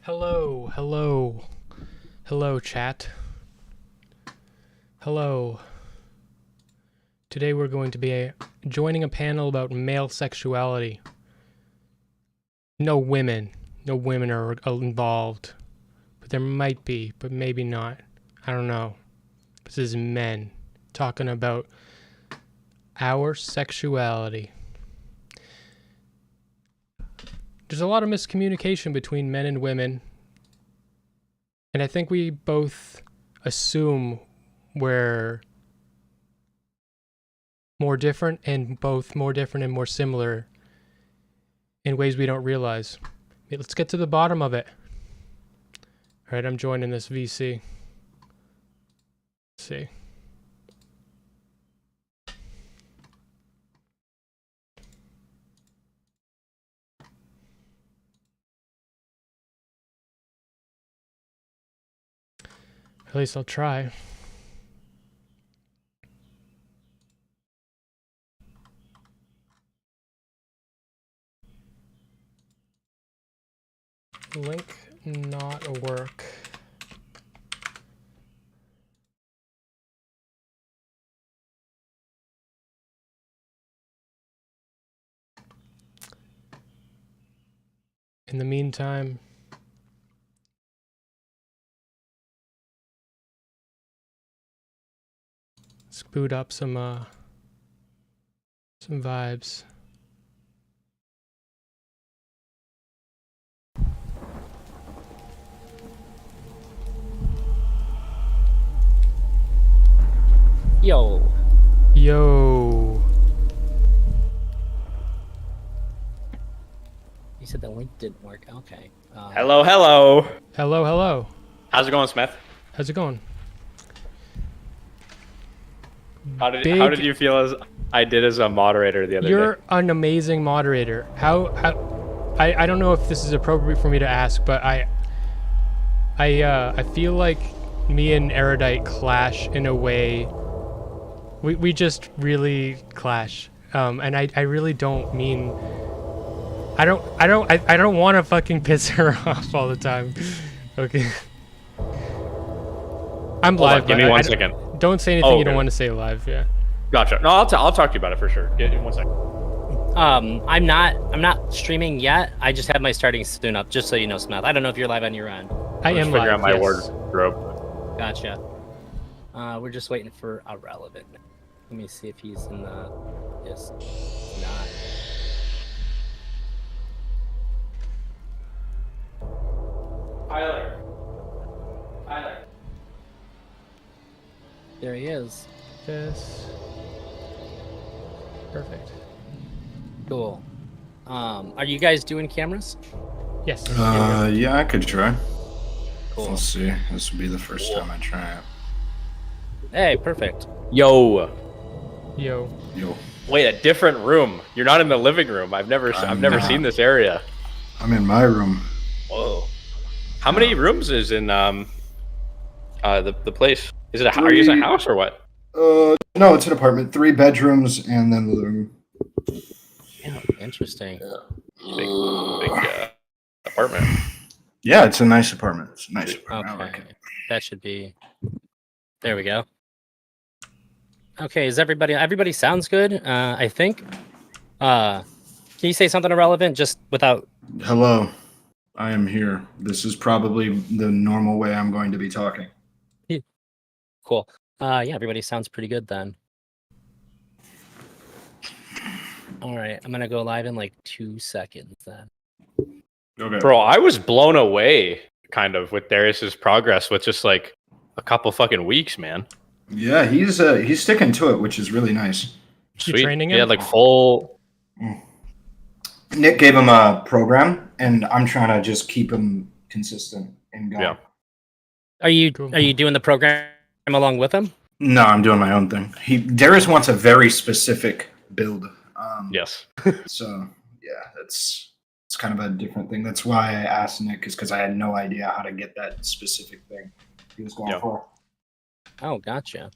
Hello, hello, hello, chat. Hello. Today we're going to be joining a panel about male sexuality. No women are involved, but there might be, but maybe not. I don't know. This is men talking about our sexuality. There's a lot of miscommunication between men and women, and I think we both assume we're more different and more similar in ways we don't realize. Let's get to the bottom of it. All right, I'm joining this VC. Let's see. At least I'll try. Link not work. In the meantime, let's boot up some vibes. Yo. Yo. You said the link didn't work. Okay. Hello, hello. Hello, hello. How's it going, Smeth? How's it going? How did you feel as I did as a moderator the other day? You're an amazing moderator. I don't know if this is appropriate for me to ask, but I feel like me and Erudite clash in a way. We just really clash. And I really don't mean. I don't want to fucking piss her off all the time. Okay. I'm Hold live. on, give me 1 second. Don't say anything Oh, you don't okay. want to say live. Yeah. Gotcha. No, I'll talk to you about it for sure. Give me 1 second. I'm not streaming yet. I just have my starting soon up, just so you know, Smeth. I don't know if you're live on your end. I am Figure live. out my Yes. wardrobe. Gotcha. We're just waiting for Ahrelevant. Let me see if he's in the. Yes. Not. Tyler. There he is. Yes. Perfect. Cool. Are you guys doing cameras? Yes. Yeah, I could try. Cool. We'll see. This will be the first time I try it. Hey, perfect. Yo. Yo. Yo, Wait, a different room. You're not in the living room. I've never seen this area. I'm in my room. Whoa. How many rooms is in the place? Is it are you using a house or what? No, it's an apartment. 3 bedrooms and then the living room. Yeah, interesting. Big apartment. Yeah, it's a nice apartment. It's a nice apartment. I like Okay. it. That should be. There we go. Okay, is everybody sounds good? I think. Can you say something irrelevant just without? Hello, I am here. This is probably the normal way I'm going to be talking. Cool. Yeah, everybody sounds pretty good then. All right, I'm gonna go live in like 2 seconds then. Okay. Bro, I was blown away kind of with Darius's progress with just like a couple fucking weeks, man. Yeah, he's sticking to it, which is really nice. Sweet. training him? Yeah, like full. Nick gave him a program, and I'm trying to just keep him consistent and going. Yeah. Are you Cool. doing the program along with him? No, I'm doing my own thing. Darius wants a very specific build. Yes. So yeah, it's kind of a different thing. That's why I asked Nick, is because I had no idea how to get that specific thing he was going for. Oh, gotcha.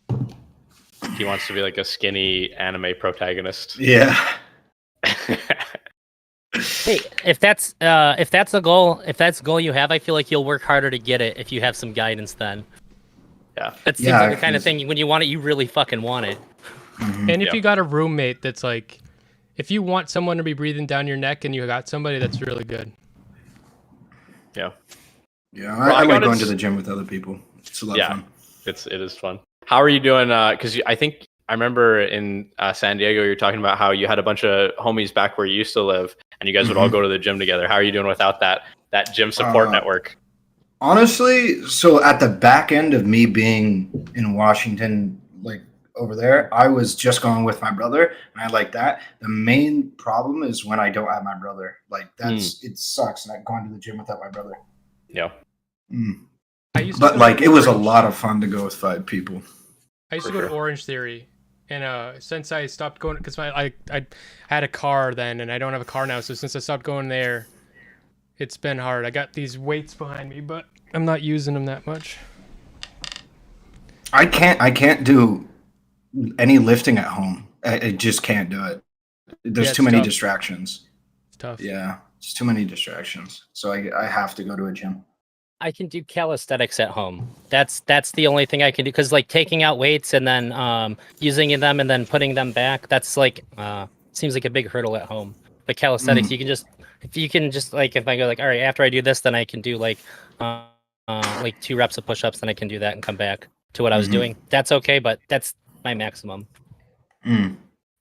He wants to be like a skinny anime protagonist. Yeah. Hey, if that's a goal you have, I feel like you'll work harder to get it if you have some guidance. Then Yeah. that seems like the kind of thing when you want it, you really fucking want it. And if you got a roommate that's like, if you want someone to be breathing down your neck and you got somebody, that's really good. Yeah. Yeah, Well, I I like got going it- to the gym with other people. It's a lot of fun. It is fun. How are you doing? Because I think I remember in San Diego, you're talking about how you had a bunch of homies back where you used to live, and you guys would all go to the gym together. How are you doing without that gym support network? Honestly, so at the back end of me being in Washington, like over there, I was just going with my brother, and I like that. The main problem is when I don't have my brother. Like it sucks not going to the gym without my brother. Yeah. I used to But go like to it was a Orange. lot of fun to go with 5 people. I used to go to Orange Theory, and since I stopped going, because I had a car then, and I don't have a car now, so since I stopped going there, it's been hard. I got these weights behind me, but I'm not using them that much. I can't do any lifting at home. I just can't do it. There's too many tough. distractions. It's tough. Yeah, it's too many distractions. So I have to go to a gym. I can do calisthenics at home. That's the only thing I can do, because like taking out weights and then using them and then putting them back, that's like seems like a big hurdle at home. But calisthenics, you can just if I go like, all right, after I do this, then I can do like 2 reps of push-ups, then I can do that and come back to what I was doing. That's okay, but that's my maximum. All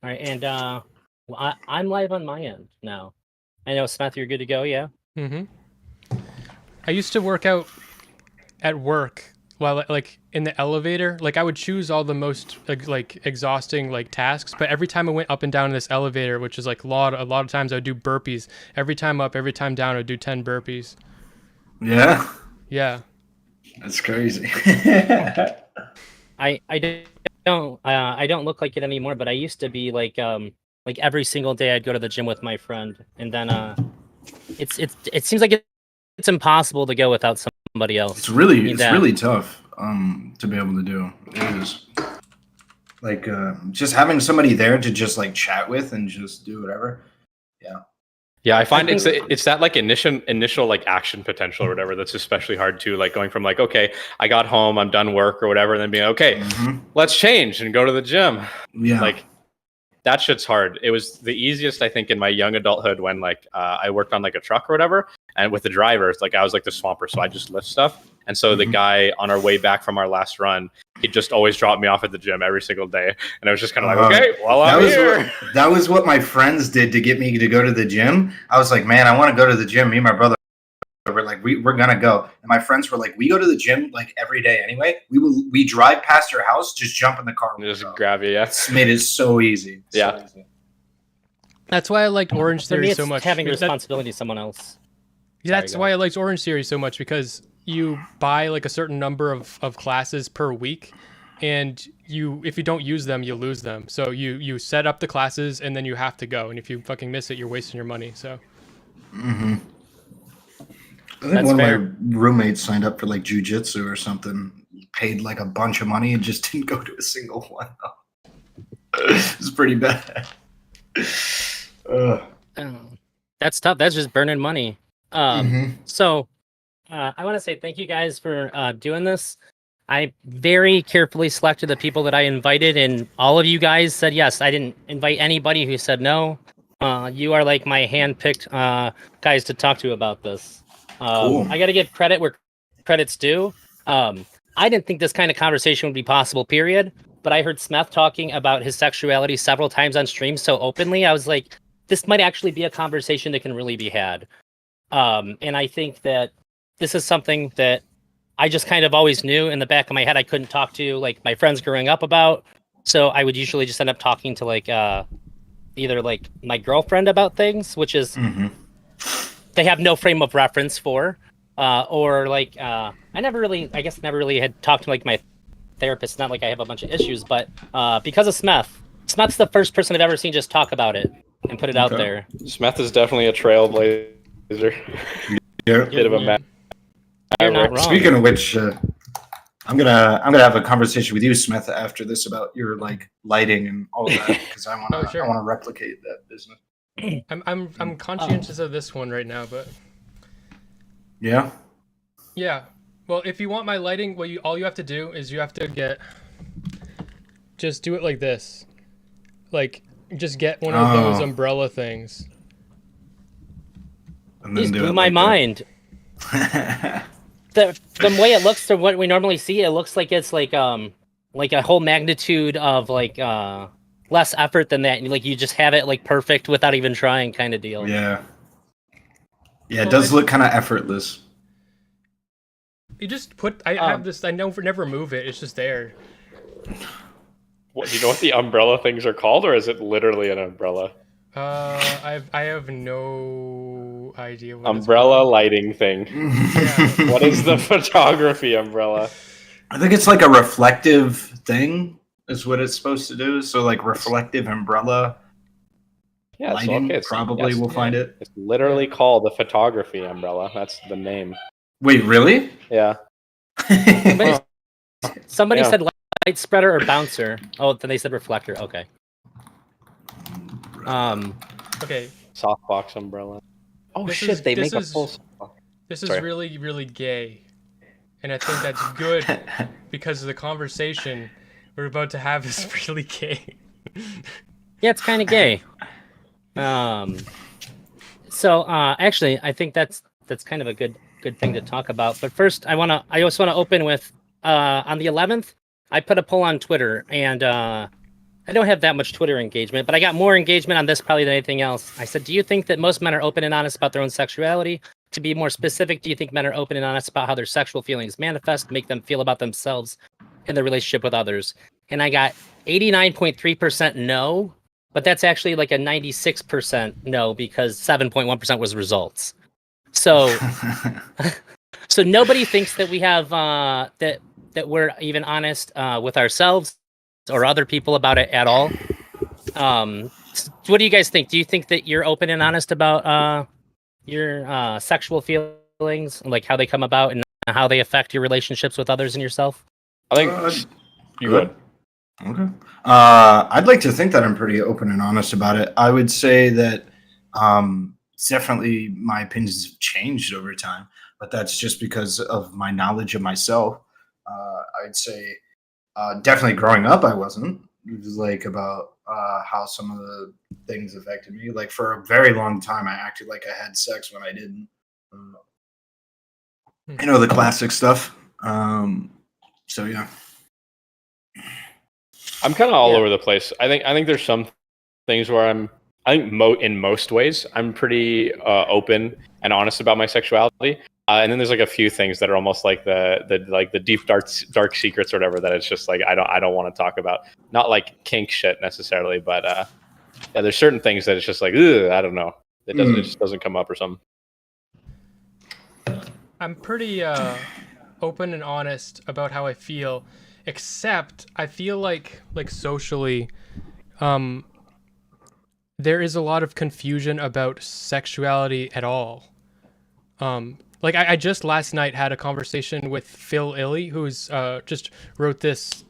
right, and I'm live on my end now. I know, Smeth, you're good to go. Yeah. I used to work out at work while like in the elevator. Like I would choose all the most like exhausting like tasks, but every time I went up and down in this elevator, which is like a lot of times I would do burpees. Every time up, every time down, I would do 10 burpees. Yeah, Yeah. that's crazy. I don't look like it anymore, but I used to be like every single day I'd go to the gym with my friend, and then it seems like it's impossible to go without somebody else. It's really tough to be able to do. It is like just having somebody there to just like chat with and just do whatever. Yeah, I find it's that like initial like action potential or whatever that's especially hard too. Like going from like, okay, I got home, I'm done work or whatever, and then being okay, let's change and go to the gym. Yeah, like that shit's hard. It was the easiest, I think, in my young adulthood when like I worked on like a truck or whatever, and with the drivers, like I was like the swamper, so I just lift stuff. And so the guy on our way back from our last run, he just always dropped me off at the gym every single day, and I was just kind of like, okay, well I'm here. That was what my friends did to get me to go to the gym. I was like, man, I want to go to the gym. Me and my brother were like, we're gonna go, and my friends were like, we go to the gym like every day anyway. We drive past your house, just jump in the car, and Just grab you. Yeah, it's made it so easy. Yeah. That's why I liked Orange For me, Theory it's so much. having responsibility to someone else. That's why I liked Orange Theory so much, because you buy like a certain number of classes per week, and if you don't use them, you lose them. So you set up the classes and then you have to go, and if you fucking miss it, you're wasting your money. So I think one of my roommates signed up for like jujitsu or something, paid like a bunch of money and just didn't go to a single one. It's pretty bad. That's tough. That's just burning money. So I want to say thank you guys for doing this. I very carefully selected the people that I invited, and all of you guys said yes. I didn't invite anybody who said no. You are like my hand-picked guys to talk to about this. Cool. I got to give credit where credit's due. I didn't think this kind of conversation would be possible, period. But I heard Smeth talking about his sexuality several times on stream so openly. I was like, this might actually be a conversation that can really be had. And I think that this is something that I just kind of always knew in the back of my head I couldn't talk to like my friends growing up about. So I would usually just end up talking to like either like my girlfriend about things, which is they have no frame of reference for, or like I never really had talked to like my therapist. Not like I have a bunch of issues, but because of Smeth's the first person I've ever seen just talk about it and put it out there. Smeth is definitely a trailblazer. Bit of a man. You're not wrong. Speaking of which, I'm gonna have a conversation with you, Smeth, after this about your like lighting and all of that, because I want to replicate that business. I'm conscientious of this one right now, but Yeah. yeah. Well, if you want my lighting, all you have to do is you have to just do it like this. Like, just get one of those Oh. umbrella things. And These then do blew it my like mind. that. The way it looks to what we normally see, it looks like it's like a whole magnitude of less effort than that. Like you just have it like perfect without even trying, kind of deal. Yeah. Yeah, it Well, does look kind of effortless. You just put. I have this. I never move it. It's just there. What, do you know what the umbrella things are called, or is it literally an umbrella? I have no idea what Umbrella lighting thing. Yeah. What is the photography umbrella? I think it's like a reflective thing is what it's supposed to do. So like reflective umbrella Yeah, lighting probably will find it. It's literally called the photography umbrella. That's the name. Wait, really? Yeah. Somebody Yeah. said light spreader or bouncer. Oh, then they said reflector. Okay. Okay. Softbox umbrella. Oh This shit! is- They this make a is- full. Softbox. This is Sorry. really, really gay. And I think that's good because the conversation we're about to have is really gay. Yeah, it's kind of gay. So actually, I think that's kind of a good thing to talk about. But first, I just want to open with on the 11th, I put a poll on Twitter, and I don't have that much Twitter engagement, but I got more engagement on this probably than anything else. I said, do you think that most men are open and honest about their own sexuality? To be more specific, do you think men are open and honest about how their sexual feelings manifest, make them feel about themselves in their relationship with others? And I got 89.3% no, but that's actually like a 96% no because 7.1% was results. So so nobody thinks that we have that we're even honest with ourselves or other people about it at all. What do you guys think? Do you think that you're open and honest about your sexual feelings, like how they come about and how they affect your relationships with others and yourself? I think you good. would. Okay. I'd like to think that I'm pretty open and honest about it. I would say that definitely my opinions have changed over time, but that's just because of my knowledge of myself. I'd say definitely growing up, I wasn't. It was like about how some of the things affected me. Like for a very long time, I acted like I had sex when I didn't. You know, the classic stuff. So yeah. I'm kind of all over the place. I think there's some things where in most ways I'm pretty open and honest about my sexuality, and then there's like a few things that are almost like the deep dark secrets or whatever that it's just like I don't want to talk about. Not like kink shit necessarily, but yeah, there's certain things that it's just like I don't know. It just doesn't come up or something. I'm pretty open and honest about how I feel, except I feel like socially, there is a lot of confusion about sexuality at all. Like I just last night had a conversation with Phil Illy, who's just wrote this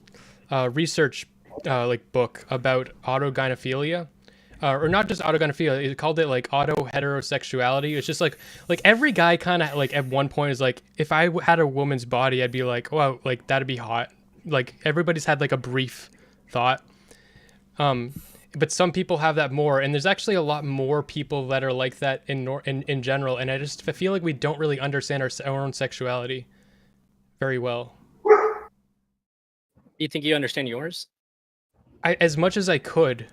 research like book about autogynephilia. Or not just autogynephilia, he called it like auto-heterosexuality. It's just like every guy kind of like at one point is like, if I had a woman's body, I'd be like, wow, like that'd be hot. Like everybody's had like a brief thought. But some people have that more, and there's actually a lot more people that are like that in general. And I feel like we don't really understand our own sexuality very well. You think you understand yours? As much as I could.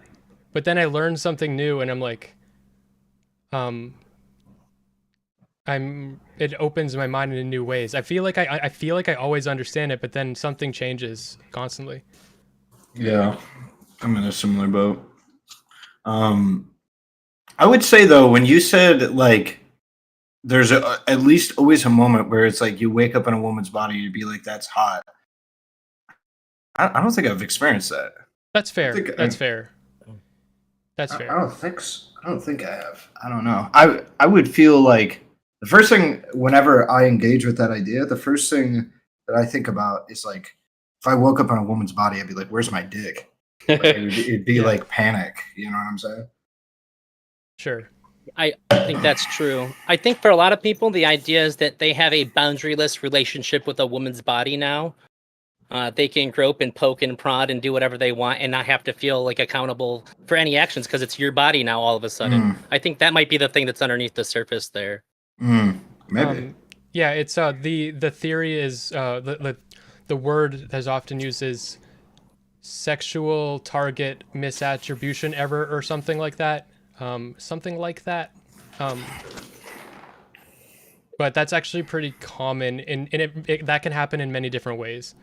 But then I learned something new, and I'm like, it opens my mind in new ways. I feel like I always understand it, but then something changes constantly. Yeah, I'm in a similar boat. I would say though, when you said like, there's at least always a moment where it's like you wake up in a woman's body and you'd be like, that's hot. I don't think I've experienced that. That's fair. That's fair. That's fair. I don't think I have. I don't know. I would feel like the first thing whenever I engage with that idea, the first thing that I think about is like, if I woke up in a woman's body, I'd be like, where's my dick? Like, it'd be like panic. You know what I'm saying? Sure. I think that's true. I think for a lot of people, the idea is that they have a boundaryless relationship with a woman's body now. They can grope and poke and prod and do whatever they want and not have to feel like accountable for any actions because it's your body now all of a sudden. I think that might be the thing that's underneath the surface there. Maybe. Yeah, it's the theory is the word that's often used is sexual target misattribution error or something like that. Something like that. But that's actually pretty common, and that can happen in many different ways.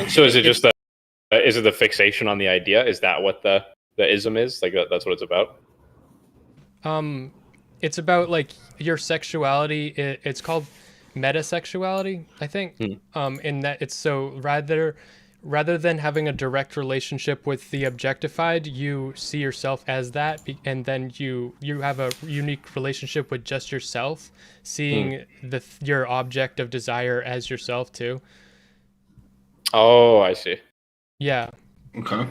So is it just is it the fixation on the idea? Is that what the ism is? Like that's what it's about? It's about like your sexuality. It's called metasexuality, I think. In that it's so rather than having a direct relationship with the objectified, you see yourself as that, and then you have a unique relationship with just yourself, seeing your object of desire as yourself too. Oh, I see. Yeah. Okay.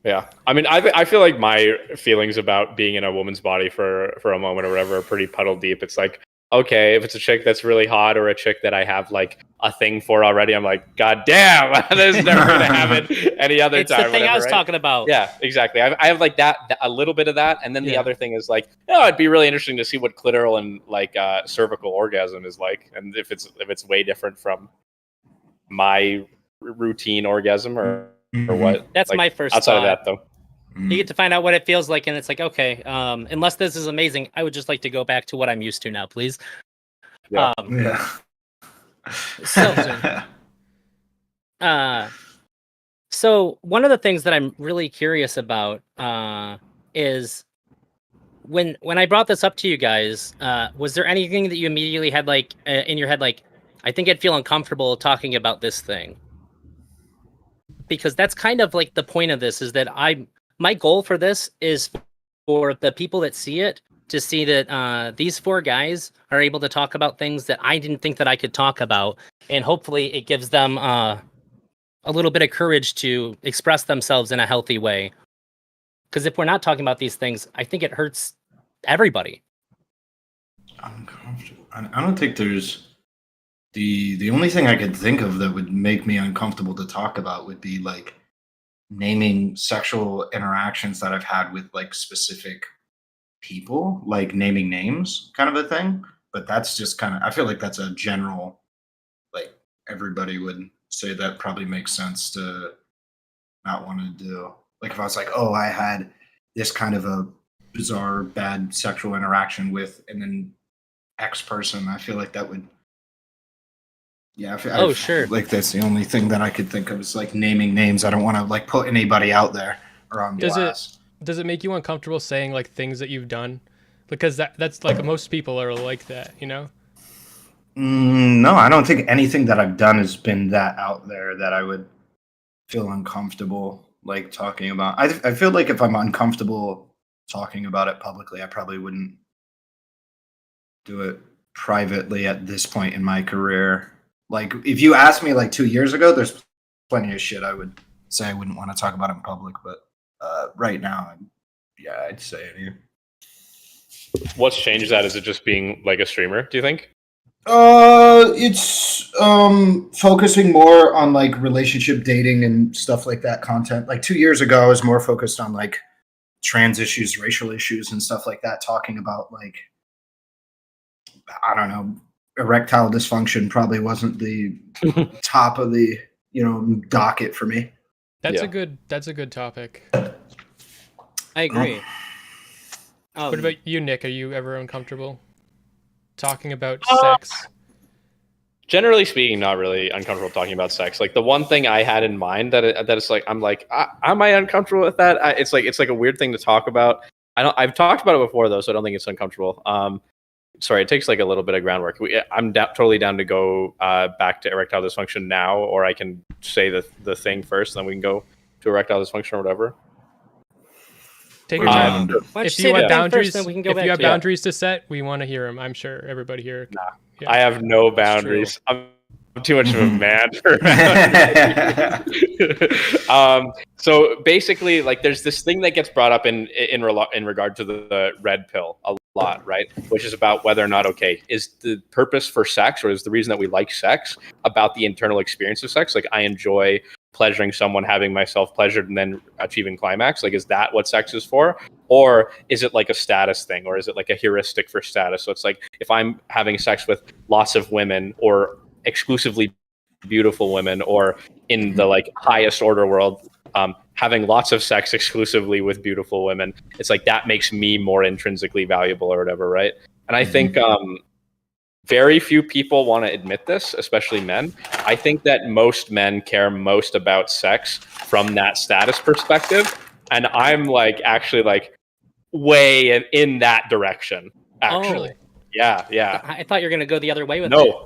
Yeah. I mean, I feel like my feelings about being in a woman's body for a moment or whatever are pretty puddle deep. It's like, okay, if it's a chick that's really hot or a chick that I have like a thing for already, I'm like, God damn, this is never going to happen any other It's time. the thing whatever, I was right? talking about. Yeah, exactly. I have like that, a little bit of that. And then the Yeah. other thing is like, oh, it'd be really interesting to see what clitoral and like cervical orgasm is like. And if it's way different from my routine orgasm or what. That's like, my first outside thought. of that though. You get to find out what it feels like, and it's like, okay, unless this is amazing, I would just like to go back to what I'm used to now, please. Yeah. Yeah. So one of the things that I'm really curious about is when I brought this up to you guys, was there anything that you immediately had like in your head, like, I think I'd feel uncomfortable talking about this thing? Because that's kind of like the point of this, is that my goal for this is for the people that see it to see that these four guys are able to talk about things that I didn't think that I could talk about, and hopefully it gives them a little bit of courage to express themselves in a healthy way. Because if we're not talking about these things, I think it hurts everybody. Uncomfortable. I don't think there's the only thing I could think of that would make me uncomfortable to talk about would be like naming sexual interactions that I've had with like specific people, like naming names kind of a thing. But that's just kind of, I feel like that's a general, like everybody would say that probably makes sense to not want to do. Like if I was like, oh, I had this kind of a bizarre, bad sexual interaction with, and then X person, I feel like that would, yeah. Sure. Like that's the only thing that I could think of is like naming names. I don't want to like put anybody out there or on blast. Does it make you uncomfortable saying like things that you've done? Because that's like most people are like that, you know? No, I don't think anything that I've done has been that out there that I would feel uncomfortable like talking about. I feel like if I'm uncomfortable talking about it publicly, I probably wouldn't do it privately at this point in my career. Like if you asked me like 2 years ago, there's plenty of shit I would say I wouldn't want to talk about in public, but right now, I'd say it. What's changed that? Is it just being like a streamer, do you think? It's focusing more on like relationship dating and stuff like that content. Like 2 years ago, I was more focused on like trans issues, racial issues, and stuff like that. Talking about like, I don't know, erectile dysfunction probably wasn't the top of the docket for me. That's a good topic. I agree. What about you, Nick? Are you ever uncomfortable talking about sex? Generally speaking, not really uncomfortable talking about sex. Like the one thing I had in mind that it's like am I uncomfortable with that? It's like a weird thing to talk about. I've talked about it before though, so I don't think it's uncomfortable. Sorry, it takes like a little bit of groundwork. I'm totally down to go back to erectile dysfunction now, or I can say the thing first, and then we can go to erectile dysfunction or whatever. Take your time. If you have boundaries, boundaries to set, we want to hear them. I'm sure everybody here. I have no boundaries. too much of a man for so basically, like, there's this thing that gets brought up in regard to the red pill a lot, right? Which is about whether or not, okay, is the purpose for sex, or is the reason that we like sex about the internal experience of sex? Like, I enjoy pleasuring someone, having myself pleasured, and then achieving climax. Like, is that what sex is for? Or is it like a status thing, or is it like a heuristic for status? So it's like, if I'm having sex with lots of women, or exclusively beautiful women, or in the like highest order world, having lots of sex exclusively with beautiful women, it's like that makes me more intrinsically valuable or whatever, right? And I think very few people want to admit this, especially men. I think that most men care most about sex from that status perspective, and I'm like actually like way in that direction, actually. Yeah. I thought you were gonna go the other way with it.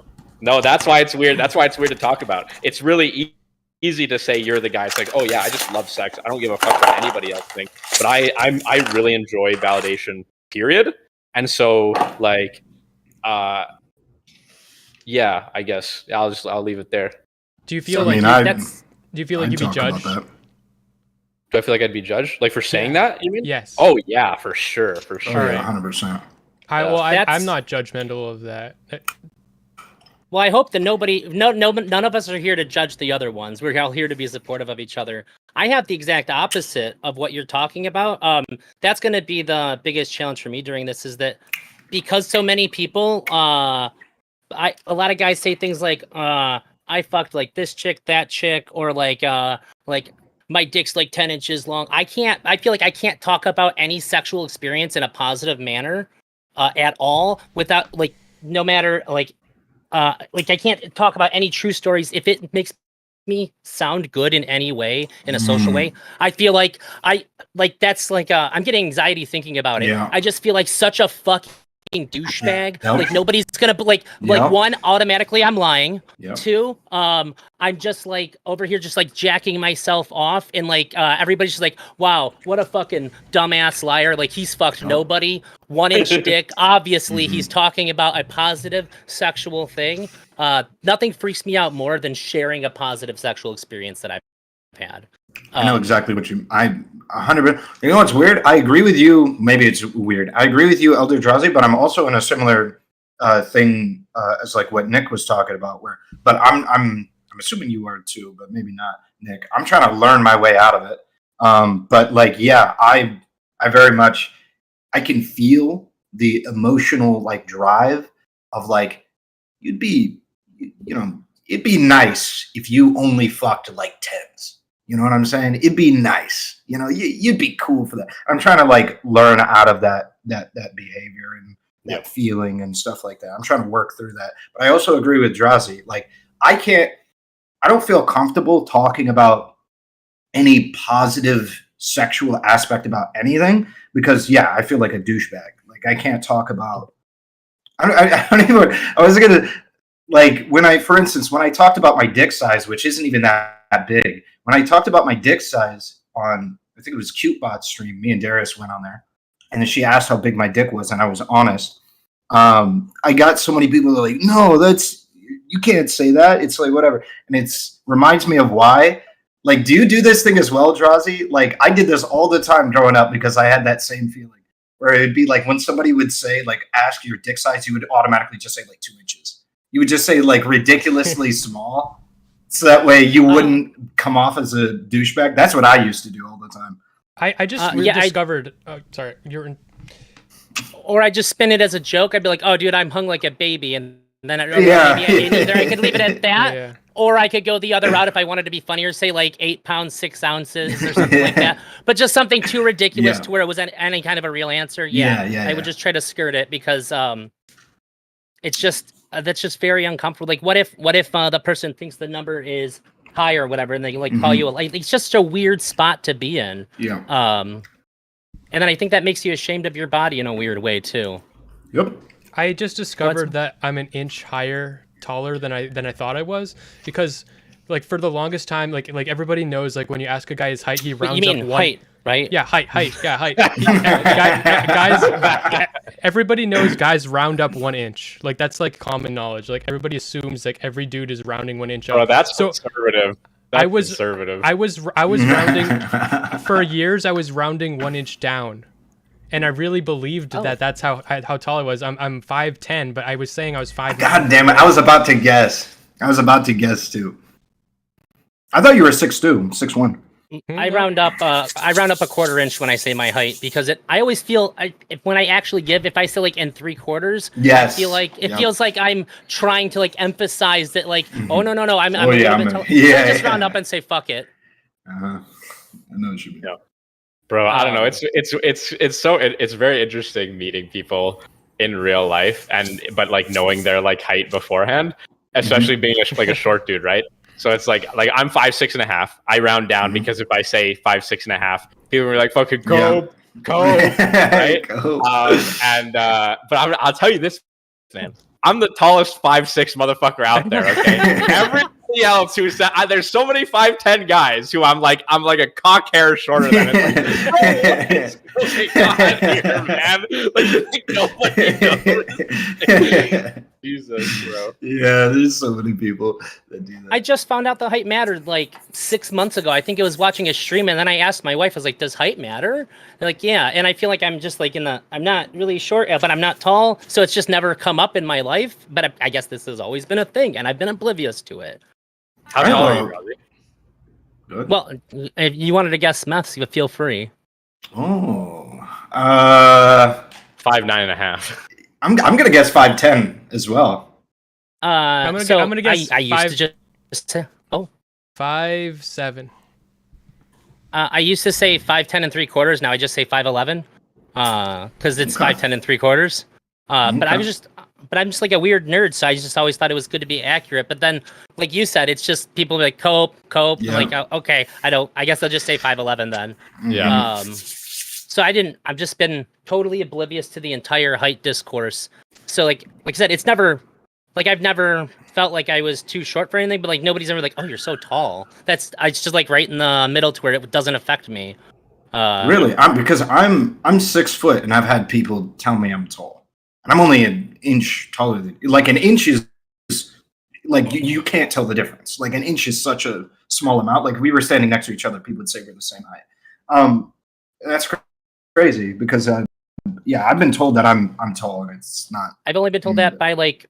No, that's why it's weird. That's why it's weird to talk about. It's really easy to say you're the guy. It's like, oh yeah, I just love sex. I don't give a fuck what anybody else thinks. But I really enjoy validation, period. And so like, yeah, I guess I'll leave it there. Do you feel So, like do you feel like I'd you'd be talk about judged? that. Do I feel like I'd be judged? Like for saying that, you mean? Yes. Oh yeah, for sure. Oh, Alright. yeah, 100%. I'm not judgmental of that. Well, I hope that none of us are here to judge the other ones. We're all here to be supportive of each other. I have the exact opposite of what you're talking about. That's going to be the biggest challenge for me during this, is that because so many people, a lot of guys say things like, I fucked like this chick, that chick, or like my dick's like 10 inches long. I feel like I can't talk about any sexual experience in a positive manner at all without like, no matter like I can't talk about any true stories if it makes me sound good in any way, in a social way. I feel like that's like I'm getting anxiety thinking about it. Yeah. I just feel like such a fucking douchebag. Yep. Like nobody's gonna like Yep. one, automatically I'm lying. Yep. Two, I'm just like over here just like jacking myself off, and like everybody's just like, wow, what a fucking dumbass liar. Like he's fucked nobody. 1-inch dick. Obviously he's talking about a positive sexual thing. Nothing freaks me out more than sharing a positive sexual experience that I've had. I know exactly what you. I 100%. You know what's weird? I agree with you. Maybe it's weird. I agree with you, ElderDrazi, but I'm also in a similar thing as like what Nick was talking about. But I'm assuming you are too, but maybe not, Nick. I'm trying to learn my way out of it. But like, yeah, I very much, I can feel the emotional like drive of like, it'd be nice if you only fucked like 10s. You know what I'm saying? It'd be nice. You know, you'd be cool for that. I'm trying to like learn out of that behavior and that feeling and stuff like that. I'm trying to work through that. But I also agree with Drazi. Like, I don't feel comfortable talking about any positive sexual aspect about anything because, yeah, I feel like a douchebag. Like, I can't talk about. I don't even. I was gonna like when I talked about my dick size, which isn't even that big. When I talked about my dick size on, I think it was CuteBot's stream, me and Darius went on there, and then she asked how big my dick was, and I was honest. I got so many people that are like, no, you can't say that. It's like whatever, and it's reminds me of why. Like, do you do this thing as well, Drazi? Like, I did this all the time growing up because I had that same feeling where it'd be like when somebody would say like, ask your dick size, you would automatically just say like 2 inches. You would just say like ridiculously small. So that way you wouldn't come off as a douchebag. That's what I used to do all the time. I just discovered. Sorry, you're in. Or I just spin it as a joke. I'd be like, "Oh, dude, I'm hung like a baby," and then either I could leave it at that, or I could go the other route if I wanted to be funnier, say like 8 pounds 6 ounces or something like that. But just something too ridiculous to where it was any kind of a real answer. I would just try to skirt it because it's just. That's just very uncomfortable. Like, what if the person thinks the number is high or whatever, and they like call you it's just a weird spot to be in. Yeah. And then I think that makes you ashamed of your body in a weird way too. Yep. I just discovered that I'm an inch taller than I thought I was because, like, for the longest time, like everybody knows, like when you ask a guy his height, he rounds up one. Height? right? Yeah, height. Yeah, height. Guys, everybody knows guys round up 1 inch. Like that's like common knowledge. Like everybody assumes like every dude is rounding 1 inch up. Bro, that's so conservative. That's conservative. I was rounding for years. I was rounding 1 inch down, and I really believed that that's how tall I was. I'm 5'10", but I was saying I was 5'9". God damn it! I was about to guess. too. I thought you were 6'2", 6'1". I round up a quarter inch when I say my height because I always feel when I actually give, if I say like in 3/4, Yes. I feel like it feels like I'm trying to like emphasize that like, oh no, I'm Oh, a yeah, little bit yeah, so just yeah. round up and say fuck it. I know what you mean. Yeah. Bro, I don't know. It's very interesting meeting people in real life but like knowing their like height beforehand, especially being a short dude, right? So it's like I'm 5'6.5". I round down because if I say 5'6.5", people are like fucking go, right? Go. But I'll tell you this, man. I'm the tallest 5'6" motherfucker out there. Okay, everybody else who's there's so many 5'10" guys who I'm like a cock hair shorter than. It's like, oh, what's going on here, man? Like nobody knows. Jesus, bro. Yeah, there's so many people that do that. I just found out the height mattered like 6 months ago. I think it was watching a stream, and then I asked my wife, I was like, does height matter? They're like, yeah. And I feel like I'm just like I'm not really short, but I'm not tall. So it's just never come up in my life. But I guess this has always been a thing, and I've been oblivious to it. How tall are you, Rosie? Good. Well, if you wanted to guess Smeth's, you feel free. Oh. 5'9.5". I'm gonna guess 5'10" as well. I'm gonna guess I used to just say 5'7". I used to say 5'10 3/4. Now I just say 5'11. Because it's 5'10 3/4. But I'm just like a weird nerd, so I just always thought it was good to be accurate. But then, like you said, it's just people be like cope. Yeah. Like okay, I guess I'll just say 5'11 then. Yeah. So I've just been totally oblivious to the entire height discourse. So like I said, it's never like I've never felt like I was too short for anything, but like nobody's ever like, oh, you're so tall. It's just like right in the middle to where it doesn't affect me. Really? Because I'm 6 foot and I've had people tell me I'm tall. And I'm only an inch taller than like an inch is like you can't tell the difference. Like an inch is such a small amount. Like we were standing next to each other, people would say we're the same height. That's crazy because I've been told that I'm tall and it's not. I've only been told that by like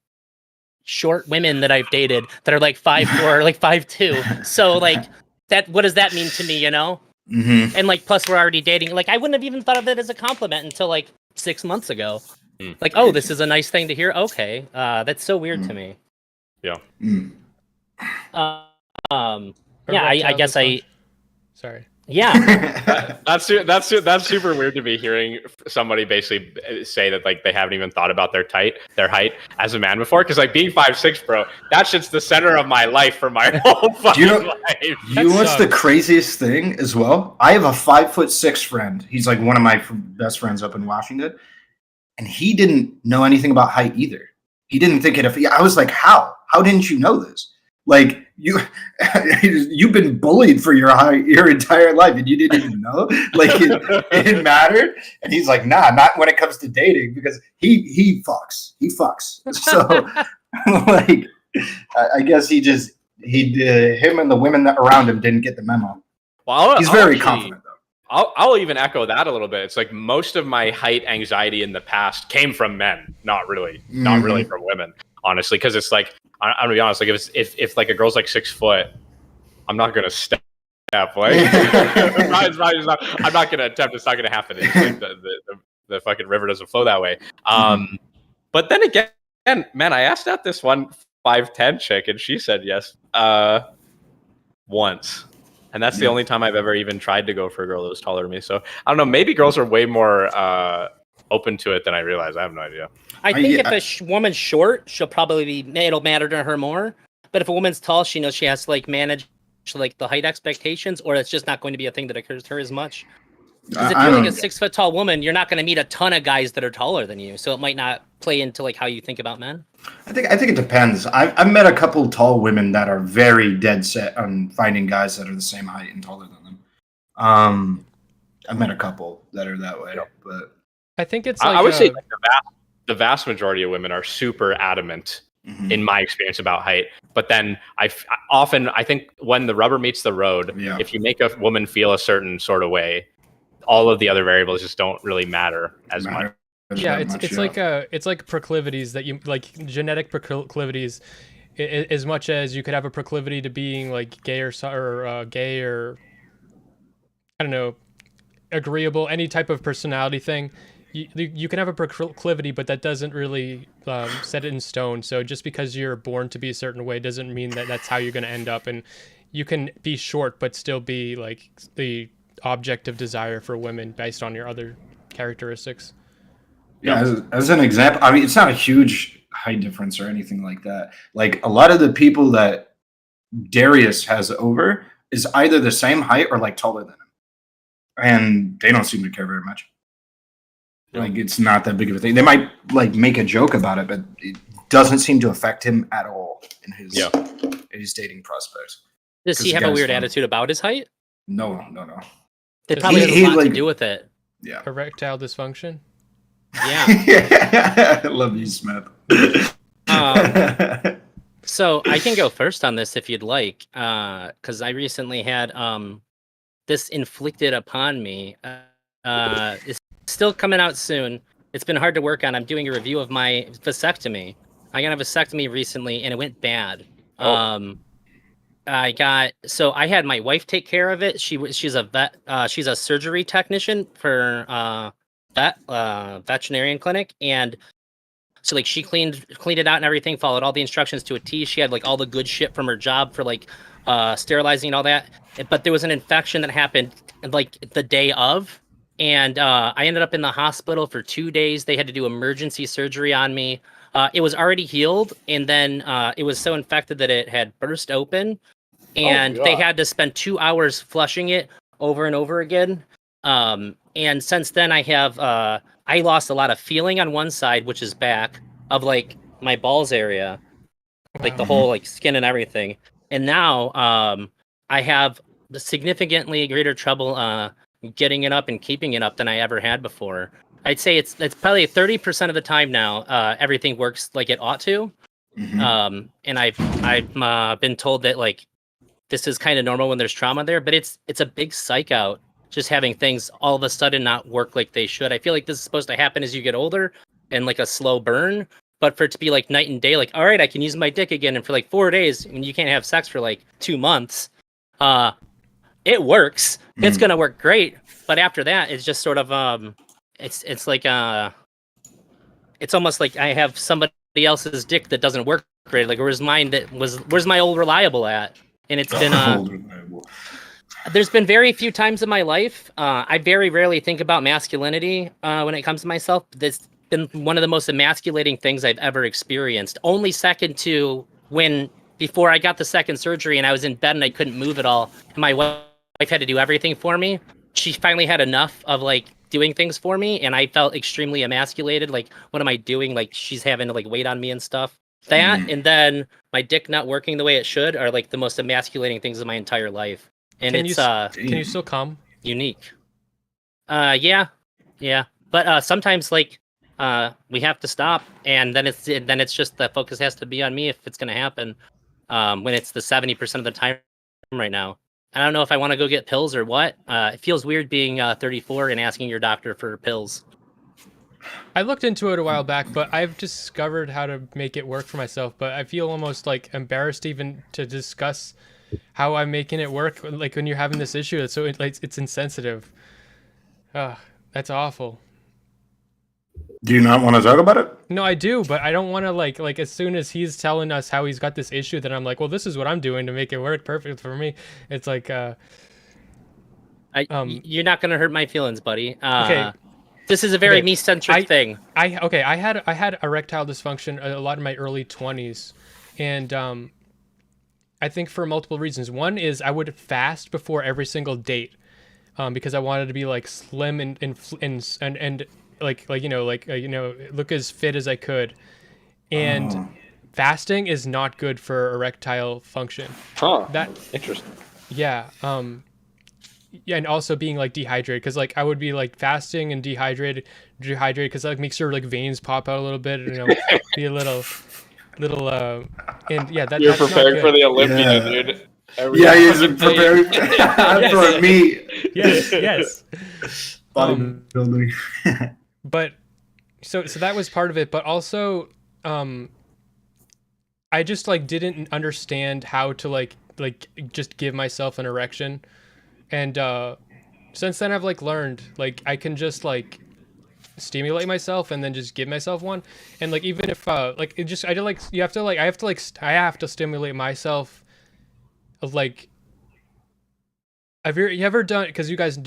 short women that I've dated that are like 5'4" or like 5'2". So like that, what does that mean to me? You know? Mm-hmm. And like plus we're already dating. Like I wouldn't have even thought of it as a compliment until like 6 months ago. Like, oh, this is a nice thing to hear. Okay, that's so weird to me. Yeah. I guess I. Sorry. Yeah. That's super weird to be hearing somebody basically say that like they haven't even thought about their height as a man before. Because like being 5'6", bro, that shit's the center of my life for my whole fucking life. You know what's the craziest thing as well? I have a 5'6" friend. He's like one of my best friends up in Washington. And he didn't know anything about height either. He didn't think it. I was like, how? How didn't you know this? Like you've been bullied for your entire life, and you didn't even know. Like it mattered. And he's like, nah, not when it comes to dating, because he fucks. So like, I guess him and the women that around him didn't get the memo. Well, he's very confident. I'll even echo that a little bit. It's like most of my height anxiety in the past came from men, not really from women, honestly. Because it's like I'm gonna be honest, like if like a girl's like 6 foot, I'm not gonna step. Like I'm not gonna attempt. It's not gonna happen. It's like the fucking river doesn't flow that way. But then again, man, I asked out this one 5'10" chick, and she said yes once. And that's the only time I've ever even tried to go for a girl that was taller than me. So I don't know. Maybe girls are way more open to it than I realize. I have no idea. I think if a woman's short, it'll matter to her more. But if a woman's tall, she knows she has to like manage like the height expectations, or it's just not going to be a thing that occurs to her as much. Because if you're like a 6 foot tall woman, you're not going to meet a ton of guys that are taller than you. So it might not play into like how you think about men. I think it depends. I've met a couple tall women that are very dead set on finding guys that are the same height and taller than them. I've met a couple that are that way, but I think it's I like would say like the vast majority of women are super adamant in my experience about height. But then I think when the rubber meets the road, Yeah. if you make a woman feel a certain sort of way, all of the other variables just don't really matter as much. yeah, it's like proclivities that you like, genetic proclivities. As much as you could have a proclivity to being like gay or gay or I don't know, agreeable, any type of personality thing. You can have a proclivity, but that doesn't really set it in stone. So just because you're born to be a certain way doesn't mean that that's how you're going to end up. And you can be short, but still be like the object of desire for women based on your other characteristics. Yeah, as an example, I mean, it's not a huge height difference or anything like that. Like a lot of the people that Darius has over is either the same height or like taller than him, and they don't seem to care very much. Like it's not that big of a thing. They might like make a joke about it, but it doesn't seem to affect him at all in his dating prospects. Does he have a weird attitude about his height? No. It probably has a lot to do with it. Yeah. Erectile dysfunction. Yeah. I love you, Smith. So I can go first on this if you'd like, because I recently had this inflicted upon me. It's still coming out soon. It's been hard to work on. I'm doing a review of my vasectomy. I got a vasectomy recently, and it went bad. I had my wife take care of it. She's a vet. She's a surgery technician for veterinarian clinic, and so like she cleaned it out and everything, followed all the instructions to a T. She had like all the good shit from her job for like sterilizing and all that. But there was an infection that happened like the day of, and I ended up in the hospital for 2 days. They had to do emergency surgery on me. It was already healed, and then it was so infected that it had burst open, and they had to spend 2 hours flushing it over and over again. And since then, I lost a lot of feeling on one side, which is back of like my balls area, like the whole like skin and everything. And now I have significantly greater trouble getting it up and keeping it up than I ever had before. I'd say it's probably 30% of the time now. Everything works like it ought to. And I've been told that like this is kind of normal when there's trauma there, but it's a big psych out just having things all of a sudden not work like they should. I feel like this is supposed to happen as you get older and like a slow burn, but for it to be like night and day, like, all right, I can use my dick again. And for like 4 days, when you can't have sex for like 2 months, it works. It's going to work great. But after that, it's just sort of, it's like, it's almost like I have somebody else's dick that doesn't work great. Like, where's my old reliable at? And it's been, there's been very few times in my life. I very rarely think about masculinity when it comes to myself. That's been one of the most emasculating things I've ever experienced. Only second to before I got the second surgery and I was in bed and I couldn't move at all. And my wife had to do everything for me. She finally had enough of like doing things for me, and I felt extremely emasculated. Like, what am I doing? Like, she's having to like wait on me and stuff. That and then my dick not working the way it should are like the most emasculating things of my entire life. And can you still come? Unique. Yeah. But sometimes like we have to stop, and then it's just the focus has to be on me if it's gonna happen. When it's the 70% of the time right now. I don't know if I want to go get pills or what. It feels weird being 34 and asking your doctor for pills. I looked into it a while back, but I've discovered how to make it work for myself. But I feel almost like embarrassed even to discuss how I'm making it work. Like when you're having this issue, it's insensitive. That's awful. Do you not want to talk about it? No, I do, but I don't want to like as soon as he's telling us how he's got this issue, then I'm like, well, this is what I'm doing to make it work perfect for me. It's like, you're not gonna hurt my feelings, buddy. Okay. This is a very me-centric thing. I had erectile dysfunction a lot in my early 20s, and I think for multiple reasons. One is I would fast before every single date, because I wanted to be like slim and look as fit as I could. And fasting is not good for erectile function. Huh. Interesting. Yeah. yeah, and also being like dehydrated, because like I would be like fasting and dehydrated because like makes your like veins pop out a little bit, be a little and yeah, You're that's not preparing for good. the Olympia, Yeah. dude. Yeah, he's fucking day. preparing for me. Yes. Bodybuilding. But so that was part of it, but also I just like didn't understand how to like just give myself an erection. And since then I've like learned like I can just like stimulate myself and then just give myself one. And like even if like it just I do like you have to like I have to stimulate myself of like you ever done, because you guys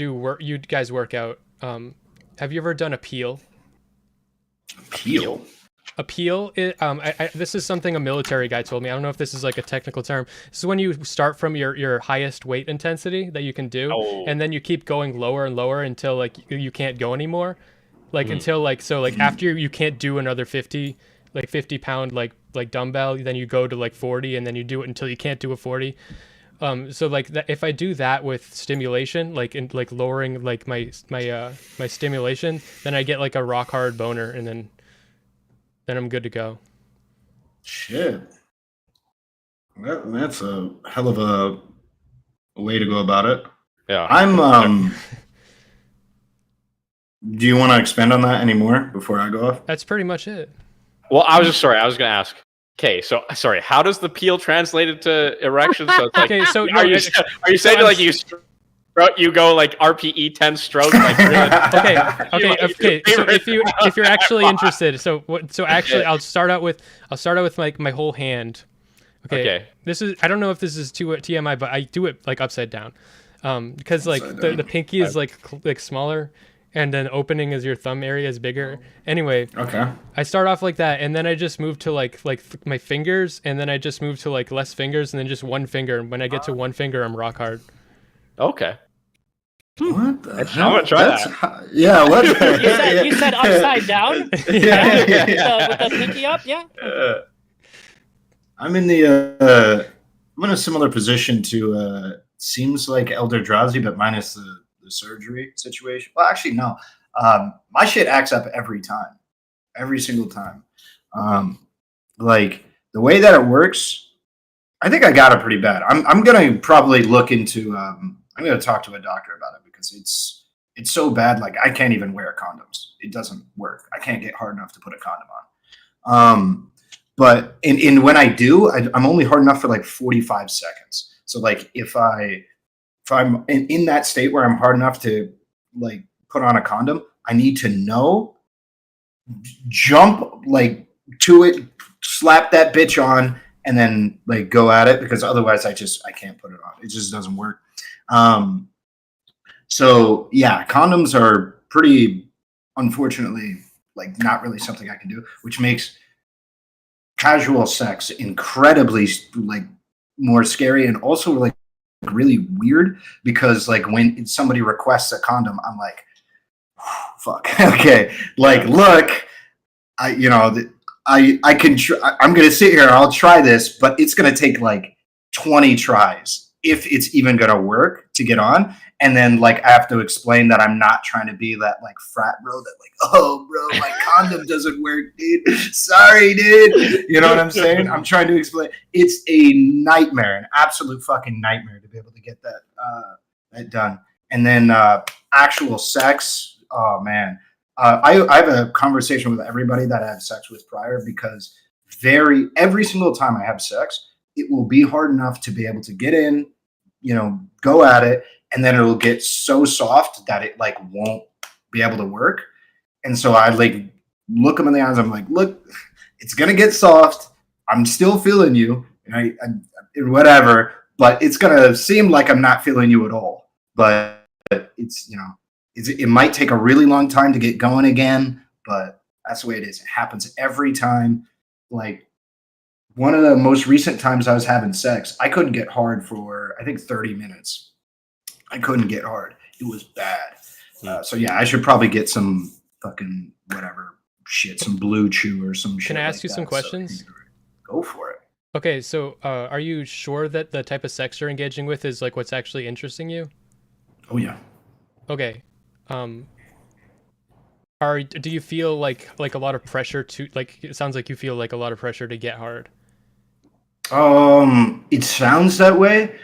work out, have you ever done a peel? Peel. A peel, this is something a military guy told me. I don't know if this is like a technical term. This is when you start from your highest weight intensity that you can do, and then you keep going lower and lower until like you can't go anymore. Like until like, so like after you can't do another 50 pound like dumbbell, then you go to like 40, and then you do it until you can't do a 40. So like that, if I do that with stimulation, like in like lowering like my stimulation, then I get like a rock hard boner, and then I'm good to go. Shit. That's a hell of a way to go about it. Yeah. I'm do you want to expand on that anymore before I go off? That's pretty much it. Well, I was going to ask. Okay, so sorry. How does the peel translate into erection? So it's like, Okay, so are you saying like you go like RPE 10 stroke? Like really? Okay. So if you're actually interested, so actually I'll start out with like my whole hand. Okay. This is, I don't know if this is too TMI, but I do it like upside down, because like the pinky is like smaller, and then opening is your thumb area is bigger. Anyway, Okay. I start off like that, and then I just move to like my fingers, and then I just move to like less fingers, and then just one finger. When I get to one finger, I'm rock hard. Okay. What the hell? I'm gonna try that. Yeah, what? You said upside down? Yeah. With the pinky up, yeah? I'm in a similar position to seems like ElderDrazi, but minus the surgery situation. Well, actually, no. My shit acts up every time, every single time. Like the way that it works, I think I got it pretty bad. I'm gonna probably look into. I'm gonna talk to a doctor about it because it's so bad. Like I can't even wear condoms. It doesn't work. I can't get hard enough to put a condom on. But in when I do, I'm only hard enough for like 45 seconds. So like if I'm in that state where I'm hard enough to like put on a condom, I need to know, jump like to it, slap that bitch on, and then like go at it, because otherwise I can't put it on. It just doesn't work. So yeah, condoms are pretty, unfortunately, like not really something I can do, which makes casual sex incredibly like more scary, and also like really weird, because like when somebody requests a condom, I'm like, fuck. Okay, like look, I can I'm gonna sit here, I'll try this, but it's gonna take like 20 tries if it's even gonna work to get on. And then like I have to explain that I'm not trying to be that like frat bro that like, oh bro, my condom doesn't work, dude. Sorry, dude. You know what I'm saying? I'm trying to explain. It's a nightmare, an absolute fucking nightmare to be able to get that done. And then actual sex, oh man. I have a conversation with everybody that I have sex with prior, because every single time I have sex, it will be hard enough to be able to get in, go at it, and then it'll get so soft that it like won't be able to work. And so I like look them in the eyes. I'm like, look, it's gonna get soft. I'm still feeling you, and I whatever, but it's gonna seem like I'm not feeling you at all. But it's it might take a really long time to get going again, but that's the way it is. It happens every time. Like one of the most recent times I was having sex, I couldn't get hard for I think 30 minutes. I couldn't get hard. It was bad. So yeah, I should probably get some fucking whatever shit, some Blue Chew or some shit. Can I ask you that. some questions? So, go for it. Okay, so are you sure that the type of sex you're engaging with is like what's actually interesting you? Oh yeah. Okay. Do you feel like a lot of pressure to like? It sounds like you feel like a lot of pressure to get hard. It sounds that way,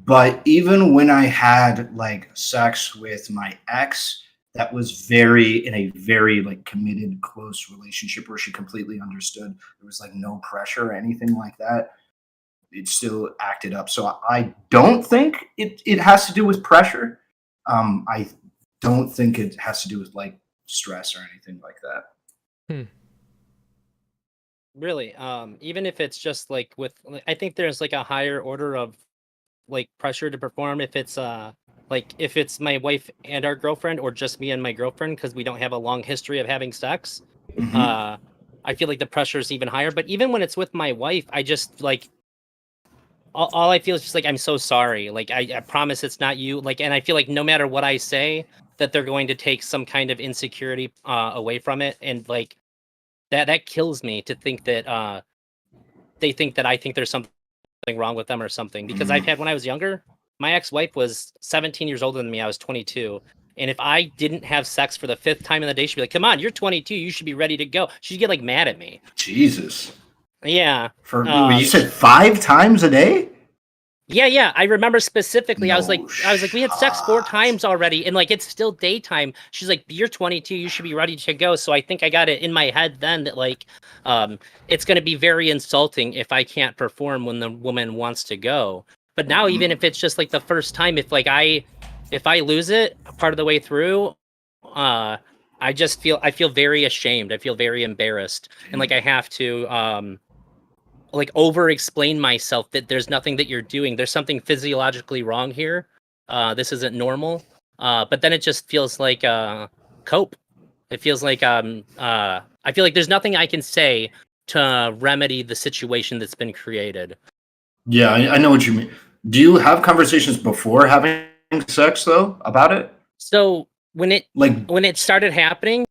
but even when I had like sex with my ex, that was very in a very like committed, close relationship where she completely understood. There was like no pressure or anything like that. It still acted up. So I don't think it has to do with pressure. I don't think it has to do with like stress or anything like that. Hmm. Really, even if it's just like I think there's like a higher order of like pressure to perform if it's like if it's my wife and our girlfriend or just me and my girlfriend because we don't have a long history of having sex. Hmm. I feel like the pressure is even higher. But even when it's with my wife, I just like all I feel is just like I'm so sorry. Like I promise it's not you. Like, and I feel like no matter what I say, that they're going to take some kind of insecurity away from it, and like that kills me to think that they think that I think there's something wrong with them or something. Because I've had when I was younger, my ex-wife was 17 years older than me. I was 22. And if I didn't have sex for the fifth time in the day, she'd be like, "Come on, you're 22. You should be ready to go." She'd get like mad at me. Jesus. Yeah. For you said 5 times a day? Yeah. I remember specifically. I was No like, we had sex 4 times shot. already, and like it's still daytime. She's like, "You're 22. You should be ready to go." So I think I got it in my head then that like, it's going to be very insulting if I can't perform when the woman wants to go. But now, even if it's just like the first time, if I lose it part of the way through, I feel very ashamed. I feel very embarrassed, and like I have to like over explain myself that there's nothing that you're doing. There's something physiologically wrong here. This isn't normal. But then it just feels like cope. It feels like I feel like there's nothing I can say to remedy the situation that's been created. Yeah, I know what you mean. Do you have conversations before having sex though about it? So Like, when it started happening,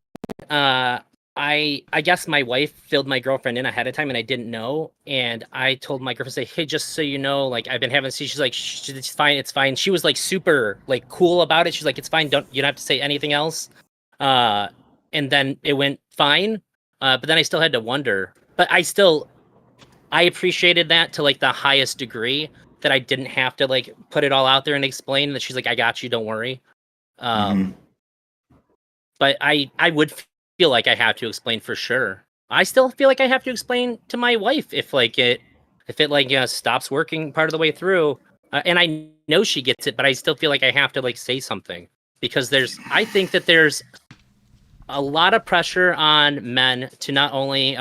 uh I guess my wife filled my girlfriend in ahead of time and I didn't know. And I told my girlfriend, say, "Hey, just so you know, like I've been having sex." She's like, it's fine, it's fine. She was like super like cool about it. She's like, "It's fine, you don't have to say anything else." Uh and then it went fine. But then I still had to wonder. But I appreciated that to like the highest degree, that I didn't have to like put it all out there and explain that. She's like, "I got you, don't worry." mhm. Um but I would feel like I have to explain for sure. I still feel like I have to explain to my wife if it like stops working part of the way through, and I know she gets it, but I still feel like I have to like say something because I think that there's a lot of pressure on men to not only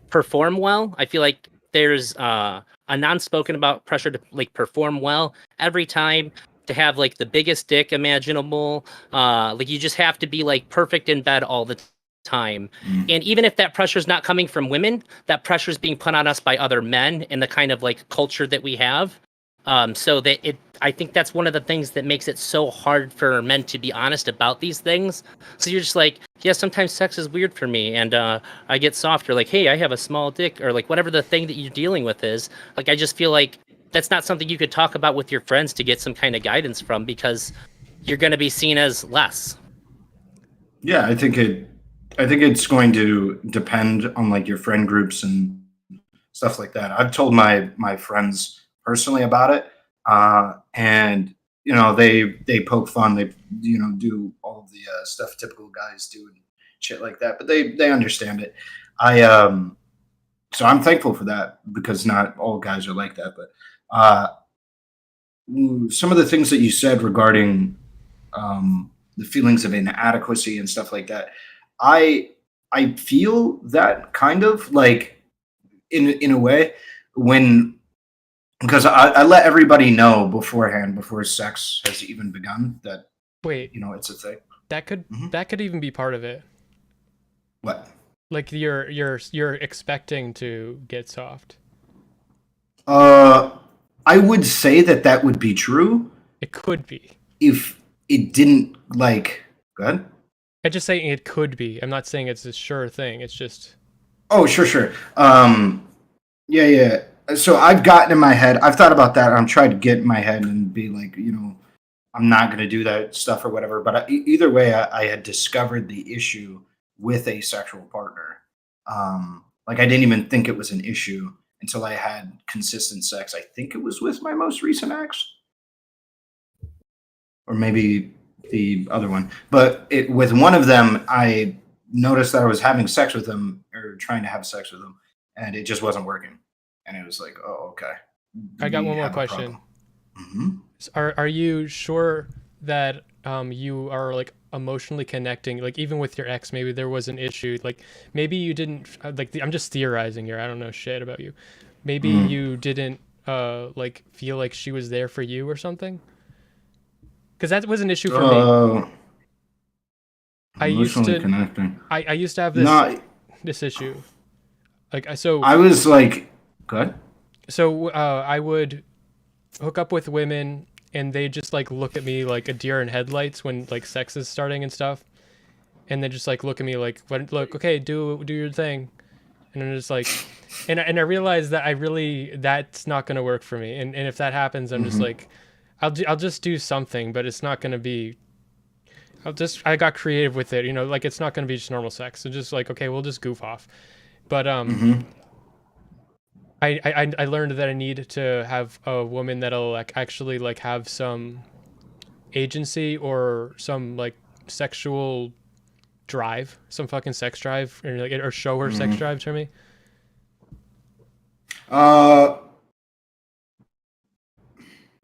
perform well. I feel like there's a non-spoken about pressure to like perform well every time, to have like the biggest dick imaginable. Like you just have to be like perfect in bed all the time. And even if that pressure is not coming from women, that pressure is being put on us by other men in the kind of like culture that we have. So that I think that's one of the things that makes it so hard for men to be honest about these things. So you're just like, yeah, sometimes sex is weird for me, and I get softer. Like, hey, I have a small dick, or like whatever the thing that you're dealing with is. Like, I just feel like that's not something you could talk about with your friends to get some kind of guidance from, because you're going to be seen as less. Yeah, I think it's going to depend on like your friend groups and stuff like that. I've told my friends personally about it, and they poke fun. They do all of the stuff typical guys do and shit like that. But they understand it. I So I'm thankful for that because not all guys are like that. But uh, some of the things that you said regarding the feelings of inadequacy and stuff like that, I I feel that kind of like in a way when because I let everybody know beforehand before sex has even begun that Wait, it's a thing. Mhm. that could even be part of it. What? Like you're expecting to get soft. Uh, I would say that would be true It could be. if it didn't like. Go ahead. I'm just saying it could be. I'm not saying it's a sure thing. It's just Oh, sure. Yeah. So I've gotten in my head. I've thought about that. I'm trying to get in my head and be like, I'm not going to do that stuff or whatever. But either way, I had discovered the issue with a sexual partner. Like I didn't even think it was an issue until I had consistent sex. I think it was with my most recent ex, or maybe the other one. But with one of them, I noticed that I was having sex with them or trying to have sex with them, and it just wasn't working. And it was like, oh, okay. I got one more question. Mm-hmm. Are you sure that you are like emotionally connecting, like even with your ex? Maybe there was an issue, like maybe you didn't like I'm just theorizing here, I don't know shit about you. Maybe you didn't like feel like she was there for you or something, because that was an issue for me. I used to connecting. I used to have this this issue, like so I was like, good. So I would hook up with women and they just like look at me like a deer in headlights when like sex is starting and stuff, and they just like look at me like, look, okay, do your thing. And I'm just like, and I realized that that's not gonna work for me, and if that happens, I'm just like, I'll just do something, but it's not gonna be, I got creative with it, like it's not gonna be just normal sex. So just like, okay, we'll just goof off. But I learned that I need to have a woman that'll like actually like have some agency or some like sexual drive, some fucking sex drive, or show her sex drive to me.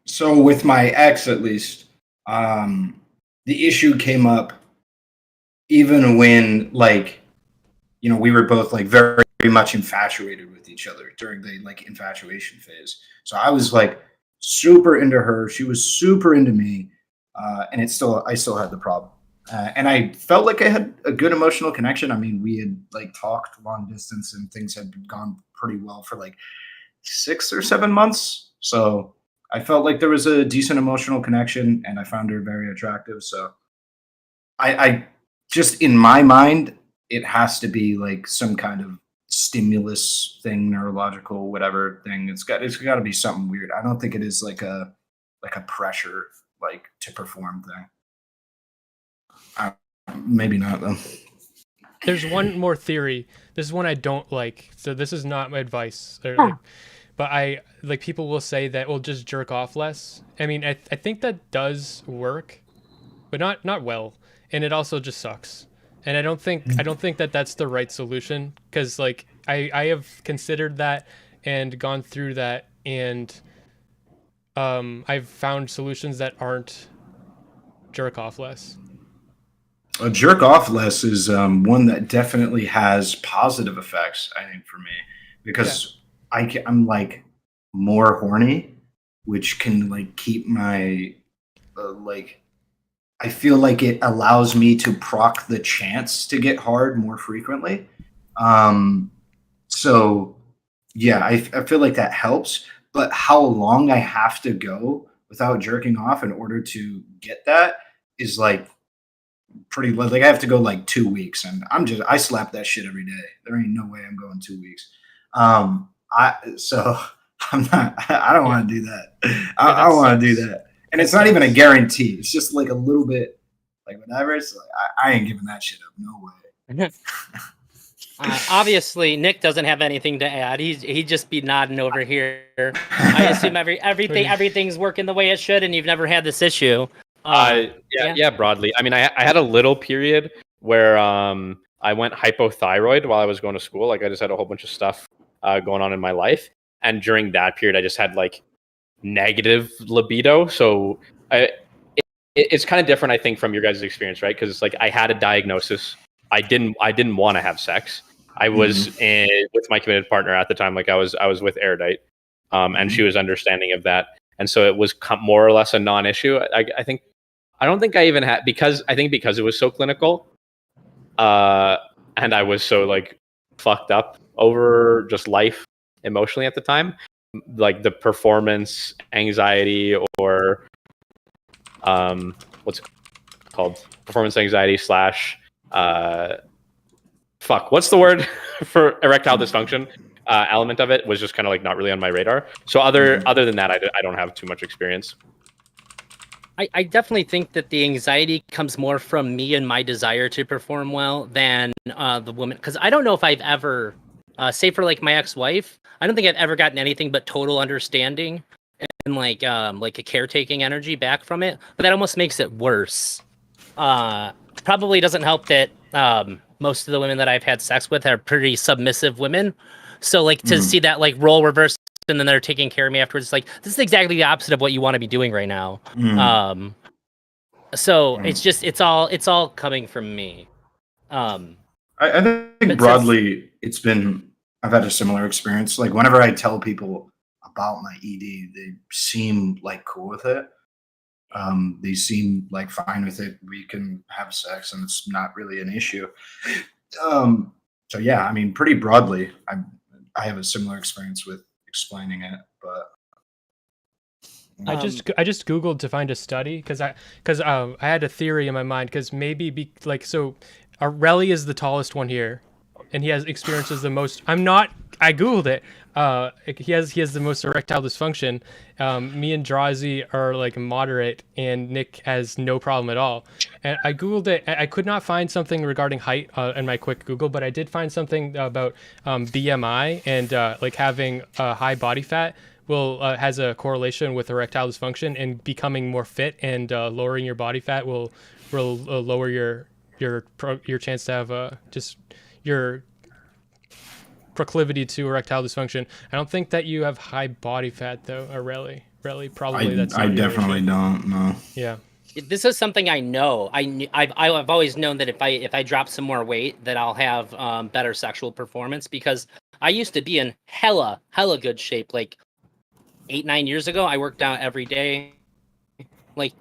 So with my ex, at least, the issue came up even when like, we were both like very much infatuated with each other during the like infatuation phase. So I was like super into her, she was super into me, and I still had the problem, and I felt like I had a good emotional connection. I mean, we had like talked long distance and things had gone pretty well for like 6 or 7 months. So I felt like there was a decent emotional connection, and I found her very attractive. So I just, in my mind, it has to be like some kind of stimulus thing, neurological, whatever thing. It's got to be something weird. I don't think it is like a pressure like to perform thing. Maybe not though. There's one more theory. This is one I don't like. So this is not my advice. But I like, people will say that we'll just jerk off less. I mean, I think that does work, but not well. And it also just sucks. And I don't think that that's the right solution, because like I have considered that and gone through that, and I've found solutions that aren't jerk off less. A jerk off less is one that definitely has positive effects, I think, for me, because I'm like more horny, which can like keep my like, I feel like it allows me to proc the chance to get hard more frequently. So yeah, I feel like that helps, but how long I have to go without jerking off in order to get that is like pretty low. Like I have to go like 2 weeks, and I slap that shit every day. There ain't no way I'm going 2 weeks. So I don't want to do that. I don't want to do that. And it's not even a guarantee. It's just like a little bit, like whatever. It's like, I ain't giving that shit up. No way. Obviously, Nick doesn't have anything to add. He'd just be nodding over here. I assume everything's working the way it should, and you've never had this issue. Yeah, broadly. I mean, I had a little period where I went hypothyroid while I was going to school. Like I just had a whole bunch of stuff going on in my life, and during that period, I just had like negative libido. So it's kind of different, I think, from your guys' experience, right? Because it's like I had a diagnosis. I didn't want to have sex. I was with my committed partner at the time. Like I was with ElderDrazi, and she was understanding of that, and so it was more or less a non-issue. I don't think I even had, because it was so clinical, and I was so like fucked up over just life emotionally at the time, like the performance anxiety, or what's it called, performance anxiety slash what's the word for erectile dysfunction element of it was just kind of like not really on my radar. So other than that, I don't have too much experience. I definitely think that the anxiety comes more from me and my desire to perform well than the woman. Because I don't know if I've ever, say for like my ex-wife, I don't think I've ever gotten anything but total understanding and like a caretaking energy back from it. But that almost makes it worse. Probably doesn't help that most of the women that I've had sex with are pretty submissive women. So like to see that like role reverse and then they're taking care of me afterwards, it's like this is exactly the opposite of what you want to be doing right now. So it's all coming from me. I think But broadly, I've had a similar experience. Like whenever I tell people about my ED, they seem like cool with it. They seem like fine with it. We can have sex, and it's not really an issue. So yeah, I mean, pretty broadly, I have a similar experience with explaining it, but I just googled to find a study because I had a theory in my mind because maybe Ahrelevant is the tallest one here, and he has experiences the most. I googled it. He has the most erectile dysfunction. Me and Drazi are like moderate, and Nick has no problem at all. And I googled it. I could not find something regarding height in my quick Google, but I did find something about BMI and like having high body fat has a correlation with erectile dysfunction, and becoming more fit and lowering your body fat will lower your chance to have just your proclivity to erectile dysfunction. I don't think that you have high body fat though, really. Probably that's I not your definitely issue. don't know. Yeah. This is something I know. I've always known that if I drop some more weight, that I'll have better sexual performance because I used to be in hella good shape. Like 8-9 years ago, I worked out every day, like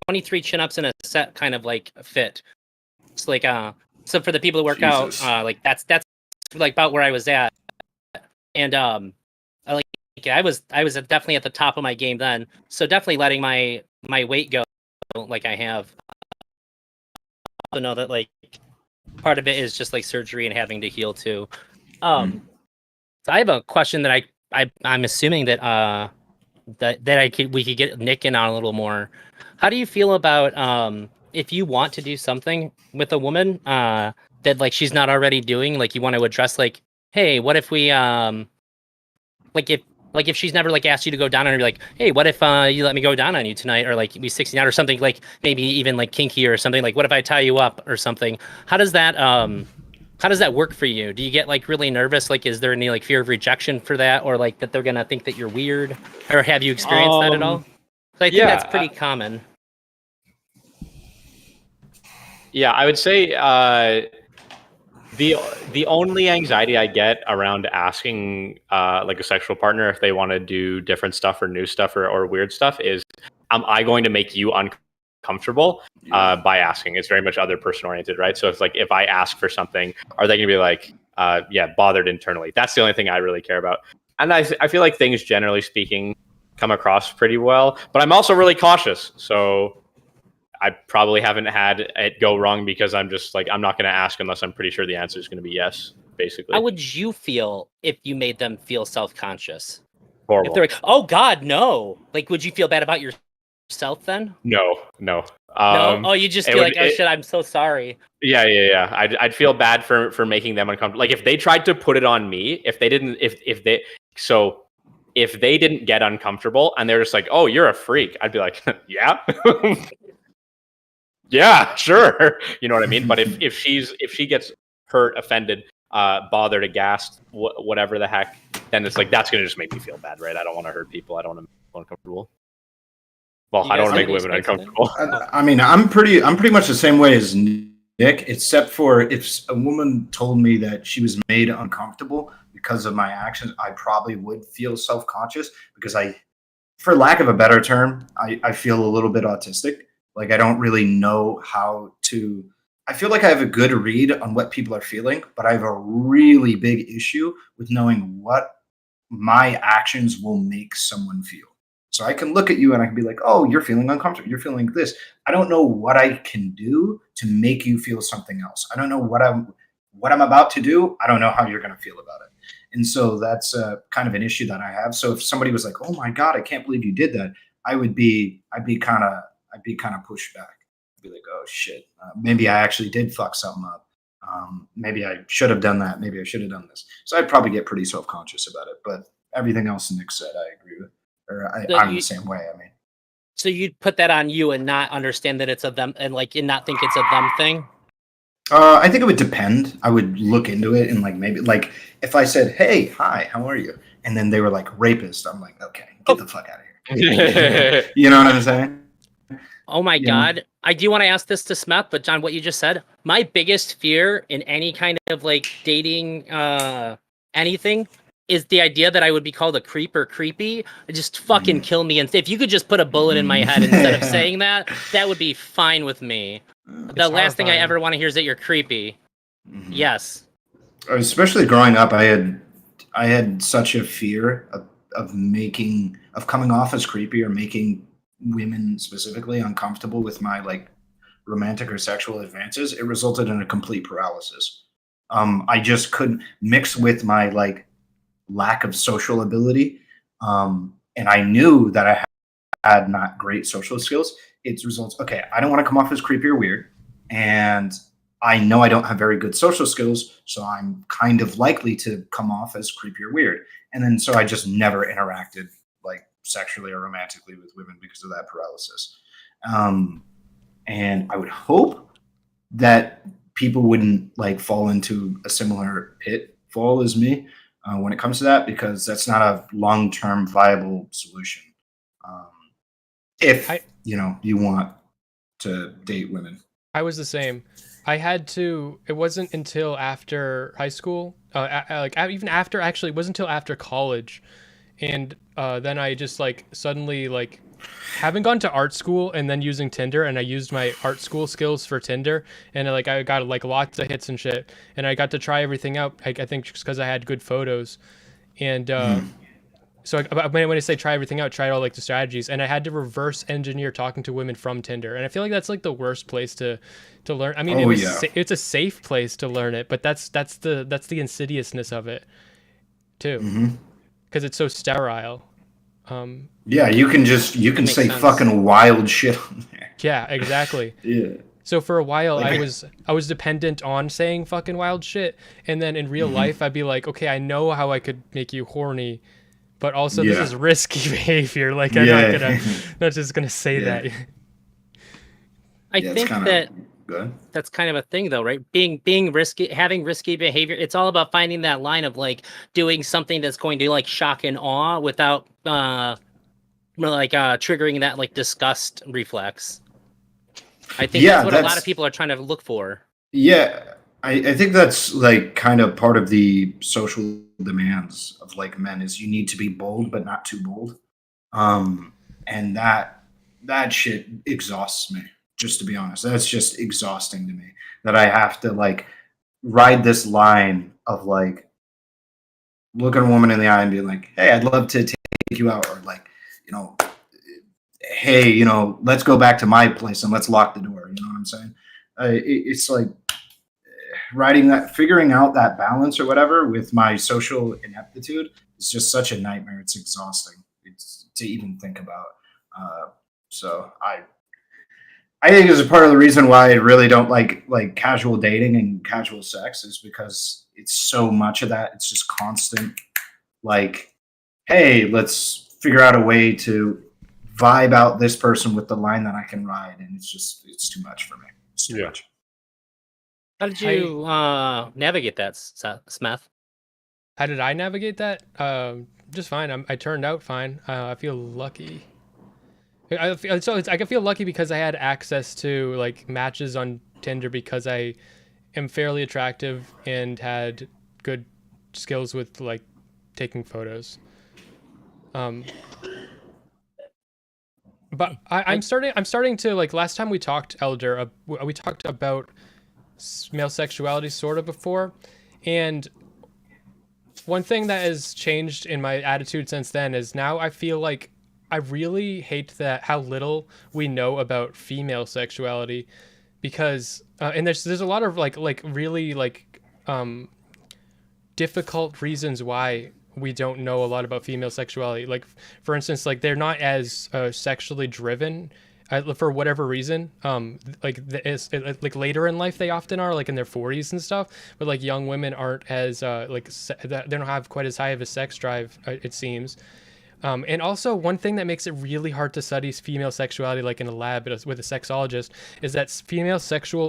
23 chin-ups in a set, kind of like fit. It's like so for the people who work Jesus. out, like that's like about where I was at, and I was definitely at the top of my game then. So definitely letting my weight go, like I have. I also know that like part of it is just like surgery and having to heal too. So I have a question that I'm assuming that we could get Nick in on a little more. How do you feel about if you want to do something with a woman that like she's not already doing, like you want to address like, hey, what if we if she's never like asked you to go down on her, be like, hey, what if you let me go down on you tonight, or like we 16 out or something, like maybe even like kinky or something, like what if I tie you up or something? How does that work for you? Do you get like really nervous? Like, is there any like fear of rejection for that, or like that they're gonna think that you're weird, or have you experienced that at all? So I think that's pretty common. Yeah, I would say the only anxiety I get around asking like a sexual partner if they want to do different stuff or new stuff or weird stuff is, am I going to make you uncomfortable by asking? It's very much other person oriented, right? So it's like if I ask for something, are they going to be like, bothered internally? That's the only thing I really care about. And I feel like things, generally speaking, come across pretty well. But I'm also really cautious, so I probably haven't had it go wrong because I'm just like, I'm not going to ask unless I'm pretty sure the answer is going to be yes, basically. How would you feel if you made them feel self-conscious? Horrible. If they're like, oh God, no. Like, would you feel bad about yourself then? No. No? Oh, you just feel like, oh shit, I'm so sorry. Yeah. I'd feel bad for making them uncomfortable. Like if they tried to put it on me, if they didn't get uncomfortable and they're just like, oh, you're a freak, I'd be like, yeah. Yeah, sure. You know what I mean? But if she gets hurt, offended, bothered, aghast, whatever the heck, then it's like, that's going to just make me feel bad, right? I don't want to hurt people. I don't want to make people uncomfortable. Well, I don't want to make women uncomfortable. I mean, I'm pretty much the same way as Nick, except for if a woman told me that she was made uncomfortable because of my actions, I probably would feel self-conscious because for lack of a better term, I feel a little bit autistic. Like I don't really know how to. I feel like I have a good read on what people are feeling, but I have a really big issue with knowing what my actions will make someone feel. So I can look at you and I can be like, oh, you're feeling uncomfortable. You're feeling this. I don't know what I can do to make you feel something else. I don't know what I'm about to do. I don't know how you're going to feel about it. And so that's kind of an issue that I have. So if somebody was like, oh my God, I can't believe you did that, I'd be kind of I'd be kind of pushed back. I'd be like, oh shit, maybe I actually did fuck something up. Maybe I should have done that. Maybe I should have done this. So I'd probably get pretty self-conscious about it. But everything else Nick said, I agree with. Or I'm the same way. I mean, so you'd put that on you and not understand that it's a them, and like, and not think it's a them thing. I think it would depend. I would look into it and like maybe like if I said, "Hey, hi, how are you?" and then they were like rapist, I'm like, okay, get the fuck out of here. You know what I'm saying? Oh my God. I do want to ask this to Smeth, but John, what you just said, my biggest fear in any kind of like dating anything is the idea that I would be called a creep or creepy. Just fucking kill me. And if you could just put a bullet in my head instead of saying that, that would be fine with me. The last thing I ever want to hear is that you're creepy. Yes. Especially growing up, I had such a fear of coming off as creepy or making women specifically uncomfortable with my like romantic or sexual advances. It resulted in a complete paralysis. I just couldn't mix with my like lack of social ability. And I knew that I had not great social skills. It results, okay, I don't want to come off as creepy or weird. And I know I don't have very good social skills, so I'm kind of likely to come off as creepy or weird. And then so I just never interacted like sexually or romantically with women because of that paralysis. And I would hope that people wouldn't like fall into a similar pitfall as me when it comes to that, because that's not a long-term viable solution. If you want to date women. I was the same. I had to. It wasn't until after high school, even after, actually, it wasn't until after college, and then I just like suddenly like having gone to art school and then using Tinder, and I used my art school skills for Tinder, and like I got like lots of hits and shit, and I got to try everything out. I think just because I had good photos, and so when I say try everything out, try all like the strategies, and I had to reverse engineer talking to women from Tinder, and I feel like that's like the worst place to learn. I mean, it's a safe place to learn it, but that's the insidiousness of it too, because it's so sterile. Yeah, you can say sense. Fucking wild shit on there. Yeah, exactly. Yeah. So for a while, I was dependent on saying fucking wild shit, and then in real life, I'd be like, okay, I know how I could make you horny. But also, this is risky behavior. Like, I'm not just gonna say that. I think that that's kind of a thing, though, right? Being risky, having risky behavior. It's all about finding that line of like doing something that's going to like shock and awe without triggering that like disgust reflex. I think that's what a lot of people are trying to look for. Yeah. I think that's like kind of part of the social demands of like men is you need to be bold but not too bold, and that shit exhausts me, just to be honest. That's just exhausting to me, that I have to like ride this line of like looking a woman in the eye and being like, hey, I'd love to take you out, or like, hey, let's go back to my place and let's lock the door. You know what I'm saying? It's like figuring out that balance or whatever with my social ineptitude is just such a nightmare. It's exhausting to even think about. So I think is a part of the reason why I really don't like casual dating and casual sex, is because it's so much of that. It's just constant, like, hey, let's figure out a way to vibe out this person with the line that I can ride. And it's too much for me. It's too much. How did you navigate that, Smeth? How did I navigate that? Just fine. I turned out fine. I feel lucky. I feel lucky because I had access to like matches on Tinder because I am fairly attractive and had good skills with like taking photos. But I'm starting to like, last time we talked, Elder, we talked about male sexuality sort of before, and one thing that has changed in my attitude since then is now I feel like I really hate how little we know about female sexuality, because and there's a lot of like really like difficult reasons why we don't know a lot about female sexuality. Like, for instance, like they're not as sexually driven for whatever reason, like later in life they often are, like in their 40s and stuff, but like young women aren't as they don't have quite as high of a sex drive, it seems. And also, one thing that makes it really hard to study female sexuality, like in a lab with a sexologist, is that female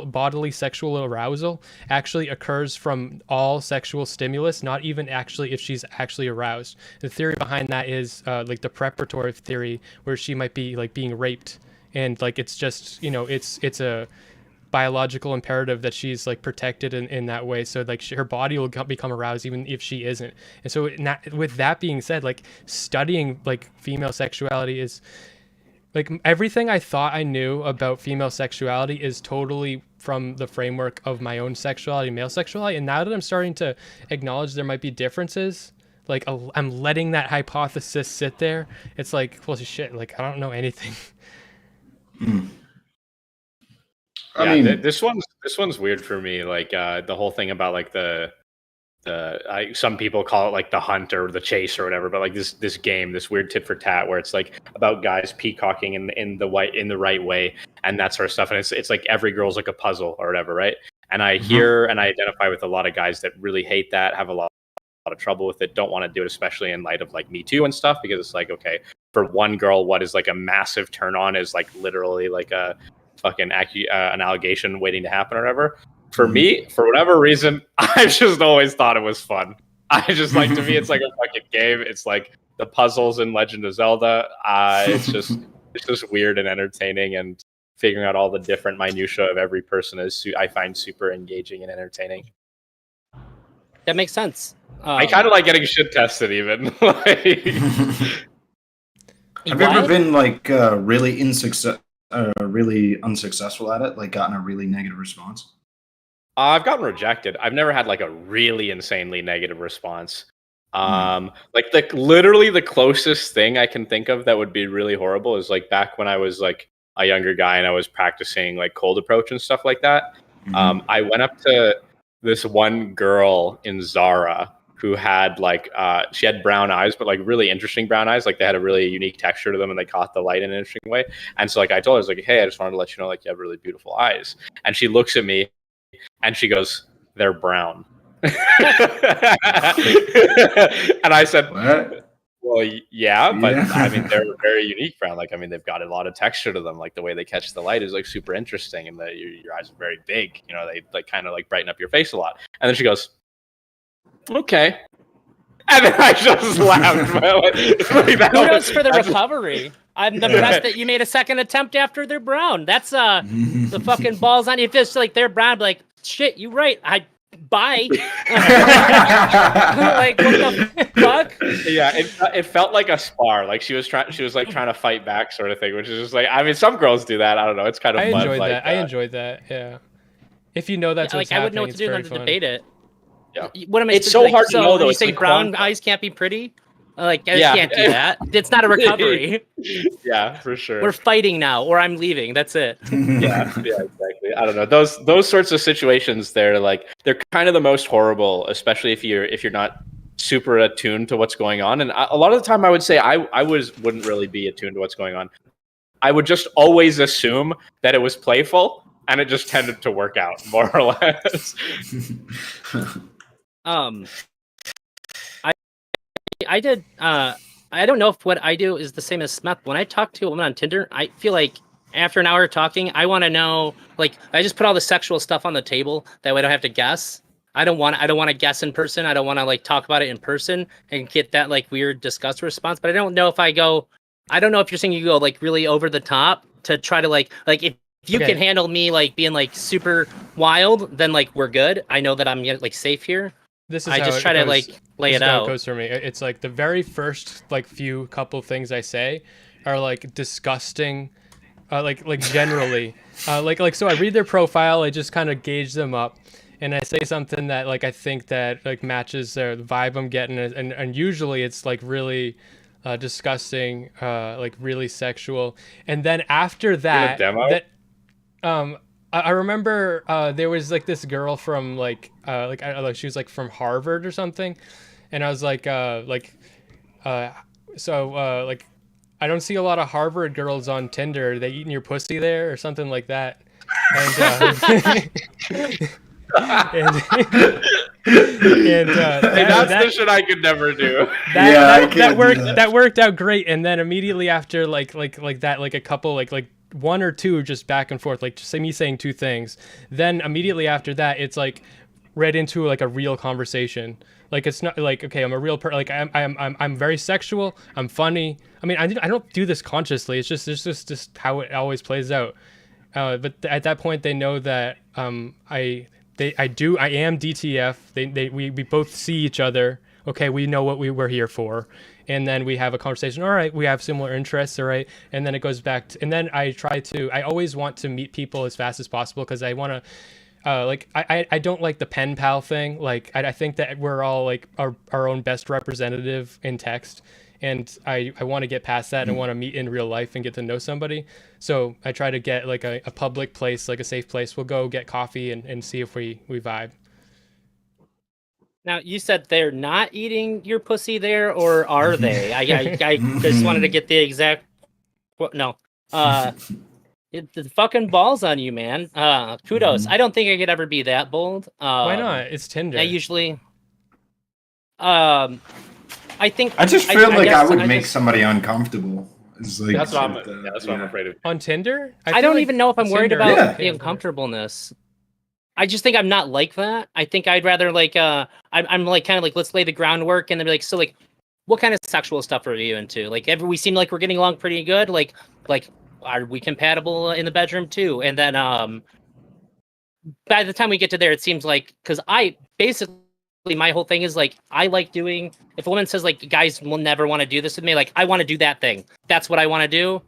bodily sexual arousal actually occurs from all sexual stimulus, not even actually if she's actually aroused. The theory behind that is like the preparatory theory, where she might be like being raped, and like it's just, you know, it's a biological imperative that she's like protected in that way, so like her body will become aroused even if she isn't. And so with that being said, like studying like female sexuality is like, everything I thought I knew about female sexuality is totally from the framework of my own sexuality, male sexuality. And now that I'm starting to acknowledge there might be differences, like I'm letting that hypothesis sit there. It's like, well, shit, like I don't know anything. I mean, this one's weird for me. Like the whole thing about like some people call it like the hunt or the chase or whatever, but like this game, this weird tit for tat where it's like about guys peacocking in the right way and that sort of stuff. And it's like every girl's like a puzzle or whatever, right? And I hear and I identify with a lot of guys that really hate that, have a lot of trouble with it, don't want to do it, especially in light of like Me Too and stuff, because it's like, okay, for one girl, what is like a massive turn on is like literally like a fucking an allegation waiting to happen or whatever. For me, for whatever reason, I just always thought it was fun. I just like, to me, it's like a fucking game. It's like the puzzles in Legend of Zelda. It's just weird and entertaining, and figuring out all the different minutia of every person I find super engaging and entertaining. That makes sense. I kind of like getting shit tested, even. Have you ever been like really unsuccessful at it, like gotten a really negative response? I've gotten rejected. I've never had like a really insanely negative response. Like literally the closest thing I can think of that would be really horrible is like back when I was like a younger guy and I was practicing like cold approach and stuff like that. I went up to this one girl in Zara who had like she had brown eyes, but like really interesting brown eyes. Like they had a really unique texture to them, and they caught the light in an interesting way. And so like I told her, I was like, hey, I just wanted to let you know, like, you have really beautiful eyes. And she looks at me and she goes, they're brown. And I said, what? Well, yeah, but I mean, they're very unique brown. Like, I mean, they've got a lot of texture to them. Like the way they catch the light is like super interesting, and your eyes are very big. You know, they like kind of like brighten up your face a lot. And then she goes, okay. And then I just laughed. Kudos for the recovery. I'm impressed that you made a second attempt after they're brown. That's the fucking balls on you. If it's like they're brown, like, shit, you right. Bye. Like, what the fuck? Yeah, it felt like a spar. Like she was trying to fight back, sort of thing. Which is just like, I mean, some girls do that. I don't know. It's kind of fun. I enjoyed that. Yeah. If you know that's what's like, happening, I wouldn't know what to do than to debate it. Yeah. What am I? It's so hard to know though. You say brown eyes can't be pretty. Like, I can't do that. It's not a recovery. Yeah, for sure. We're fighting now, or I'm leaving. That's it. Yeah, exactly. I don't know. Those sorts of situations, they're kind of the most horrible, especially if you're not super attuned to what's going on. And a lot of the time, I would say I wouldn't really be attuned to what's going on. I would just always assume that it was playful, and it just tended to work out more or less. I did. I don't know if what I do is the same as Smeth. When I talk to a woman on Tinder, I feel like after an hour talking, I want to know. Like, I just put all the sexual stuff on the table. That way, I don't have to guess. I don't want to guess in person. I don't want to like talk about it in person and get that like weird disgust response. But I don't know if I go. I don't know if you're saying you go like really over the top to try to like if you can handle me like being like super wild, then like we're good. I know that I'm like safe here. This is I just try to like lay it out. How it goes for me. It's like the very first like few couple things I say are like disgusting, like generally, like so I read their profile, I just kind of gauge them up, and I say something that like I think that like matches the vibe I'm getting, and usually it's like really disgusting, like really sexual, and then after that, I remember there was like this girl from like I don't know, she was like from Harvard or something, and I was like I don't see a lot of Harvard girls on Tinder. Are they eating your pussy there or something like that? And Hey, that's the shit I could never do. That worked out great. And then immediately after like that, like a couple like one or two just back and forth, like just me saying two things. Then immediately after that, it's like right into like a real conversation. Like it's not like, okay, I'm a real like I'm very sexual. I'm funny. I mean, I don't do this consciously. It's just how it always plays out. But at that point, they know that I am DTF. We both see each other. Okay, we know what we were here for, and then we have a conversation. All right, we have similar interests. All right, and then it goes back to, and then I always want to meet people as fast as possible because I want to. I don't like the pen pal thing. Like I think that we're all like our own best representative in text, and I want to get past that and I want to meet in real life and get to know somebody. So I try to get like a public place, like a safe place. We'll go get coffee and see if we vibe. Now, you said they're not eating your pussy there, or are they? I just wanted to get the exact. No. The fucking balls on you, man. Kudos. I don't think I could ever be that bold. Why not? It's Tinder. I usually. I think. I just feel like I would make somebody uncomfortable. It's like, that's what I'm afraid of. On Tinder? I don't even know if I'm worried about the uncomfortableness. I just think I'm not like that. I think I'd rather like I'm like kind of like, let's lay the groundwork, and then be like, so like, what kind of sexual stuff are you into? Like, we seem like we're getting along pretty good. Like are we compatible in the bedroom too? And then by the time we get to there, it seems like, because I basically, my whole thing is like, I like doing, if a woman says like, guys will never want to do this with me, like I want to do that thing. That's what I want to do.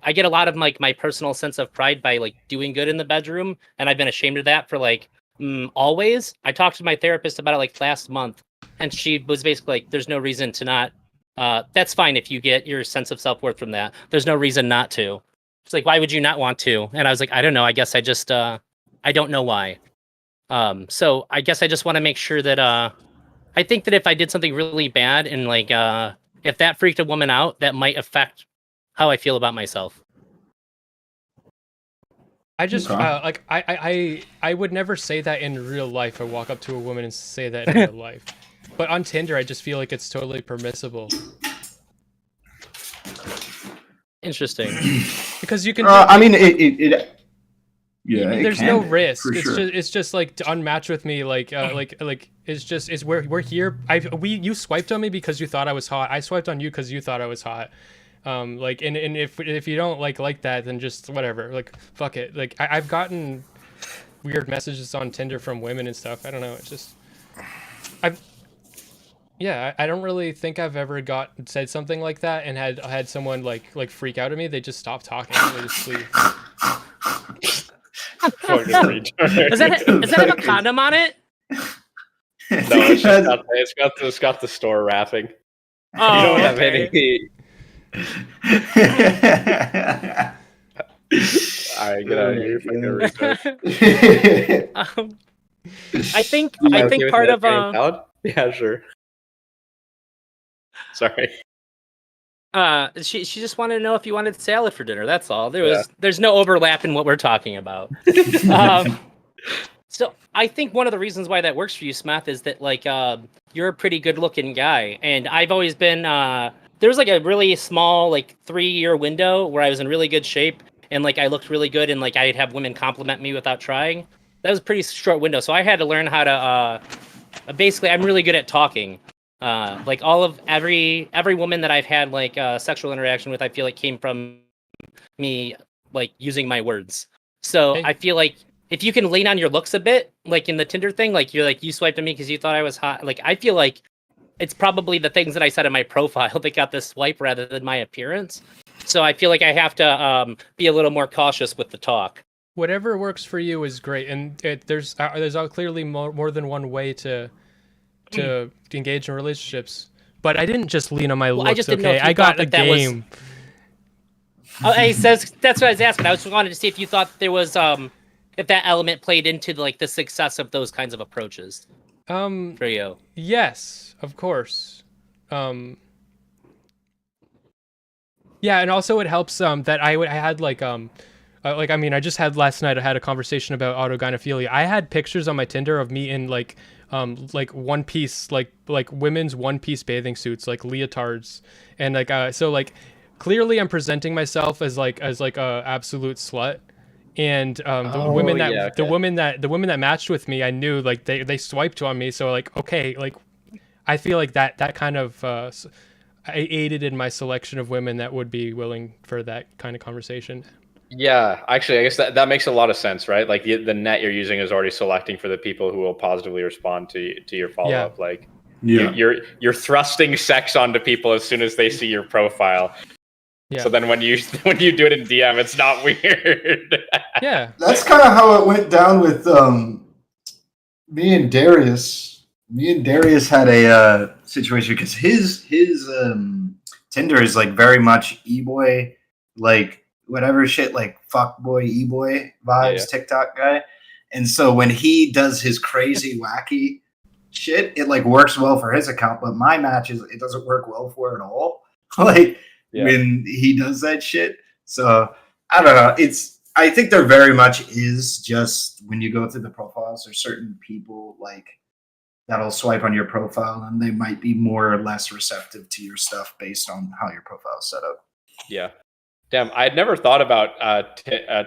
I get a lot of like my personal sense of pride by like doing good in the bedroom, and I've been ashamed of that for like always. I talked to my therapist about it like last month, and she was basically like, there's no reason to not. That's fine if you get your sense of self-worth from that. There's no reason not to. It's like, why would you not want to? And I was like, I don't know. I guess I just I don't know why. So I guess I just want to make sure that I think that if I did something really bad and like if that freaked a woman out, that might affect how I feel about myself. I just like I would never say that in real life. I walk up to a woman and say that in real life. But on Tinder, I just feel like it's totally permissible. Interesting. Because you can. I mean, yeah. There's no risk. Sure. It's just like to unmatch with me. Like it's we're here. You swiped on me because you thought I was hot. I swiped on you because you thought I was hot. And if you don't like that, then just whatever. Like fuck it. Like I've gotten weird messages on Tinder from women and stuff. I don't know. It's just I don't really think I've ever said something like that and had someone like freak out at me. They just stop talking. They just leave. Does that have a condom on it? No, it's got the store wrapping. Oh, you don't have any. All right, get out of here. I think part of yeah, sure. Sorry. She just wanted to know if you wanted salad for dinner. That's all. There's no overlap in what we're talking about. So I think one of the reasons why that works for you, Smeth, is that like you're a pretty good looking guy, and I've always been. There was like a really small like 3-year window where I was in really good shape, and like I looked really good, and like I'd have women compliment me without trying. That was a pretty short window, so I had to learn how to. Basically, I'm really good at talking. Like every woman that I've had like sexual interaction with, I feel like came from me like using my words. So I feel like if you can lean on your looks a bit, like in the Tinder thing, like you swiped at me because you thought I was hot. Like I feel like it's probably the things that I said in my profile that got the swipe rather than my appearance. So I feel like I have to be a little more cautious with the talk. Whatever works for you is great, and there's clearly more than one way to engage in relationships. But I didn't just lean on my looks. I just didn't know if you I got thought a game. He says that's what I was asking. I just wanted to see if you thought there was if that element played into like the success of those kinds of approaches. For you. Yes, of course. Yeah, and also it helps that I had like I mean I just had last night I had a conversation about autogynephilia. I had pictures on my Tinder of me in like one piece like women's one piece bathing suits, like leotards, and like so like clearly I'm presenting myself as like a absolute slut. And Oh, yeah, okay. the women that matched with me, I knew like they swiped on me, so like okay, like I feel like that kind of I aided in my selection of women that would be willing for that kind of conversation. Yeah, actually, I guess that makes a lot of sense, right? Like the net you're using is already selecting for the people who will positively respond to your follow Yeah. up. Like Yeah. you're thrusting sex onto people as soon as they see your profile. Yeah. So then when you do it in DM, it's not weird. Yeah. That's kind of how it went down with me and Darius. Me and Darius had a situation because his Tinder is like very much e-boy, like whatever shit, like fuck boy, e-boy vibes, Yeah. TikTok guy. And so when he does his crazy wacky shit, it like works well for his account, but my matches it doesn't work well for at all. Like Yeah. when he does that shit. So I don't know. I think there very much is just when you go through the profiles, there's certain people like that'll swipe on your profile and they might be more or less receptive to your stuff based on how your profile is set up. Yeah. Damn, I'd never thought about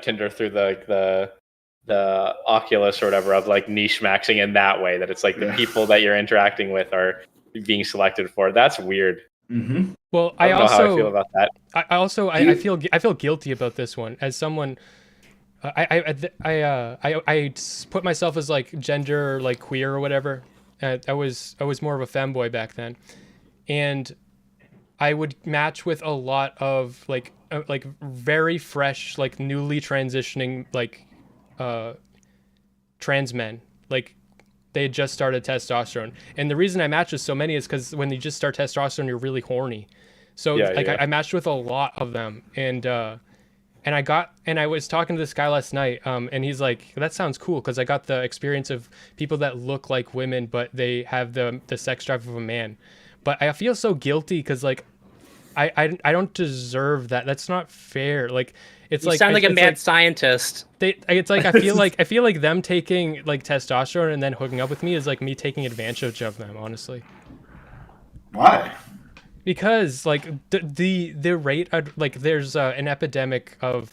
Tinder through the Oculus or whatever of like niche maxing in that way, that it's like the people that you're interacting with are being selected for. That's weird. Mm-hmm. Well, I don't know how I feel about that. I feel guilty about this one as someone. I put myself as like gender like queer or whatever. I was more of a femboy back then, and I would match with a lot of like very fresh, like newly transitioning like trans men. Like they had just started testosterone, and the reason I matched with so many is because when you just start testosterone, you're really horny. So Yeah, like yeah. I matched with a lot of them, and I was talking to this guy last night, and he's like, that sounds cool because I got the experience of people that look like women, but they have the sex drive of a man. But I feel so guilty because like I don't deserve that. That's not fair. Like it's You like sound like a it's mad scientist. it's like I feel like them taking like testosterone and then hooking up with me is like me taking advantage of them, honestly. Why? Because like the rate of, like there's an epidemic of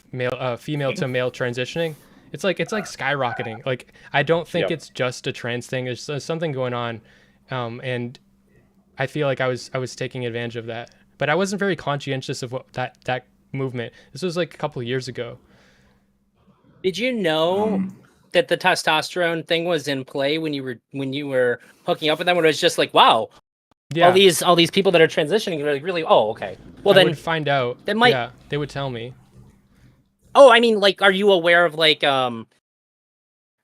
female to male transitioning. It's like skyrocketing. Like I don't think it's just a trans thing. There's something going on, and I feel like I was taking advantage of that. But I wasn't very conscientious of what that movement. This was like a couple of years ago. Did you know that the testosterone thing was in play when you were hooking up with them? When it was just like, wow, Yeah, all these people that are transitioning are like really. Oh, okay. Well, I then would find out. that might- Yeah, they would tell me. Oh, I mean, like, are you aware of like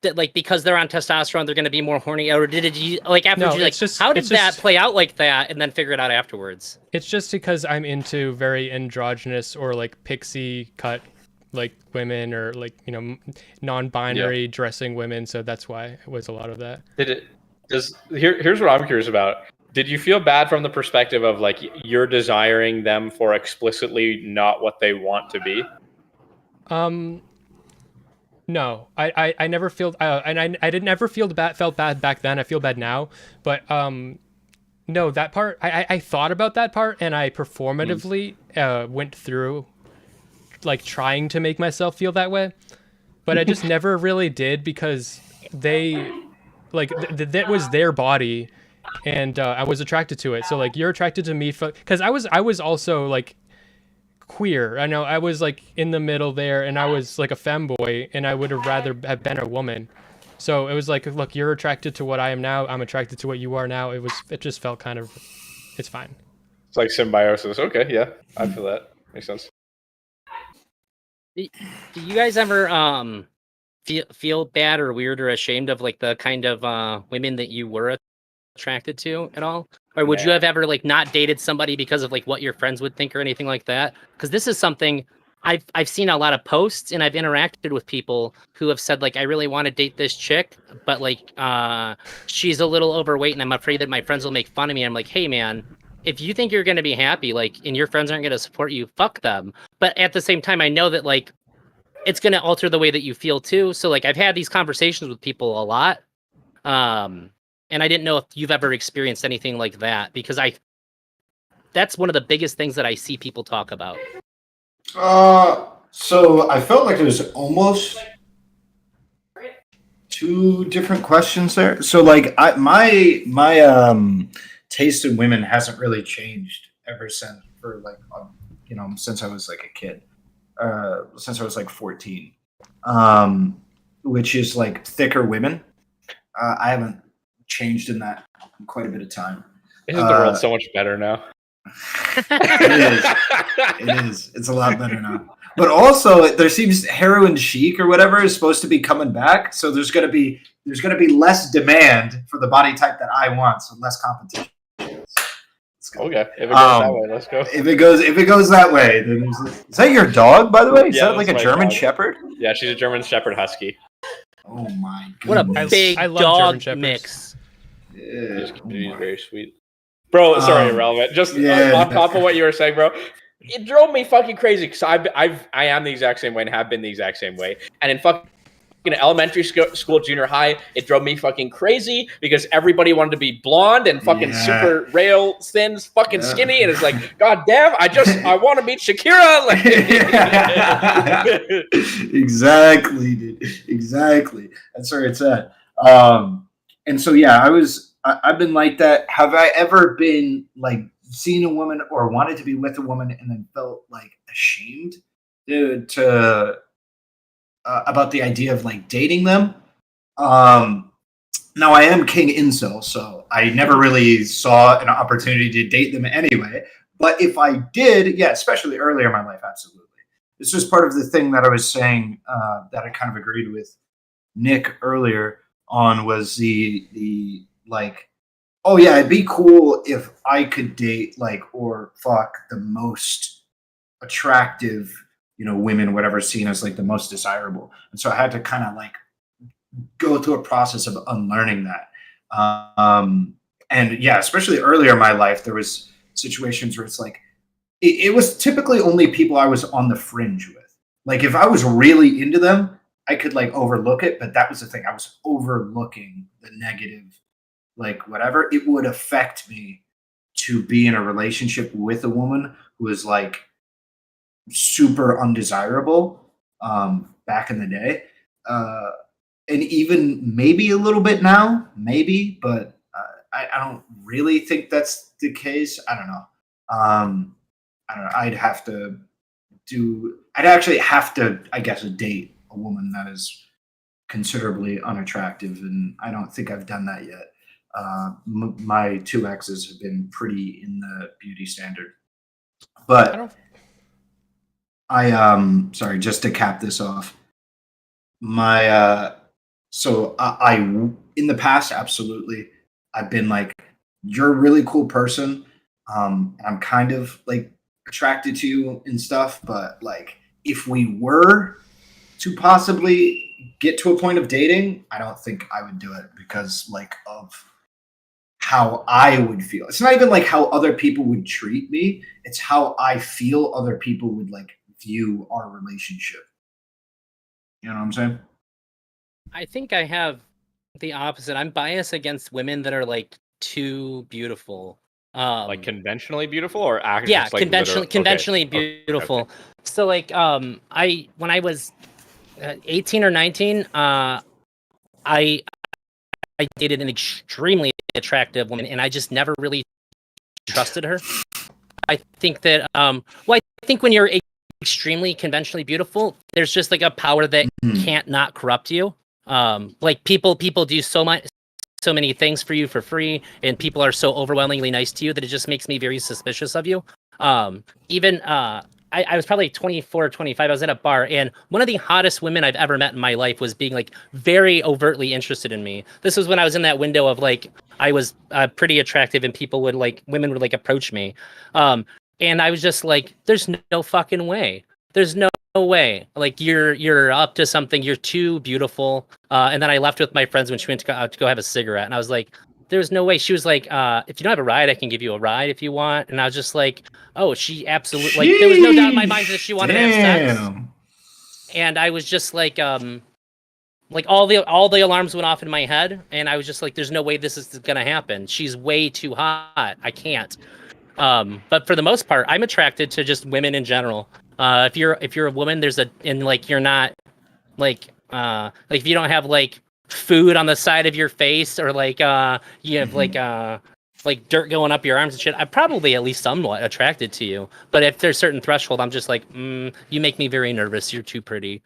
that like because they're on testosterone they're going to be more horny, or did you like after No, you like it's just- how did it's that just- play out like that and then figure it out afterwards? It's just because I'm into very androgynous or like pixie cut like women or like non-binary dressing women, so that's why it was a lot of that. Here's what I'm curious about. Did you feel bad from the perspective of like you're desiring them for explicitly not what they want to be? No, I never felt and I didn't ever felt bad back then. I feel bad now, but no, that part I thought about that part and I performatively went through like trying to make myself feel that way, but I just never really did because they like that was their body, and I was attracted to it. So like you're attracted to me because I was also like queer. I know I was like in the middle there, and I was like a femboy, and I would have rather have been a woman. So it was like, look, you're attracted to what I am now. I'm attracted to what you are now. It just felt kind of, it's fine. It's like symbiosis. Okay, yeah, I feel that makes sense. Do you guys ever feel bad or weird or ashamed of like the kind of women that you were attracted to at all? Or would you have ever like not dated somebody because of like what your friends would think or anything like that? Because this is something I've seen a lot of posts and I've interacted with people who have said like I really want to date this chick, but like she's a little overweight and I'm afraid that my friends will make fun of me. I'm like, hey man, if you think you're going to be happy, like, and your friends aren't going to support you, fuck them. But at the same time, I know that, like, it's going to alter the way that you feel too. So, like, I've had these conversations with people a lot. And I didn't know if you've ever experienced anything like that, because that's one of the biggest things that I see people talk about. So I felt like it was almost two different questions there. So like my taste in women hasn't really changed ever since since I was like a kid, since I was like 14, which is like thicker women. I haven't changed in that in quite a bit of time. Isn't the world so much better now? It is. It's a lot better now. But also, there seems heroin chic or whatever is supposed to be coming back. So there's gonna be less demand for the body type that I want, so less competition. Okay, if it goes that way, let's go. If it goes that way, then is that your dog, by the way? Is that like a German Shepherd? Yeah, she's a German Shepherd Husky. Oh my god! What a big I love dog German mix. She's very sweet. Bro, sorry, Ahrelevant. Just on top of what you were saying, bro, it drove me fucking crazy because I am the exact same way and have been the exact same way. And in fucking elementary school, junior high, it drove me fucking crazy because everybody wanted to be blonde and fucking super rail thin, fucking skinny, and it's like, god damn, I want to meet Shakira. Like, exactly, dude. Exactly. That's where it's at. And so yeah, I've been like that. Have I ever been like seen a woman or wanted to be with a woman and then felt like ashamed to about the idea of like dating them? Now I am king incel, so I never really saw an opportunity to date them anyway. But if I did, yeah, especially earlier in my life, absolutely. This was part of the thing that I was saying that I kind of agreed with Nick earlier on, was the like, oh yeah, it'd be cool if I could date like or fuck the most attractive, women, whatever seen as like the most desirable. And so I had to kind of like go through a process of unlearning that. And yeah, especially earlier in my life, there was situations where it's like, it was typically only people I was on the fringe with. Like if I was really into them, I could like overlook it, but that was the thing. I was overlooking the negative, like whatever. It would affect me to be in a relationship with a woman who is like super undesirable back in the day. And even maybe a little bit now, maybe, but I don't really think that's the case. I don't know. I don't know. I'd actually have to, I guess, date a woman that is considerably unattractive, and I don't think I've done that yet. My two exes have been pretty in the beauty standard, but sorry, just to cap this off, so I in the past, absolutely, I've been like, you're a really cool person. I'm kind of like attracted to you and stuff, but like if we were to possibly get to a point of dating, I don't think I would do it because like of how I would feel. It's not even like how other people would treat me. It's how I feel other people would like view our relationship. You know what I'm saying? I think I have the opposite. I'm biased against women that are like too beautiful. Like conventionally beautiful, or yeah, just, like, conventionally okay. beautiful. Okay. So like when I was 18 or 19, I dated an extremely attractive woman, and I just never really trusted her. I think that I think when you're extremely conventionally beautiful, there's just like a power that can't not corrupt you. Like people do so many things for you for free, and people are so overwhelmingly nice to you that it just makes me very suspicious of you. I was probably 24 or 25. I was at a bar, and one of the hottest women I've ever met in my life was being like very overtly interested in me. This was when I was in that window of like, I was pretty attractive and women would like approach me. And I was just like, there's no fucking way. There's no way. Like you're up to something. You're too beautiful. And then I left with my friends when she went to go have a cigarette, and I was like, There's no way. She was like, if you don't have a ride, I can give you a ride if you want. And I was just like, oh, she absolutely, like, there was no doubt in my mind that she wanted to have sex. And I was just like all the alarms went off in my head, and I was just like, there's no way this is gonna happen. She's way too hot. I can't. But for the most part, I'm attracted to just women in general. If you're a woman, you're not like if you don't have like food on the side of your face, or like you have like dirt going up your arms and shit, I'm probably at least somewhat attracted to you. But if there's a certain threshold, I'm just like, you make me very nervous. You're too pretty.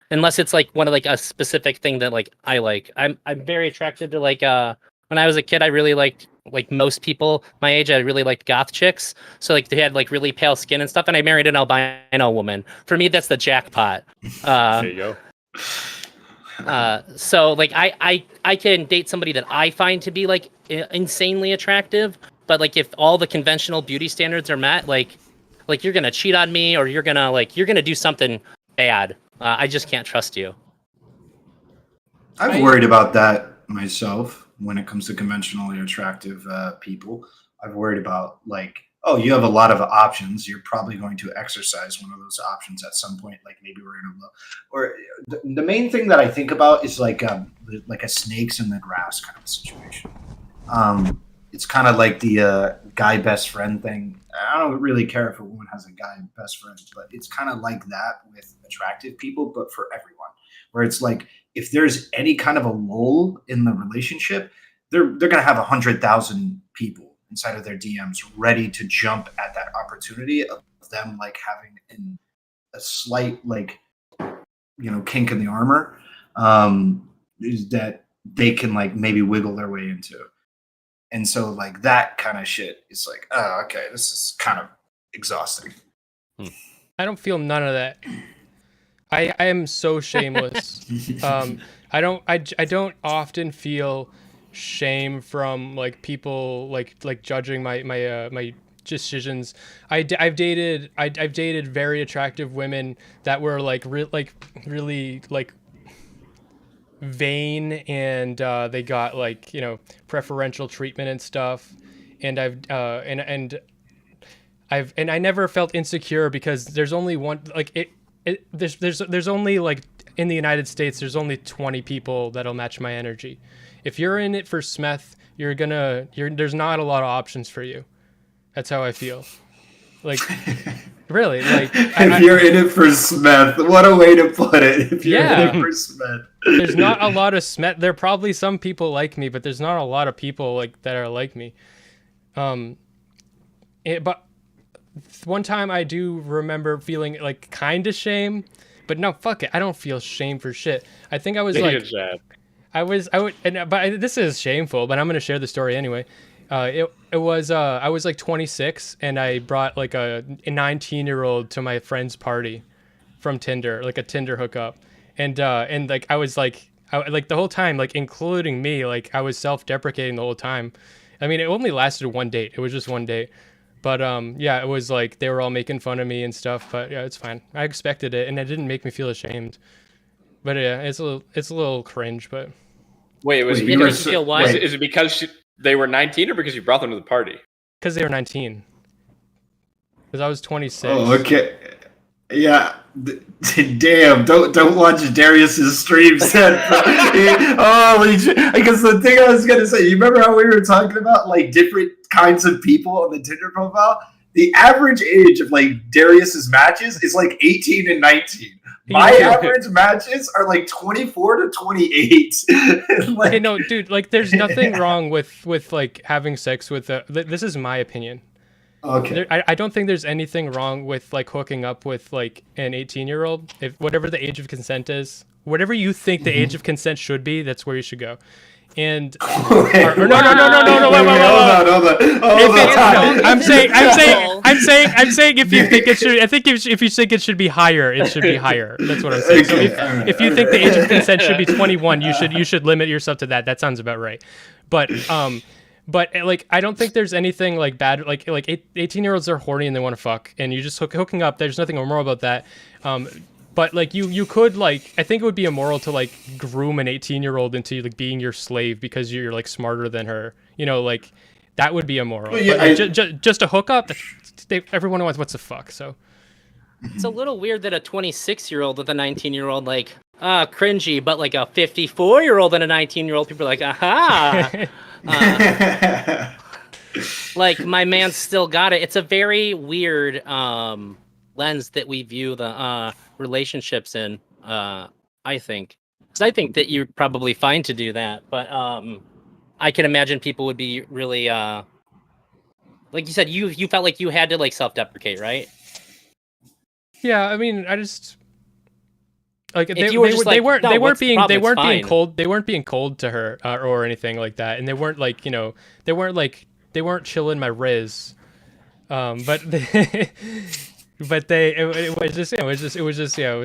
Unless it's like one of like a specific thing that like I like. I'm very attracted to like when I was a kid, I really liked, like most people my age, I really liked goth chicks. So like they had like really pale skin and stuff, and I married an albino woman. For me, that's the jackpot. There you go. So like I can date somebody that I find to be like insanely attractive, but like if all the conventional beauty standards are met, like you're gonna cheat on me, or you're gonna do something bad. I just can't trust you. I've worried about that myself when it comes to conventionally attractive people. I've worried about like, oh, you have a lot of options. You're probably going to exercise one of those options at some point. Like maybe we're in a or the main thing that I think about is like a snakes in the grass kind of situation. It's kind of like the guy best friend thing. I don't really care if a woman has a guy best friend, but it's kind of like that with attractive people, but for everyone, where it's like, if there's any kind of a lull in the relationship, they're going to have 100,000 people inside of their DMs ready to jump at that opportunity of them like having a slight like, kink in the armor, is that they can like maybe wiggle their way into. And so like that kind of shit is like, oh, okay, this is kind of exhausting. I don't feel none of that. I am so shameless. I don't often feel shame from like people like judging my decisions. I've dated very attractive women that were like really like vain, and they got like preferential treatment and stuff, and I never felt insecure because there's only one like there's only like in the United States there's only 20 people that'll match my energy. If you're in it for Smeth, there's not a lot of options for you. That's how I feel. Like really, like if you're in it for Smeth, what a way to put it. If you're in it for Smeth, there's not a lot of Smeth. There are probably some people like me, but there's not a lot of people like that are like me. But one time I do remember feeling like kind of shame, but no, fuck it. I don't feel shame for shit. I think I was like, this is shameful, but I'm going to share the story anyway. I was like 26 and I brought like a 19-year-old to my friend's party from Tinder, like a Tinder hookup. And like, I was like, the whole time, like including me, like I was self-deprecating the whole time. I mean, it only lasted one date. It was just one date. But yeah, it was like they were all making fun of me and stuff. But yeah, it's fine. I expected it, and it didn't make me feel ashamed. But yeah, it's a little cringe. But wait, is it because they were 19 or because you brought them to the party? Because they were 19. Because I was 26. Oh, okay. Yeah. Damn. Don't watch Darius's streams. Because the thing I was gonna say, you remember how we were talking about like different kinds of people on the Tinder profile? The average age of like Darius's matches is like 18 and 19. My average matches are like 24 to 28. Like, hey, no, dude, like there's nothing wrong with like having sex with this is my opinion. Okay. I don't think there's anything wrong with like hooking up with like an 18-year-old. If whatever the age of consent is, whatever you think the age of consent should be, that's where you should go. And no, wait. I'm saying if you think it should, I think if you think it should be higher, it should be higher. That's what I'm saying. Okay. So if you think the age of consent should be 21, you should limit yourself to that. That sounds about right. But like I don't think there's anything like bad. Like 18-year-olds are horny and they want to fuck, and you just hooking up. There's nothing immoral about that. But like you could like, I think it would be immoral to like groom an 18-year-old into like being your slave because you're like smarter than her. You know, like that would be immoral. Well, yeah, but like, just a hookup, everyone wants the fuck. So It's a little weird that a 26-year-old with a 19-year-old like cringy, but like a 54-year-old and a 19-year-old, people are like, aha. Like my man still got it. It's a very weird lens that we view the relationships in. I think, because I think that you're probably fine to do that, but I can imagine people would be really like you said, you felt like you had to like self-deprecate, right? yeah, I mean, I just like they weren't being cold to her or anything like that, and they weren't like, you know, they weren't chilling my riz, but it was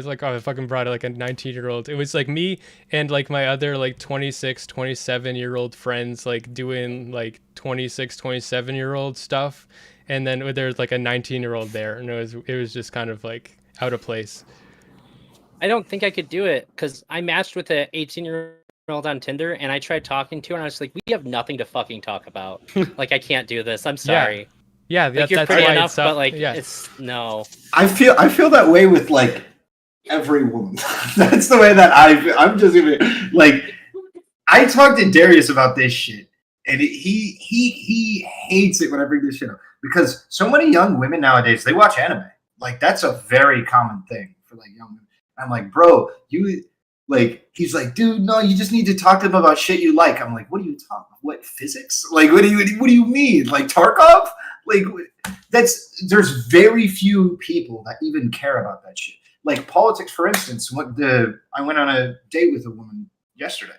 like, oh, I fucking brought like a 19-year-old. It was like me and like my other like 26, 27-year-old friends like doing like 26, 27-year-old stuff, and then there's like a 19-year-old there, and it was just kind of like out of place. I don't think I could do it because I matched with an 18-year-old on Tinder, and I tried talking to her, and I was like, we have nothing to fucking talk about. Like, I can't do this. I'm sorry. Yeah, like, you're that's pretty why enough, but like, it's no. I feel that way with like every woman. That's the way that I'm just even like. I talked to Darius about this shit, and he hates it when I bring this shit up because so many young women nowadays, they watch anime. Like that's a very common thing for like young women. I'm like, bro, you like. He's like, dude, no, you just need to talk to them about shit you like. I'm like, what are you talking? What, physics? Like, what do you mean? Like Tarkov? Like there's very few people that even care about that shit. Like politics, for instance. I went on a date with a woman yesterday,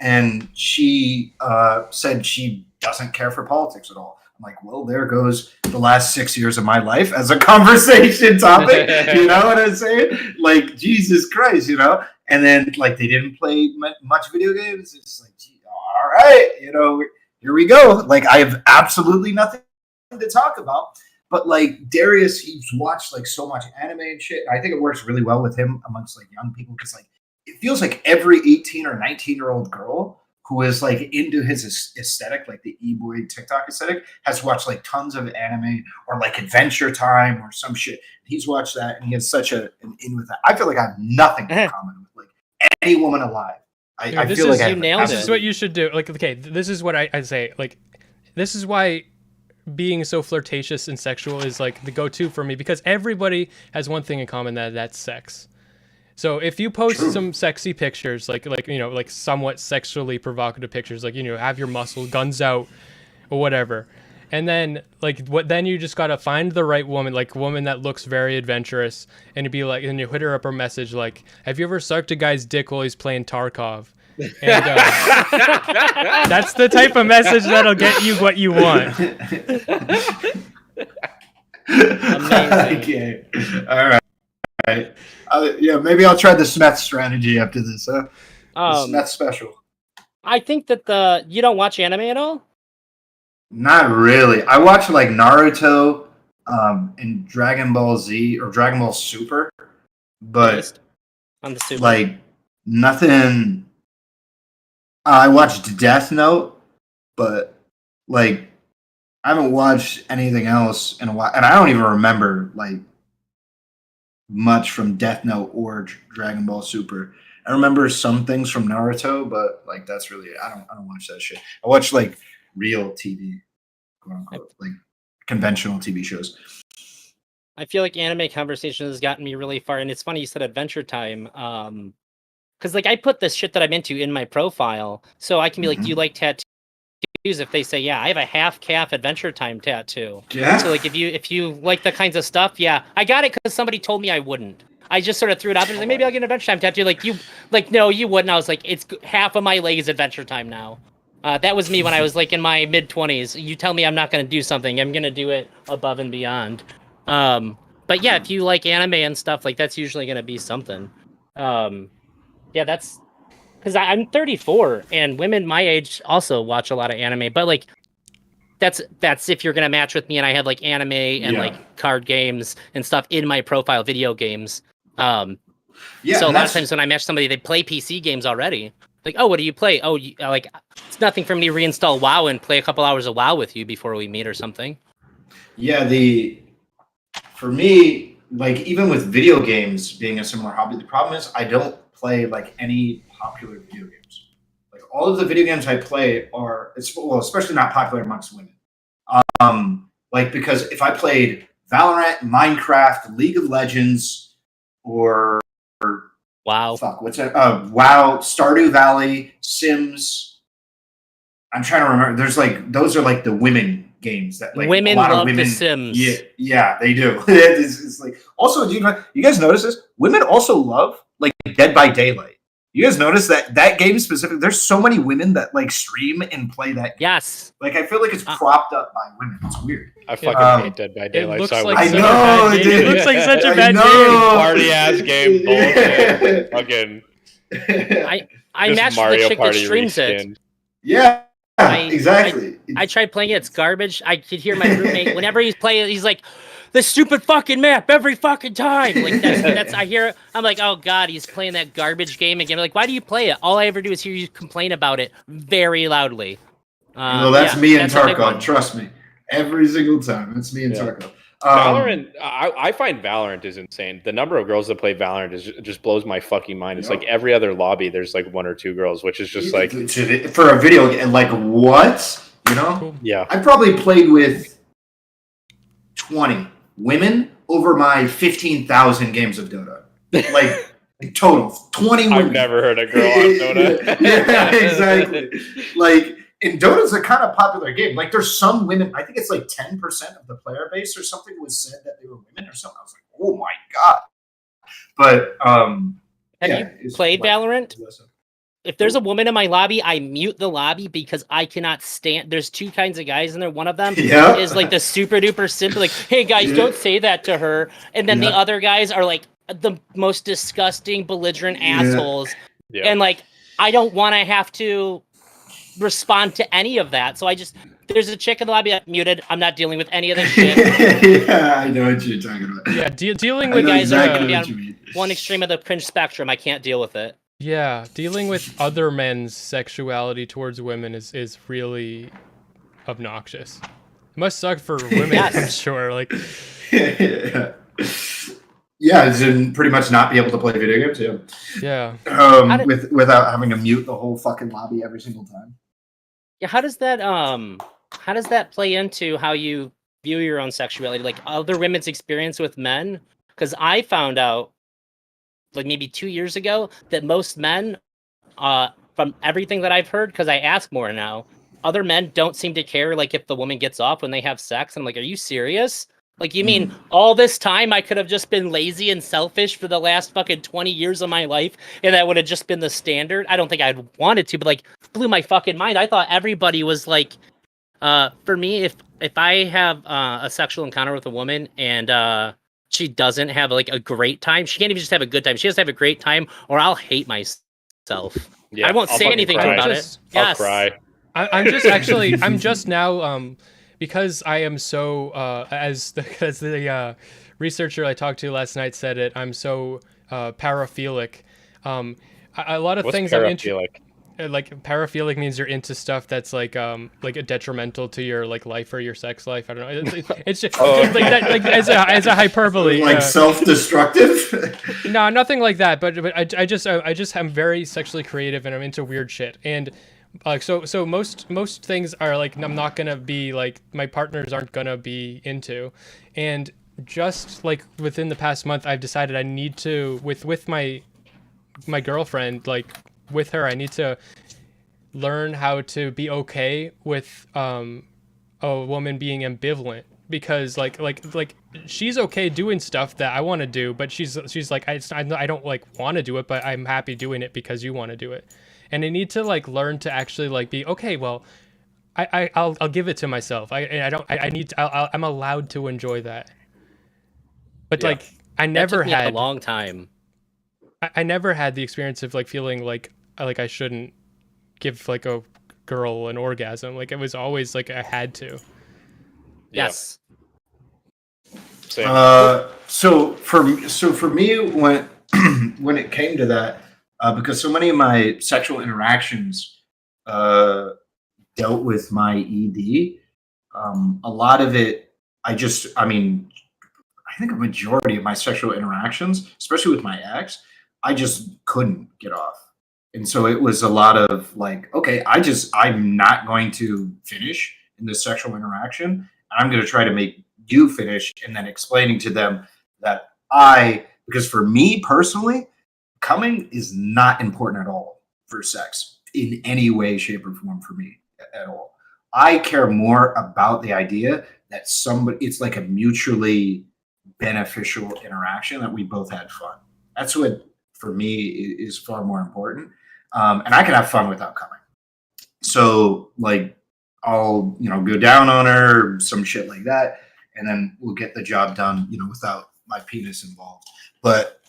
and she said she doesn't care for politics at all. I'm like, well, there goes the last 6 years of my life as a conversation topic. You know what I'm saying? Like, Jesus Christ, you know? And then, like, they didn't play much video games. It's like, gee, all right, you know, here we go. Like, I have absolutely nothing to talk about. But, like, Darius, he's watched, like, so much anime and shit. I think it works really well with him amongst, like, young people because, like, it feels like every 18 or 19-year-old girl who is like into his aesthetic, like the e-boy TikTok aesthetic, has watched like tons of anime or like Adventure Time or some shit. He's watched that and he has such an in with that. I feel like I have nothing in common with like any woman alive. I feel like you nailed it. This is what you should do. Like, okay, this is what I say. Like, this is why being so flirtatious and sexual is like the go-to for me because everybody has one thing in common, that's sex. So if you post some sexy pictures, like you know, like somewhat sexually provocative pictures, like, you know, have your muscle, guns out, or whatever, and then then you just gotta find the right woman, like woman that looks very adventurous, and be like, and you hit her up a message like, have you ever sucked a guy's dick while he's playing Tarkov? And that's the type of message that'll get you what you want. Amazing. Okay. All right. Yeah, maybe I'll try the Smeth strategy after this. The Smeth special. I think that you don't watch anime at all? Not really. I watch like Naruto and Dragon Ball Z or Dragon Ball Super, but on the Super. Like nothing. I watched Death Note, but like I haven't watched anything else in a while, and I don't even remember like much from Death Note or Dragon Ball Super. I remember some things from Naruto, but like that's really it. I don't watch that shit. I watch like real TV, quote unquote, like conventional TV shows. I feel like anime conversation has gotten me really far, and it's funny you said Adventure Time, because like I put this shit that I'm into in my profile, so I can be like, do you like tattoos? If they say, yeah, I have a half calf Adventure Time tattoo. Yeah. So like if you like the kinds of stuff, yeah, I got it because somebody told me I wouldn't. I just sort of threw it out there, like maybe I'll get an Adventure Time tattoo. No, you wouldn't. I was like, it's half of my leg is Adventure Time now. That was me when I was like in my mid-20s. You tell me I'm not going to do something, I'm going to do it above and beyond. But yeah, if you like anime and stuff, like that's usually going to be something. Yeah, that's because I'm 34 and women my age also watch a lot of anime, but like that's if you're going to match with me and I have like anime and like card games and stuff in my profile, video games. Yeah, So a and lot of times when I match somebody, they play PC games already. Like, oh, what do you play? Oh, like it's nothing for me to reinstall WoW and play a couple hours of WoW with you before we meet or something. Yeah, for me, like even with video games being a similar hobby, the problem is I don't play like any popular video games. Like all of the video games I play are especially not popular amongst women. Like because if I played Valorant, Minecraft, League of Legends, or Wow. what's that? WoW, Stardew Valley, Sims. I'm trying to remember. There's like those are like the women games that like Women a lot love of women. The Sims. Yeah, they do. It's like also, do you guys notice this? Women also love like Dead by Daylight. You guys notice that game specifically? There's so many women that like stream and play that game. Yes. Like I feel like it's propped up by women. It's weird. I fucking hate Dead by It Daylight. looks So like I such a know, bad game. dude. It looks like such a I bad know. game. party ass game bullshit. Fucking I just matched Mario the chick that Party streams reskinned. it. Yeah, exactly. I tried playing it. It's garbage. I could hear my roommate whenever he's playing. He's like, "This stupid fucking map every fucking time." Like that's I hear. I'm like, "Oh God, he's playing that garbage game again." I'm like, why do you play it? All I ever do is hear you complain about it very loudly. Well, that's me and that's a big Tarkov. one. Trust me, every single time. That's me and Yeah. Tarkov. Valorant, I find Valorant is insane. The number of girls that play Valorant just blows my fucking mind. It's like every other lobby, there's like one or two girls, which is just like for a video game. Like what? You know? yeah. I probably played with 20 women over my 15,000 games of Dota. Like total 20 women. I've never heard a girl on Dota. Yeah, exactly. Like. And Dota's a kind of popular game. Like, there's some women. I think it's like 10% of the player base or something was said that they were women or something. I was like, oh my god. But Have you played Valorant? If there's a woman in my lobby, I mute the lobby because I cannot stand. There's two kinds of guys in there. One of them is like the super duper simple, like, "Hey guys, don't say that to her," and then the other guys are like the most disgusting, belligerent assholes. Yeah. And like, I don't want to have to respond to any of that, so there's a chick in the lobby I'm muted. I'm not dealing with any of this shit. Yeah, I know what you're talking about. Yeah, dealing with guys exactly are what you mean. one extreme of the cringe spectrum. I can't deal with it. Yeah, dealing with other men's sexuality towards women is really obnoxious. It must suck for women, I'm sure. Like, yeah, and pretty much not be able to play video games. yeah. Without having to mute the whole fucking lobby every single time. Yeah, how does that play into how you view your own sexuality, like other women's experience with men? Because I found out, like maybe 2 years ago, that most men, from everything that I've heard, because I ask more now, other men don't seem to care, like if the woman gets off when they have sex. I'm like, are you serious? Like, you mean all this time I could have just been lazy and selfish for the last fucking 20 years of my life, and that would have just been the standard? I don't think I'd wanted to, but like, blew my fucking mind. I thought everybody was like, for me, if I have a sexual encounter with a woman and she doesn't have like a great time, she can't even just have a good time. She has to have a great time, or I'll hate myself. Yeah, I won't say anything about it. I'll cry. I'm just now because I am so as the researcher I talked to last night said it, I'm so paraphilic. A lot of things I'm into. Like paraphilic means you're into stuff that's like a detrimental to your like life or your sex life. I don't know. It's just like that, like as a hyperbole. Like self-destructive. No, nothing like that. But I just am very sexually creative and I'm into weird shit. And like so most things are like I'm not gonna be like my partners aren't gonna be into. And just like within the past month, I've decided I need to with my girlfriend, like with her, I need to learn how to be okay with a woman being ambivalent, because like she's okay doing stuff that I want to do, but she's like I don't like want to do it, but I'm happy doing it because you want to do it. And I need to like learn to actually like be okay. Well, I'll give it to myself. I'm allowed to enjoy that. But like I never had a long time. I never had the experience of like feeling like I shouldn't give like a girl an orgasm. Like it was always like I had to. Yes. Same. So for me, when when it came to that, because so many of my sexual interactions dealt with my ED. A lot of it, I think a majority of my sexual interactions, especially with my ex, I just couldn't get off. And so it was a lot of like, okay, I'm not going to finish in this sexual interaction. I'm going to try to make you finish, and then explaining to them that because for me personally, coming is not important at all for sex in any way, shape, or form for me at all. I care more about the idea that it's like a mutually beneficial interaction, that we both had fun. That's what for me is far more important. And I can have fun without coming. So like I'll, go down on her, some shit like that, and then we'll get the job done, without my penis involved. But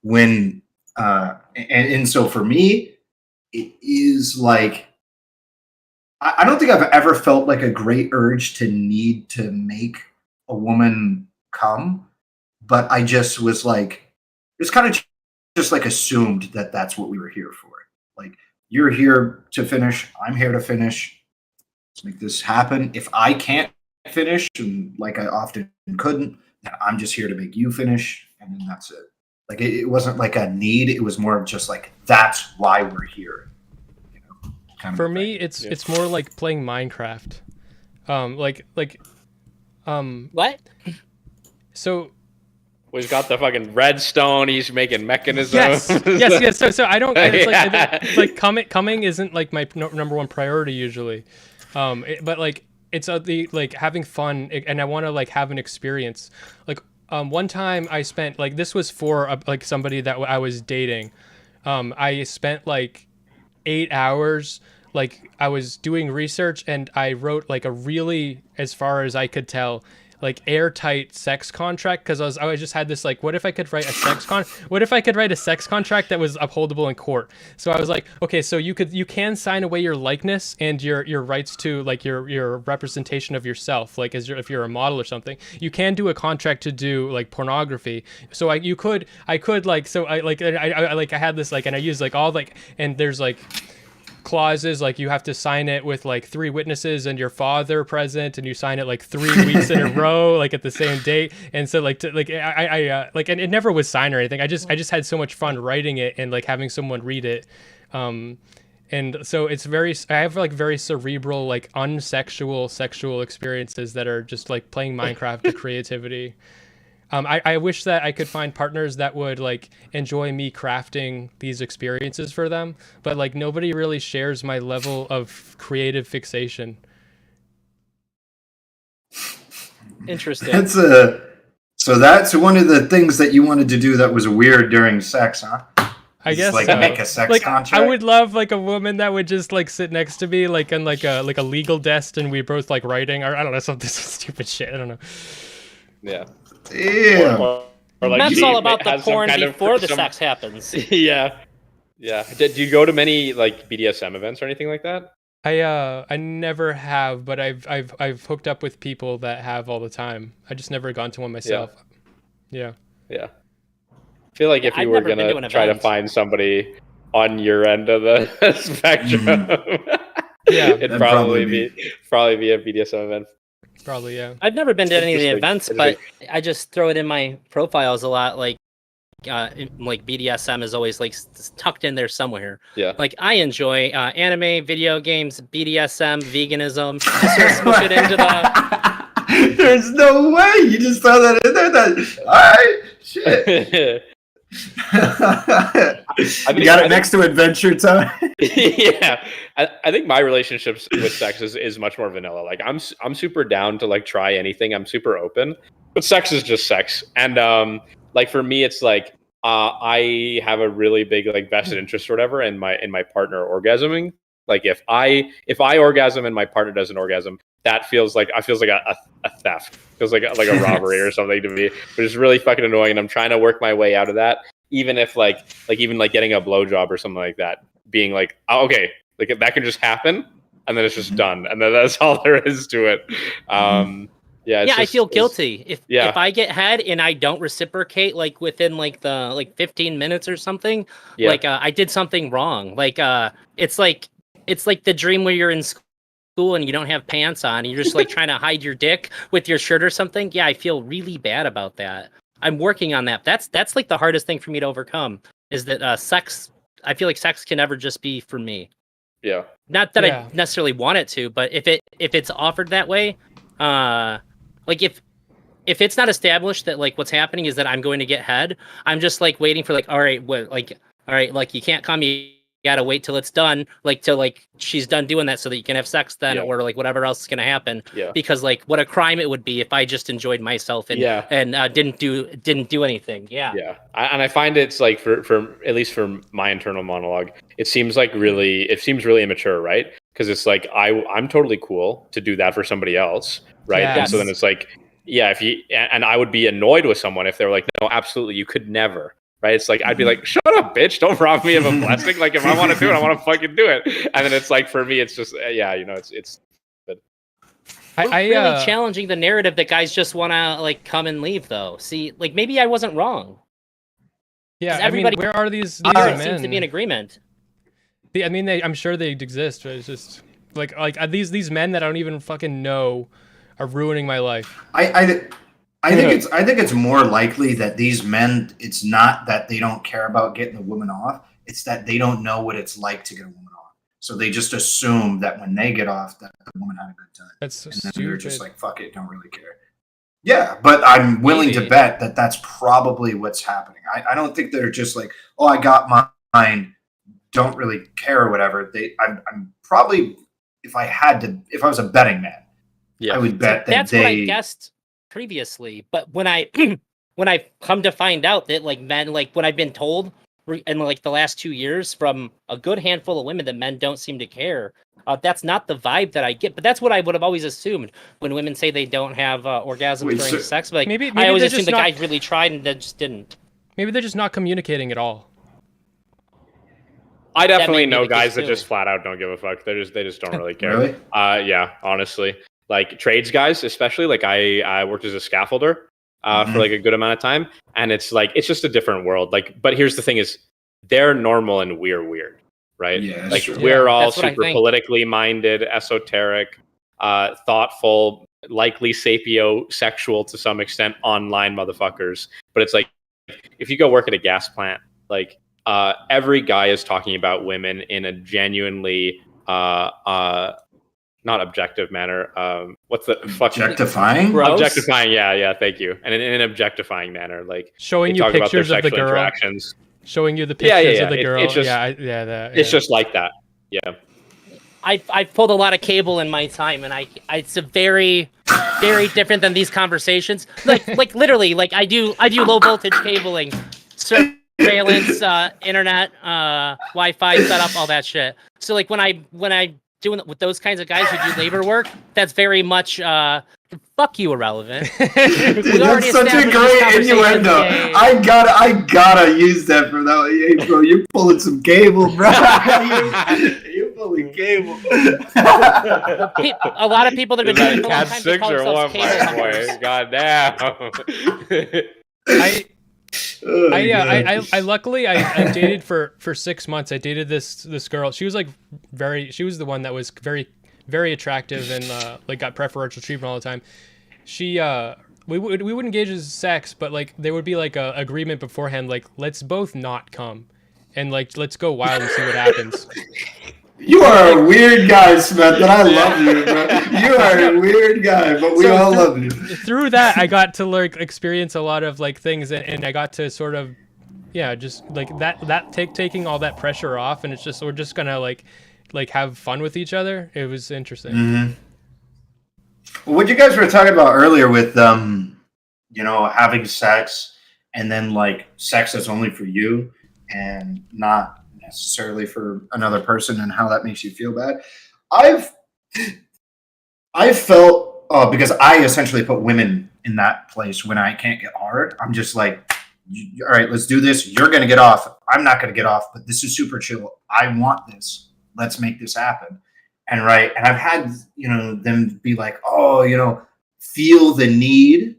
when and so for me, it is like I don't think I've ever felt like a great urge to need to make a woman come, but I just was like, it's kind of just like assumed that that's what we were here for. Like, you're here to finish, I'm here to finish. Let's make this happen. If I can't finish, and like I often couldn't, then I'm just here to make you finish, and then that's it. Like it wasn't like a need; it was more of just like that's why we're here. For me, it's more like playing Minecraft. What? So. Well, he's got the fucking redstone. He's making mechanisms. Yes. So I don't. It's like coming isn't like my number one priority usually, but like it's the like having fun, and I want to like have an experience. Like one time I spent like this was for like somebody that I was dating. I spent like 8 hours. Like I was doing research, and I wrote like a really, as far as I could tell, like airtight sex contract, because I just had this like, what if I could write a sex contract that was upholdable in court? So I was like, okay, so you can sign away your likeness and your rights to like your representation of yourself, like if you're a model or something. You can do a contract to do like pornography. So I had this like, and I used like all like, and there's like clauses like you have to sign it with like 3 witnesses and your father present, and you sign it like 3 weeks in a row, like at the same date. And so like I and it never was signed or anything. I just had so much fun writing it and like having someone read it. And so it's I have like very cerebral, like unsexual sexual experiences that are just like playing Minecraft to creativity. I wish that I could find partners that would like enjoy me crafting these experiences for them, but like nobody really shares my level of creative fixation. Interesting. So that's one of the things that you wanted to do that was weird during sex, huh? I guess like so. Make a sex like, contract. I would love like a woman that would just like sit next to me like on like a legal desk, and we both like writing, or I don't know, some stupid shit. I don't know. Yeah. Yeah. Or like that's all about the has some porn kind before of, the sex happens. Yeah. Did you go to many like BDSM events or anything like that? I never have, but I've hooked up with people that have all the time. I just never gone to one myself. Yeah. I feel like if you were gonna try to find somebody on your end of the spectrum, it'd probably be a BDSM event. Probably, yeah. I've never been to any of the events, but I just throw it in my profiles a lot. Like BDSM is always like tucked in there somewhere. Yeah. Like I enjoy anime, video games, BDSM, veganism. Just sort of smush it into the. There's no way you just throw that in there. All right, shit. You got it next to Adventure Time. Yeah, I think my relationships with sex is much more vanilla. Like I'm super down to like try anything. I'm super open, but sex is just sex. And like for me, it's like I have a really big like vested interest or whatever in my partner orgasming. Like if I orgasm and my partner doesn't orgasm, that feels like a theft. Feels like a robbery or something to me. But it's really fucking annoying, and I'm trying to work my way out of that. Even if even getting a blowjob or something like that, being like, oh, okay, like that can just happen, and then it's just done, and then that's all there is to it. Yeah, Yeah, I feel guilty if yeah. I get head and I don't reciprocate like within like the 15 minutes or something. Yeah. Like I did something wrong. Like it's like the dream where you're in school and you don't have pants on and you're just like trying to hide your dick with your shirt or something. Yeah, I feel really bad about that. I'm working on that. That's like the hardest thing for me to overcome is that sex. I feel like sex can never just be for me. Yeah. Not that Yeah. I necessarily want it to, but if it's offered that way, like if it's not established that like what's happening is that I'm going to get head, I'm just like waiting for like, all right, like you can't come, you gotta wait till it's done, like till like she's done doing that so that you can have sex then, or like whatever else is gonna happen. Yeah. Because like what a crime it would be if I just enjoyed myself and didn't do anything. Yeah. Yeah. I find it's like for at least for my internal monologue, it seems really immature, right? Because it's like I'm totally cool to do that for somebody else, right? Yes. And so then it's like, yeah, if you and I would be annoyed with someone if they were like, no, absolutely, you could never. Right? It's like I'd be like, shut up, bitch! Don't rob me of a blessing. Like if I want to do it, I want to fucking do it. And then it's like for me, it's just it's. But I really challenging the narrative that guys just want to like come and leave though. See, like maybe I wasn't wrong. Yeah, everybody. Where are these men? Seems to be in agreement. I'm sure they exist. But it's just like these men that I don't even fucking know are ruining my life. I think it's more likely that these men, it's not that they don't care about getting the woman off, it's that they don't know what it's like to get a woman off. So they just assume that when they get off that the woman had a good time. That's so and then stupid. they're just like, fuck it, don't really care. Yeah, but I'm willing to bet that that's probably what's happening. I don't think they're just like, oh, I got mine, don't really care or whatever. I'm probably, if I was a betting man, I would bet that's what I guessed previously. But when I come to find out that like men, like when I've been told in like the last 2 years from a good handful of women that men don't seem to care, that's not the vibe that I get. But that's what I would have always assumed when women say they don't have orgasms during sex. But like, maybe I always assumed the guys really tried and they just didn't. Maybe they're just not communicating at all. I definitely know guys that just flat out don't give a fuck. They just don't really care. Really? Yeah, honestly. Like trades guys, especially. Like I worked as a scaffolder for like a good amount of time, and it's like it's just a different world. Like, but here's the thing: is they're normal and we're weird, right? Yeah, like true. we're all super politically minded, esoteric, thoughtful, likely sapiosexual to some extent, online motherfuckers. But it's like if you go work at a gas plant, like every guy is talking about women in a genuinely not objective manner. What's the fuck? Objectifying? Objectifying, yeah, thank you. And in an objectifying manner, like showing you pictures of the girl. Interactions. Showing you the pictures of the girl. It's just, it's just like that. Yeah. I've pulled a lot of cable in my time, and it's a very, very different than these conversations. Like literally, like I do low voltage cabling, surveillance, internet, Wi-Fi setup, all that shit. So like when I doing it with those kinds of guys who do labor work, that's very much fuck you, Ahrelevant. Dude, that's such a great innuendo. I gotta use that for that. Hey, bro, you're pulling some cable, bro. You're pulling cable. A lot of people that have been doing it for a long Cat time, 6 call or themselves what, cable my hunters. boy? God damn. I luckily I dated for 6 months. I dated this girl. She was like she was the one that was very, very attractive and like got preferential treatment all the time. She we would engage in sex, but like there would be like a agreement beforehand, like let's both not come, and like let's go wild and see what happens. You are a weird guy, Smeth, and I love you, bro. You are a weird guy, but we all love you. Through that, I got to like experience a lot of like things, and I got to sort of, just like taking all that pressure off, and it's just we're just gonna like have fun with each other. It was interesting. Mm-hmm. Well, what you guys were talking about earlier with having sex, and then like sex that's only for you and not necessarily for another person, and how that makes you feel bad. I've felt because I essentially put women in that place when I can't get hard. I'm just like, all right, let's do this. You're gonna get off. I'm not gonna get off, but this is super chill. I want this. Let's make this happen. And I've had them be like, oh, feel the need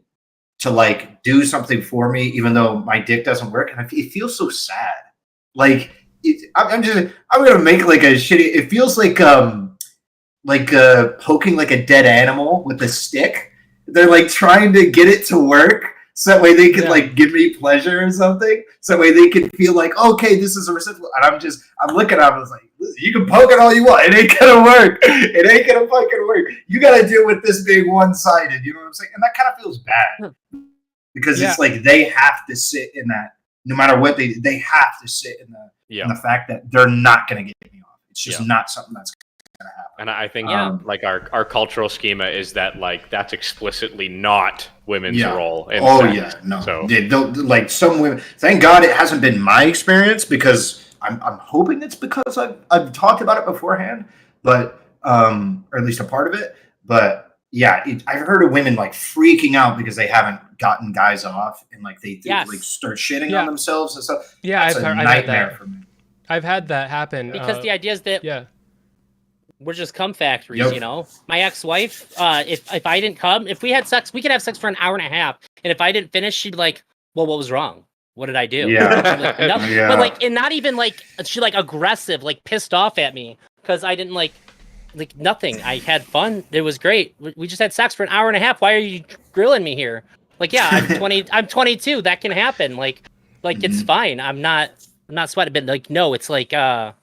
to like do something for me, even though my dick doesn't work, and it feels so sad. Like I'm gonna make like a shitty. It feels like poking like a dead animal with a stick. They're like trying to get it to work so that way they can like give me pleasure or something. So that way they can feel like, okay, this is a reciprocal. And I'm looking at them, I was like, you can poke it all you want. It ain't gonna work. It ain't gonna fucking work. You gotta deal with this being one-sided. You know what I'm saying? And that kind of feels bad. Because it's like they have to sit in that, no matter what they have to sit in the fact that they're not gonna get me off. It's just not something that's gonna happen. And I think like our cultural schema is that like that's explicitly not women's role. So they don't, like some women. Thank God it hasn't been my experience, because I'm hoping it's because I've talked about it beforehand, but or at least a part of it. But yeah, I've heard of women like freaking out because they haven't gotten guys off, and like they like start shitting on themselves and stuff. Yeah, that's a nightmare for me. I've had that happen because the idea is that we're just cum factories, you know. My ex-wife, if I didn't come, if we had sex, we could have sex for an hour and a half, and if I didn't finish, she'd be like, "Well, what was wrong? What did I do?" Like, but like, and not even like she like aggressive, like pissed off at me because I didn't like nothing. I had fun. It was great. We just had sex for an hour and a half. Why are you grilling me here? Like, yeah, I'm 20. I'm 22. That can happen. Like it's fine. I'm not sweating. But like, no, it's like it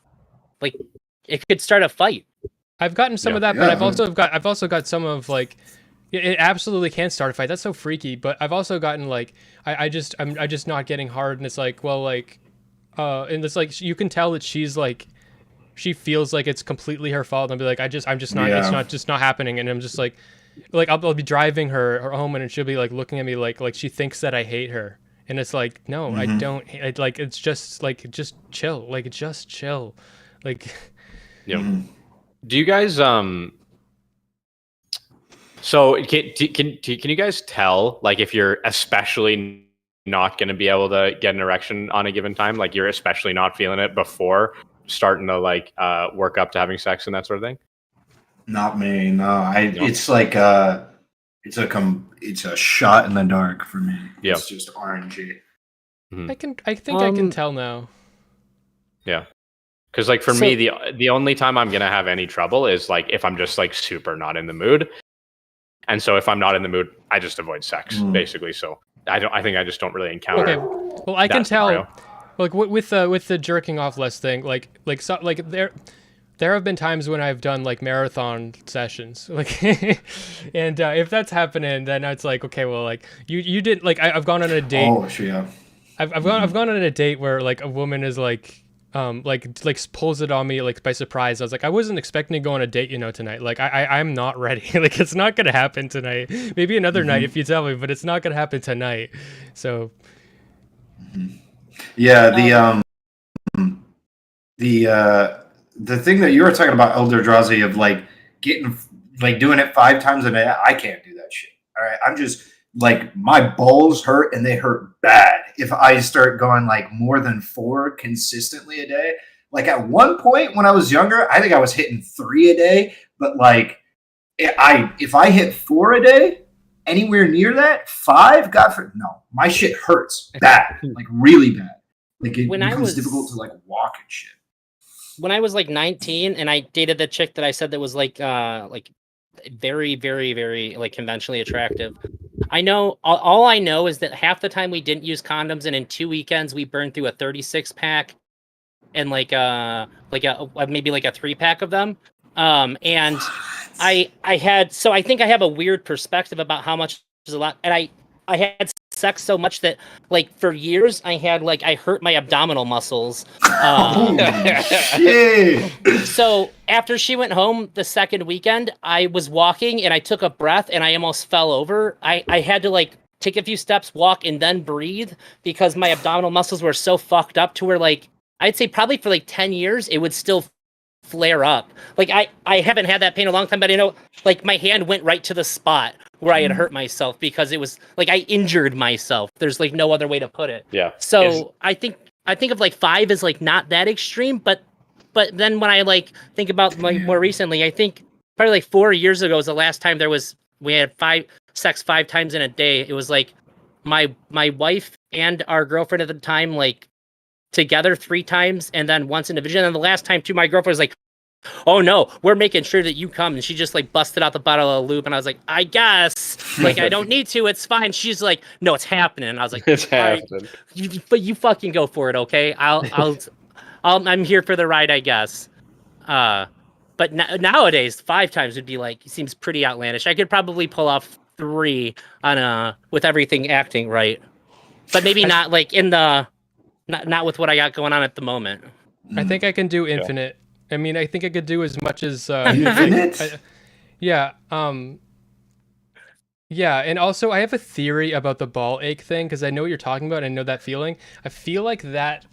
could start a fight. I've gotten some of that, but I've also got some of like, it absolutely can start a fight. That's so freaky. But I've also gotten like, I'm just not getting hard, and it's like, well, like, and it's like you can tell that she's like, she feels like it's completely her fault, and I'll be like, I'm just not, it's just not happening, and I'm just like I'll be driving her home, and she'll be like looking at me like she thinks that I hate her, and it's like, no, I don't. Like it's just like just chill, like just chill, like. Do you guys so can you guys tell like if you're especially not going to be able to get an erection on a given time, like you're especially not feeling it before starting to like work up to having sex and that sort of thing? Not me. No, it's like it's a shot in the dark for me. It's just RNG. I think I can tell now. Yeah. Because like for me, the only time I'm gonna have any trouble is like if I'm just like super not in the mood, and so if I'm not in the mood, I just avoid sex basically. So I think I just don't really encounter. Okay, well I can tell, like with the jerking off less thing, there have been times when I've done like marathon sessions, like, and if that's happening, then it's like, okay, well, like you did, like I've gone on a date. Oh, sure. I've gone on a date where like a woman is like pulls it on me like by surprise. I was like, I wasn't expecting to go on a date, tonight. Like I'm not ready. Like it's not gonna happen tonight. Maybe another night if you tell me, but it's not gonna happen tonight. So yeah, the thing that you were talking about, ElderDrazi, of like getting like doing it 5 times a day, I can't do that shit. All right, I'm just like, my balls hurt, and they hurt bad if I start going like more than 4 consistently a day. Like at one point when I was younger, I think I was hitting 3 a day, but like if I hit 4 a day, anywhere near that, 5, no, my shit hurts bad, like really bad. Like it becomes difficult to like walk and shit. When I was like 19 and I dated the chick that I said that was like very, very, very like conventionally attractive. I know all I know is that half the time we didn't use condoms, and in 2 weekends we burned through a 36-pack and like maybe like a 3-pack of them. And I think I have a weird perspective about how much is a lot, and I had sex so much that like for years I hurt my abdominal muscles. So after she went home the second weekend, I was walking and I took a breath and I almost fell over. I had to like take a few steps, walk, and then breathe because my abdominal muscles were so fucked up to where like I'd say probably for like 10 years it would still flare up. Like I haven't had that pain in a long time, but I know like my hand went right to the spot where I had hurt myself because it was like I injured myself. There's like no other way to put it. Yeah. So I think of like 5 as like not that extreme, but then when I like think about like more recently, I think probably like 4 years ago was the last time we had 5 sex 5 times in a day. It was like my wife and our girlfriend at the time, like together 3 times, and then once individually. And then the last time too, my girlfriend was like, "Oh no, we're making sure that you come." And she just like busted out the bottle of lube, and I was like, "I guess, like, I don't need to. It's fine." She's like, "No, it's happening." And I was like, It's "All right, happening. but you fucking go for it, okay? I'm here for the ride, I guess." But nowadays 5 times would be like, seems pretty outlandish. I could probably pull off 3 on with everything acting right, but maybe not like in the not with what I got going on at the moment. I think I can do infinite. I mean, I think I could do as much as Infinite? yeah. Yeah, and also I have a theory about the ball ache thing because I know what you're talking about. I know that feeling. I feel like that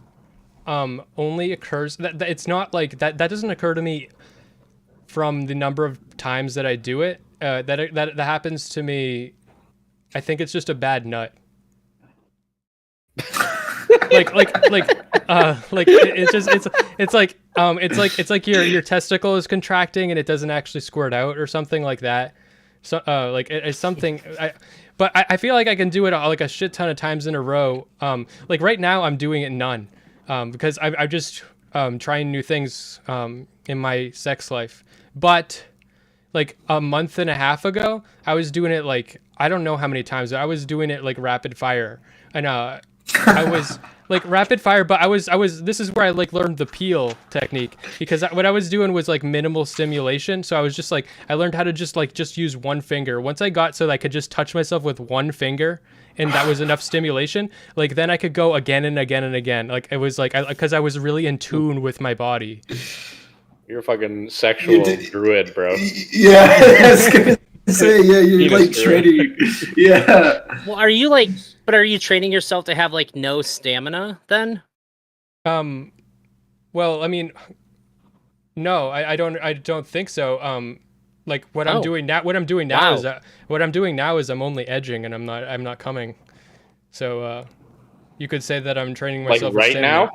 only occurs that it's not like that doesn't occur to me from the number of times that I do it. That happens to me. I think it's just a bad nut. It's like your testicle is contracting and it doesn't actually squirt out or something like that. So it's something. But I feel like I can do it like a shit ton of times in a row. Like right now I'm doing it none, because I'm just trying new things in my sex life. But like a month and a half ago, I was doing it like I don't know how many times. I was doing it like rapid fire, and I was like rapid fire, but I was this is where I like learned the peel technique, because what I was doing was like minimal stimulation. So I was just like, I learned how to just use one finger. Once I got so that I could just touch myself with one finger and that was enough stimulation, like then I could go again and again and again. Like it was like, because I was really in tune with my body. You're a fucking sexual druid, bro. Yeah, I was gonna say, yeah, you're like training. Yeah. Well, are you training yourself to have like no stamina then? Well, I mean, no, I don't think so. Like what I'm doing now is I'm only edging and I'm not coming. So you could say that I'm training myself like right now.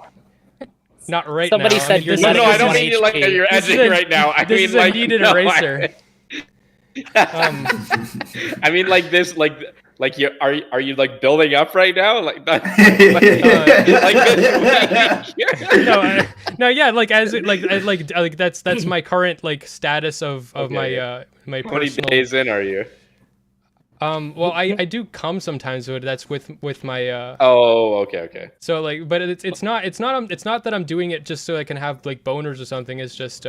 Not right Somebody now. said you're not. No, I don't mean like you're edging right now. I this mean is like a needed eraser. I mean like this, like you are you like building up right now? Like that, no, yeah, like as it like that's my current like status of my my How many personal. days in are you? Well, I do come sometimes, but that's with my Oh, okay. So like, but it's not that I'm doing it just so I can have like boners or something. It's just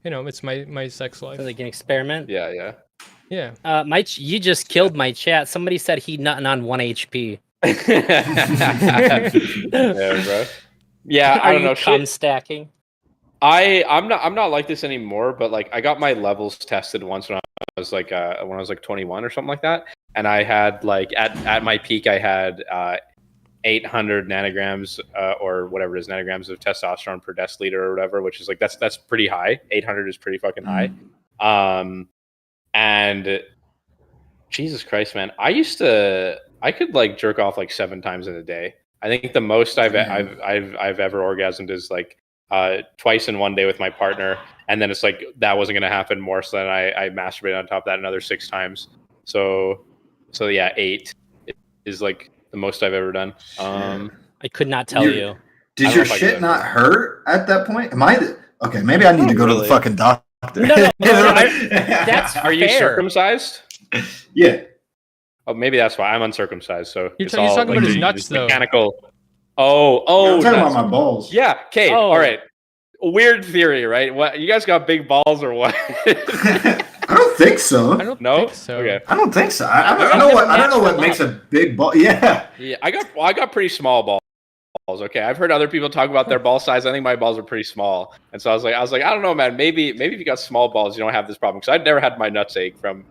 it's my sex life. So like an experiment. Yeah. You just killed my chat. Somebody said he nutting on 1 HP. Yeah, bro. Yeah, I don't know. Cum stacking. I'm not like this anymore, but like I got my levels tested once when I was like 21 or something like that, and I had like at my peak I had 800 nanograms or whatever it is, nanograms of testosterone per deciliter or whatever, which is like that's pretty high. 800 is pretty fucking high. And Jesus Christ, man, I could like jerk off like 7 times in a day. I think the most I've ever orgasmed is like twice in one day with my partner, and then it's like that wasn't gonna happen more, so then I masturbated on top of that another 6 times. So yeah, 8 is like the most I've ever done. I could not tell you. Did your shit not hurt at that point? Okay? Maybe I need to go to the fucking doctor. No, that's Are you circumcised? Yeah. Oh, maybe that's why I'm uncircumcised. So He's talking about his nuts though. Mechanical. Oh, I'm talking about my balls. Yeah. Okay. All right. Weird theory, right? What, you guys got big balls or what? I don't think so. I don't think so. Okay. I don't think so. I don't know what makes a big ball. Yeah. Yeah. I got pretty small balls. Okay. I've heard other people talk about their ball size. I think my balls are pretty small, and so I was like, I don't know, man. Maybe if you got small balls, you don't have this problem. Because I've never had my nuts ache from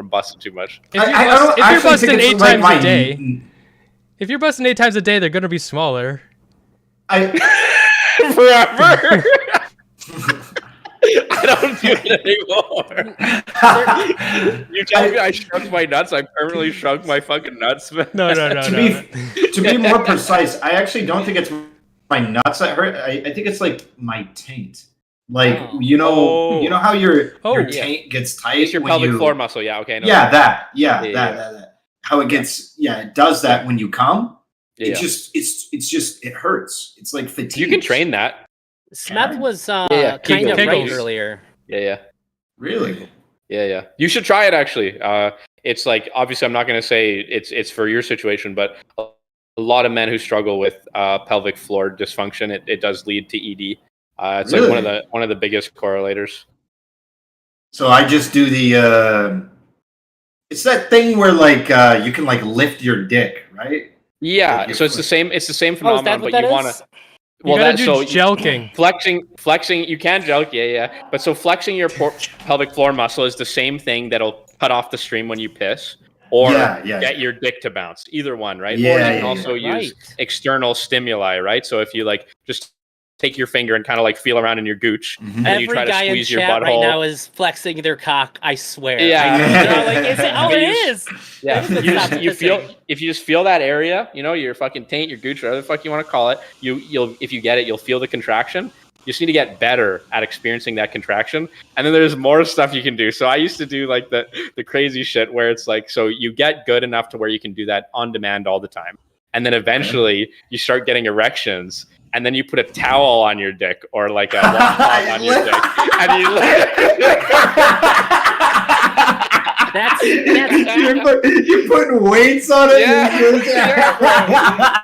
busting too much. If you're busting 8 times a day, if you're busting 8 times a day, they're gonna be smaller. Forever. I don't do it anymore. You tell me I shrunk my nuts. I permanently shrunk my fucking nuts. No. To be more precise, I actually don't think it's my nuts that hurt. I think it's like my taint. Like Oh. you know how your Oh, yeah. taint gets tight. It's your when pelvic you- floor muscle. Yeah. Okay. I know Yeah, that. that. How it gets, it does that when you come. Yeah. It hurts. It's like fatigue. You can train that. Smeth was Yeah. kind of right Kegels. earlier. Yeah. Really? Yeah. You should try it actually. It's like obviously I'm not going to say it's for your situation, but a lot of men who struggle with pelvic floor dysfunction, it does lead to ED. It's Really? like one of the biggest correlators. So I just do the. It's that thing where like you can like lift your dick, right? Yeah. Like your So it's the foot. same. It's the same Oh, is phenomenon, that what but that you want is? to. You gotta do jelking. Flexing, you can joke, yeah. But so flexing your pelvic floor muscle is the same thing that'll cut off the stream when you piss, or get your dick to bounce. Either one, right? Yeah, Or you yeah, can also yeah. use Right. external stimuli, right? So if you like just take your finger and kind of like feel around in your gooch, Mhm. and then you Every try to guy in squeeze your chat right butthole. now is flexing their cock. I swear. Yeah. They're all like, is it? Oh, But it you is. Yeah, Maybe you that's just not you feel pissing. if you just feel that area, your fucking taint, your gooch, whatever the fuck you want to call it. You'll if you get it, you'll feel the contraction. You just need to get better at experiencing that contraction, and then there's more stuff you can do. So I used to do like the crazy shit where it's like, so you get good enough to where you can do that on demand all the time, and then eventually you start getting erections. And then you put a towel on your dick or like a washcloth on your dick, and You're putting weights on it. Yeah.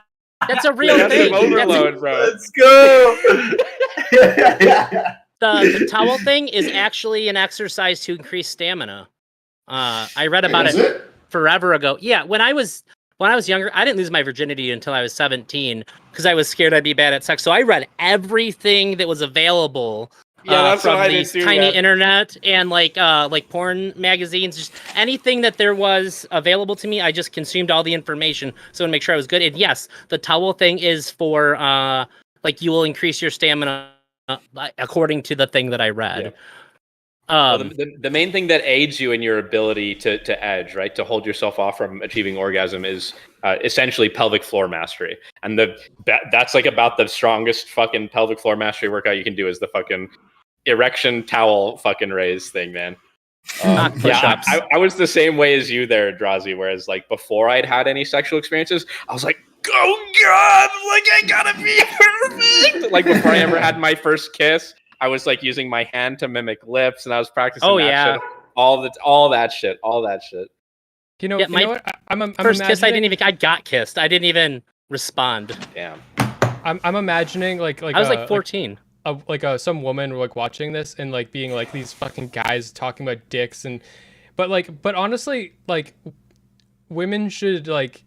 That's a real That's thing. some overload, bro. Let's go. The towel thing is actually an exercise to increase stamina. I read about it forever ago. Yeah, when I was younger, I didn't lose my virginity until I was 17 because I was scared I'd be bad at sex. So I read everything that was available. That's from what I these did too, tiny man. internet and like porn magazines, just anything that there was available to me. I just consumed all the information so to make sure I was good. And yes, the towel thing is for like you will increase your stamina according to the thing that I read. Well, the main thing that aids you in your ability to edge, right, to hold yourself off from achieving orgasm is essentially pelvic floor mastery. And that's like about the strongest fucking pelvic floor mastery workout you can do is the fucking erection towel fucking raise thing, man. Yeah, I was the same way as you there, Drazi, whereas like before I'd had any sexual experiences, I was like, oh God, like I gotta be perfect. Like before I ever had my first kiss, I was like using my hand to mimic lips, and I was practicing shit. All that shit. You know, Yeah, you know what? I'm first kiss, imagining, I got kissed. I didn't even respond. Damn. I'm imagining like I was like 14. Some woman like watching this and like being like these fucking guys talking about dicks but honestly like women should like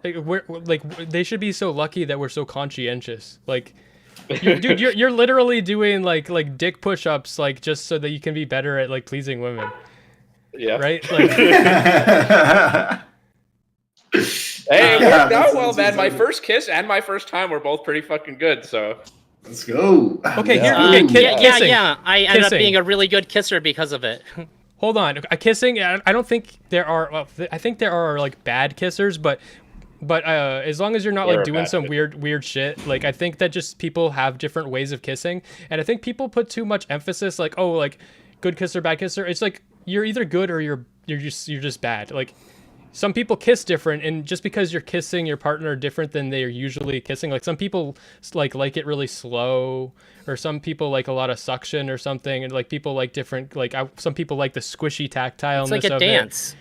they should be so lucky that we're so conscientious. Like dude, you're literally doing like dick push-ups like just so that you can be better at like pleasing women. Yeah. Right? Like hey, it worked out well, man. My first kiss and my first time were both pretty fucking good, so let's go. Okay, Kissing. I ended up Kissing. being a really good kisser because of it. Hold on, kissing. I don't think there are. Well, I think there are like bad kissers, but as long as you're not like doing some weird shit, like I think that just people have different ways of kissing, and I think people put too much emphasis like, oh, like good kisser, bad kisser. It's like you're either good or you're just bad. Like some people kiss different, and just because you're kissing your partner different than they're usually kissing, like some people like it really slow, or some people like a lot of suction or something, and like people like different some people like the squishy tactileness. It's like a dance.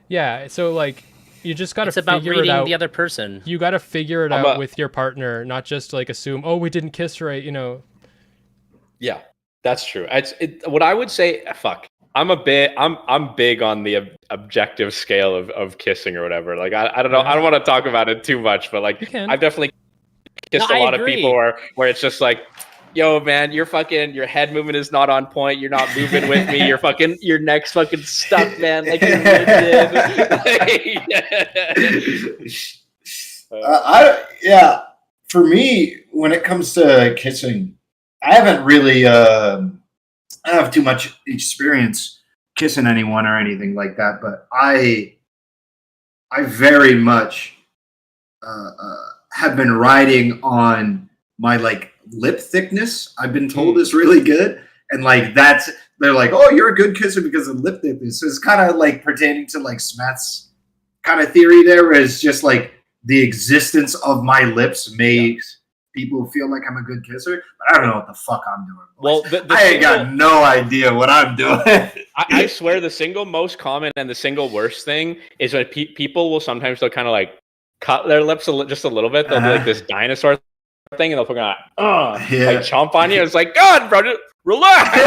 Yeah, so like you just gotta it's about figure reading it out. The other person. You gotta figure it out with your partner, not just like assume, oh, we didn't kiss right, you know. Yeah, that's true. What I would say, fuck. I'm big on the objective scale of kissing or whatever. Like I don't know. I don't want to talk about it too much, but like I've definitely kissed a lot of people where it's just like, yo, man, your head movement is not on point. You're not moving with me. Your neck's fucking stuck, man. Like you're rigid. For me, when it comes to kissing, I haven't really. I don't have too much experience kissing anyone or anything like that, but I very much have been riding on my like lip thickness. I've been told is really good, and like they're like, oh, you're a good kisser because of lip dipping. So it's kind of like pertaining to like Smeth's kind of theory there, where it's just like the existence of my lips makes people feel like I'm a good kisser, but I don't know what the fuck I'm doing. Well, I ain't got no idea what I'm doing. I swear the single most common and the single worst thing is when people will sometimes they'll kind of like cut their lips just a little bit. They'll do like this dinosaur thing, and they'll fucking like chomp on you. It's like, God, bro, just relax.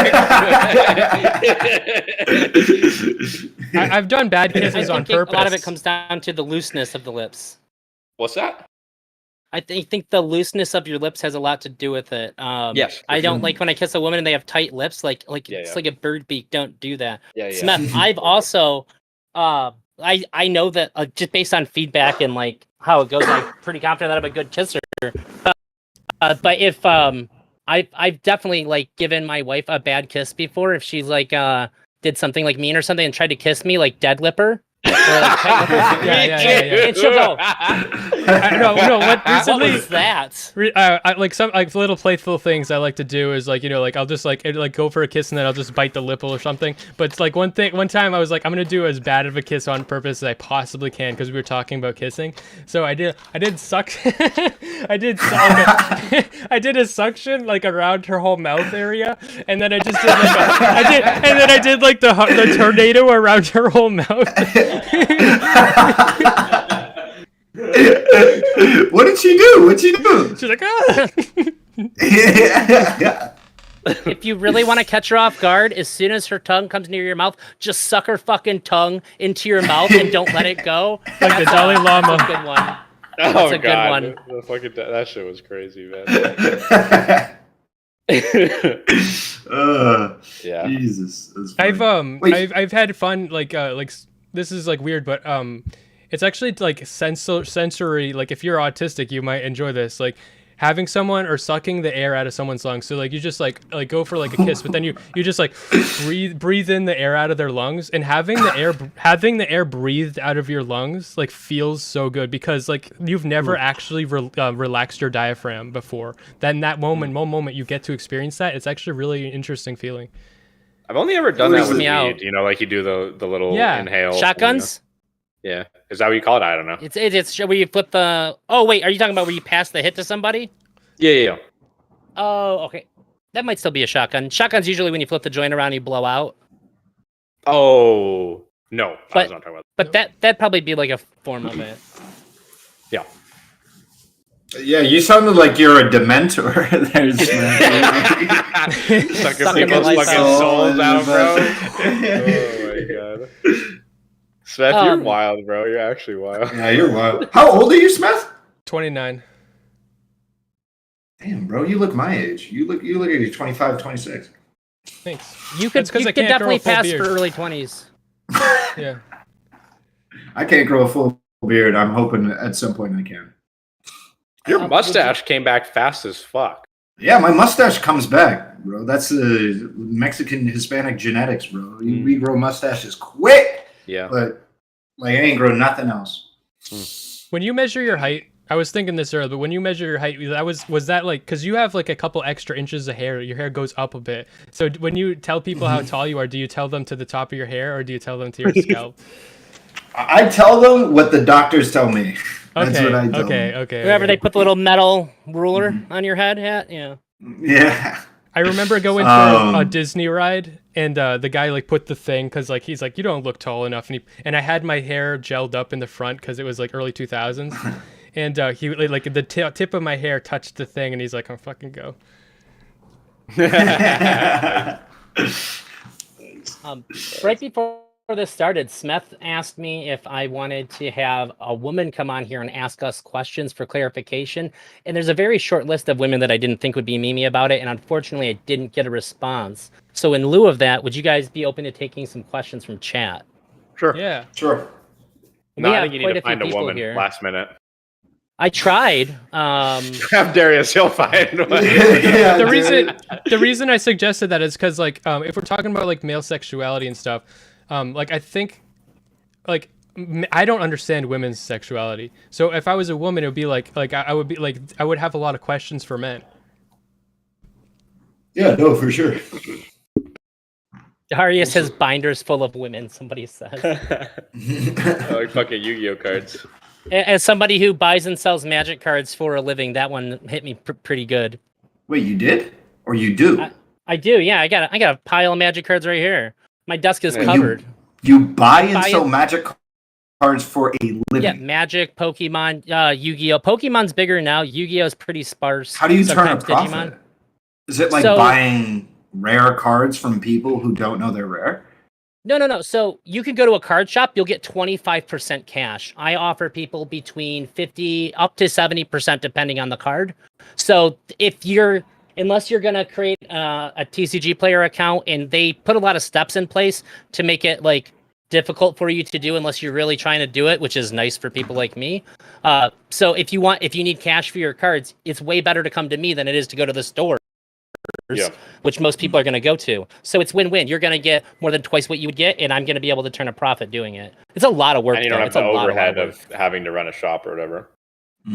I've done bad kisses on purpose. A lot of it comes down to the looseness of the lips. What's that? I think the looseness of your lips has a lot to do with it. Yes. I don't like when I kiss a woman and they have tight lips, like it's like a bird beak. Don't do that. Smeth, I've also, I know that just based on feedback and like how it goes, I'm pretty confident that I'm a good kisser. But if I've definitely like given my wife a bad kiss before if she's like did something like mean or something and tried to kiss me, like dead lipper. Or like yeah. And she'll go, what recently what was that? I like some like little playful things I like to do is like, like I'll just like go for a kiss and then I'll just bite the lip or something. But it's like one time I was like, I'm gonna do as bad of a kiss on purpose as I possibly can because we were talking about kissing. So I did suck I did a suction like around her whole mouth area, and then I just did like I did like the tornado around her whole mouth. What did she do? What'd she do? She's like, ah. Yeah. If you really want to catch her off guard, as soon as her tongue comes near your mouth, just suck her fucking tongue into your mouth and don't let it go. Like the Dalai Lama. That's a good one. That's a good one. The fucking, that shit was crazy, man. Yeah. Jesus. I've had fun like this is like weird, but it's actually like sensory. Like if you're autistic, you might enjoy this. Like having someone or sucking the air out of someone's lungs. So like you just like go for like a kiss, but then you just like breathe in the air out of their lungs, and having the air breathed out of your lungs like feels so good because like you've never actually relaxed your diaphragm before. Then that moment you get to experience that. It's actually really an interesting feeling. I've only ever done that with me weed. Like you do the little inhale. Shotguns? Yeah. Is that what you call it? I don't know. It's where you flip the... Oh, wait. Are you talking about where you pass the hit to somebody? Yeah. Oh, okay. That might still be a shotgun. Shotgun's usually when you flip the joint around, you blow out. Oh, no. I was not talking about that. But that'd probably be like a form of it. Yeah. Yeah, you sounded like you're a dementor. Sucking people's fucking souls out, bro. Oh, my God. Smeth, you're wild, bro. You're actually wild. Yeah, you're wild. How old are you, Smeth? 29. Damn, bro, you look my age. You look like you're 25, 26. Thanks. You could definitely pass for early 20s. Yeah. I can't grow a full beard. I'm hoping at some point I can. Your mustache came back fast as fuck. Yeah, my mustache comes back, bro. That's Mexican Hispanic genetics, bro. We grow mustaches quick. Yeah. But like I ain't grow nothing else. When you measure your height, I was thinking this earlier, but when you measure your height, was that like, because you have like a couple extra inches of hair, your hair goes up a bit. So when you tell people how tall you are, do you tell them to the top of your hair or do you tell them to your scalp? I tell them what the doctors tell me. That's what I tell them. Okay. Wherever they put the little metal ruler on your head hat, yeah. Yeah. I remember going for a Disney ride, and the guy like put the thing because like he's like, you don't look tall enough, and I had my hair gelled up in the front because it was like early 2000s, and he like the tip of my hair touched the thing, and he's like, "Oh, fucking go." Right before this started, Smeth asked me if I wanted to have a woman come on here and ask us questions for clarification. And there's a very short list of women that I didn't think would be memey about it. And unfortunately, I didn't get a response. So in lieu of that, would you guys be open to taking some questions from chat? Sure. Yeah. Sure. No, I think you need to find a woman here. last minute. I tried. Have Darius, he'll find one. The reason I suggested that is because like if we're talking about like male sexuality and stuff, like I think like I don't understand women's sexuality. So if I was a woman, it would be like I would be like I would have a lot of questions for men. Yeah, no, for sure. Darius has binders full of women, somebody says. Like fucking Yu-Gi-Oh cards. As somebody who buys and sells magic cards for a living, that one hit me pretty good. Wait, you did? Or you do? I do, yeah. I got a pile of magic cards right here. My desk is Yeah, covered. You buy and sell magic cards for a living? Yeah, Magic, Pokemon, Yu-Gi-Oh. Pokemon's bigger now. Yu-Gi-Oh is pretty sparse. How do you turn a Sometimes profit? Digimon. Is it like buying rare cards from people who don't know they're rare? No. So you can go to a card shop, you'll get 25% cash. I offer people between 50 up to 70% depending on the card. So unless you're gonna create a TCG player account, and they put a lot of steps in place to make it like difficult for you to do unless you're really trying to do it, which is nice for people like me. So if you need cash for your cards, it's way better to come to me than it is to go to the store. Yeah. Which most people are going to go to. So it's win-win. You're going to get more than twice what you would get, and I'm going to be able to turn a profit doing it. It's a lot of work. And you don't have the overhead of having to run a shop or whatever.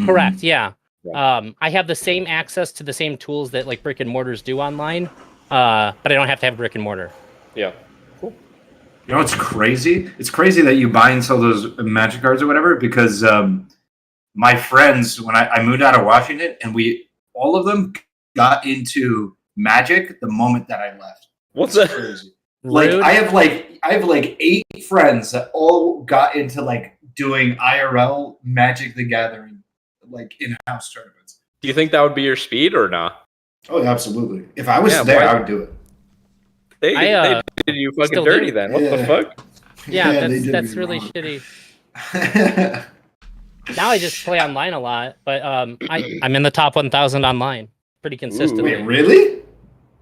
Correct, yeah. I have the same access to the same tools that like brick and mortars do online, but I don't have to have brick and mortar. Yeah. Cool. You know what's crazy? It's crazy that you buy and sell those magic cards or whatever, because my friends, when I moved out of Washington, and all of them got into magic the moment that I left. What's that? Crazy. Like I have like 8 friends that all got into like doing IRL Magic the Gathering, like in-house tournaments. Do you think that would be your speed or not? Oh, yeah, absolutely. If I was there, I would do it. They did you fucking dirty then. What the fuck? Yeah, that's really shitty. Now I just play online a lot, but I'm in the top 1,000 online pretty consistently. Wait, really?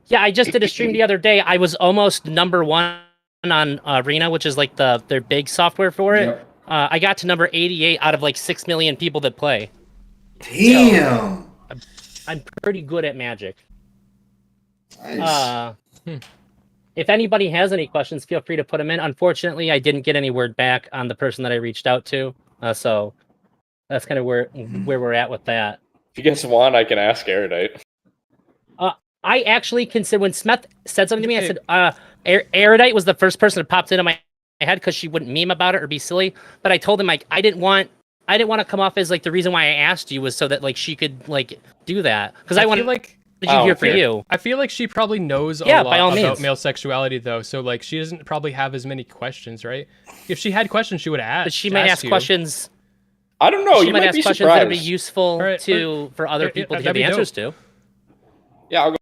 Yeah, I just did a stream the other day. I was almost number 1 on Arena, which is like their big software for it. Yep. I got to number 88 out of like 6 million people that play. Damn. So, I'm pretty good at Magic. Nice. If anybody has any questions, feel free to put them in. Unfortunately, I didn't get any word back on the person that I reached out to. So that's kind of where we're at with that. If you guys want, I can ask Erudite. I actually considered, when Smeth said something to me, I said, Erudite was the first person that popped into my head because she wouldn't meme about it or be silly. But I told him, like, I didn't want to come off as like the reason why I asked you was so that like she could like do that, because I wanted like here for you. I feel like she probably knows a lot about male sexuality though, so like she doesn't probably have as many questions, right? If she had questions, she would ask. But she might ask questions. I don't know. She you might ask be questions surprised. that would be useful for other people to get the answers to. Yeah, I'll go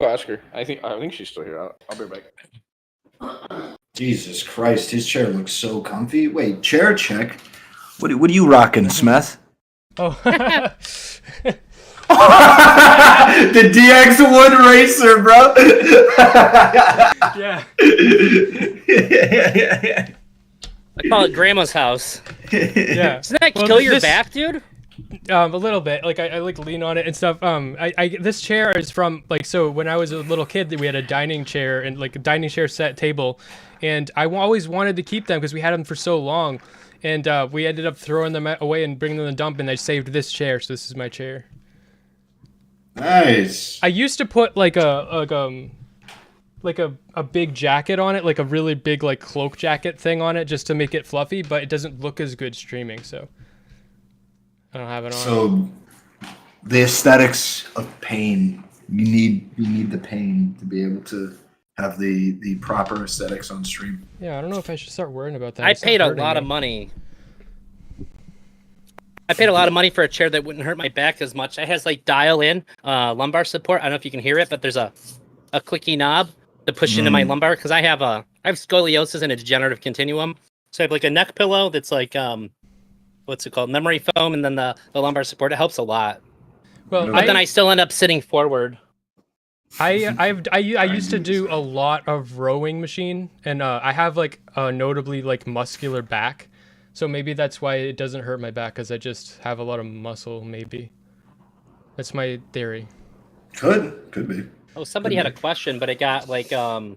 ask her. I think she's still here. I'll be right back. Jesus Christ, his chair looks so comfy. Wait, chair check. What are you rocking, Smeth? Oh. The DX1 racer, bro. Yeah. I call it Grandma's house. Yeah. Doesn't that kill your back, dude? A little bit. Like I like lean on it and stuff. This chair is from like, so when I was a little kid, we had a dining chair and like a dining chair set table, and I always wanted to keep them because we had them for so long, and we ended up throwing them away and bringing them to the dump, and I saved this chair, so this is my chair. Nice. I used to put like a big jacket on it, like a really big like cloak jacket thing on it, just to make it fluffy, but it doesn't look as good streaming, so I don't have it on. So the aesthetics of pain, you need the pain to be able to have the proper aesthetics on stream. Yeah, I don't know if I should start worrying about that. I paid a lot of money. I paid a lot of money for a chair that wouldn't hurt my back as much. It has like dial-in lumbar support. I don't know if you can hear it, but there's a clicky knob to push into my lumbar, because I have scoliosis and a degenerative continuum. So I have like a neck pillow that's like what's it called, memory foam, and then the lumbar support. It helps a lot. Well, but then I still end up sitting forward. I used to do a lot of rowing machine, and I have like a notably like muscular back. So maybe that's why it doesn't hurt my back, because I just have a lot of muscle, maybe. That's my theory. Could be. Oh, somebody had a question, but it got like, and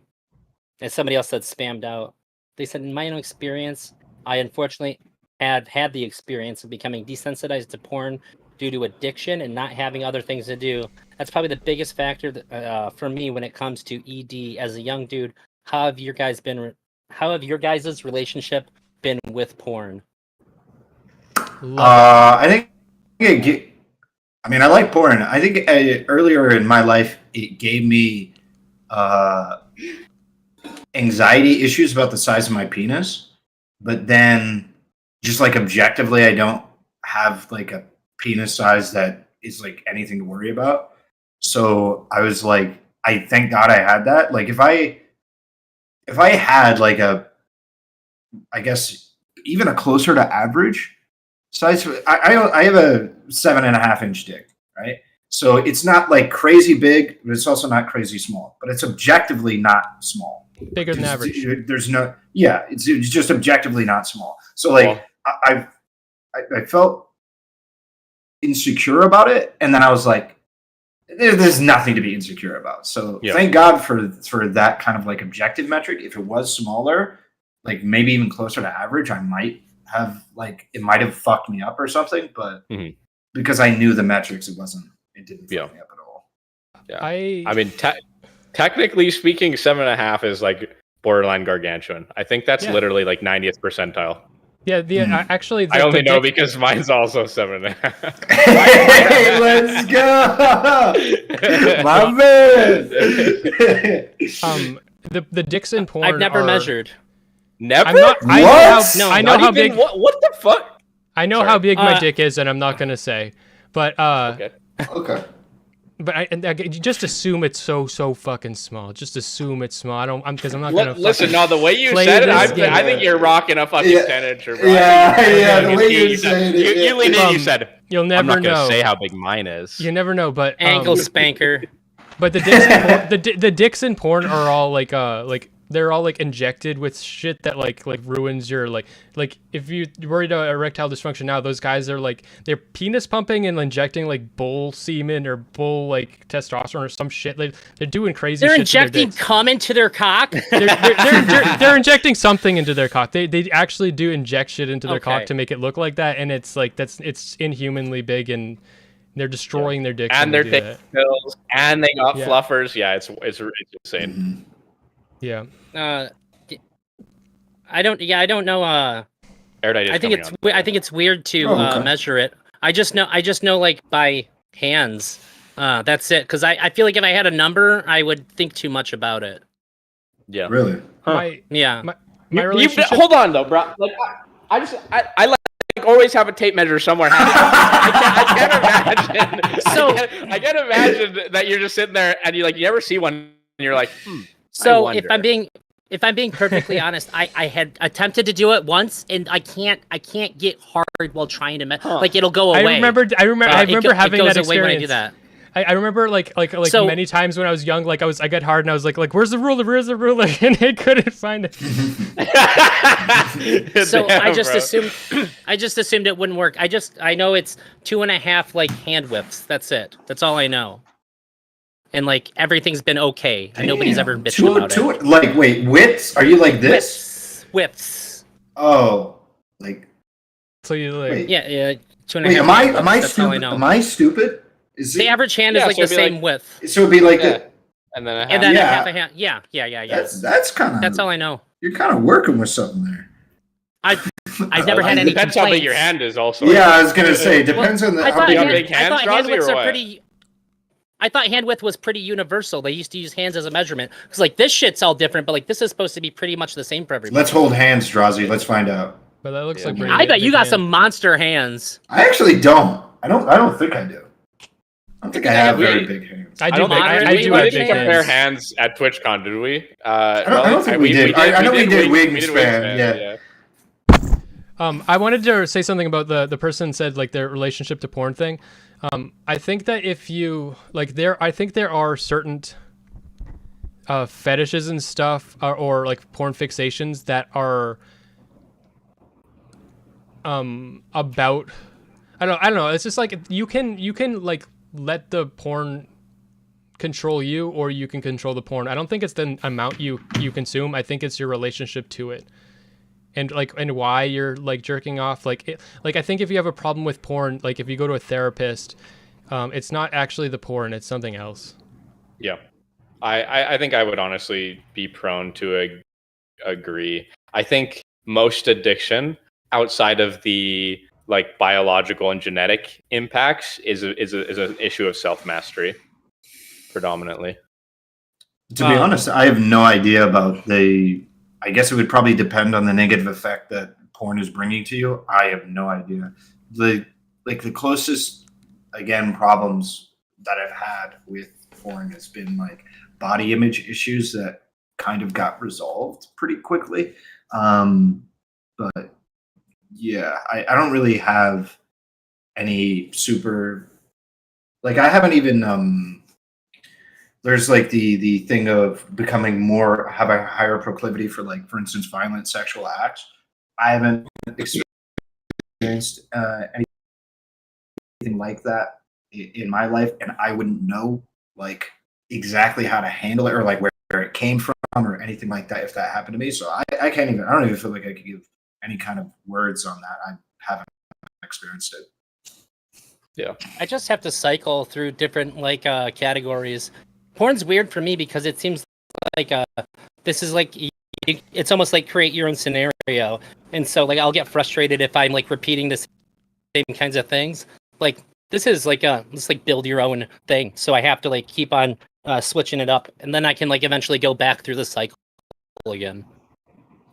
somebody else said spammed out. They said, in my own experience, I unfortunately have had the experience of becoming desensitized to porn due to addiction and not having other things to do. That's probably the biggest factor that, for me when it comes to ED as a young dude. How have your guys' relationship been with porn? I think I like porn. I think earlier in my life it gave me anxiety issues about the size of my penis, but then just like objectively, I don't have like a penis size that is like anything to worry about. So I was like, I thank God I had that. Like if I had like I guess even a closer to average size, I have a 7.5-inch dick, right? So it's not like crazy big, but it's also not crazy small. But it's objectively not small. Bigger than average. There's no, yeah, it's just objectively not small. So like I felt insecure about it, and then I was like, there's nothing to be insecure about. So thank God for that kind of like objective metric. If it was smaller, like maybe even closer to average, I might have like it might have fucked me up or something. But because I knew the metrics, it didn't fuck me up at all. Yeah, I mean, technically speaking, 7.5 is like borderline gargantuan. I think that's literally like 90th percentile. Yeah, actually, I only know because mine's also 7.5. Hey, let's go, my man. The dicks in porn. I've never measured. Never. I know how big. What the fuck? I know how big my dick is, and I'm not gonna say. But okay. But I just assume it's so fucking small. Just assume it's small. Because I'm not gonna. Listen, no, the way you said it, I think you're rocking a fucking 10-incher, bro. Yeah. The way you said it. You leaned in. You said, "You'll never know." I'm not gonna say how big mine is. You never know, but ankle spanker. But the dicks, in porn, the dicks in porn are all like they're all like injected with shit that like ruins your like if you're worried about erectile dysfunction now, those guys are like they're penis pumping and injecting like bull semen or bull like testosterone or some shit. They're doing crazy. They're shit injecting cum into their cock. They're injecting something into their cock. They actually do inject shit into their cock to make it look like that, and it's like it's inhumanly big, and they're destroying their dicks and they're taking pills, and they got fluffers. Yeah, it's insane. Yeah. I don't know. I think it's weird to measure it. I just know like by hands. That's it. Because I feel like if I had a number, I would think too much about it. Yeah. Really? Huh. My relationship. Hold on though, bro. Like I like always have a tape measure somewhere. I can't imagine. So I can't imagine that you're just sitting there and you never see one and you're like. So if I'm being perfectly honest, I had attempted to do it once, and I can't get hard while trying to like it'll go away. I remember having that experience. When I do that. I remember like so, many times when I was young, like I got hard and I was like where's the ruler, and I couldn't find it. So I just assumed it wouldn't work. I know it's 2.5 like hand whips. That's it. That's all I know. And like everything's been okay. And nobody's ever bitched about it. Like wait, whips? Are you like this? Whips. Oh, like. So you like? Yeah. 2.5. Wait, am I stupid? Am I stupid? Is the average hand is like the same width. So it'd be like that. And then a half a hand. Yeah. That's kind of. That's all I know. You're kind of working with something there. I've never had any. Depends how big your hand is, also. Yeah, I was gonna say depends on how big hands are pretty. I thought hand width was pretty universal. They used to use hands as a measurement. Because like this shit's all different, but like this is supposed to be pretty much the same for everybody. Let's hold hands, Drazi. Let's find out. But that looks like. I bet you got some monster hands. I actually don't. I don't think I do. I don't think I have very big hands. I do. We didn't compare hands at TwitchCon, did we? I don't think we did. I know we did Wingspan. Yeah. I wanted to say something about the person said like their relationship to porn thing. I think that if you like I think there are certain fetishes and stuff or like porn fixations that are about I don't know. It's just like you can like let the porn control you, or you can control the porn. I don't think it's the amount you consume. I think it's your relationship to it. And why you're like jerking off. Like I think if you have a problem with porn, like if you go to a therapist, It's not actually the porn; it's something else. Yeah, I think I would honestly be prone to agree. I think most addiction outside of the like biological and genetic impacts is an issue of self mastery predominantly. To be honest, I have no idea about the. I guess it would probably depend on the negative effect that porn is bringing to you. I have no idea. The closest, again, problems that I've had with porn has been like body image issues that kind of got resolved pretty quickly. But yeah, I don't really have any super. Like I haven't even. There's like the thing of becoming more, have a higher proclivity for like, for instance, violent sexual acts. I haven't experienced anything like that in my life, and I wouldn't know like exactly how to handle it or like where it came from or anything like that if that happened to me. So I don't even feel like I could give any kind of words on that. I haven't experienced it. Yeah, I just have to cycle through different like categories. Porn's weird for me because it seems like this is like it's almost like create your own scenario, and so like I'll get frustrated if I'm like repeating the same kinds of things. Like this is like let's like build your own thing, so I have to like keep on switching it up, and then I can like eventually go back through the cycle again.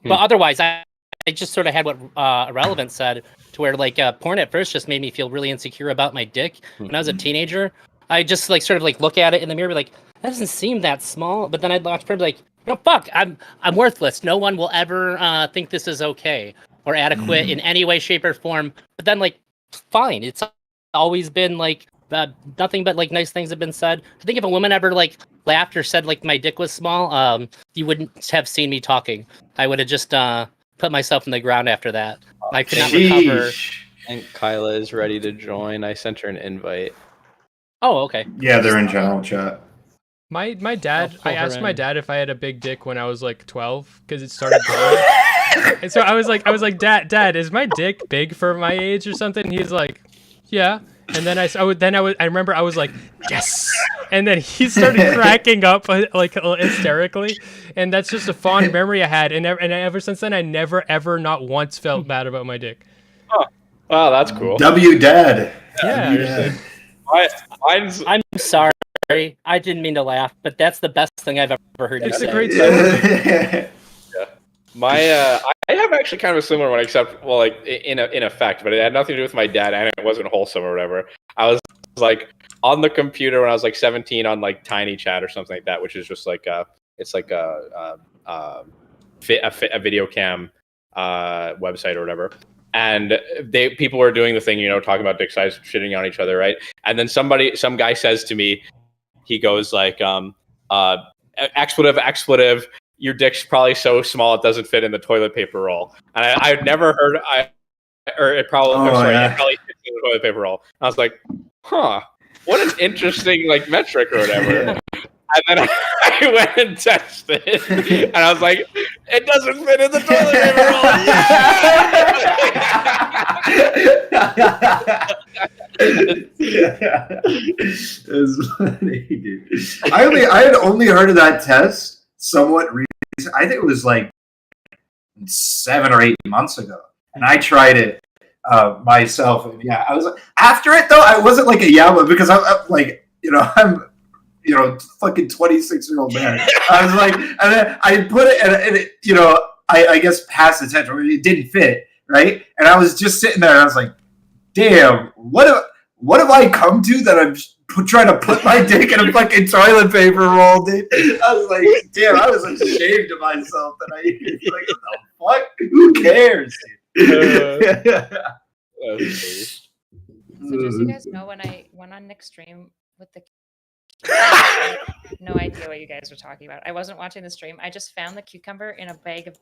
But otherwise, I just sort of had what Ahrelevant said, to where like porn at first just made me feel really insecure about my dick. When I was a teenager, I just like sort of like look at it in the mirror, be like, that doesn't seem that small. But then I'd watch porn, be like, no, fuck, I'm worthless. No one will ever think this is okay or adequate in any way, shape, or form. But then like, fine, it's always been like nothing but like nice things have been said. I think if a woman ever like laughed or said like my dick was small, you wouldn't have seen me talking. I would have just put myself in the ground after that. I could not recover. I think Kyla is ready to join. I sent her an invite. Oh, okay. Yeah, they're in general chat. My dad, I asked my dad if I had a big dick when I was like 12 because it started growing. And so I was like, Dad, is my dick big for my age or something? He's like, yeah. And then I remember I was like, yes. And then he started cracking up like hysterically, and that's just a fond memory I had. And ever since then, I never ever not once felt bad about my dick. Oh, wow, that's cool. W Dad. Yeah. W Dad. I'm sorry. I didn't mean to laugh, but that's the best thing I've ever heard you say. It's a great story. Yeah. I have actually kind of a similar one, except like in effect, but it had nothing to do with my dad, and it wasn't wholesome or whatever. I was like on the computer when I was like 17 on like Tiny Chat or something like that, which is just like it's like a video cam website or whatever. And people were doing the thing, talking about dick size, shitting on each other, right? And then some guy says to me, he goes like, expletive, your dick's probably so small it doesn't fit in the toilet paper roll. And I've never heard, it probably fits in the toilet paper roll. I was like, huh, what an interesting like metric or whatever. And then I went and tested it, and I was like, it doesn't fit in the toilet paper roll. It's funny, dude. I had only heard of that test somewhat recently. I think it was like 7 or 8 months ago, and I tried it myself. And yeah, I was after it though. I wasn't like a yabba because I'm like, I'm. Fucking 26-year-old man. I was like, and then I put it, and it, I guess past the test, it didn't fit, right? And I was just sitting there, and I was like, damn, what have I come to that I'm trying to put my dick in a fucking toilet paper roll, dude? I was like, damn, I was ashamed of myself that I like, what the fuck? Who cares, dude? So just so you guys know, when I went on Nick's stream with the no idea what you guys were talking about. I wasn't watching the stream. I just found the cucumber in a bag of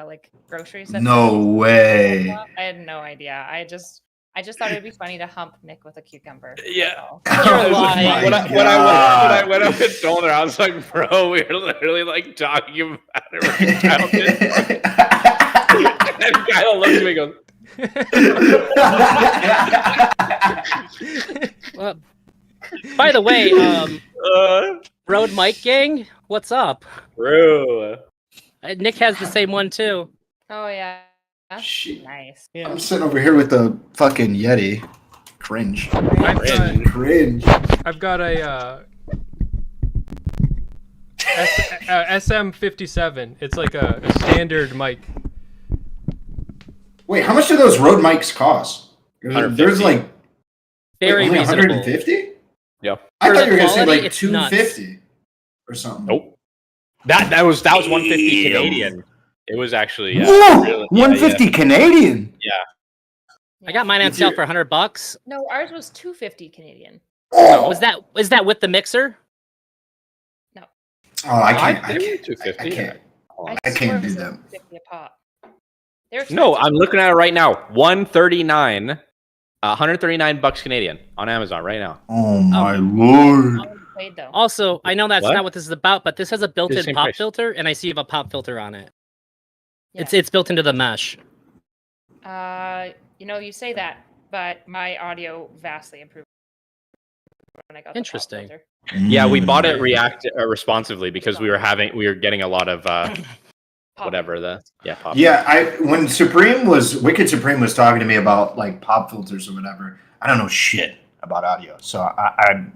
like groceries. No way. I had no idea. I just thought it'd be funny to hump Nick with a cucumber. Yeah. You're lying. When I went up and told her, I was like, bro, we were literally like talking about it right now. And Kyle looked at me and goes, By the way, Road Mike Gang, what's up? Bro. Nick has the same one too. Oh yeah. Shit. Nice. Yeah. I'm sitting over here with the fucking Yeti. Cringe. Cringe. I've got a SM57. It's like a standard mic. Wait, how much do those Rode mics cost? There's like Very only reasonable. 150? Yeah. I For thought the you were gonna say quality, like it's nuts. 250 or something. Nope. That was 150 Canadian. It was actually Whoa! really, 150 Canadian. I got mine on sale for $100. No, ours was 250 Canadian. Oh, Was that with the mixer? oh I can't. They I were can't. 250. I can't. I can't swear it do was that. 50 a pop. They're No, expensive. I'm looking at it right now. 139, 139 bucks Canadian on Amazon right now. Oh my lord. All played, though. Also, I know that's What? not what this is about, but this has a built-in same pop price. filter, and I see you have a pop filter on it. Yeah. It's built into the mesh. You say that, but my audio vastly improved when I got Interesting. the pop Yeah, we bought it responsively because we were getting a lot of filter. whatever the pop. Yeah, when Wicked Supreme was talking to me about like pop filters or whatever, I don't know shit about audio, so I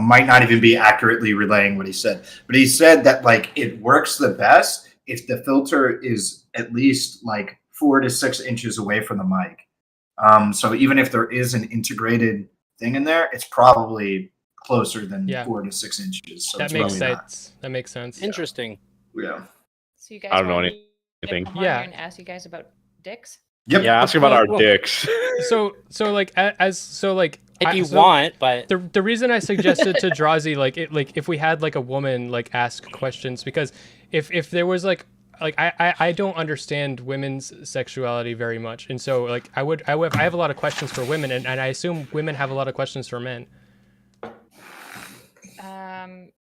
might not even be accurately relaying what he said. But he said that like it works the best if the filter is at least like 4 to 6 inches away from the mic. So even if there is an integrated thing in there, it's probably closer than 4 to 6 inches. So That it's makes really sense. That makes sense. Interesting. not. Yeah. So you guys I don't know want me to anything. come on Yeah. here and ask you guys about dicks? Yep. Yeah, ask about our Well, dicks. So like If you want, but the reason I suggested to Drazi like if we had like a woman like ask questions, because if there was like I don't understand women's sexuality very much, and so like I have a lot of questions for women, and I assume women have a lot of questions for men.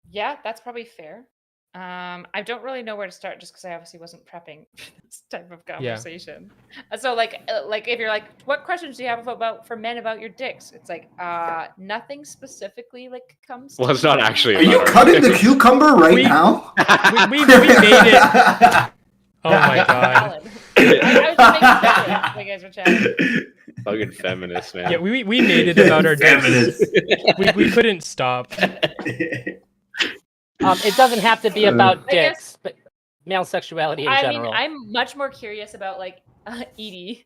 Yeah, that's probably fair. I don't really know where to start just because I obviously wasn't prepping for this type of conversation. So like if you're like, what questions do you have for men about your dicks? It's like nothing specifically like comes to Well, it's not actually. Are you cutting the cucumber right now? We made it. Oh my god. Valid. I was just making sense while you guys were chatting. Fucking feminist, man. Yeah, we made it about our dicks. Feminist. We couldn't stop. it doesn't have to be about I guess- dicks, but male sexuality in general. I'm much more curious about like Edie,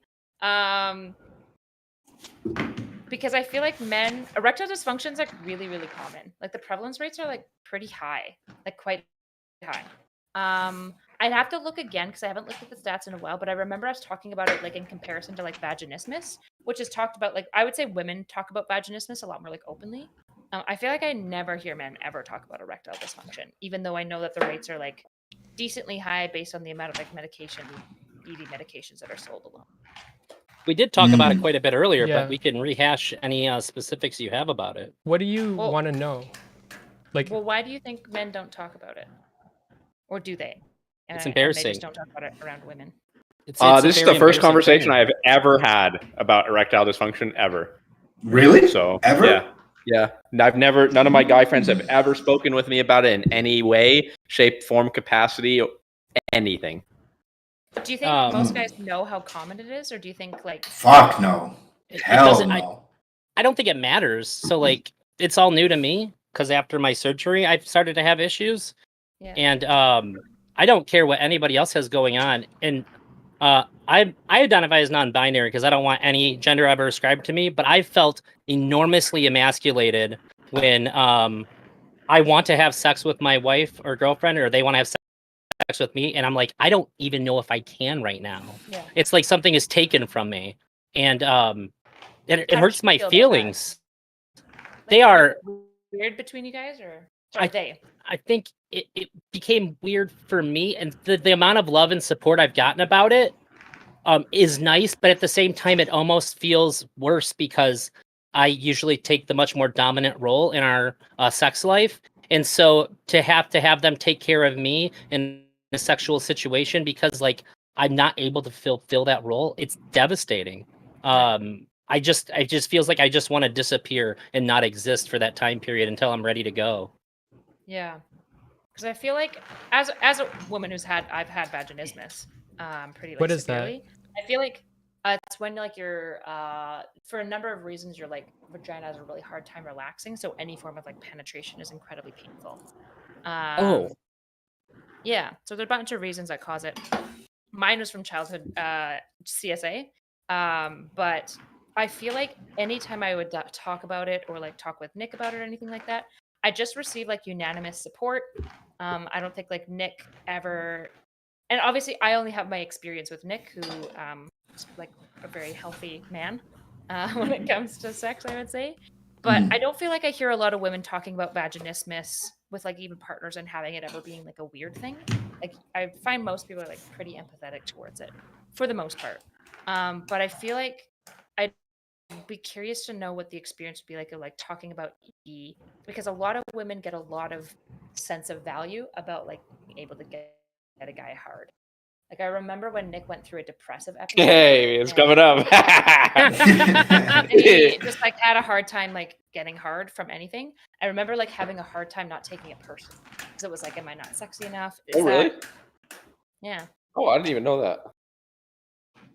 because I feel like men erectile dysfunction is like really, really common. Like the prevalence rates are like pretty high, like quite high. I'd have to look again because I haven't looked at the stats in a while, but I remember us talking about it like in comparison to like vaginismus, which is talked about like I would say women talk about vaginismus a lot more like openly. I feel like I never hear men ever talk about erectile dysfunction, even though I know that the rates are like decently high based on the amount of like ED medications that are sold alone. We did talk about it quite a bit earlier, Yeah. but we can rehash any specifics you have about it. What do you Well- want to know? Like, Well, why do you think men don't talk about it, or do they? It's And they embarrassing. just don't talk about it around women. It's This is very the first embarrassing conversation thing. I've ever had about erectile dysfunction ever. Really? So Ever? yeah. None of my guy friends have ever spoken with me about it in any way, shape, form, capacity, anything. Do you think most guys know how common it is, or do you think like Fuck no. It Hell doesn't- no. I don't think it matters. So like, it's all new to me because after my surgery, I've started to have issues, yeah? and I don't care what anybody else has going on. And I identify as non-binary because I don't want any gender ever ascribed to me. But I felt enormously emasculated when I want to have sex with my wife or girlfriend, or they want to have sex with me, and I'm like, I don't even know if I can right now. Yeah. It's like something is taken from me, and it How does hurts she my feel about that? feelings. Like, They is are. it weird between you guys, or sorry, they? I think it became weird for me, and the amount of love and support I've gotten about it is nice, but at the same time, it almost feels worse because I usually take the much more dominant role in our sex life, and so to have them take care of me in a sexual situation because like I'm not able to fulfill that role, it's devastating. I it just feels like I just want to disappear and not exist for that time period until I'm ready to go. Yeah. Because I feel like as a woman I've had vaginismus, pretty like What is that? severely. I feel like it's when like you're for a number of reasons your like vagina has a really hard time relaxing. So any form of like penetration is incredibly painful. Oh. Yeah. So there's a bunch of reasons that cause it. Mine was from childhood CSA. But I feel like anytime I would talk about it or like talk with Nick about it or anything like that, I just received like unanimous support. I don't think like Nick ever, and obviously I only have my experience with Nick, who is like a very healthy man when it comes to sex, I would say. But I don't feel like I hear a lot of women talking about vaginismus with like even partners and having it ever being like a weird thing. Like I find most people are like pretty empathetic towards it for the most part. But I feel like I'd be curious to know what the experience would be like of like talking about ED, because a lot of women get a lot of sense of value about like being able to get a guy hard. Like I remember when Nick went through a depressive episode. Hey, it's coming up. And he just like had a hard time like getting hard from anything. I remember like having a hard time not taking it personally because it was like, am I not sexy enough? Is Oh, really? that... Yeah. Oh, I didn't even know that.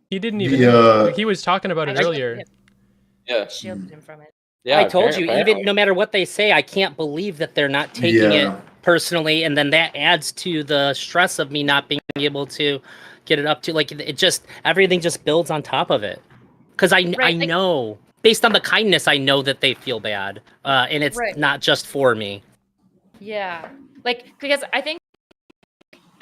He didn't even. He was talking about it I earlier. shielded him from it. Yeah, I told you, apparently. even no matter what they say, I can't believe that they're not taking it personally, and then that adds to the stress of me not being able to get it up to like it just everything just builds on top of it. Because I know based on the kindness, I know that they feel bad, and it's not just for me. Yeah, like because I think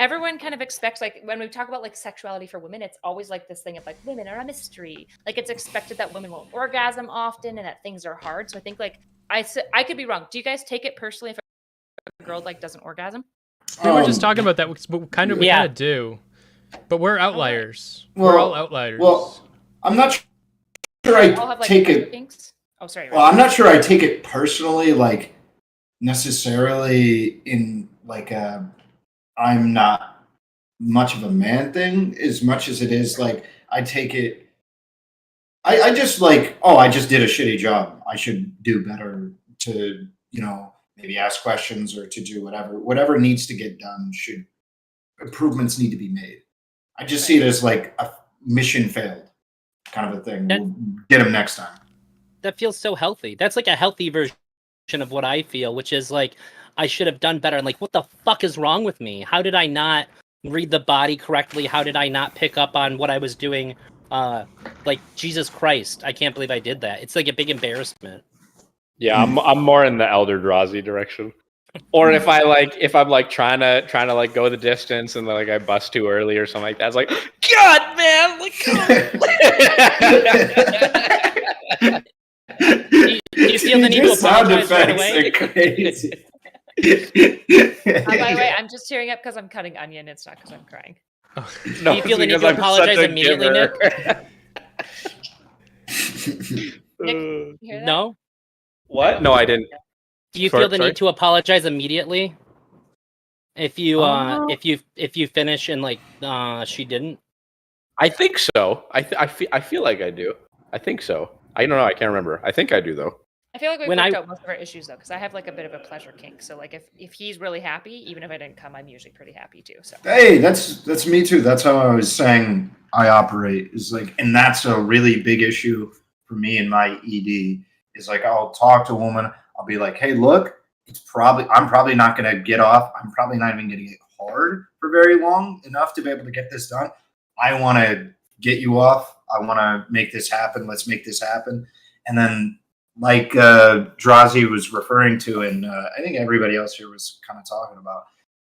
everyone kind of expects, like when we talk about like sexuality for women, it's always like this thing of like women are a mystery. Like it's expected that women won't orgasm often and that things are hard. So I think like I could be wrong. Do you guys take it personally if a girl like doesn't orgasm? We were just talking about that. We kind of do, but we're outliers. We're all outliers. Well, I'm not sure I all have, like, take it. Kinks? Oh, sorry. Well, I'm not sure I take it personally, like necessarily in like a I'm not much of a man thing, as much as it is like I take it. I just like, oh, I just did a shitty job. I should do better to, maybe ask questions or to do whatever needs to get done. Improvements need to be made. I just see it as like a mission failed kind of a thing. We'll get them next time. That feels so healthy. That's like a healthy version of what I feel, which is like I should have done better. And like, what the fuck is wrong with me? How did I not read the body correctly? How did I not pick up on what I was doing? Like, Jesus Christ, I can't believe I did that. It's like a big embarrassment. Yeah, I'm more in the ElderDrazi direction. Or if I'm like trying to like go the distance and like I bust too early or something like that, it's like, God, man, do you feel the need to apologize right away? Crazy. By the way, I'm just tearing up because I'm cutting onion. It's not because I'm crying. No, do you feel the need to apologize immediately, Nick? Nick, you hear that? No? What? No, I didn't. Do you feel the need to apologize immediately? If you if you finish and like she didn't? I think so. I feel like I do. I think so. I don't know. I can't remember. I think I do though. I feel like we've worked out most of our issues though, because I have like a bit of a pleasure kink. So like if he's really happy, even if I didn't come, I'm usually pretty happy too. So hey, that's me too. That's how I was saying I operate. Is like, and that's a really big issue for me in my ED. Is like I'll talk to a woman. I'll be like, hey, look, I'm probably not gonna get off. I'm probably not even gonna get hard for very long enough to be able to get this done. I want to get you off. I want to make this happen. Let's make this happen. And then, like Drazi was referring to, and I think everybody else here was kind of talking about,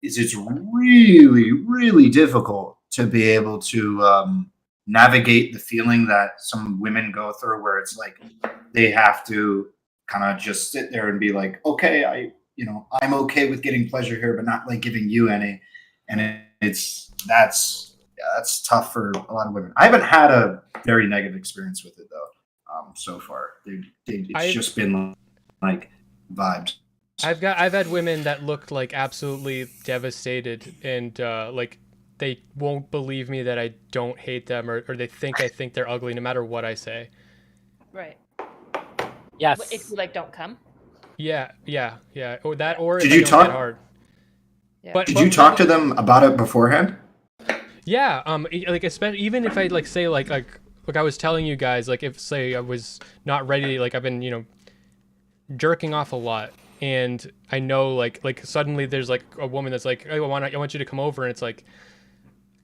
is it's really, really difficult to be able to navigate the feeling that some women go through, where it's like they have to kind of just sit there and be like, okay, I'm okay with getting pleasure here, but not like giving you any. And that's tough for a lot of women. I haven't had a very negative experience with it though. So far, it's just been like vibes. I've had women that looked like absolutely devastated, and like they won't believe me that I don't hate them, or they think I think they're ugly no matter what I say. Right. Yes. If you like don't come. Yeah. Or that, or if Did I you don't talk? get hard. Yeah. But Did you talk to them about it beforehand? Yeah, like especially even if I like say like I was telling you guys, like if say I was not ready, like I've been jerking off a lot, and I know like suddenly there's like a woman that's like, I want you to come over, and it's like,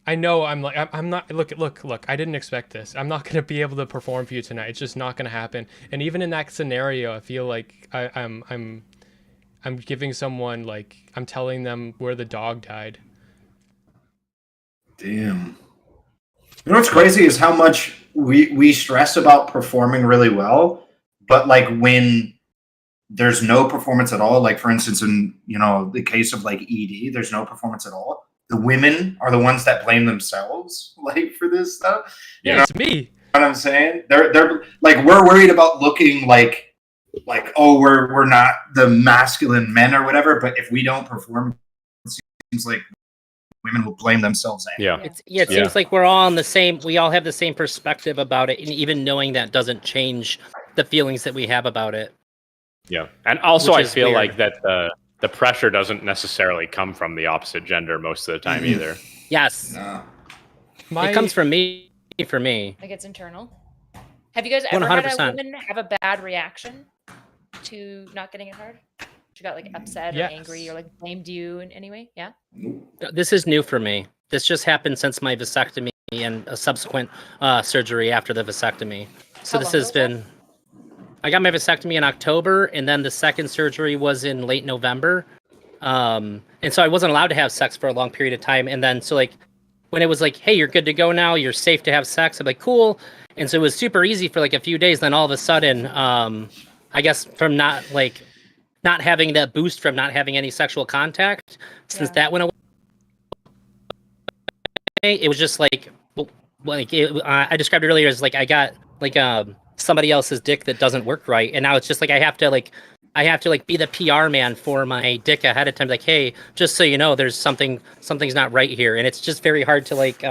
I know I'm not, look, I didn't expect this. I'm not gonna be able to perform for you tonight. It's just not gonna happen. And even in that scenario, I feel like I'm giving someone, like, I'm telling them where the dog died. Damn. You know what's crazy is how much we stress about performing really well, but like when there's no performance at all, like for instance in the case of like ED, there's no performance at all. The women are the ones that blame themselves like for this stuff. Yeah, it's me. You know what I'm saying? They're like, we're worried about looking like oh, we're not the masculine men or whatever, but if we don't perform, it seems like women will blame themselves. Yeah. It seems like we're all on the same. We all have the same perspective about it, and even knowing that doesn't change the feelings that we have about it. Yeah, and also Which I is feel weird. like that the pressure doesn't necessarily come from the opposite gender most of the time either. Yes, No. it comes from me. For me, Like it's internal. Have you guys ever had a 100%. woman have a bad reaction to not getting it hard? She got like upset or angry or like blamed you in any way? Yeah. This is new for me. This just happened since my vasectomy and a subsequent surgery after the vasectomy. So How this long has ago was been. I got my vasectomy in October, and then the second surgery was in late November. And so I wasn't allowed to have sex for a long period of time. And then so like when it was like, hey, you're good to go now, you're safe to have sex, I'm like, cool. And so it was super easy for like a few days. Then all of a sudden, I guess from not having that boost from not having any sexual contact, since that went away, it was just like I described it earlier as like I got like somebody else's dick that doesn't work right, and now it's just like I have to be the PR man for my dick ahead of time, like, hey, just so you know, there's something's not right here, and it's just very hard to like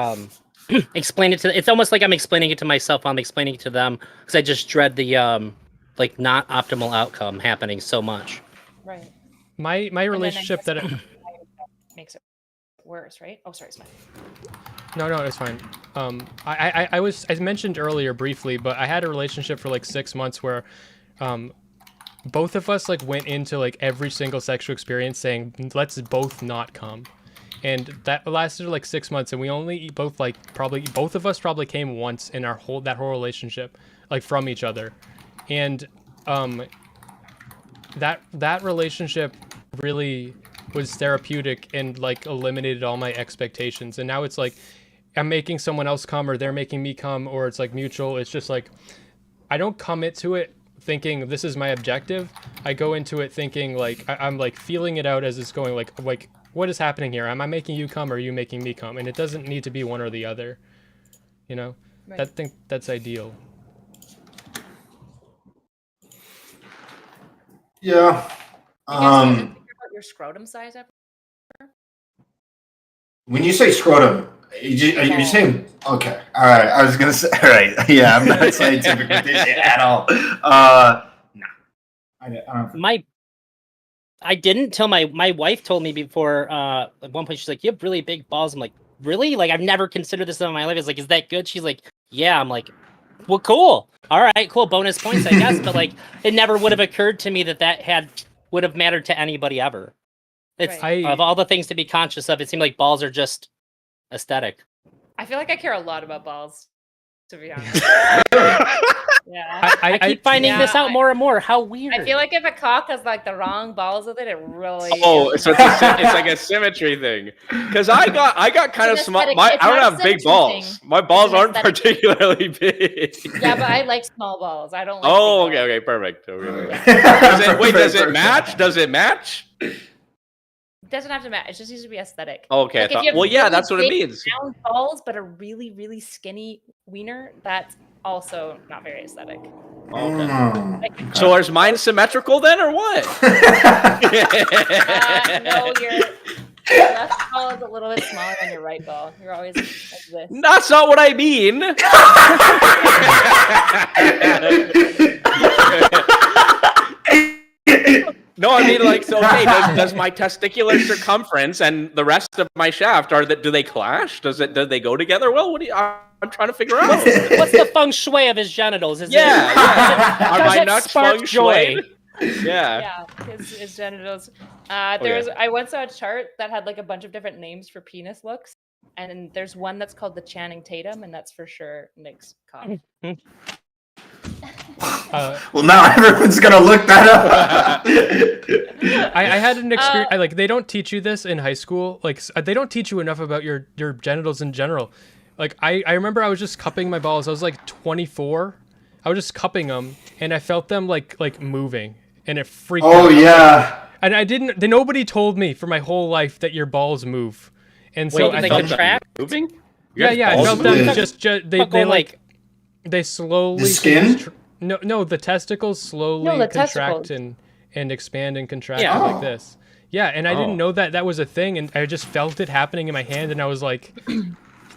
explain it to. It's almost like I'm explaining it to myself. I'm explaining it to them because I just dread the like not optimal outcome happening so much. Right. My relationship that makes it worse, right? Oh, sorry, Smith. No, it's fine. I mentioned earlier briefly, but I had a relationship for like 6 months where both of us like went into like every single sexual experience saying, let's both not come. And that lasted like 6 months, and we only both of us probably came once in that whole relationship, like from each other. And that relationship really was therapeutic and like eliminated all my expectations. And now it's like I'm making someone else come, or they're making me come, or it's like mutual. It's just like I don't commit to it thinking this is my objective. I go into it thinking like I'm like feeling it out as it's going, like what is happening here? Am I making you come, or are you making me come? And it doesn't need to be one or the other, you know. Right. I think that's ideal. Yeah. You guys ever think about your scrotum size ever? When you say scrotum, are you saying okay? All right. I was gonna say all right. Yeah, I'm not scientific with this shit at all. No. I don't. I didn't tell my wife told me before at one point, she's like, you have really big balls. I'm like, really? Like I've never considered this in my life. It's like, is that good? She's like, yeah. I'm like, well, cool. All right, cool. Bonus points, I guess. But like, it never would have occurred to me that would have mattered to anybody ever. It's of all the things to be conscious of, it seemed like balls are just aesthetic. I feel like I care a lot about balls, to be honest. Yeah. I keep finding this out more and more. How weird. I feel like if a cock has like the wrong balls with it, it really. Oh, so it's like a symmetry thing. Because I got kind of small. I don't have big balls. My balls aren't particularly big. Yeah, but I like small balls. I don't like. Oh, okay, perfect. Okay. Does it match? Does it match? It doesn't have to match. It just needs to be aesthetic. Okay, like that's what it means. Round balls, but a really, really skinny wiener. That's also not very aesthetic. Okay. So is mine symmetrical then, or what? No, Your left ball is a little bit smaller than your right ball. You're always like this. That's not what I mean. No, I mean like so. Okay, does my testicular circumference and the rest of my shaft do they clash? Do they go together? Well, what do you? I'm trying to figure out. What's the feng shui of his genitals? Is Yeah. Are does my it nuts spark feng joy? shui? Yeah. Yeah, his genitals. Okay. I once saw a chart that had like a bunch of different names for penis looks, and then there's one that's called the Channing Tatum, and that's for sure Nick's cock. Well, now everyone's gonna look that up. I had an experience. Like they don't teach you this in high school. Like they don't teach you enough about your genitals in general. Like I remember I was just cupping my balls. I was like 24. I was just cupping them, and I felt them like moving, and it freaked out. Oh yeah. And I didn't. Nobody told me for my whole life that your balls move, and so Wait, I they felt contract? Moving? Yeah, I felt them move? just they like they slowly. The skin? No, the testicles slowly No, the contract testicles. and expand and contract Yeah. like this. Yeah, and I didn't know that was a thing, and I just felt it happening in my hand, and I was like,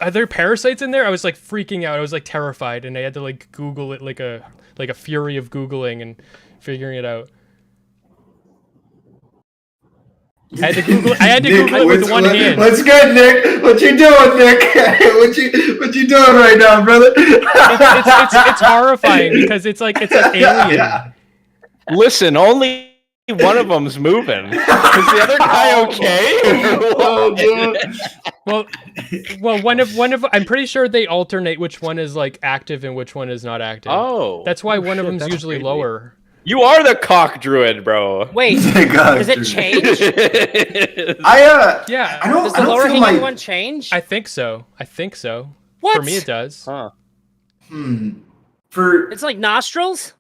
"Are there parasites in there?" I was like freaking out. I was like terrified, and I had to like Google it like a fury of Googling and figuring it out. I had to Google it with one hand. What's good, Nick? What you doing, Nick? what you doing right now, brother? It's horrifying because it's like alien. Yeah. Listen, only one of them's moving. Is the other guy okay? Oh, dude. Well, one of I'm pretty sure they alternate which one is like active and which one is not active. Oh, That's why one of them's that's usually crazy. lower. You are the cock druid, bro. Wait, God, does it dude. change? Yeah. I don't. Does I the don't lower feel hanging like. one change? I think so. What? For me, it does. Huh. For It's like nostrils.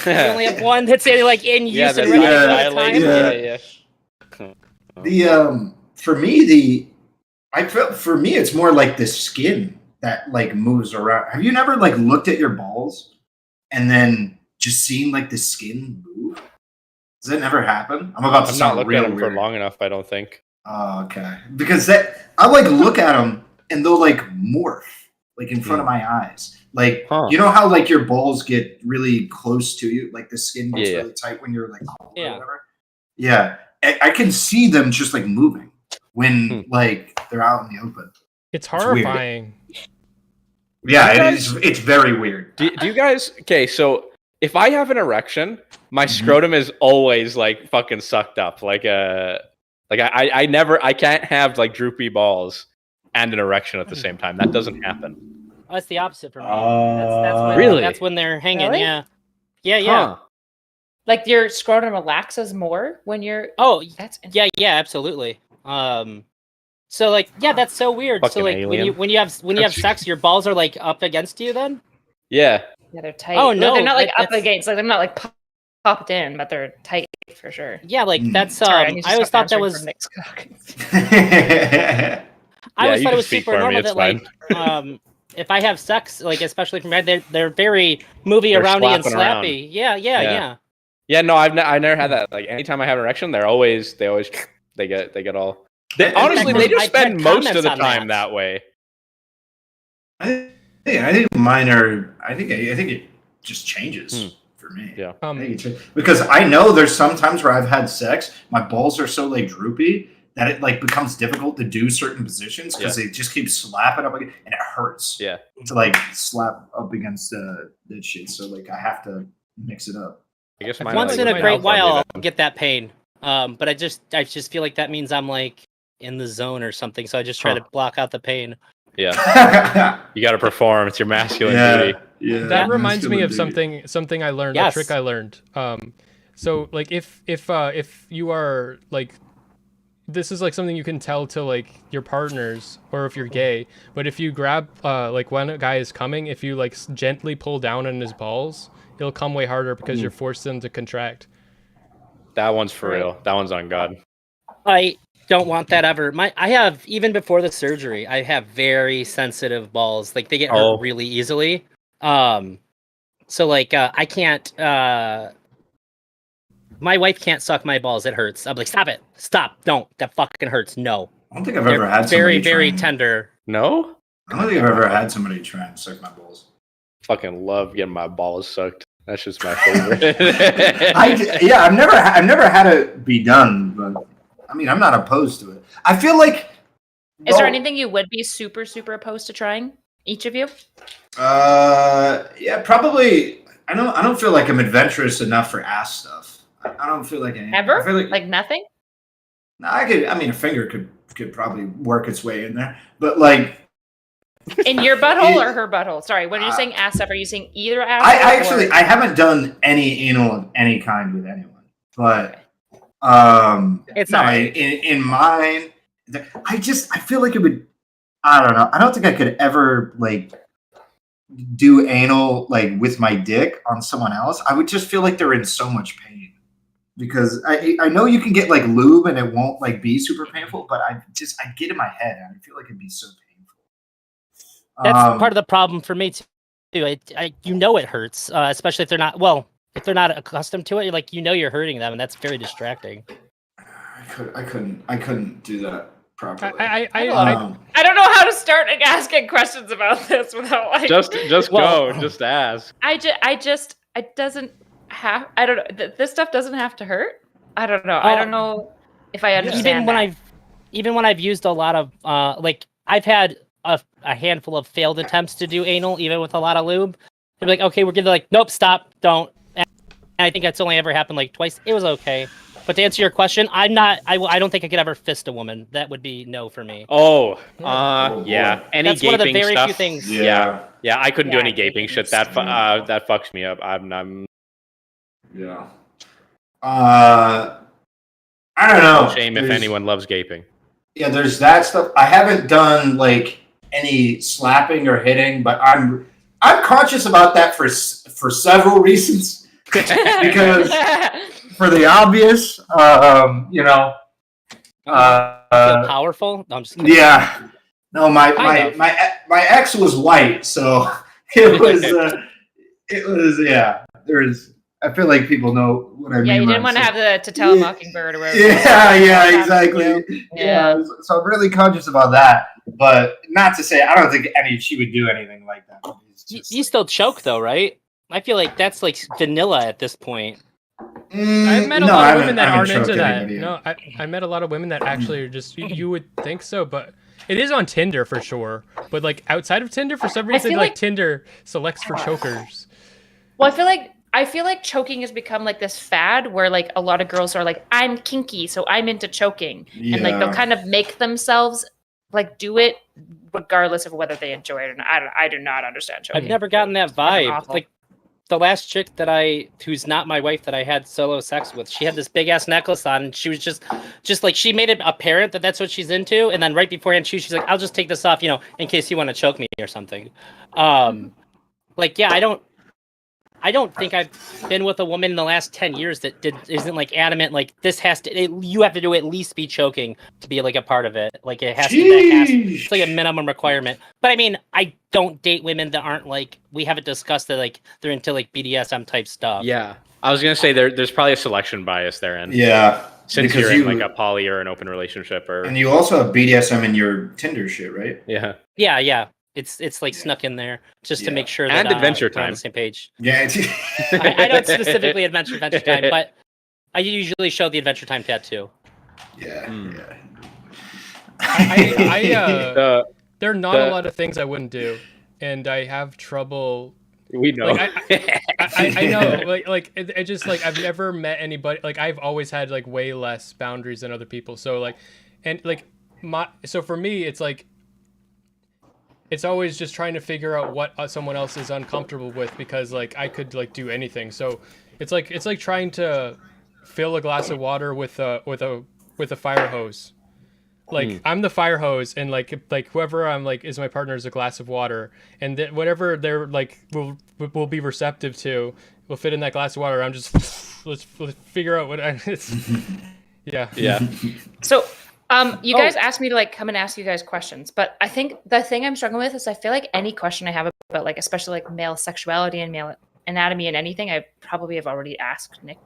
You only have one that's like in use Yeah, and ready yeah, at a time. the for me for me it's more like the skin that like moves around. Have you never like looked at your balls and then just seen like the skin move? Does that never happen? I'm about to I'm not sound looking real at them weird. for long enough, I don't think. Oh, okay. Because I like look at them and they'll like morph like in front of my eyes. Like you know how like your balls get really close to you, like the skin gets really tight when you're like cold or whatever. Yeah, I can see them just like moving when like they're out in the open. It's horrifying. Yeah, it's very weird. Do you guys? Okay, so if I have an erection, my scrotum is always like fucking sucked up. Like I can't have like droopy balls and an erection at the same time. That doesn't happen. Oh, it's the opposite for me. Really? That's when they're hanging. Really? Yeah. Huh. Like your scrotum relaxes more when you're. Oh, That's yeah, absolutely. So like, yeah, that's so weird. Fucking so like, alien. when you have sex, your balls are like up against you. Then. Yeah. Yeah, they're tight. Oh, Well, no, they're not like up that's- against. Like they're not like popped in, but they're tight for sure. Yeah, like that's. Sorry, need to I always stop thought that answering was. for Nick's cock. I always you thought can it was speak super for me, normal it's that like if I have sex, like especially from they're very movie They're aroundy and slapping around. slappy. Yeah. Yeah, no, I never had that. Like anytime I have an erection, they get all. Honestly, they just I've spend had most of comments the on time that. that way. I think mine are. I think it just changes for me. Yeah. I think because I know there's some times where I've had sex, my balls are so like droopy that it like becomes difficult to do certain positions because they just keep slapping up again, and it hurts. Yeah. To like slap up against that shit, so like I have to mix it up. I guess mine Once are, in like, a great outdone while, me I'll get that pain. But I just feel like that means I'm like in the zone or something. So I just try to block out the pain. Yeah. You got to perform. It's your masculine duty. Yeah. That reminds me of something I learned. Yes. A trick I learned. So like if you are like, this is like something you can tell to like your partners or if you're gay. But if you grab like when a guy is coming, if you like gently pull down on his balls, it'll come way harder because you're forced them to contract. That one's for real. That one's on God. I don't want that ever. I have, even before the surgery, I have very sensitive balls. Like they get hurt really easily. So like I can't My wife can't suck my balls. It hurts. I'm like, stop it. Stop. Don't. That fucking hurts. No. I don't think I've ever had very, somebody very try and- tender. No? I don't think I've ever had somebody try and suck my balls. Fucking love getting my balls sucked. That's just my favorite. I've never had it be done, but I mean, I'm not opposed to it. I feel like. Is there anything you would be super, super opposed to trying? Each of you? Yeah, probably. I don't feel like I'm adventurous enough for ass stuff. I don't feel like anything. Ever? I feel like nothing? I mean, a finger could probably work its way in there, but like. In your butthole or her butthole? Sorry, when you're saying ass stuff, are you saying either ass? I haven't done any anal of any kind with anyone, but it's no, in mine, I feel like it would. I don't know. I don't think I could ever like do anal like with my dick on someone else. I would just feel like they're in so much pain because I know you can get like lube and it won't like be super painful, but I get in my head and I feel like it'd be so painful. That's part of the problem for me too. You know it hurts, especially if they're not accustomed to it. You're like, you're hurting them, and that's very distracting. I couldn't do that properly. I don't know how to start asking questions about this without like just go, just ask. It doesn't have. I don't know. This stuff doesn't have to hurt. I don't know. I don't know if I understand. Even when I've used a lot of like I've had a handful of failed attempts to do anal, even with a lot of lube. They're like, okay, we're gonna like, nope, stop, don't. And I think that's only ever happened like twice. It was okay. But to answer your question, I don't think I could ever fist a woman. That would be no for me. Yeah. Any that's gaping one of the very stuff, few things. Yeah. I couldn't do any gaping shit. That fucks me up. I'm. Yeah. I don't know. Shame if anyone loves gaping. Yeah, there's that stuff. I haven't done like any slapping or hitting, but I'm conscious about that for several reasons. Because for the obvious, feel powerful? No, I'm just kidding. Yeah. No, my ex was white, so it was yeah. I feel like people know what I mean. Yeah, you didn't want to have to tell a mockingbird or whatever. Yeah, exactly. Yeah, so I'm really conscious about that, but not to say I don't think she would do anything like that. You still choke though, right? I feel like that's like vanilla at this point. I've met a lot of women that aren't into that. No, I met a lot of women that actually are just, you would think so, but it is on Tinder for sure. But like outside of Tinder, for some reason, like Tinder selects for chokers. Well, I feel like choking has become like this fad where like a lot of girls are like, I'm kinky, so I'm into choking. Yeah. And like they'll kind of make themselves like do it regardless of whether they enjoy it or not. I do not understand choking. I've never gotten that vibe. Like the last chick who's not my wife that I had solo sex with, she had this big ass necklace on, and she was just like, she made it apparent that that's what she's into, and then right beforehand she's like, I'll just take this off, in case you want to choke me or something. Like, yeah, I don't think I've been with a woman in the last 10 years that isn't like adamant, like this you have to do at least be choking to be like a part of it. Like it has to be, it's like a minimum requirement. But I mean, I don't date women that aren't like, we haven't discussed that like they're into like BDSM type stuff. Yeah. I was going to say there's probably a selection bias there. And yeah. Since you're in like a poly or an open relationship and you also have BDSM in your Tinder shit, right? Yeah. Yeah. It's like snuck in there just to make sure that Adventure we're Time on the same page. Yeah, I don't specifically Adventure Time, but I usually show the Adventure Time tattoo. Yeah. There are not a lot of things I wouldn't do, and I have trouble. We know. Like, I know. Like it just like I've never met anybody. Like I've always had like way less boundaries than other people. So like, and like so for me, it's like. It's always just trying to figure out what someone else is uncomfortable with, because like I could like do anything. So it's like trying to fill a glass of water with a fire hose. Like I'm the fire hose, and like whoever I'm like is my partner is a glass of water, and whatever they're like will be receptive to will fit in that glass of water. I'm just let's figure out what it's. Yeah. So. You guys asked me to like come and ask you guys questions, but I think the thing I'm struggling with is I feel like any question I have about like, especially like male sexuality and male anatomy and anything, I probably have already asked Nick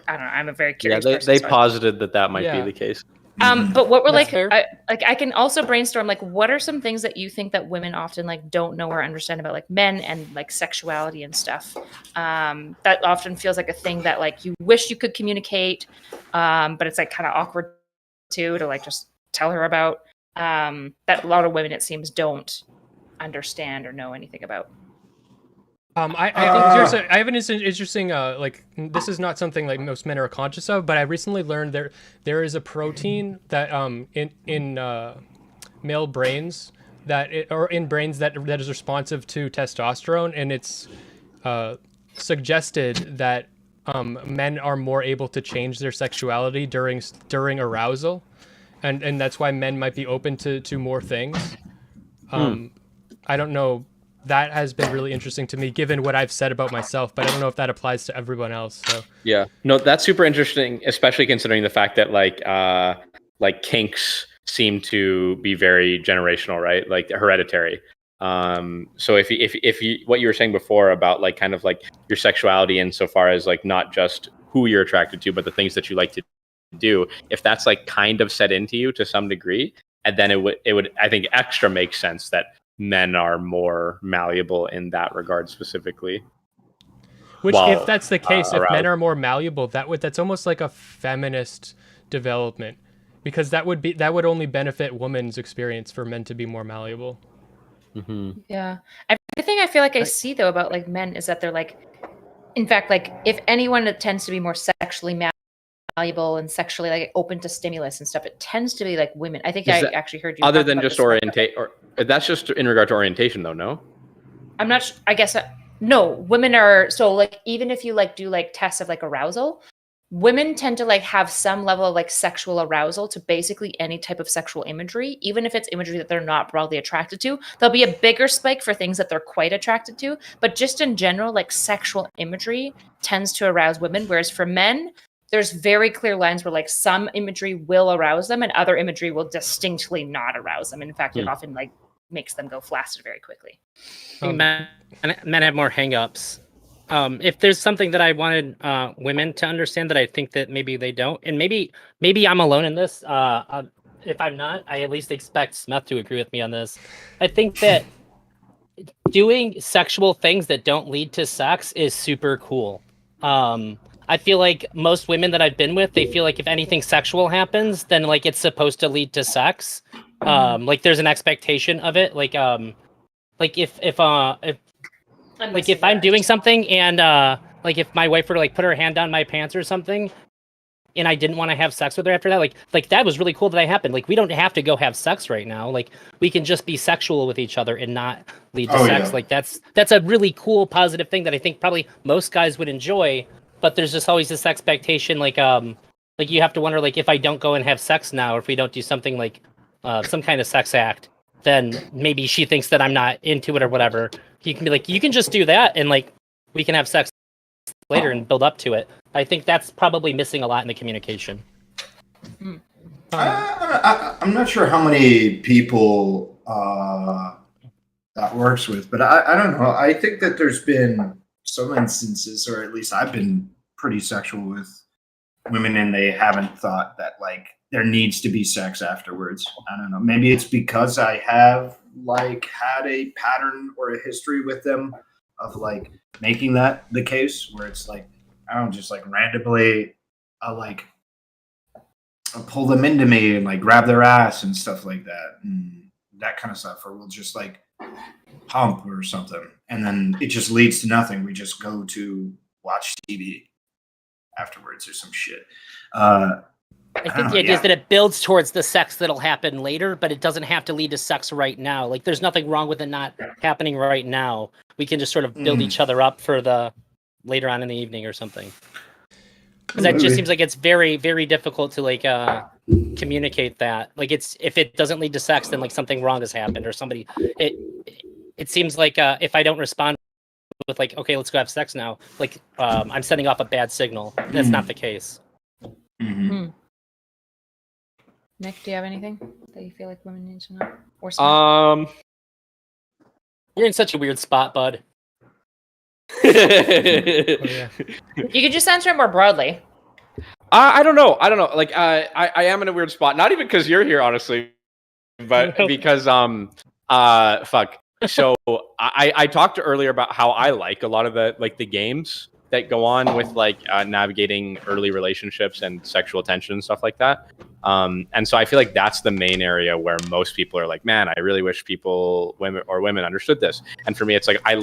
I don't know. I'm a very Yeah, curious they person. so I- posited that might be Yeah. the case. But what were That's like, fair. I can also brainstorm like, what are some things that you think that women often like don't know or understand about like men and like sexuality and stuff? That often feels like a thing that like you wish you could communicate, but it's like kind of awkward too to like just tell her about. That a lot of women it seems don't understand or know anything about. I think I have an interesting like this is not something like most men are conscious of, but I recently learned there is a protein that in male brains or in brains that is responsive to testosterone, and it's suggested that men are more able to change their sexuality during arousal, and that's why men might be open to more things. I don't know. That has been really interesting to me, given what I've said about myself, but I don't know if that applies to everyone else. So Yeah, no, that's super interesting, especially considering the fact that like kinks seem to be very generational, right? Like hereditary. So if you what you were saying before about like kind of like your sexuality insofar as like not just who you're attracted to, but the things that you like to do, if that's like kind of set into you to some degree, and then it would I think extra make sense that men are more malleable in that regard specifically. Which, Well, if that's the case, if men aroused. are more malleable, that's almost like a feminist development, because that would only benefit women's experience for men to be more malleable. Yeah. The thing I feel like I see though about like men is that they're like, in fact, like if anyone that tends to be more sexually malleable and sexually like open to stimulus and stuff, it tends to be like women. I think Is I that- actually heard you Other talk than about just this, but orientate, or that's just in regard to orientation, though. No. I'm not. I guess no. Women are so like even if you like do like tests of like arousal, women tend to like have some level of like sexual arousal to basically any type of sexual imagery, even if it's imagery that they're not broadly attracted to. There'll be a bigger spike for things that they're quite attracted to, but just in general, like sexual imagery tends to arouse women, whereas for men, there's very clear lines where like some imagery will arouse them and other imagery will distinctly not arouse them. In fact, it often like makes them go flaccid very quickly. I think men have more hangups. If there's something that I wanted women to understand that I think that maybe they don't, and maybe I'm alone in this. If I'm not, I at least expect Smeth to agree with me on this. I think that doing sexual things that don't lead to sex is super cool. I feel like most women that I've been with, they feel like if anything sexual happens, then like it's supposed to lead to sex. Like there's an expectation of it. Like if I'm doing something and like if my wife were to like put her hand down my pants or something and I didn't want to have sex with her after that, like that was really cool that happened. Like we don't have to go have sex right now. Like we can just be sexual with each other and not lead to sex. Yeah. Like that's a really cool positive thing that I think probably most guys would enjoy, but there's just always this expectation like you have to wonder like if I don't go and have sex now or if we don't do something like some kind of sex act, then maybe she thinks that I'm not into it or whatever. You can be like, you can just do that and like we can have sex later and build up to it. I think that's probably missing a lot in the communication. I'm not sure how many people that works with, but I don't know. I think that there's been some instances, or at least I've been pretty sexual with women, and they haven't thought that like there needs to be sex afterwards. I don't know. Maybe it's because I have like had a pattern or a history with them of like making that the case, where it's like I don't just like randomly like I'll pull them into me and like grab their ass and stuff like that, and that kind of stuff, or we'll just like pump or something, and then it just leads to nothing. We just go to watch TV afterwards or some shit. I think the idea is that it builds towards the sex that'll happen later, but it doesn't have to lead to sex right now. Like there's nothing wrong with it not happening right now. We can just sort of build each other up for the later on in the evening or something. Because that just seems like it's very, very difficult to like communicate that. Like it's if it doesn't lead to sex, then like something wrong has happened or somebody. It seems like if I don't respond with like, okay, let's go have sex now, like I'm sending off a bad signal. That's not the case. Nick, do you have anything that you feel like women need to know? Or You're in such a weird spot, bud. Oh, yeah. you could just answer it more broadly. I don't know. I don't know. Like, I am in a weird spot. Not even because you're here, honestly, but because fuck. So I talked earlier about how I like a lot of the games that go on with navigating early relationships and sexual tension and stuff like that. And so I feel like that's the main area where most people are like, man, I really wish women understood this. And for me, it's like I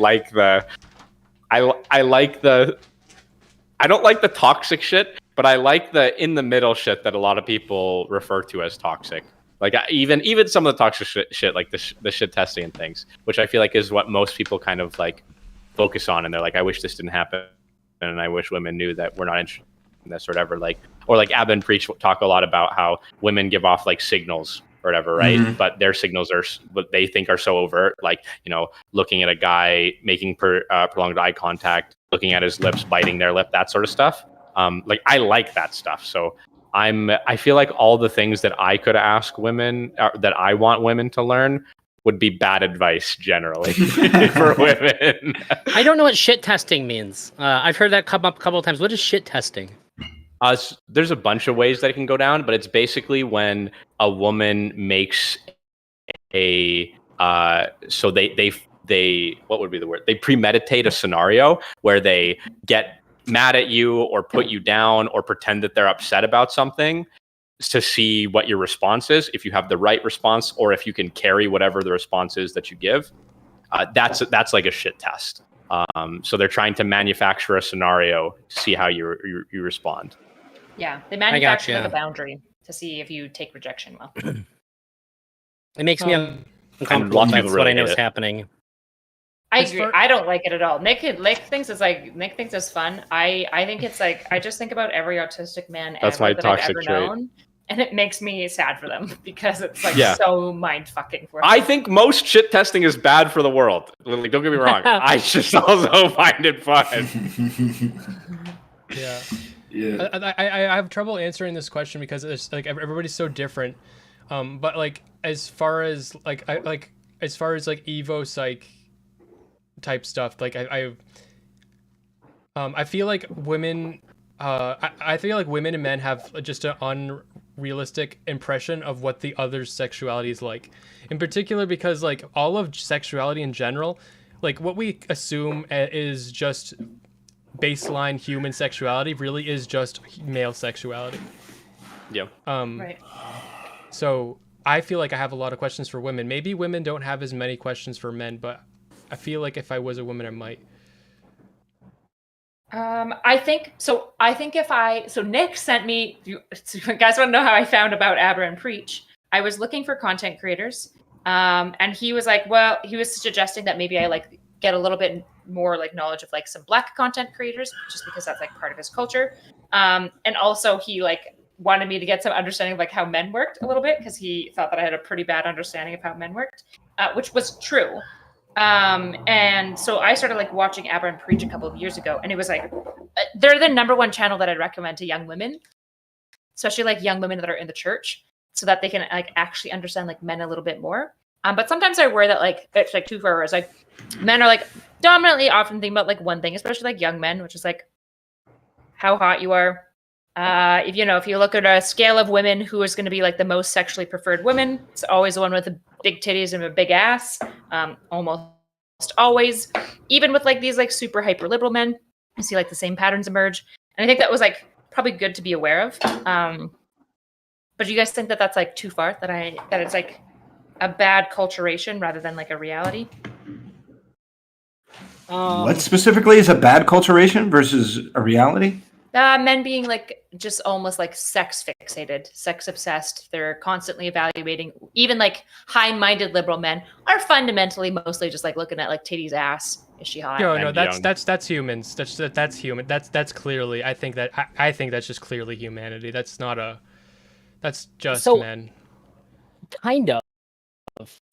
don't like the toxic shit, but I like the in the middle shit that a lot of people refer to as toxic. Like even some of the toxic shit like the shit testing and things, which I feel like is what most people kind of like focus on. And they're like, I wish this didn't happen. And I wish women knew that we're not interested in this or whatever. Or Ab and Preach talk a lot about how women give off like signals or whatever, right? Mm-hmm. But their signals are what they think are so overt, like, you know, looking at a guy, making prolonged eye contact, looking at his lips, biting their lip, that sort of stuff. Like I like that stuff. So I feel like all the things that I could ask women that I want women to learn would be bad advice generally for women. I don't know what shit testing means. I've heard that come up a couple of times. What is shit testing? There's a bunch of ways that it can go down, but it's basically when a woman makes so they what would be the word? They premeditate a scenario where they get mad at you or put you down or pretend that they're upset about something to see what your response is, if you have the right response or if you can carry whatever the response is that you give. That's like a shit test. So they're trying to manufacture a scenario to see how you respond. Yeah, they manufacture like a boundary to see if you take rejection well. It makes me uncomfortable. That's what I know is happening. I agree. I don't like it at all. Nick thinks it's fun. I think it's like I just think about every autistic man that I've ever known, and it makes me sad for them because it's like so mind fucking for them. I think most shit testing is bad for the world. Like, don't get me wrong. I just also find it fun. Yeah. I have trouble answering this question because it's like everybody's so different. But like as far as Evo psych type stuff, like I feel like women I feel like women and men have just an unrealistic impression of what the other's sexuality is like, in particular because like all of sexuality in general, like what we assume is just baseline human sexuality really is just male sexuality. Yeah. Right. So I feel like I have a lot of questions for women. Maybe women don't have as many questions for men, but I feel like if I was a woman, I might. I think Nick sent me. You guys want to know how I found about Abra and Preach? I was looking for content creators, and he was like, well, he was suggesting that maybe I like get a little bit more like knowledge of like some Black content creators, just because that's like part of his culture. And also he like wanted me to get some understanding of like how men worked a little bit because he thought that I had a pretty bad understanding of how men worked, which was true. And so I started like watching Abra and Preach a couple of years ago, and it was like they're the #1 channel that I'd recommend to young women, especially like young women that are in the church, so that they can like actually understand like men a little bit more. But sometimes I worry that like it's like too far. Whereas like men are like dominantly often think about like one thing, especially like young men, which is like how hot you are. If you look at a scale of women, who is going to be like the most sexually preferred women, it's always the one with the big titties and a big ass. Almost always, even with like these like super hyper liberal men, you see like the same patterns emerge. And I think that was like probably good to be aware of. But do you guys think that that's like too far? That it's like a bad culturation rather than like a reality? What specifically is a bad culturation versus a reality? Men being like just almost like sex fixated, sex obsessed. They're constantly evaluating. Even like high-minded liberal men are fundamentally mostly just like looking at like titty's ass. Is she hot? No, that's humans. That's human. That's clearly. I think that's just clearly humanity. That's just men. Kind of.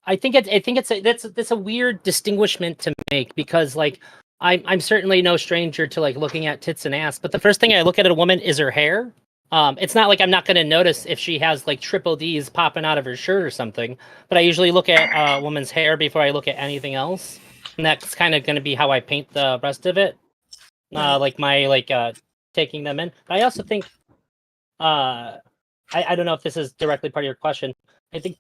I think it's a weird distinguishment to make because like. I'm certainly no stranger to like looking at tits and ass, but the first thing I look at a woman is her hair. It's not like I'm not going to notice if she has like triple D's popping out of her shirt or something, but I usually look at a woman's hair before I look at anything else. And that's kind of going to be how I paint the rest of it. Like my taking them in. But I also think I don't know if this is directly part of your question. I think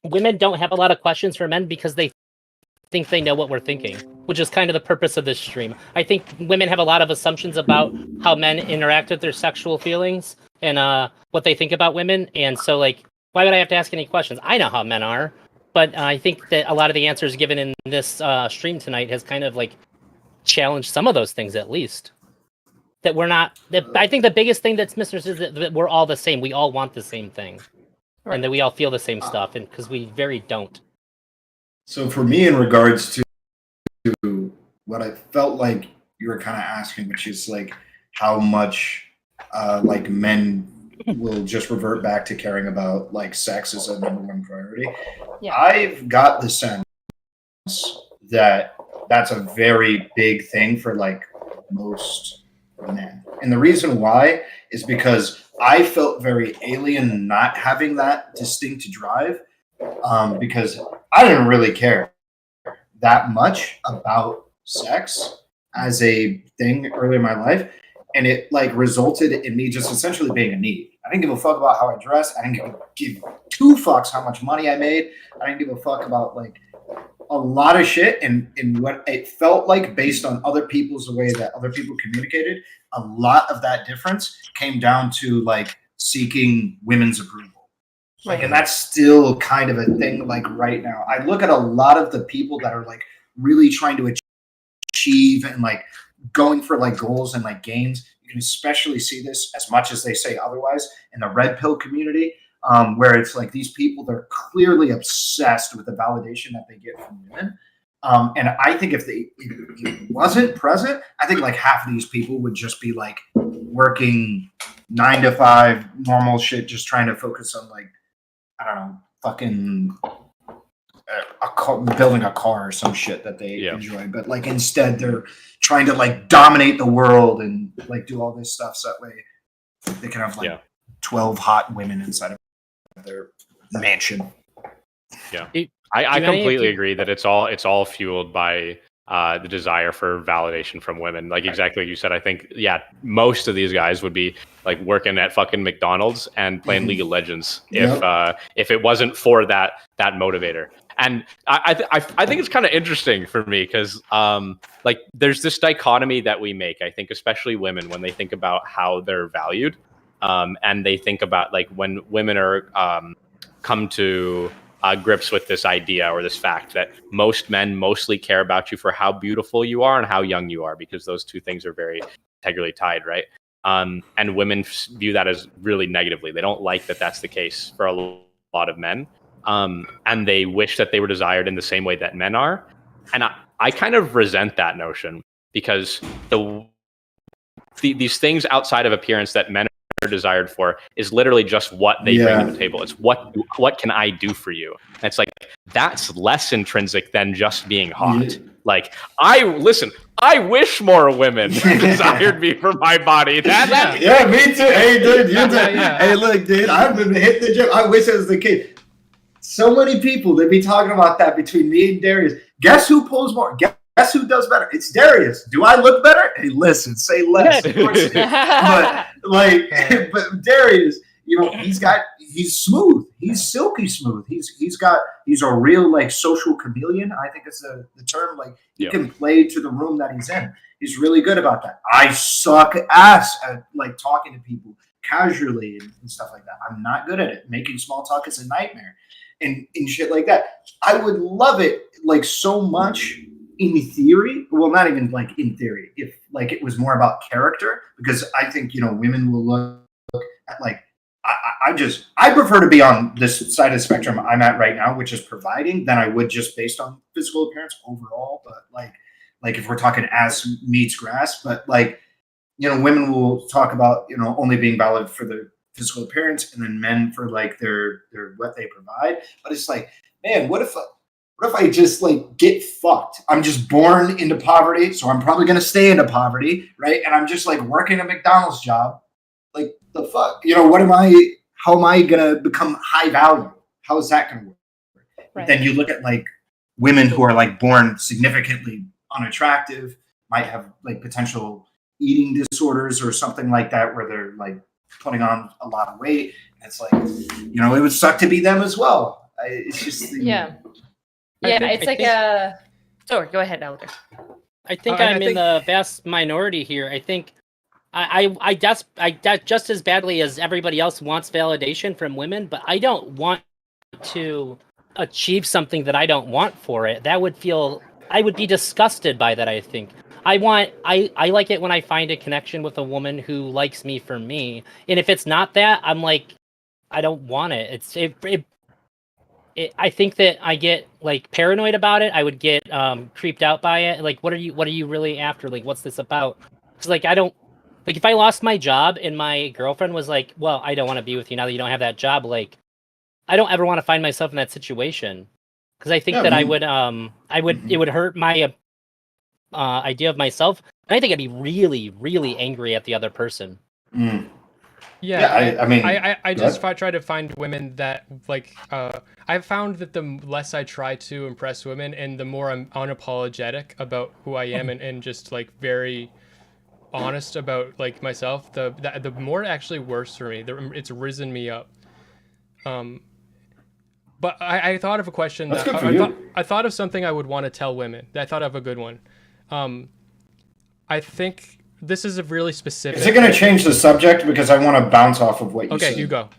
women don't have a lot of questions for men because they think they know what we're thinking, which is kind of the purpose of this stream. I think women have a lot of assumptions about how men interact with their sexual feelings and what they think about women. And so, like, why would I have to ask any questions? I know how men are. But I think that a lot of the answers given in this stream tonight has kind of like challenged some of those things, at least. That we're not. I think the biggest thing that's misunderstood is that we're all the same. We all want the same thing, and that we all feel the same stuff, and because we very don't. So for me, in regards to what I felt like you were kind of asking, which is like how much like men will just revert back to caring about like sex as a number one priority. Yeah. I've got the sense that that's a very big thing for like most men. And the reason why is because I felt very alien not having that distinct drive, because I didn't really care that much about sex as a thing early in my life. And it like resulted in me just essentially being a need. I didn't give a fuck about how I dressed. I didn't give two fucks how much money I made. I didn't give a fuck about like a lot of shit and what it felt like based on other people's, the way that other people communicated. A lot of that difference came down to like seeking women's approval. Like, and that's still kind of a thing like right now. I look at a lot of the people that are like really trying to achieve and like going for like goals and like gains. You can especially see this, as much as they say otherwise, in the red pill community, where it's like these people, they're clearly obsessed with the validation that they get from women. And I think if it wasn't present, I think like half of these people would just be like working 9 to 5 normal shit, just trying to focus on like, I don't know, fucking building a car or some shit that they enjoy. But like instead they're trying to like dominate the world and like do all this stuff so that way they can have like 12 hot women inside of their mansion. Yeah. I completely agree that it's all fueled by the desire for validation from women. Like exactly what you said. I think, most of these guys would be like working at fucking McDonald's and playing League of Legends if it wasn't for that motivator. And I think it's kind of interesting for me because like there's this dichotomy that we make. I think especially women when they think about how they're valued, and they think about like when women are come to grips with this idea or this fact that most men mostly care about you for how beautiful you are and how young you are, because those two things are very integrally tied, right? And women view that as really negatively. They don't like that that's the case for a lot of men. And they wish that they were desired in the same way that men are. And I kind of resent that notion because these things outside of appearance that men are desired for is literally just what they bring to the table. It's what can I do for you? And it's like, that's less intrinsic than just being hot. Like, I wish more women desired me for my body. Yeah, me too. Hey, dude, you too. Hey, look, dude, I've been hitting the gym. I wish I was the kid. So many people, they'd be talking about that between me and Darius. Guess who pulls more? Guess who does better? It's Darius. Do I look better? Hey, listen, say less. Of course but like, but Darius, you know, he's smooth. He's silky smooth. He's a real like social chameleon. I think it's the term. Like he can play to the room that he's in. He's really good about that. I suck ass at like talking to people casually and stuff like that. I'm not good at it. Making small talk is a nightmare. And shit like that. I would love it like so much in theory. Well, not even like in theory. If like it was more about character, because I think, you know, women will look at like, I prefer to be on this side of the spectrum I'm at right now, which is providing, than I would just based on physical appearance overall. But like if we're talking ass meets grass, but like, you know, women will talk about, you know, only being valid for their physical appearance, and then men for like their what they provide. But it's like, man, what if I just like get fucked? I'm just born into poverty, so I'm probably gonna stay into poverty, right? And I'm just like working a McDonald's job. Like the fuck, you know? How am I gonna become high value? How is that gonna work? Right. Then you look at like women who are like born significantly unattractive, might have like potential eating disorders or something like that, where they're like putting on a lot of weight. And it's like, you know, it would suck to be them as well. It's just Yeah. I Yeah, think- it's I like think- a. Sorry, go ahead, Elder. I think I I'm in think- the vast minority here. I think I just as badly as everybody else wants validation from women, but I don't want to achieve something that I don't want for it. I would be disgusted by that, I think. I like it when I find a connection with a woman who likes me for me. And if it's not that, I'm like, I don't want it. I think that I get like paranoid about it. I would get creeped out by it. Like, what are you really after? Like, what's this about? Because like, I don't like if I lost my job and my girlfriend was like, well, I don't want to be with you now that you don't have that job. Like, I don't ever want to find myself in that situation. Because I think that I would it would hurt my idea of myself. And I think I'd be really, really angry at the other person. Yeah, I mean, I just try to find women that like I've found that the less I try to impress women and the more I'm unapologetic about who I am and just like very honest about like myself, the more it actually works for me. It's risen me up. But I thought of a question That's that good for you. I thought of something I would want to tell women. I thought of a good one. I think this is a really specific. Is it going to change the subject? Because I want to bounce off of what you said. Okay, you go.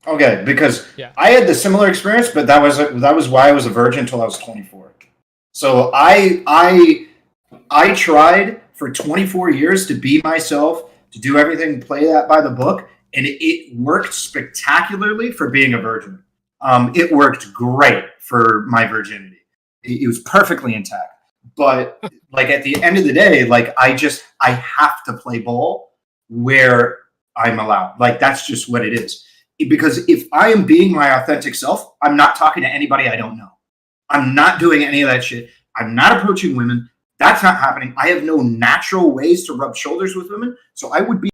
Okay, because Yeah. I had the similar experience, but that was why I was a virgin until I was 24. So I tried for 24 years to be myself, to do everything, play that by the book, and it worked spectacularly for being a virgin. It worked great for my virginity. It was perfectly intact. But like at the end of the day, like I have to play ball where I'm allowed. Like that's just what it is. Because if I am being my authentic self, I'm not talking to anybody I don't know. I'm not doing any of that shit. I'm not approaching women. That's not happening. I have no natural ways to rub shoulders with women. So I would be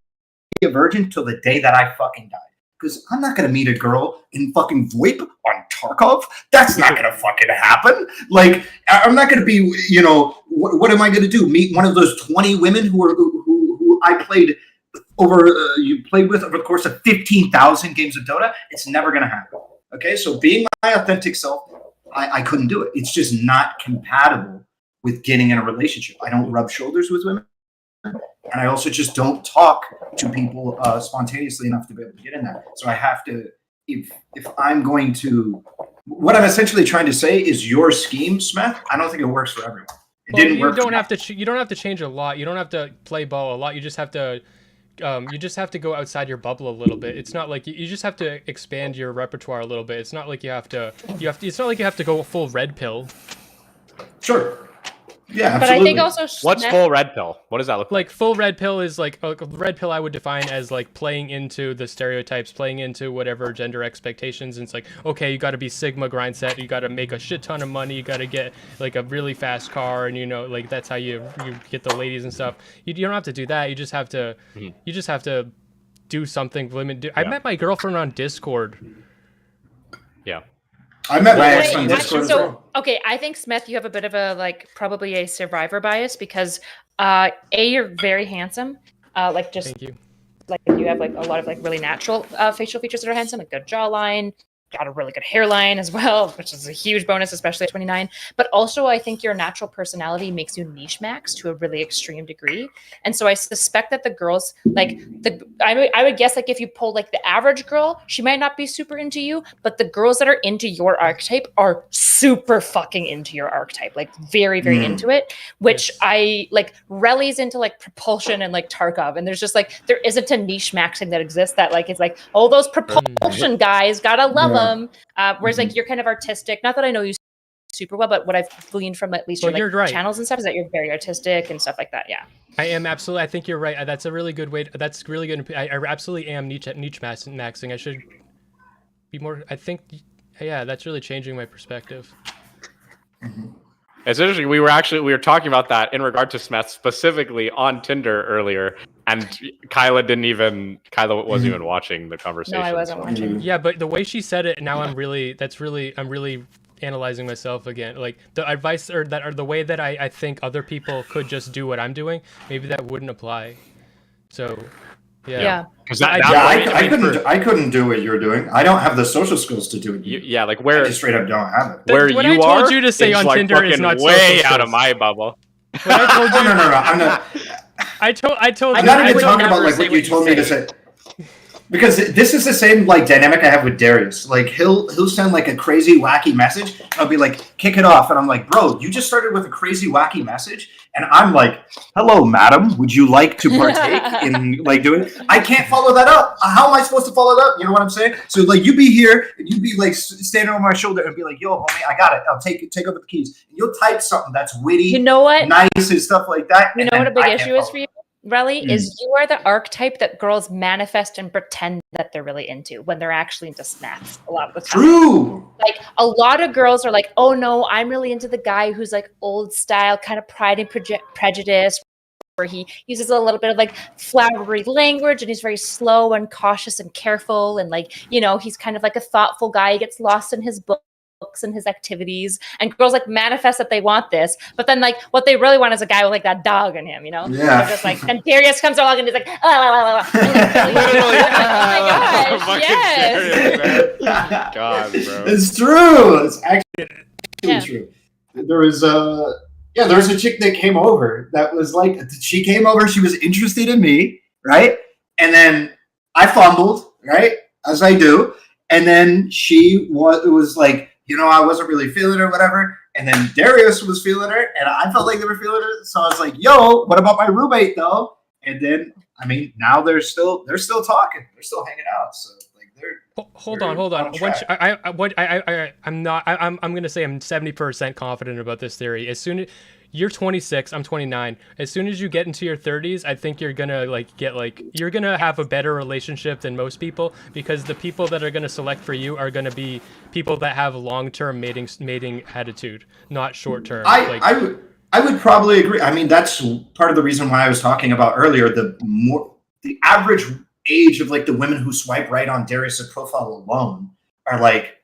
a virgin till the day that I fucking die. Because I'm not going to meet a girl in fucking VoIP on Tarkov. That's not going to fucking happen. Like, I'm not going to be, you know, what am I going to do? Meet one of those 20 women who I played you played with over the course of 15,000 games of Dota? It's never going to happen. Okay, so being my authentic self, I couldn't do it. It's just not compatible with getting in a relationship. I don't rub shoulders with women. And I also just don't talk to people spontaneously enough to be able to get in that. So I have to, if I'm going to, what I'm essentially trying to say is your scheme, Smeth, I don't think it works for everyone. It didn't work. You don't have to change a lot. You don't have to play ball a lot. You just have to go outside your bubble a little bit. It's not like you just have to expand your repertoire a little bit. It's not like it's not like you have to go full red pill. Sure. Yeah, But absolutely. I think also What's Smith- full red pill? What does that look like? Like full red pill is like red pill I would define as like playing into the stereotypes, playing into whatever gender expectations. And it's like, okay, you got to be Sigma grind set, you got to make a shit ton of money, you got to get like a really fast car, and you know, like that's how you get the ladies and stuff. You don't have to do that. You just have to do something women do. I met my girlfriend on Discord. Yeah. I met my ex Wait, on Discord as well. okay, I think Smith, you have a bit of a probably a survivor bias because you're very handsome. Thank you. Like you have like a lot of like really natural facial features that are handsome, like good jawline, got a really good hairline as well, which is a huge bonus, especially at 29. But also, I think your natural personality makes you niche max to a really extreme degree. And so I suspect that the girls, like I would guess like if you pull like the average girl, she might not be super into you, but the girls that are into your archetype are super fucking into your archetype, like very, very into it, which I like rallies into like propulsion and like Tarkov. And there's just like, there isn't a niche maxing that exists that like, it's like, oh, those propulsion guys, gotta love them. Whereas like you're kind of artistic. Not that I know you super well, but what I've gleaned from at least your you're right. channels and stuff is that you're very artistic and stuff like that. Yeah. I am absolutely. I think you're right. That's a really good way. That's really good. I absolutely am niche maxing. I should be more. I think, yeah, that's really changing my perspective. It's interesting. We were talking about that in regard to Smeth specifically on Tinder earlier, and Kyla wasn't even watching the conversation. No, I wasn't watching. Yeah, but the way she said it, now I'm really analyzing myself again. Like the advice or the way that I think other people could just do what I'm doing, maybe that wouldn't apply. So Yeah. Because I- that Yeah, way, I mean, couldn't. I couldn't do what you're doing. I don't have the social skills to do it. yeah, like I where just straight up don't have it. where What you I told are you to say is on like Tinder is fucking not way social out of skills. my bubble. What I told you, No, I'm not. I told I'm you. not I even would talking never about like say what you what you told me to say. say. Because this is the same like dynamic I have with Darius. Like he'll send like a crazy wacky message. And I'll be like, kick it off, and I'm like, bro, you just started with a crazy wacky message, and I'm like, hello, madam, would you like to partake in like doing? I can't follow that up. How am I supposed to follow it up? You know what I'm saying? So like you be here and you be like standing on my shoulder and be like, yo, homie, I got it. I'll take over the keys. And you'll type something that's witty, You know what? nice, and stuff like that. You and know what then a big I can't issue is follow for it you, up. Relly? Is you are the archetype that girls manifest and pretend that they're really into when they're actually into Smeths a lot of the time. True. Like a lot of girls are like, oh no, I'm really into the guy who's like old style, kind of Pride and Prejudice, where he uses a little bit of like flowery language and he's very slow and cautious and careful. And like, you know, he's kind of like a thoughtful guy. He gets lost in his books and his activities, and girls like manifest that they want this, but then like what they really want is a guy with like that dog in him, you know? Yeah. They're just like, and Darius comes along and he's like, oh my gosh, yes. God, bro. It's true. It's actually Yeah. true. There was a chick that came over that was like, she came over, she was interested in me, right? And then I fumbled, right? As I do. And then it was like, you know, I wasn't really feeling her, whatever. And then Darius was feeling her, and I felt like they were feeling her. So I was like, yo, what about my roommate though? And then, I mean, now they're still talking. They're still hanging out. So like they're Hold on. track. I'm gonna say I'm 70% confident about this theory. As soon as you're 26, I'm 29. As soon as you get into your 30s, I think you're gonna you're gonna have a better relationship than most people, because the people that are gonna select for you are gonna be people that have long-term mating attitude, not short-term. I would probably agree. I mean, that's part of the reason why I was talking about earlier. The average age of like the women who swipe right on Darius' profile alone are like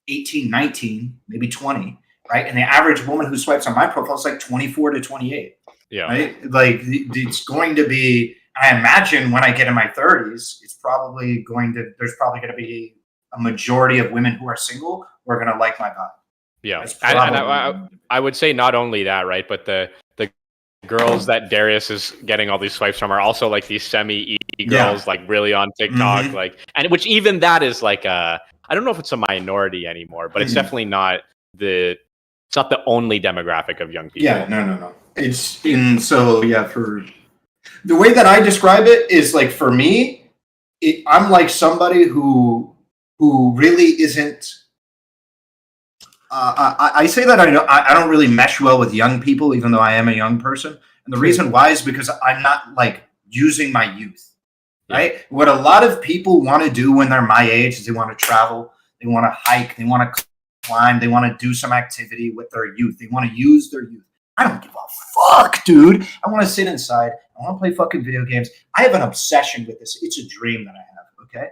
18, 19, maybe 20, right? And the average woman who swipes on my profile is like 24 to 28. Yeah. Right? Like it's going to be, I imagine when I get in my 30s, there's probably going to be a majority of women who are single who are going to like my vibe. Yeah, That's and probably- I would say not only that, right? But the girls that Darius is getting all these swipes from are also like these semi-e girls, like really on TikTok, Mhm. like, and which even that is like I don't know if it's a minority anymore, but it's definitely not the only demographic of young people. Yeah, no. It's in for the way that I describe it is like for me, I'm like somebody who really isn't. I say that I don't really mesh well with young people, even though I am a young person. And the reason why is because I'm not like using my youth, right? What a lot of people want to do when they're my age is they want to travel, they want to hike, they want to climb, they want to do some activity with their youth. They want to use their youth. I don't give a fuck, dude. I want to sit inside. I want to play fucking video games. I have an obsession with this. It's a dream that I have, okay?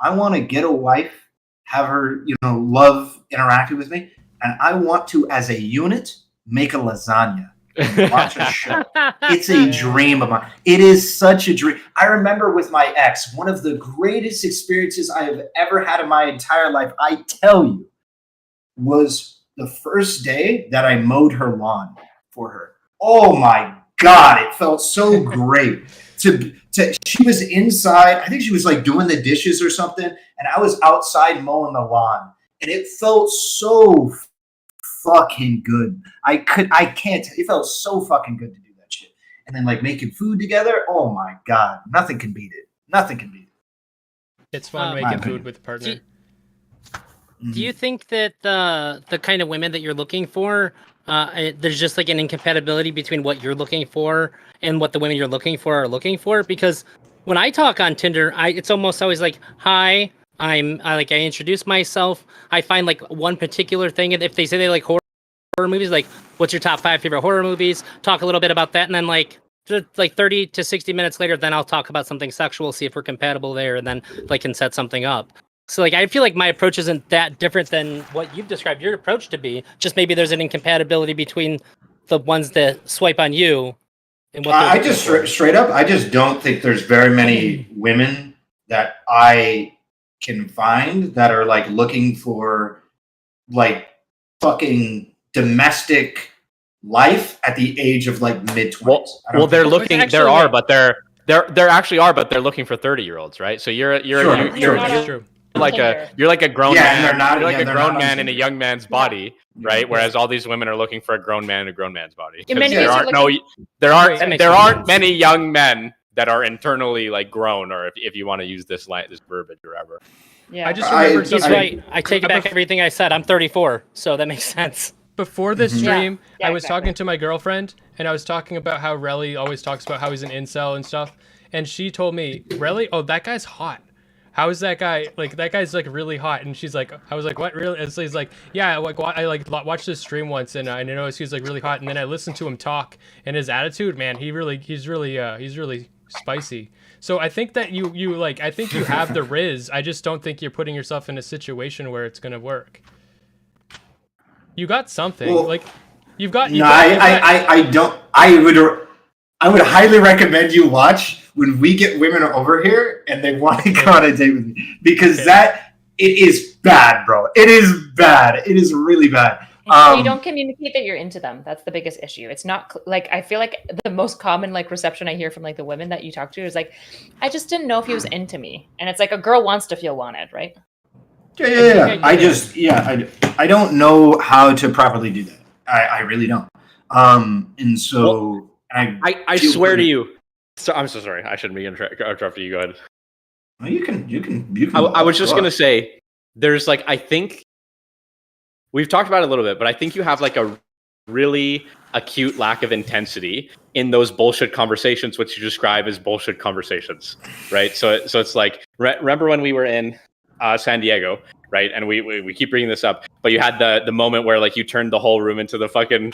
I want to get a wife, have her, love interacting with me, and I want to, as a unit, make a lasagna and watch a show. It's a dream of mine. It is such a dream. I remember with my ex, one of the greatest experiences I have ever had in my entire life, I tell you, was the first day that I mowed her lawn for her. Oh my God, it felt so great. She was inside, I think she was like doing the dishes or something, and I was outside mowing the lawn. And it felt so fucking good. It felt so fucking good to do that shit. And then like making food together, oh my God, nothing can beat it. Nothing can beat it. It's fun making food with a partner. Do you think that the kind of women that you're looking for, there's just like an incompatibility between what you're looking for and what the women you're looking for are looking for? Because when I talk on Tinder, it's almost always like, hi, I introduce myself. I find like one particular thing, and if they say they like horror movies, like, what's your top 5 favorite horror movies? Talk a little bit about that, and then like 30 to 60 minutes later, then I'll talk about something sexual, see if we're compatible there, and then like can set something up. So like I feel like my approach isn't that different than what you've described your approach to be. Just maybe there's an incompatibility between the ones that swipe on you And what they're I just straight up, I just don't think there's very many women that I can find that are like looking for like fucking domestic life at the age of like mid-20s. Well, they're looking. actually, There are, yeah. but there actually are, but they're looking for 30-year-olds, right? So you're That's true. like a grown Yeah, and man. they're not- You're like yeah, a they're grown not man in a on young man's body, right? Whereas all these women are looking for a grown man in a grown man's body. In 'Cause many there ways, aren't you're there That aren't makes many young men that are internally like grown, or if you want to use this verbiage or whatever. Yeah. I just remembered He's something. right. I take back everything I said. I'm 34, so that makes sense. Before this stream, Yeah, I was exactly. talking to my girlfriend, and I was talking about how Relly always talks about how he's an incel and stuff. And she told me, Relly, oh, that guy's hot. How is that guy? Like, that guy's like really hot. And she's like, I was like, what, really? And so he's like, yeah, like I like watched this stream once, and I noticed he was like really hot. And then I listened to him talk, and his attitude, man, he's really spicy. So I think that you like, I think you have the riz. I just don't think you're putting yourself in a situation where it's gonna work. You got something. Well, like you've got. No, I don't. I would highly recommend you watch when we get women over here and they want to go on a date with me, because it is bad, bro. It is bad. It is really bad. You don't communicate that you're into them. That's the biggest issue. It's not like, I feel like the most common like reception I hear from like the women that you talk to is like, I just didn't know if he was into me. And it's like a girl wants to feel wanted, right? Yeah. I don't know how to properly do that. I really don't. And so I swear to you. So I'm so sorry. I shouldn't be interrupting you. Go ahead. You can. I was just gonna say, there's like, I think we've talked about it a little bit, but I think you have like a really acute lack of intensity in those bullshit conversations, which you describe as bullshit conversations, right? So it's like, remember when we were in San Diego, right? And we keep bringing this up, but you had the moment where like you turned the whole room into the fucking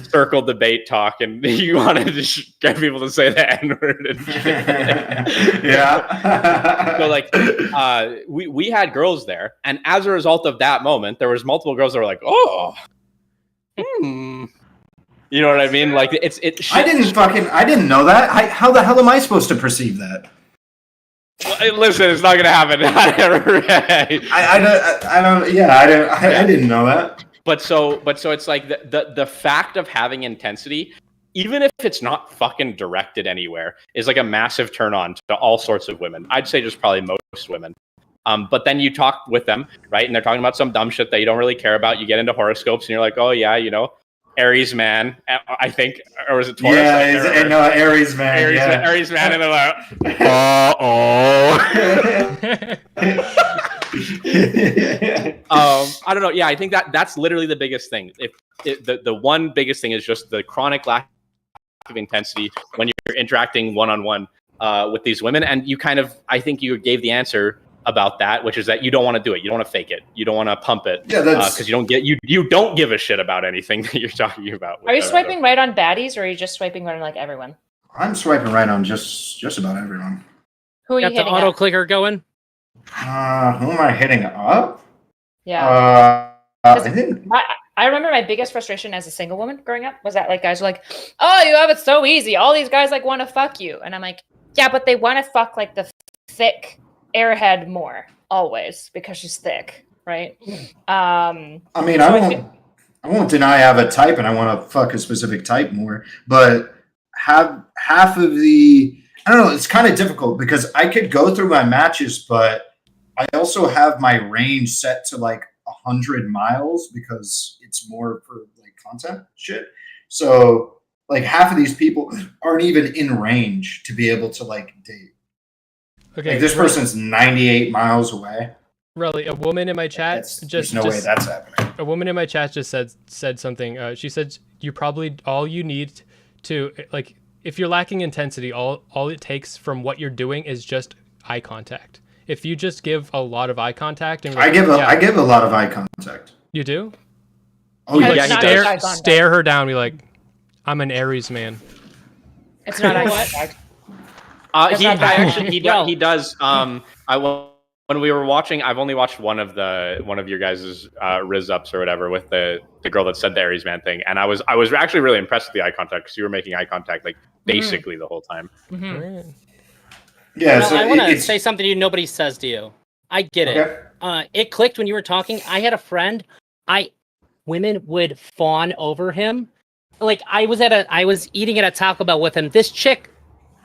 circle debate talk, and you wanted to get people to say the N-word and shit. Yeah. So like we had girls there, and as a result of that moment, there was multiple girls that were like, oh, you know what I mean? Like I didn't know that. How the hell am I supposed to perceive that? Well, listen, it's not gonna happen. I didn't know that. But so it's like the fact of having intensity, even if it's not fucking directed anywhere, is like a massive turn on to all sorts of women. I'd say just probably most women. But then you talk with them, right? And they're talking about some dumb shit that you don't really care about. You get into horoscopes and you're like, oh yeah, you know, Aries man, I think, or was it Taurus? Yeah, no, Aries man. Aries man, and they're like, I don't know. Yeah, I think that's literally the biggest thing. The one biggest thing is just the chronic lack of intensity when you're interacting one-on-one with these women. And you kind of, I think you gave the answer about that, which is that you don't want to do it. You don't want to fake it. You don't want to pump it. Yeah, that's because you don't give a shit about anything that you're talking about. Are you swiping right on baddies, or are you just swiping right on like everyone? I'm swiping right on just about everyone. Who are you Got the hitting auto up? clicker going? Who am I hitting up? Yeah. I think I remember my biggest frustration as a single woman growing up was that like guys were like, "Oh, you have it so easy. All these guys like want to fuck you," and I'm like, "Yeah, but they want to fuck like the thick airhead more always because she's thick, right?" I mean, I won't deny I have a type and I want to fuck a specific type more, but half of the, I don't know, it's kind of difficult because I could go through my matches, but I also have my range set to like 100 miles because it's more for like content shit. So like half of these people aren't even in range to be able to like date. Okay, like this person's 98 miles away. Really, a woman in my chat there's no way that's happening. A woman in my chat just said something. She said you probably all you need to like if you're lacking intensity, all it takes from what you're doing is just eye contact. If you just give a lot of eye contact, and I give a lot of eye contact. You do? Oh you, yeah, like, stare her down. Be like, I'm an Aries man. It's not eye contact. He does. I when we were watching, I've only watched one of your guys' Riz ups or whatever with the girl that said the Aries man thing, and I was actually really impressed with the eye contact because you were making eye contact like basically the whole time. Right. Yeah, Well, so I want to it's say something to you nobody says to you. I get okay. it. It clicked when you were talking. I had a friend. Women would fawn over him. Like I was eating at a Taco Bell with him. This chick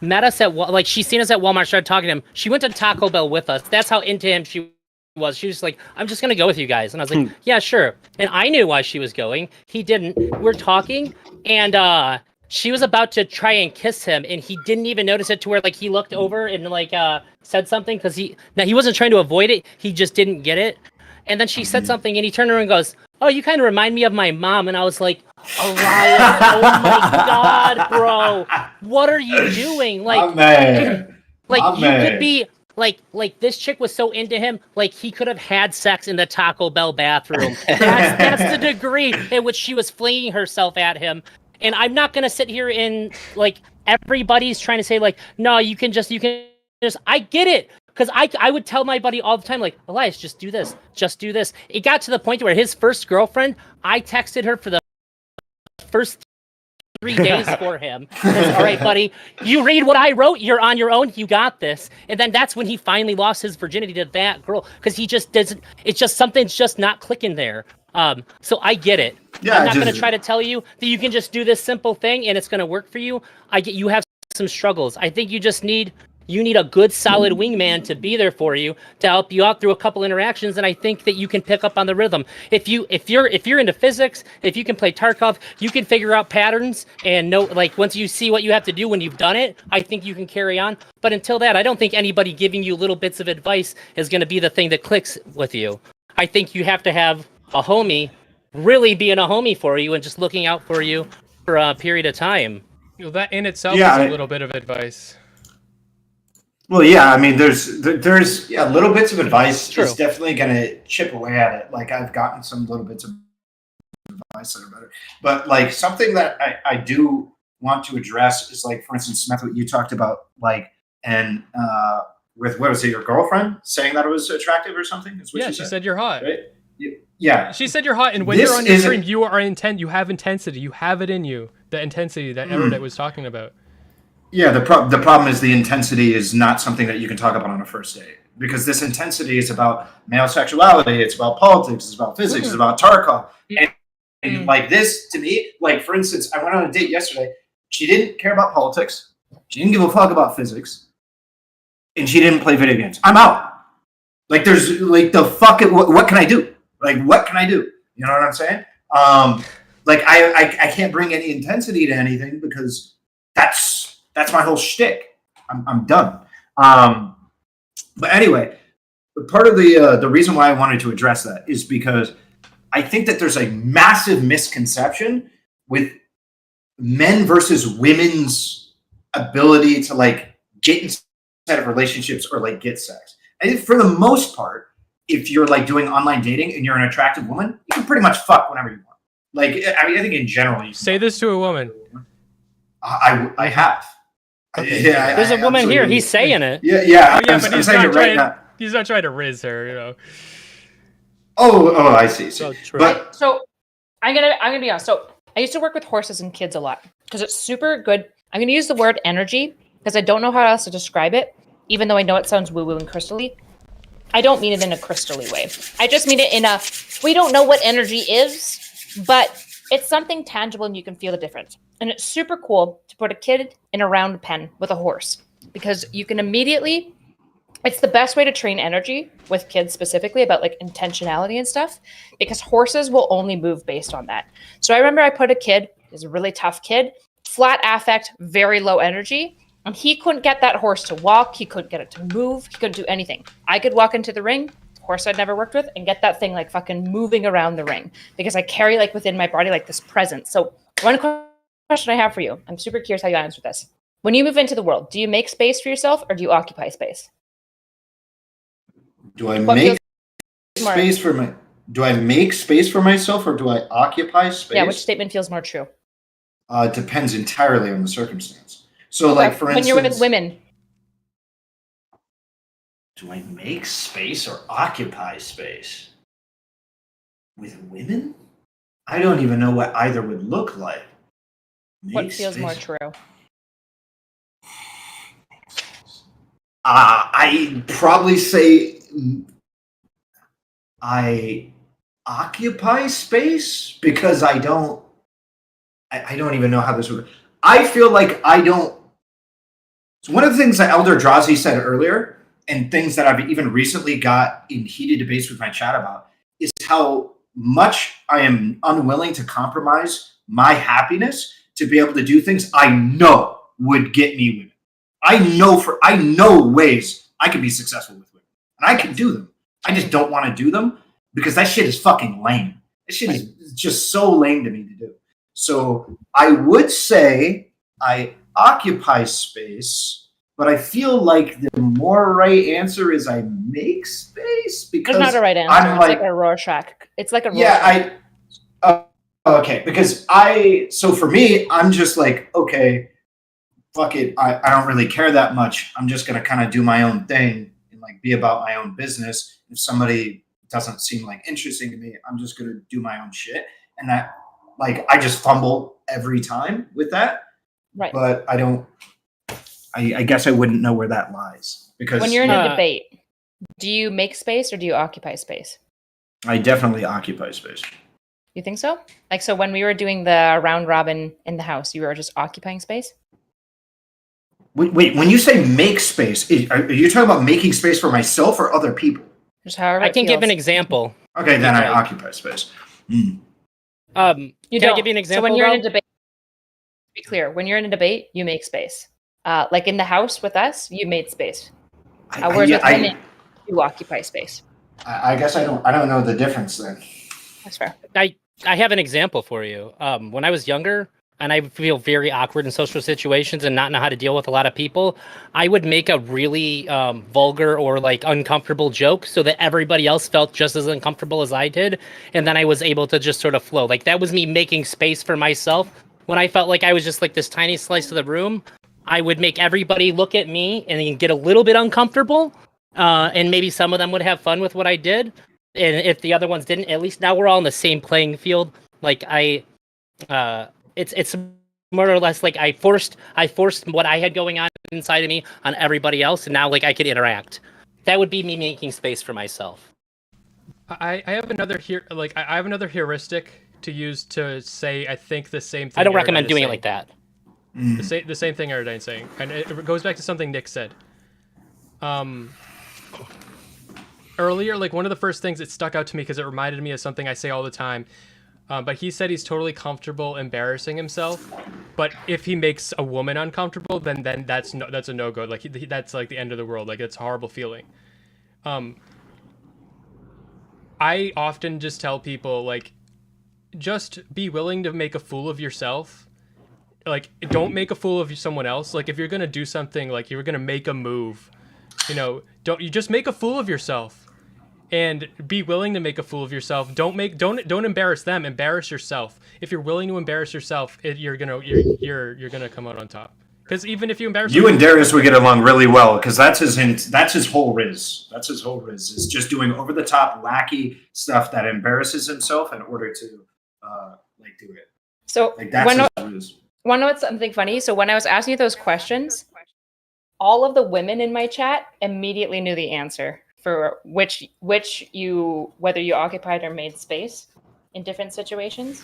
met us at she seen us at Walmart, started talking to him. She went to Taco Bell with us. That's how into him she was. She was like, I'm just gonna go with you guys. And I was like, yeah, sure. And I knew why she was going. He didn't. We're talking, and she was about to try and kiss him, and he didn't even notice it to where like he looked over and said something because he wasn't trying to avoid it. He just didn't get it. And then she said something, and he turned around and goes, oh, you kind of remind me of my mom. And I was like, Elias, oh my God, bro. What are you doing? Like, could be, like this chick was so into him, like he could have had sex in the Taco Bell bathroom. That's the degree in which she was flinging herself at him. And I'm not going to sit here and, like, everybody's trying to say, like, no, you can just, I get it. Because I would tell my buddy all the time, like, Elias, just do this. Just do this. It got to the point where his first girlfriend, I texted her for the first 3 days for him. All right, buddy, you read what I wrote. You're on your own. You got this. And then that's when he finally lost his virginity to that girl. Because he just doesn't, it's just something's just not clicking there. So I get it. Yeah, I'm not going to try to tell you that you can just do this simple thing and it's going to work for you. I get you have some struggles. I think you just need a good solid wingman to be there for you to help you out through a couple interactions, and I think that you can pick up on the rhythm. If you're into physics, if you can play Tarkov, you can figure out patterns and know, like, once you see what you have to do when you've done it, I think you can carry on. But until that, I don't think anybody giving you little bits of advice is going to be the thing that clicks with you. I think you have to have a homie really being a homie for you and just looking out for you for a period of time. Well, that in itself is a little bit of advice. Well, yeah, I mean, there's little bits of advice. True. It's definitely going to chip away at it. Like, I've gotten some little bits of advice that are better. But, like, something that I do want to address is, like, for instance, Smeth, what you talked about, like, and with, what was it, your girlfriend saying that it was attractive or something? Is what she said you're hot. Right? Yeah. She said you're hot, and when you're on your stream, you have intensity. You have it in you. The intensity that ElderDrazi was talking about. Yeah, the problem is the intensity is not something that you can talk about on a first date, because this intensity is about male sexuality, it's about politics, it's about physics, it's about Tarkov. And like this, to me, like, for instance, I went on a date yesterday. She didn't care about politics. She didn't give a fuck about physics. And she didn't play video games. I'm out. Like, there's, like, the fuck, what can I do? Like, what can I do? You know what I'm saying? Like, I can't bring any intensity to anything because that's my whole shtick. I'm done. But anyway, part of the reason why I wanted to address that is because I think that there's a massive misconception with men versus women's ability to, like, get inside of relationships or, like, get sex. I think for the most part, if you're, like, doing online dating and you're an attractive woman, you can pretty much fuck whenever you want. Like, I mean, I think in general, you say this to a woman. I have. Okay. Yeah, there's a woman here. He's saying it. Yeah. Oh, yeah, but he's not trying. He's not trying to riz her, you know. Oh, I see. So true. But So I'm gonna be honest. So I used to work with horses and kids a lot because it's super good. I'm gonna use the word energy because I don't know how else to describe it, even though I know it sounds woo-woo and crystally. I don't mean it in a crystally way. I just mean it in a, we don't know what energy is, but it's something tangible and you can feel the difference. And it's super cool to put a kid in a round pen with a horse because you can immediately, it's the best way to train energy with kids specifically about, like, intentionality and stuff, because horses will only move based on that. So I remember I put a kid, he's a really tough kid, flat affect, very low energy, and he couldn't get that horse to walk. He couldn't get it to move. He couldn't do anything. I could walk into the ring, horse I'd never worked with, and get that thing, like, fucking moving around the ring because I carry, like, within my body, like, this presence. So one question I have for you, I'm super curious how you answer this. When you move into the world, do you make space for yourself or do you occupy space? Do I make space for myself or do I occupy space? Yeah, which statement feels more true? Depends entirely on the circumstance. So, like, for instance, when you're with women, Do I make space or occupy space? With women? I don't even know what either would look like. What feels more true? I'd probably say I occupy space because I don't even know how this would. I feel like I don't. So one of the things that ElderDrazi said earlier, and things that I've even recently got in heated debates with my chat about, is how much I am unwilling to compromise my happiness to be able to do things I know would get me women. I know ways I could be successful with women, and I can do them. I just don't want to do them because that shit is fucking lame. That shit is just so lame to me to do. So I would say I occupy space, but I feel like the more right answer is I make space because there's not a right answer. It's like a Rorschach. It's like a Rorschach. Okay, because so for me, I'm just like, okay, fuck it. I don't really care that much. I'm just going to kind of do my own thing and like be about my own business. If somebody doesn't seem like interesting to me, I'm just going to do my own shit. And that, like, I just fumble every time with that. Right. But I guess I wouldn't know where that lies because when you're in a debate, do you make space or do you occupy space? I definitely occupy space. You think so? Like, so when we were doing the round robin in the house, you were just occupying space? Wait, when you say make space, are you talking about making space for myself or other people? Just however I can give an example. Okay, then I occupy space. You can I give you an example? So when you're in a debate, to be clear, when you're in a debate, you make space. Like in the house with us, you made space. Whereas with women, you occupy space. I guess I don't know the difference then. That's fair. I have an example for you. When I was younger, and I feel very awkward in social situations and not know how to deal with a lot of people, I would make a really vulgar or like uncomfortable joke so that everybody else felt just as uncomfortable as I did. And then I was able to just sort of flow. Like that was me making space for myself. When I felt like I was just like this tiny slice of the room, I would make everybody look at me and get a little bit uncomfortable. And maybe some of them would have fun with what I did. And if the other ones didn't, at least now we're all on the same playing field. Like it's more or less like I forced what I had going on inside of me on everybody else, and now like I could interact. That would be me making space for myself. I have another I have another heuristic to use to say I think the same thing. I don't recommend doing it like that. The same thing Erudite's saying, and it goes back to something Nick said. Earlier, like one of the first things that stuck out to me because it reminded me of something I say all the time. But he said he's totally comfortable embarrassing himself. But if he makes a woman uncomfortable, then that's a no-go. Like that's like the end of the world. Like it's a horrible feeling. I often just tell people like, just be willing to make a fool of yourself. Like don't make a fool of someone else. Like if you're gonna do something, like you're gonna make a move, you just make a fool of yourself. And be willing to make a fool of yourself. Don't embarrass them. Embarrass yourself. If you're willing to embarrass yourself, you're gonna come out on top. Because even if you embarrass you and Darius would get along really well because that's his whole riz. That's his whole riz is just doing over the top wacky stuff that embarrasses himself in order to do it. So like that's his riz. Want to know something funny? So when I was asking you those questions, all of the women in my chat immediately knew the answer for whether you occupied or made space in different situations,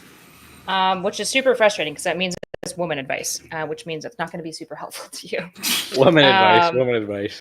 which is super frustrating because that means it's woman advice, which means it's not going to be super helpful to you. Woman advice.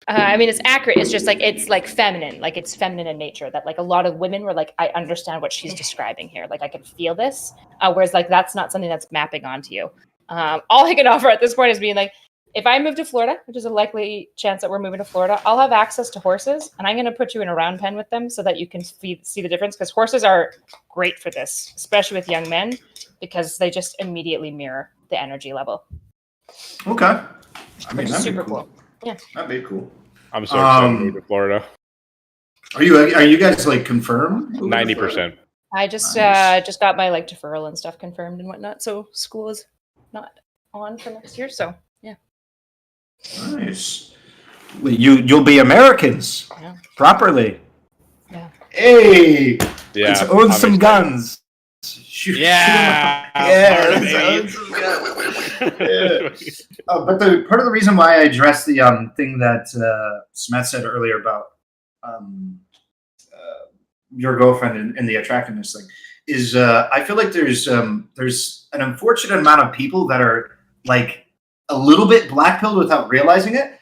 I mean, it's accurate. It's just like it's like feminine, like it's feminine in nature. That like a lot of women were like, I understand what she's describing here. Like I can feel this, whereas like that's not something that's mapping onto you. All I can offer at this point is being like, if I move to Florida, which is a likely chance that we're moving to Florida, I'll have access to horses, and I'm going to put you in a round pen with them so that you can see the difference, because horses are great for this, especially with young men, because they just immediately mirror the energy level. Okay. I mean, that'd super be cool. Yeah. That'd be cool. I'm so excited to move to Florida. Are you guys like confirmed? 90%. I just got my like deferral and stuff confirmed and whatnot, so school is not on for next year, so yeah. Nice. You'll be Americans properly. Yeah. Hey, Yeah, let's own some obviously. guns. Shoot let's own some guns. But the part of the reason why I addressed the thing that Smeth said earlier about your girlfriend and the attractiveness thing is I feel like there's an unfortunate amount of people that are like a little bit black-pilled without realizing it.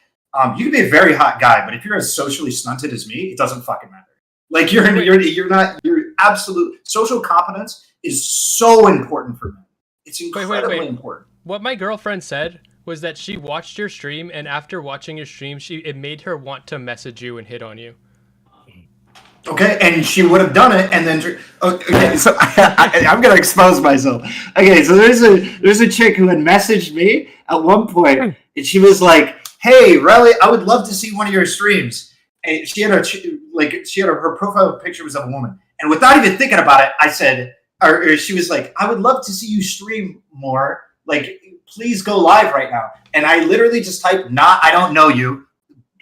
You can be a very hot guy, but if you're as socially stunted as me, it doesn't fucking matter. Like your absolute social competence is so important for men. It's incredibly important. What my girlfriend said was that she watched your stream, and after watching your stream, it made her want to message you and hit on you. Okay, and she would have done it, and then okay. So I'm gonna expose myself. Okay, so there's a chick who had messaged me at one point, and she was like, "Hey, Riley, I would love to see one of your streams." And she had her profile picture was of a woman, and without even thinking about it, I said, or she was like, "I would love to see you stream more. Like, please go live right now." And I literally just typed, "Nah, I don't know you.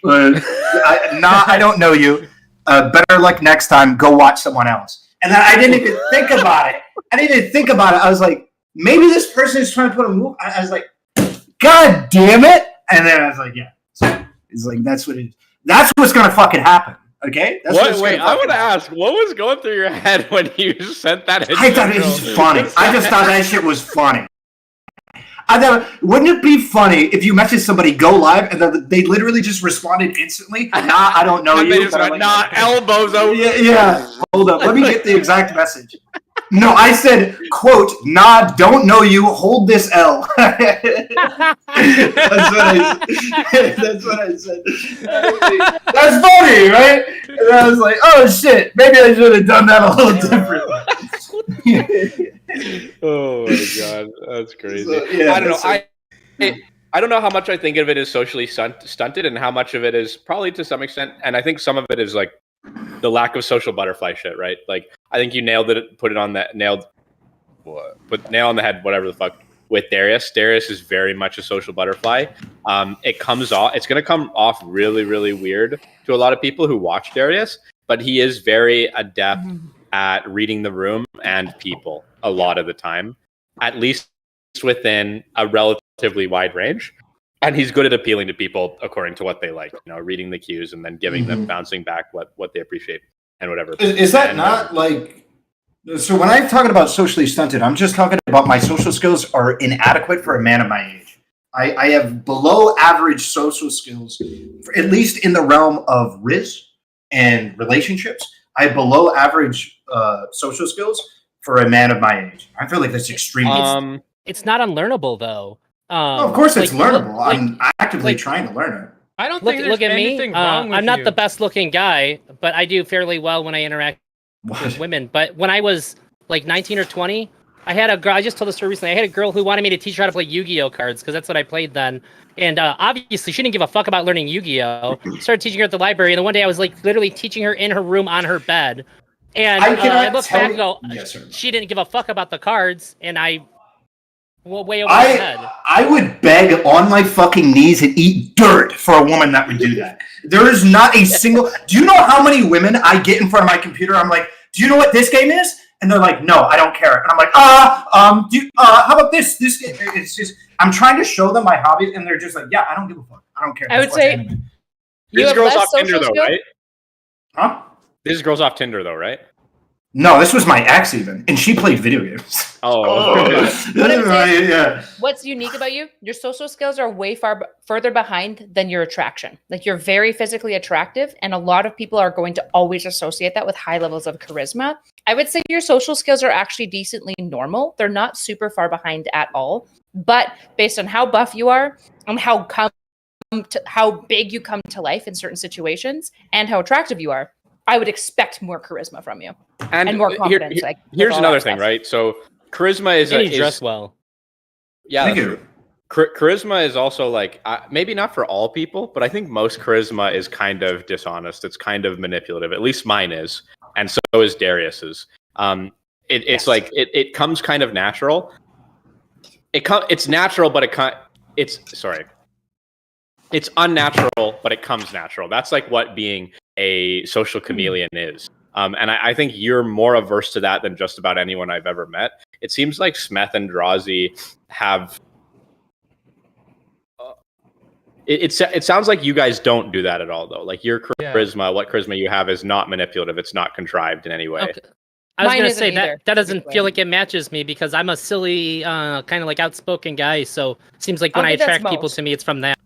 I don't know you. Better luck next time. Go watch someone else." And then I didn't even think about it. I was like, maybe this person is trying to put a move. I was like, God damn it. And then I was like, yeah. So it's like, that's what it is. That's what's going to fucking happen. Okay? Wait, I want to ask, what was going through your head when you sent that? I thought it was funny. I just thought that shit was funny. I thought, wouldn't it be funny if you message somebody, go live, and then they literally just responded instantly? Nah, I don't know And you. they just went, like, nah, elbows over. Yeah. Hold up. Let me get the exact message. No, I said, quote, nah, don't know you. Hold this L. That's what I said. That's funny, right? And I was like, oh, shit. Maybe I should have done that a little differently. Oh my god, that's crazy. So, yeah, I don't know. I don't know how much I think of it as socially stunted, and how much of it is probably to some extent. And I think some of it is like the lack of social butterfly shit, right? Like I think you nailed it, put nail on the head, whatever the fuck. With Darius, Darius is very much a social butterfly. It's going to come off really, really weird to a lot of people who watch Darius, but he is very adept at reading the room and people a lot of the time, at least within a relatively wide range. And he's good at appealing to people according to what they like, reading the cues and then giving them, bouncing back what they appreciate and whatever. Is that not like, so when I'm talking about socially stunted, I'm just talking about my social skills are inadequate for a man of my age. I have below average social skills, at least in the realm of riz and relationships. I have below average social skills for a man of my age. I feel like that's extremely. It's not unlearnable though. Of course, it's learnable. I'm actively trying to learn it. I don't think there's anything wrong with I'm not you. the best looking guy, but I do fairly well when I interact with women. But when I was like 19 or 20, I had a girl. I just told this story recently. I had a girl who wanted me to teach her how to play Yu-Gi-Oh cards because that's what I played then. And obviously, she didn't give a fuck about learning Yu-Gi-Oh. Started teaching her at the library, and then one day I was like literally teaching her in her room on her bed. And I look back and go, she didn't give a fuck about the cards, and I way over my head. I would beg on my fucking knees and eat dirt for a woman that would do that. There is not a single. Do you know how many women I get in front of my computer? I'm like, do you know what this game is? And they're like, no, I don't care. And I'm like, how about this? This game? It's just, I'm trying to show them my hobbies, and they're just like, yeah, I don't give a fuck. I don't care. I would say This girl's off Tinder though, right? Huh? This girl's off Tinder though, right? No, this was my ex even, and she played video games. Yeah. What's unique about you? Your social skills are way further behind than your attraction. Like you're very physically attractive, and a lot of people are going to always associate that with high levels of charisma. I would say your social skills are actually decently normal. They're not super far behind at all, but based on how buff you are and how big you come to life in certain situations and how attractive you are, I would expect more charisma from you and more confidence. Here's another thing, right? So charisma is dress well. Yeah, Thank you. Charisma is also like maybe not for all people, but I think most charisma is kind of dishonest. It's kind of manipulative. At least mine is, and so is Darius's. It's like it comes kind of natural. It's natural, but it's sorry. it's unnatural, but it comes natural. That's like what being a social chameleon is. And I think you're more averse to that than just about anyone I've ever met. It seems like Smeth and Drazi have. It sounds like you guys don't do that at all, though. Like your charisma, what charisma you have is not manipulative. It's not contrived in any way. Okay. I was Mine gonna isn't say either, that doesn't typically. feel like it matches me because I'm a silly, kind of like outspoken guy. So it seems like when I think that's attract people most. to me, it's from that.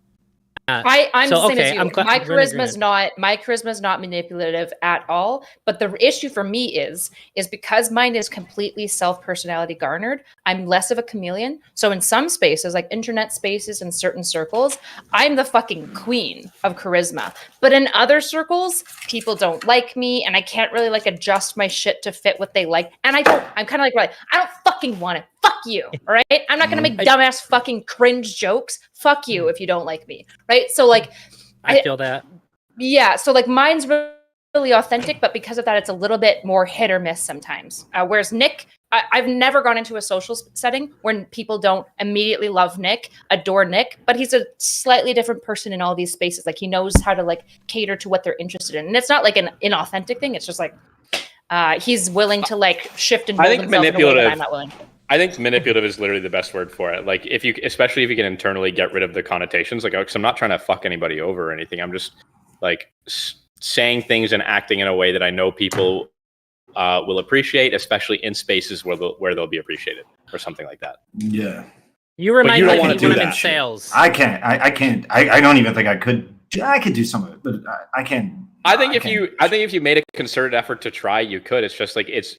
I'm So, the same okay, as you. I'm glad My we're in charisma is not manipulative at all. But the issue for me is because mine is completely self-personality garnered. I'm less of a chameleon. So in some spaces, like internet spaces and certain circles, I'm the fucking queen of charisma. But in other circles, people don't like me, and I can't really like adjust my shit to fit what they like. And I'm kind of like, right, I don't fucking want it. Fuck you. All right. I'm not gonna make dumbass fucking cringe jokes. Fuck you if you don't like me. Right. So like I feel that. yeah. So like mine's really authentic, but because of that, it's a little bit more hit or miss sometimes. Whereas Nick, I've never gone into a social setting where people don't immediately love Nick, adore Nick, but he's a slightly different person in all these spaces. Like he knows how to like cater to what they're interested in. And it's not like an inauthentic thing. It's just like he's willing to like shift and mold I think himself in a way that manipulative. I'm not willing. I think manipulative is literally the best word for it. Like especially if you can internally get rid of the connotations. Like, because I'm not trying to fuck anybody over or anything. I'm just like saying things and acting in a way that I know people will appreciate, especially in spaces where they'll be appreciated or something like that. Yeah. You remind you me don't of wanna me do when I'm in that shit. sales. I can't. I can't. I don't even think I could. I could do some of it, but I can't. I think if you made a concerted effort to try, you could. It's just like it's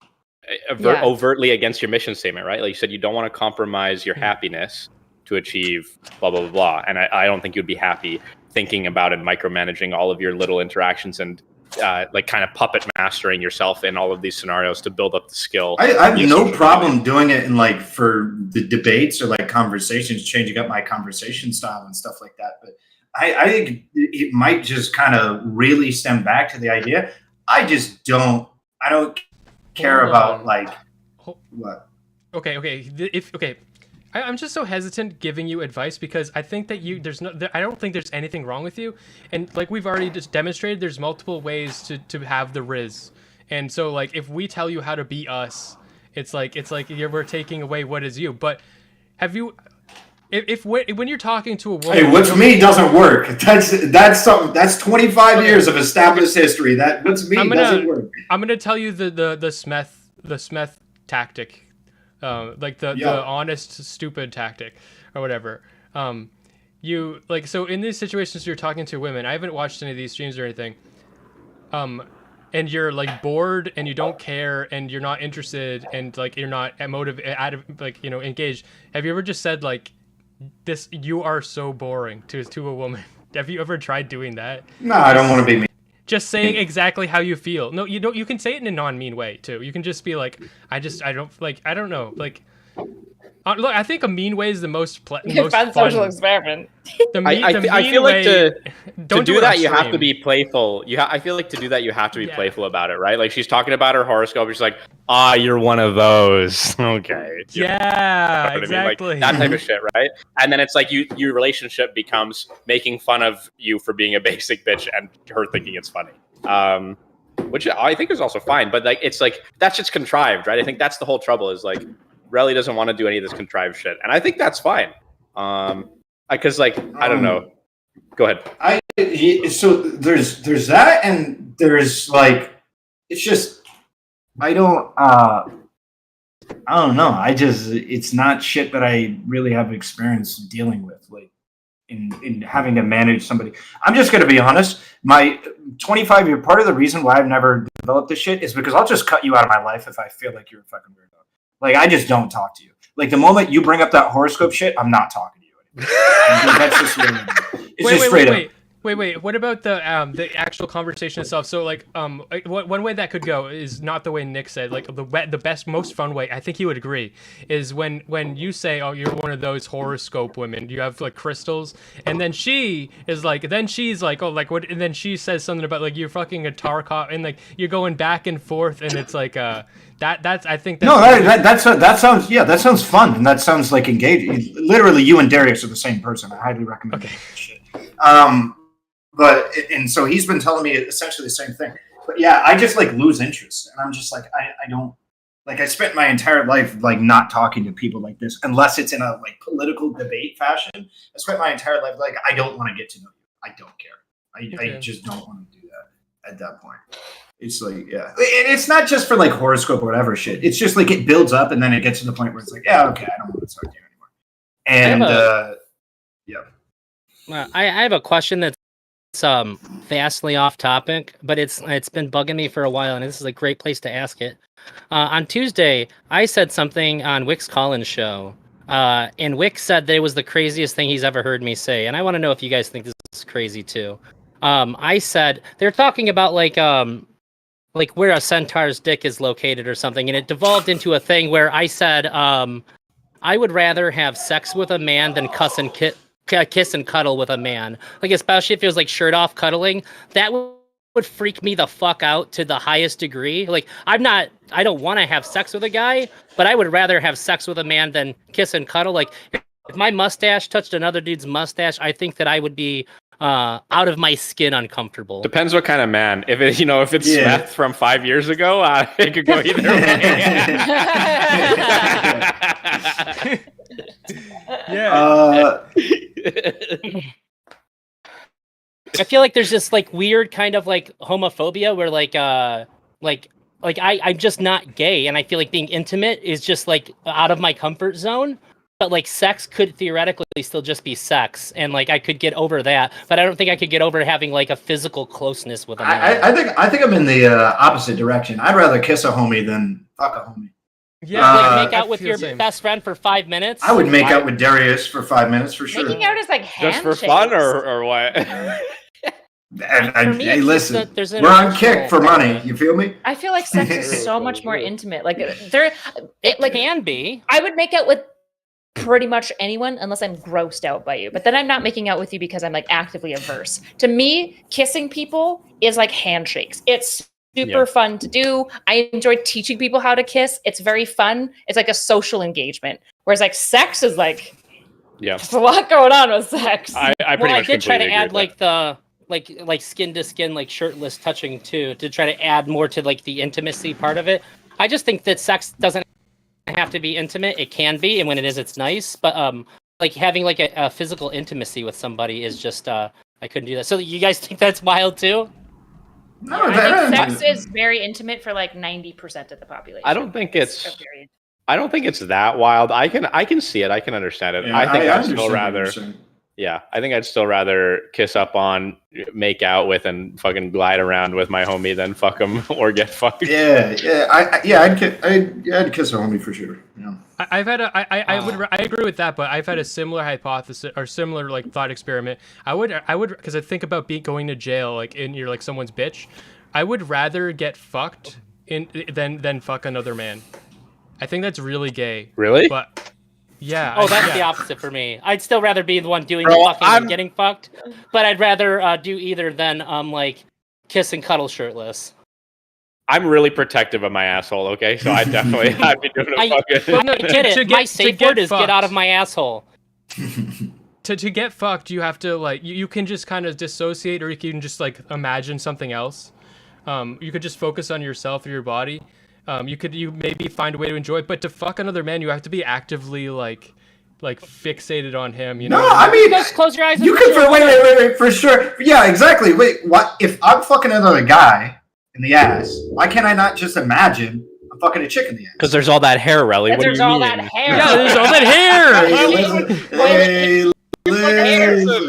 overtly against your mission statement, right? Like you said, you don't want to compromise your happiness to achieve blah blah blah blah. And I don't think you'd be happy thinking about and micromanaging all of your little interactions and like kind of puppet mastering yourself in all of these scenarios to build up the skill. I have no problem doing it in like for the debates or like conversations, changing up my conversation style and stuff like that. But I think it might just kind of really stem back to the idea. I don't care about like what. Okay. I'm just so hesitant giving you advice because I think that I don't think there's anything wrong with you, and like we've already just demonstrated, there's multiple ways to have the Riz, and so like if we tell you how to be us, it's like we're taking away what is you. But have you? When you're talking to a woman, Hey, what's me doesn't work. That's something. That's 25 years of established history. That what's me doesn't work. I'm gonna tell you the Smeth tactic, like the honest stupid tactic or whatever. You like so in these situations you're talking to women. I haven't watched any of these streams or anything. And you're like bored and you don't care and you're not interested and like you're not engaged. Have you ever just said like, this, you are so boring to a woman? Have you ever tried doing that? No, I don't want to be mean. Just saying exactly how you feel. No, you don't. You can say it in a non-mean way too. You can just be like, I don't know. Like, look, I think a mean way is the most fun social experiment. I feel like to do that you have to be playful. I feel like to do that you have to be playful about it, right? Like she's talking about her horoscope. She's like, you're one of those. Okay. Yeah, exactly. Like, that type of shit, right? And then it's like your relationship becomes making fun of you for being a basic bitch and her thinking it's funny. Which I think is also fine, but like it's like that's just contrived, right? I think that's the whole trouble is like Relly doesn't want to do any of this contrived shit, and I think that's fine. Because like I don't know. Go ahead. So there's that, and there's like it's just I don't know. It's not shit that I really have experience dealing with, like in having to manage somebody. I'm just gonna be honest. My 25-year part of the reason why I've never developed this shit is because I'll just cut you out of my life if I feel like you're a fucking weirdo. Like I just don't talk to you. Like the moment you bring up that horoscope shit, I'm not talking to you anymore. That's just what it is. It's just straight up. Wait. What about the actual conversation itself? So like one way that could go is not the way Nick said. Like the best, most fun way, I think he would agree, is when you say, "Oh, you're one of those horoscope women. You have like crystals," and then she's like, "Oh, like what?" And then she says something about like you're fucking a tar cop, and like you're going back and forth, and it's like that's I think that's that sounds fun, and that sounds like engaging. Literally, you and Darius are the same person. I highly recommend that shit. And so he's been telling me essentially the same thing. But yeah, I just like lose interest, and I'm just like I don't like. I spent my entire life like not talking to people like this unless it's in a like political debate fashion. I spent my entire life like I don't want to get to know you. I don't care. I just don't want to do that at that point. It's like, yeah. And it's not just for like horoscope or whatever shit. It's just like it builds up and then it gets to the point where it's like, yeah, okay, I don't want to talk to you anymore. And yeah. I have a question that's vastly off topic, but it's been bugging me for a while, and this is a great place to ask it. On Tuesday, I said something on Wick's Collins show, and Wick said that it was the craziest thing he's ever heard me say, and I want to know if you guys think this is crazy too. I said they're talking about like where a centaur's dick is located or something, and it devolved into a thing where I said I would rather have sex with a man than kiss and cuddle with a man, like especially if it was like shirt off cuddling. That would freak me the fuck out to the highest degree. Like I don't want to have sex with a guy, but I would rather have sex with a man than kiss and cuddle. Like if my mustache touched another dude's mustache, I think that I would be out of my skin uncomfortable. Depends what kind of man. If it, if it's Smeth from 5 years ago, it could go either way. Yeah. I feel like there's this like weird kind of like homophobia where I'm just not gay, and I feel like being intimate is just like out of my comfort zone. But like sex could theoretically still just be sex, and like I could get over that, but I don't think I could get over having like a physical closeness with a man. I think I'm in the opposite direction. I'd rather kiss a homie than fuck a homie. Yeah, like make out with your best friend for 5 minutes. I would make out with Darius for 5 minutes for sure. Making out is like handshakes. Just for fun or what? Hey, listen, we're on Kick for money. You feel me? I feel like sex is so much more intimate. Like it can be. I would make out with pretty much anyone unless I'm grossed out by you. But then I'm not making out with you because I'm like actively averse. To me, kissing people is like handshakes. It's super fun to do. I enjoy teaching people how to kiss. It's very fun. It's like a social engagement. Whereas like sex is like, there's a lot going on with sex. I did try to add like the like skin to skin, like shirtless touching too, to try to add more to like the intimacy part of it. I just think that sex doesn't have to be intimate. It can be, and when it is, it's nice. But like having like a physical intimacy with somebody is just I couldn't do that. So you guys think that's wild too? No, I think sex is very intimate for like 90% of the population. I don't think it's that wild. I can see it. I can understand it. Yeah, I think I'd still understand rather. Yeah, I think I'd still rather kiss up on, make out with, and fucking glide around with my homie than fuck him or get fucked. I'd kiss a homie for sure. Yeah. I agree with that, but I've had a similar hypothesis or similar like thought experiment. I would because I think about going to jail like in you're like someone's bitch. I would rather get fucked than fuck another man. I think that's really gay. Really? But yeah. Oh, that's the opposite for me. I'd still rather be the one doing the fucking than getting fucked, but I'd rather do either than like kiss and cuddle shirtless. I'm really protective of my asshole. Okay, so I'd be doing a fucking. Well, no, get it. My safe word is get out of my asshole. To get fucked, you have to like you can just kind of dissociate, or you can just like imagine something else. You could just focus on yourself or your body. You maybe find a way to enjoy it, but to fuck another man, you have to be actively like fixated on him. You know? No, I mean, just close your eyes. You could wait for sure. Yeah, exactly. Wait, what if I'm fucking another guy in the ass? Why can't I not just imagine I'm fucking a chick in the ass? Because there's all that hair, Relly. What do you mean? That hair. Yeah, there's all that hair.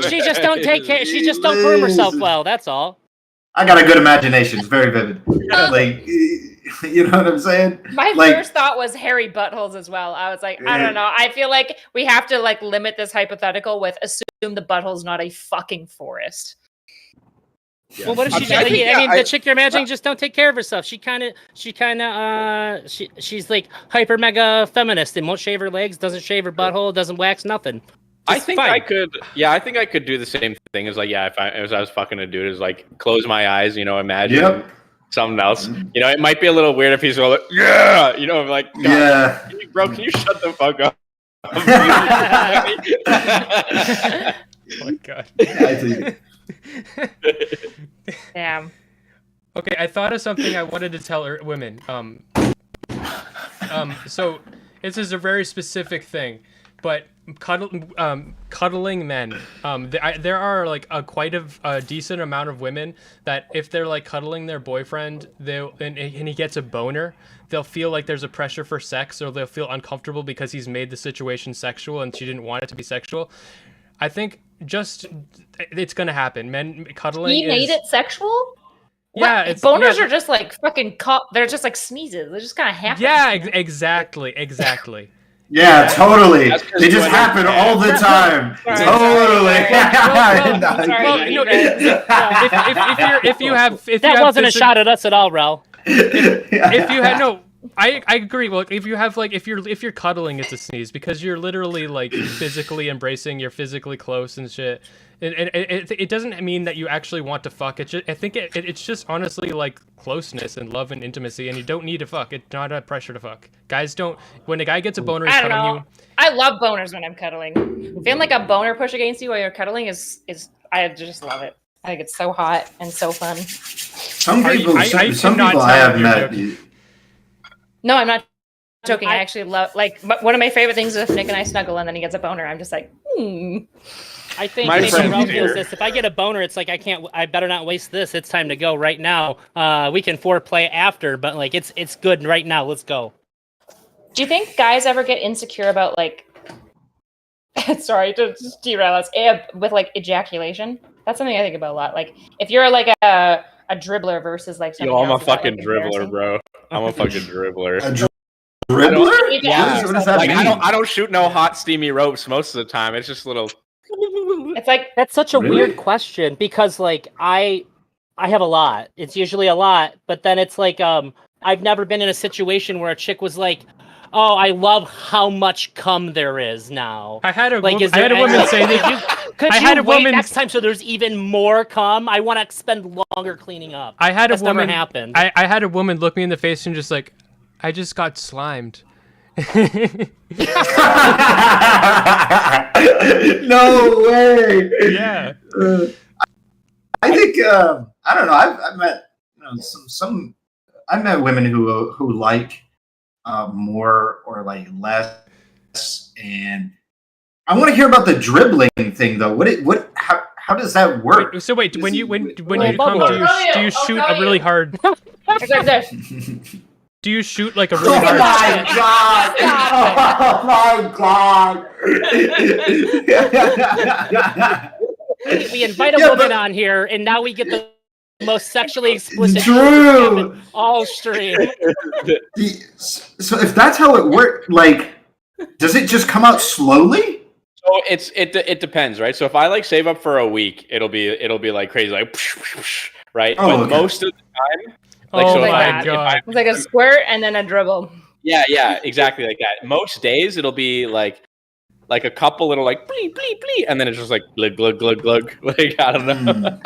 She just don't take care. She just don't groom herself well. That's all. I got a good imagination. It's very vivid. Like, you know what I'm saying? My first thought was hairy buttholes as well. I was like, I don't know. I feel like we have to like limit this hypothetical with assume the butthole's not a fucking forest. Yeah. Well, what if she? The chick you're imagining just don't take care of herself. She's like hyper mega feminist and won't shave her legs, doesn't shave her butthole, doesn't wax nothing. I think I could do the same thing as like, if I was fucking a dude, is like close my eyes, imagine something else. It might be a little weird if he's all like, like, bro, can you shut the fuck up? my god. I think. Damn. Okay, I thought of something I wanted to tell women. So this is a very specific thing, but cuddling men. There are like quite a decent amount of women that if they're like cuddling their boyfriend, and he gets a boner, they'll feel like there's a pressure for sex, or they'll feel uncomfortable because he's made the situation sexual and she didn't want it to be sexual. I think it's gonna happen. Men cuddling. He made it sexual? Yeah, what? Boners are just like fucking they're just like sneezes. They just kind of happen. Yeah, exactly. Yeah, totally. That's 'cause They just women- happen all the time. Sorry, Totally. If you have That wasn't a shot at us at all, Rel. If you had no, I agree. Well, if you have like if you're cuddling, it's a sneeze because you're literally like physically embracing, you're physically close and shit. And it doesn't mean that you actually want to fuck. I think it's just honestly like closeness and love and intimacy, and you don't need to fuck. It's not a pressure to fuck. Guys don't. When a guy gets a boner, he's I don't cuddling know. you. I love boners when I'm cuddling. Feeling like a boner push against you while you're cuddling is I just love it. I think it's so hot and so fun. Some Are you- people, I some cannot people I tell have if you're met. joking. No, I'm not joking. I actually love one of my favorite things is if Nick and I snuggle and then he gets a boner. I'm just like, I think My maybe friend Rel here- feels this. If I get a boner, it's like I better not waste this. It's time to go right now. We can foreplay after, but like it's good right now. Let's go. Do you think guys ever get insecure about like sorry to just derail us with like ejaculation? That's something I think about a lot. Like if you're like a dribbler versus like something Yo, I'm a else, is that, fucking like, dribbler, embarrassing? bro. I'm a fucking dribbler. A dribbler? Yeah. What does that Like mean? I don't shoot no hot steamy ropes most of the time. It's just little. It's like That's such a Really? weird question because like I have a lot. It's usually a lot, but then it's like I've never been in a situation where a chick was like, "Oh, I love how much cum there is now." I had a Like, is I had a there woman any- say could that. Could I you had a wait woman- next time so there's even more cum? I want to spend longer cleaning up. I had a That's never woman. happened. I had a woman look me in the face and just like, I just got slimed. No way. Yeah. I think I don't know. I've met some. I've met women who like more or like less, and I want to hear about the dribbling thing though. How does that work? Wait, so wait, when you Like come, bubbler. do you shoot a really hard? it's like this. Do you shoot like a really Oh hard? my god! Oh my god! We invite a Yeah, woman but- on here, and now we get the most sexually explicit True. all stream. So if that's how it works, like, does it just come out slowly? So it depends, right? So if I like save up for a week, it'll be like crazy, like right. Oh, but okay. most of the time, like, Oh so if my I- if god! It's like a squirt and then a dribble. Yeah, exactly like that. Most days it'll be like a couple little like blee blee blee, and then it's just like glug glug glug glug. Like I don't know. Mm.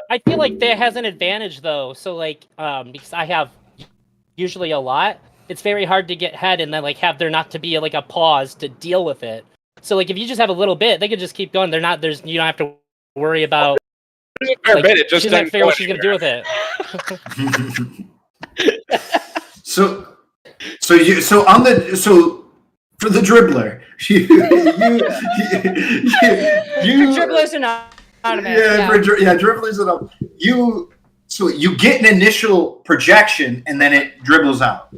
I feel like that has an advantage though. So like, because I have usually a lot, it's very hard to get head and then like have there not to be like a pause to deal with it. So like if you just have a little bit, they can just keep going. You don't have to worry about. There's a fair Like, bit, it just she's not doesn't figure go what she's gonna do anywhere. with it. So for the dribbler, you Dribblers anonymous. dribblers enough. You get an initial projection and then it dribbles out.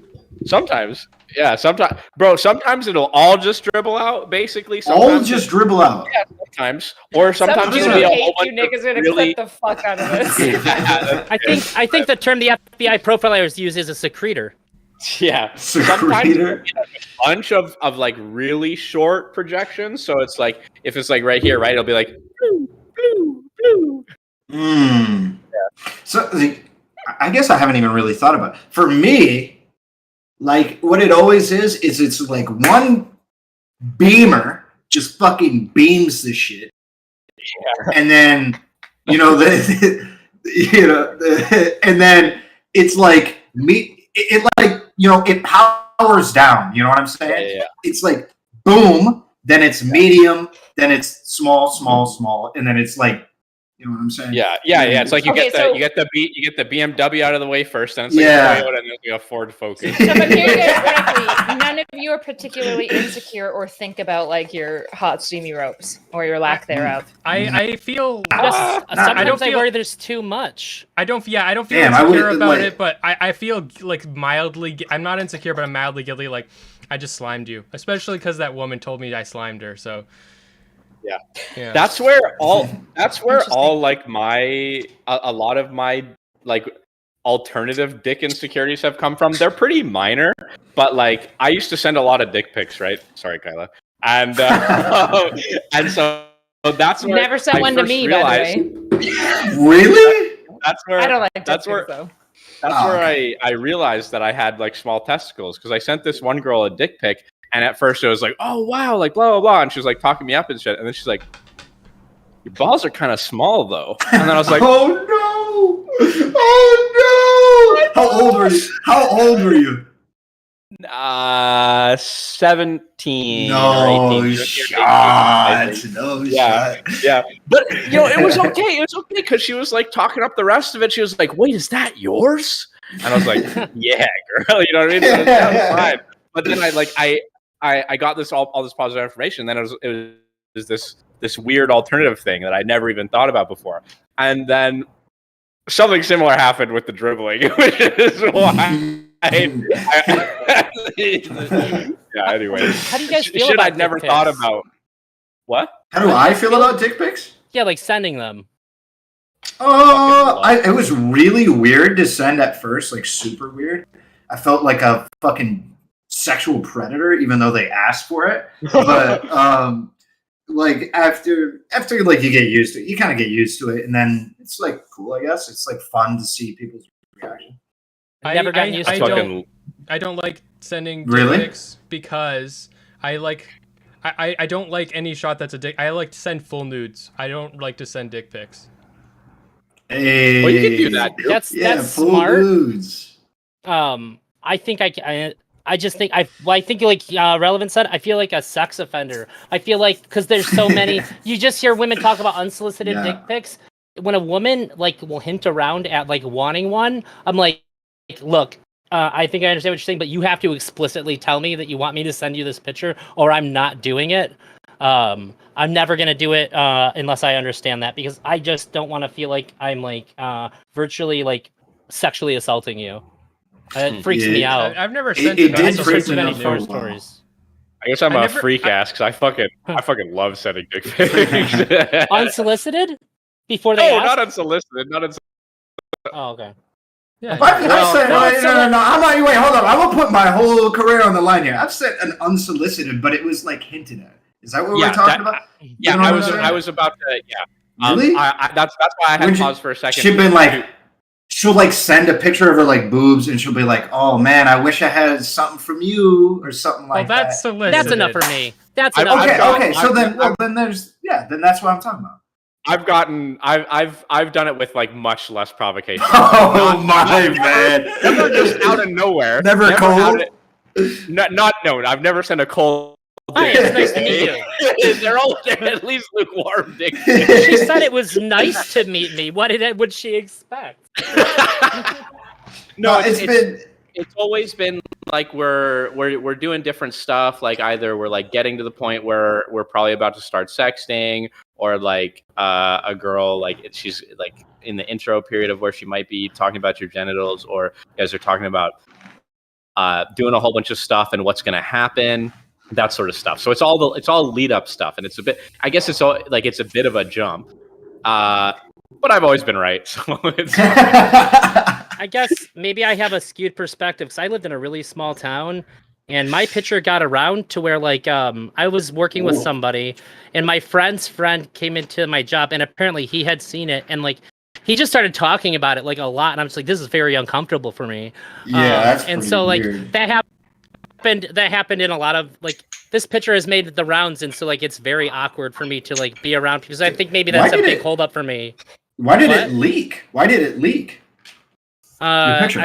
Sometimes, yeah, sometimes, bro. Sometimes it'll all just dribble out, basically. All Sometimes just dribble out. sometimes, or sometimes Someone it'll be a hate whole bunch you, Nick of is gonna really. clip the fuck out of this. I think the term the FBI profilers use is a secretor. Yeah, sometimes Secretor. a bunch of like really short projections. So it's like if it's like right here, right, it'll be like blue, blue, blue. Mm. So I guess I haven't even really thought about it. For me, like what it always is it's like one beamer just fucking beams the shit, and then and then it's like me. It like it powers down. You know what I'm saying? Yeah. It's like boom, then it's medium, then it's small, and then it's like, you know what I'm saying? Yeah. It's like you get the BMW out of the way first, then it's like a Toyota, and then a Ford Focus. So if I'm hearing you guys correctly, none of you are particularly insecure or think about like your hot steamy ropes or your lack thereof. I feel Sometimes I worry there's too much. I don't feel Damn, I insecure would, about like- it, but I feel like mildly. I'm not insecure, but I'm mildly guilty. Like I just slimed you, especially because that woman told me I slimed her. So yeah. That's where all like a lot of my like alternative dick insecurities have come from. They're pretty minor, but like I used to send a lot of dick pics, right? Sorry, Kyla. And and so that's where Never sent I one to first me, realized, by the way. Really? That's where I don't like dick that's pics, where though. that's Oh, where I realized that I had like small testicles, because I sent this one girl a dick pic, and at first it was like, oh wow, like blah blah blah, and she was like talking me up and shit, and then she's like, your balls are kind of small though, and then I was like, Oh no! Oh no! How old were you? 17 or No 18. shot. No Yeah. shot. Yeah, but you know, it was okay. It was okay because she was like talking up the rest of it. She was like, "Wait, is that yours?" And I was like, "Yeah, girl." You know what I mean? So it was fine. But then I got all this positive information. Then it was this weird alternative thing that I never even thought about before. And then something similar happened with the dribbling, which is why. Yeah. Anyway, How do you guys feel shit about I'd never dick thought pics? about. What? How do I feel about dick pics? Yeah, like sending them. It was really weird to send at first, like super weird. I felt like a fucking sexual predator, even though they asked for it. But like after like you get used to it, you kind of get used to it, and then it's like cool, I guess. It's like fun to see people's reaction. I've never gotten used to it. I don't like sending Really? dick pics because I don't like any shot that's a dick. I like to send full nudes. I don't like to send dick pics. Hey, Well, you can do that. That's full smart. dudes. I think I just think I think like Relevant said, I feel like a sex offender. I feel like because there's so many, you just hear women talk about unsolicited Yeah. dick pics. When a woman like will hint around at like wanting one, I'm like, look, I think I understand what you're saying, but you have to explicitly tell me that you want me to send you this picture, or I'm not doing it. I'm never gonna do it unless I understand that, because I just don't want to feel like I'm like virtually like sexually assaulting you. It freaks me out. I've never sent It it. did I just freak sent me many out for a short while. stories. I guess I'm I a never- freak ass because I fucking love sending dick pics. Unsolicited? Before they No, ask? not unsolicited. Oh, okay. Yeah. No. I'm not. Wait, hold up. I will put my whole career on the line here. I've sent an unsolicited, but it was like hinted at. Is that what we're talking about? Yeah, You know I what was I'm saying? I was about to. Yeah. Really? That's why I had to pause for a second. She'd been like, she'll like send a picture of her like boobs, and she'll be like, "Oh man, I wish I had something from you," or something like Well, that's that. solicited. That's enough for me. That's I've- enough. Okay. I've So got- then there's then that's what I'm talking about. I've done it with like much less provocation. Oh my man! Never just out of nowhere. Never cold? I've never sent a cold. Hi, it's nice to meet you. They're at least lukewarm dick. She said it was nice to meet me. What would she expect? No, it's always been like we're doing different stuff. Like either we're like getting to the point where we're probably about to start sexting, or like a girl like she's like in the intro period of where she might be talking about your genitals, or you guys are talking about doing a whole bunch of stuff and what's going to happen, that sort of stuff. So it's all lead up stuff, and it's a bit. I guess it's a bit of a jump. But I've always been right, so it's I guess maybe I have a skewed perspective because I lived in a really small town, and my picture got around to where like I was working with somebody, and my friend's friend came into my job, and apparently he had seen it, and like he just started talking about it like a lot, and I'm just like, this is very uncomfortable for me. that's and pretty so like weird. that happened in a lot of like this picture has made the rounds, and so like it's very awkward for me to like be around because I think maybe that's a big holdup for me. Why did What? it leak? Why did it leak? Your picture.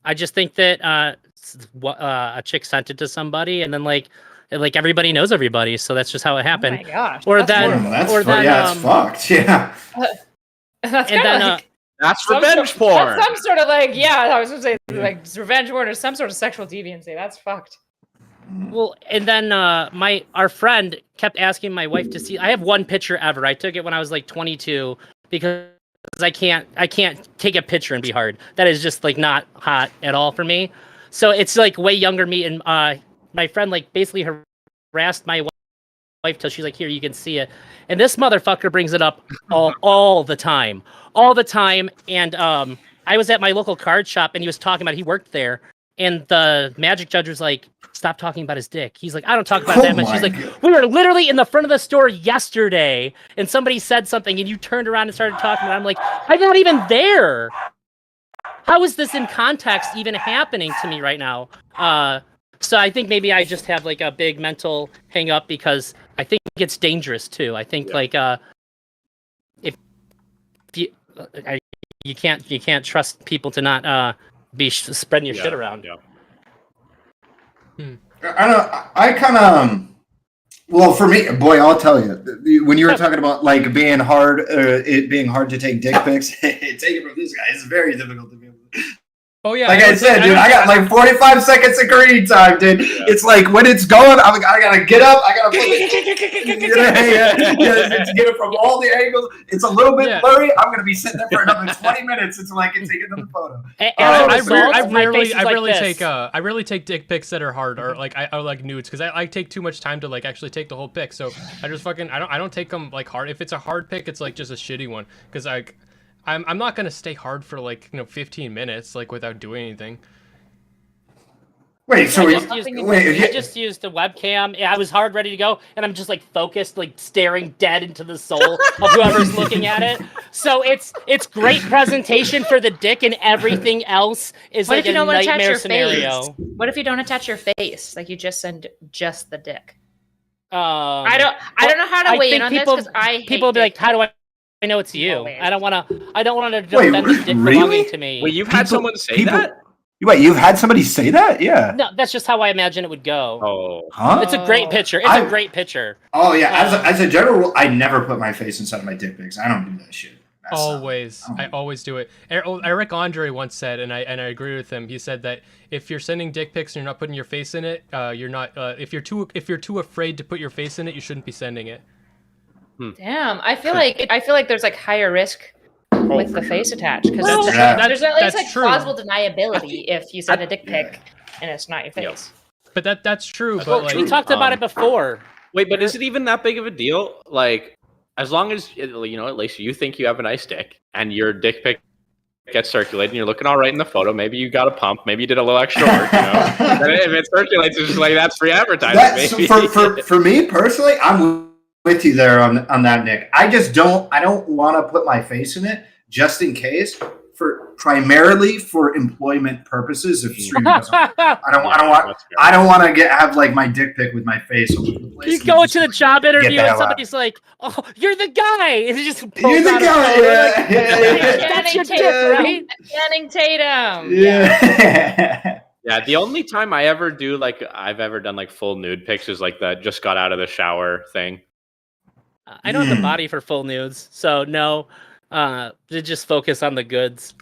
I just think that a chick sent it to somebody, and then like like everybody knows everybody, so that's just how it Oh happened. my gosh. Or that's then- horrible. That's or then, that's fucked. Yeah. That's and kinda then like That's some revenge sort, porn. That's some sort of like, yeah, I was gonna say like revenge porn or some sort of sexual deviancy. That's fucked. Well, and then our friend kept asking my wife to see. I have one picture ever. I took it when I was like 22 because I can't take a picture and be hard. That is just like not hot at all for me. So it's like way younger me, and my friend like basically harassed my wife till she's like, here, you can see it. And this motherfucker brings it up all the time. And I was at my local card shop and he was talking about, he worked there, and the magic judge was like, stop talking about his dick. He's like, I don't talk about it that much. She's like, we were literally in the front of the store yesterday and somebody said something and you turned around and started talking about it. I'm like, I'm not even there. How is this in context even happening to me right now? So I think maybe I just have like a big mental hang up because I think it's dangerous too. I think like if you can't trust people to not be spreading your shit around. Yeah. I kind of well, for me, boy, I'll tell you, when you were talking about like being hard, it being hard to take dick pics, take it from this guy, it's very difficult to be able to. Oh yeah. Like I said, dude, I got like 45 seconds of screen time, dude. Yeah. It's like when it's going, I gotta get up, I gotta put to get it from all the angles. It's a little bit blurry. I'm gonna be sitting there for another 20 minutes until I can take another photo. I rarely take dick pics that are hard, or like I like nudes, because I take too much time to like actually take the whole pic. So I just fucking I don't take them like hard. If it's a hard pic, it's like just a shitty one, because like. I'm not gonna stay hard for like 15 minutes like without doing anything. Wait, so I just used the webcam. I was hard, ready to go, and I'm just like focused, like staring dead into the soul of whoever's looking at it. So it's great presentation for the dick, and everything else is what like if you a don't want to attach nightmare your scenario. face? What if you don't attach your face? Like you just send just the dick. I don't know how to weigh in on this because people will be like, how do I know it's you? I don't want to defend the dick belonging to me. Wait, you've had someone say that? Wait, you've had somebody say that? Yeah. No, that's just how I imagine it would go. Oh. Huh? It's a great picture. It's a great picture. Oh, yeah. As a general rule, I never put my face inside of my dick pics. I don't do that shit. I always do it. Eric Andre once said, and I agree with him. He said that if you're sending dick pics and you're not putting your face in it, you're not. If you're too afraid to put your face in it, you shouldn't be sending it. Damn, I feel like there's like higher risk with the face attached because there's at least like plausible deniability if you send a dick pic and it's not your face. But that's true. But well, like, we talked about it before. Wait, but is it even that big of a deal? Like, as long as at least you think you have a nice dick and your dick pic gets circulated and you're looking all right in the photo, maybe you got a pump, maybe you did a little extra work. And if it circulates, it's just like that's free advertising. For me personally, I'm with you there on that, Nick. I don't want to put my face in it just in case, primarily for employment purposes. If stream doesn't, I don't want to have like my dick pic with my face all over the place. You go into the job interview and somebody's like, "Oh, you're the guy," and he just you're the guy. That's your dick, right? Channing Tatum. Yeah. Yeah, the only time I've ever done like full nude pics is like that just got out of the shower thing. I don't have the body for full nudes, so no. To just focus on the goods.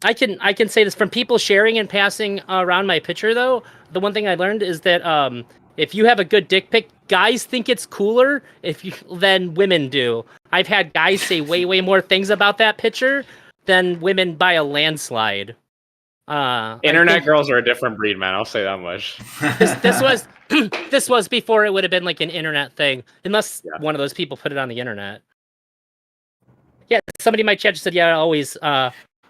I can say this from people sharing and passing around my picture though. The one thing I learned is that if you have a good dick pic, guys think it's cooler than women do. I've had guys say way more things about that picture than women by a landslide. Internet girls are a different breed, man. I'll say that much. This was before it would have been like an internet thing, unless one of those people put it on the internet. Yeah, somebody in my chat just said, "Yeah, always."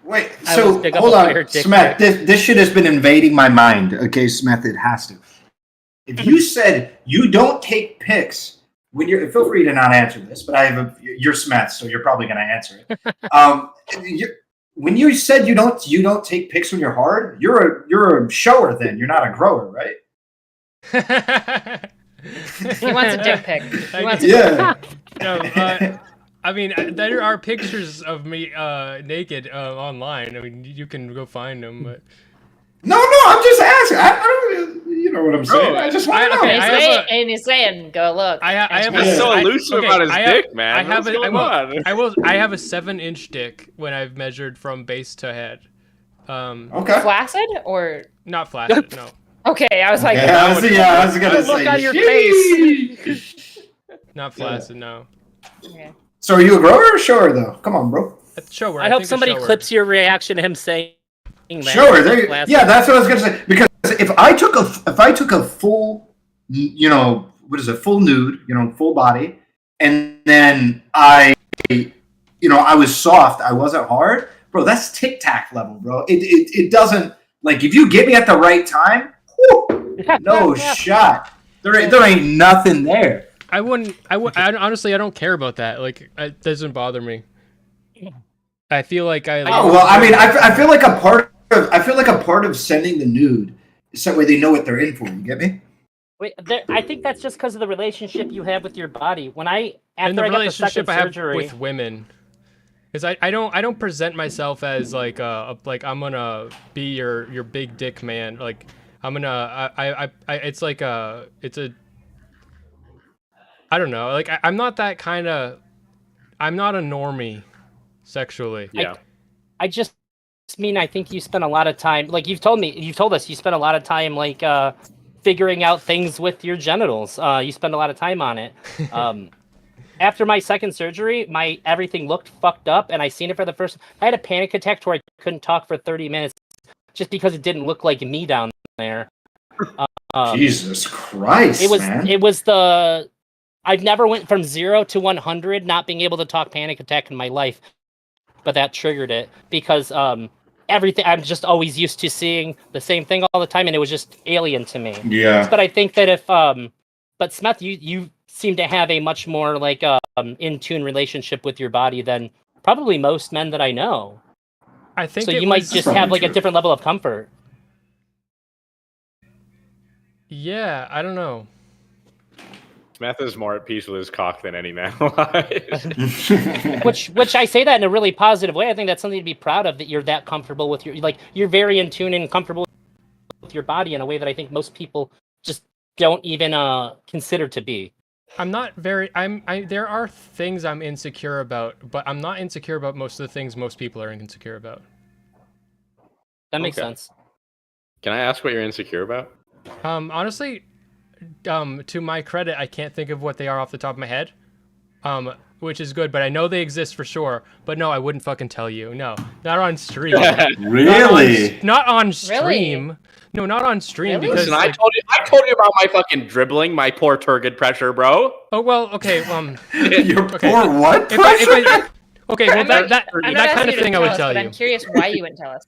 Wait, so hold on, Smeth. This shit has been invading my mind. Okay, Smeth, it has to. If you said you don't take pics when you're, feel free to not answer this, but you're Smeth, so you're probably going to answer it. When you said you don't take pics when you're hard, you're a shower. Then you're not a grower, right? He wants a dick pic. He wants No, I mean, there are pictures of me naked online. I mean, you can go find them. But no, I'm just asking. I don't. You know what I'm saying? I just want to know. okay, And he's saying, "Go look." I have He's so I- elusive okay, about his I have- dick, man. I have What's a, I going will, on? I have a 7-inch dick when I've measured from base to head. Okay. Flaccid or Not flaccid, no. okay? I was like, Yeah, I was gonna Look say. on your sheesh. Not flaccid, no. okay. So are you a grower or a shower though? Come on, bro. Shower. I hope think a somebody shower. clips your reaction to him saying that. Sure. Yeah, that's what I was gonna say. Because if I took a full, full nude, full body, and then I was soft, I wasn't hard, bro. That's Tic Tac level, bro. It doesn't like if you get me at the right time, whew, no shot. There ain't nothing there. I honestly, I don't care about that. Like, it doesn't bother me. I feel like I feel like a part of sending the nude is that way they know what they're in for. You get me? Wait, I think that's just because of the relationship you have with your body. When and after the I got the relationship second I have surgery, with women. Because I don't present myself as like I'm gonna be your big dick man. Like I'm gonna it's like it's a I don't know. Like I'm not that kind of. I'm not a normie sexually. Yeah. I just mean I think you spend a lot of time, like you've told us you spend a lot of time like figuring out things with your genitals. You spend a lot of time on it. After my second surgery, everything looked fucked up, and I seen it for the first. I had a panic attack where I couldn't talk for 30 minutes, just because it didn't look like me down there. Jesus Christ, man. It was the. I've never went from 0 to 100 not being able to talk panic attack in my life, but that triggered it because everything. I'm just always used to seeing the same thing all the time, and it was just alien to me. Yeah. But I think that if but Smeth, you seem to have a much more like in tune relationship with your body than probably most men that I know. I think so. You might just have like a different level of comfort. Yeah, I don't know. Smeth is more at peace with his cock than any man alive. which I say that in a really positive way. I think that's something to be proud of, that you're that comfortable with you're very in tune and comfortable with your body in a way that I think most people just don't even consider to be. I'm not very. There are things I'm insecure about, but I'm not insecure about most of the things most people are insecure about. That makes Okay. sense. Can I ask what you're insecure about? Honestly, to my credit, I can't think of what they are off the top of my head. Which is good, but I know they exist for sure. But no, I wouldn't fucking tell you. No, not on stream. Really? Not on stream. Really? No, not on stream Really? because. Listen, like, I told you about my fucking dribbling, my poor turgid pressure, bro. oh well, okay. Your Okay. poor what? If I, okay, well I'm not- that I'm not kind asking of you to thing I would us, tell but you. I'm curious why you wouldn't tell us.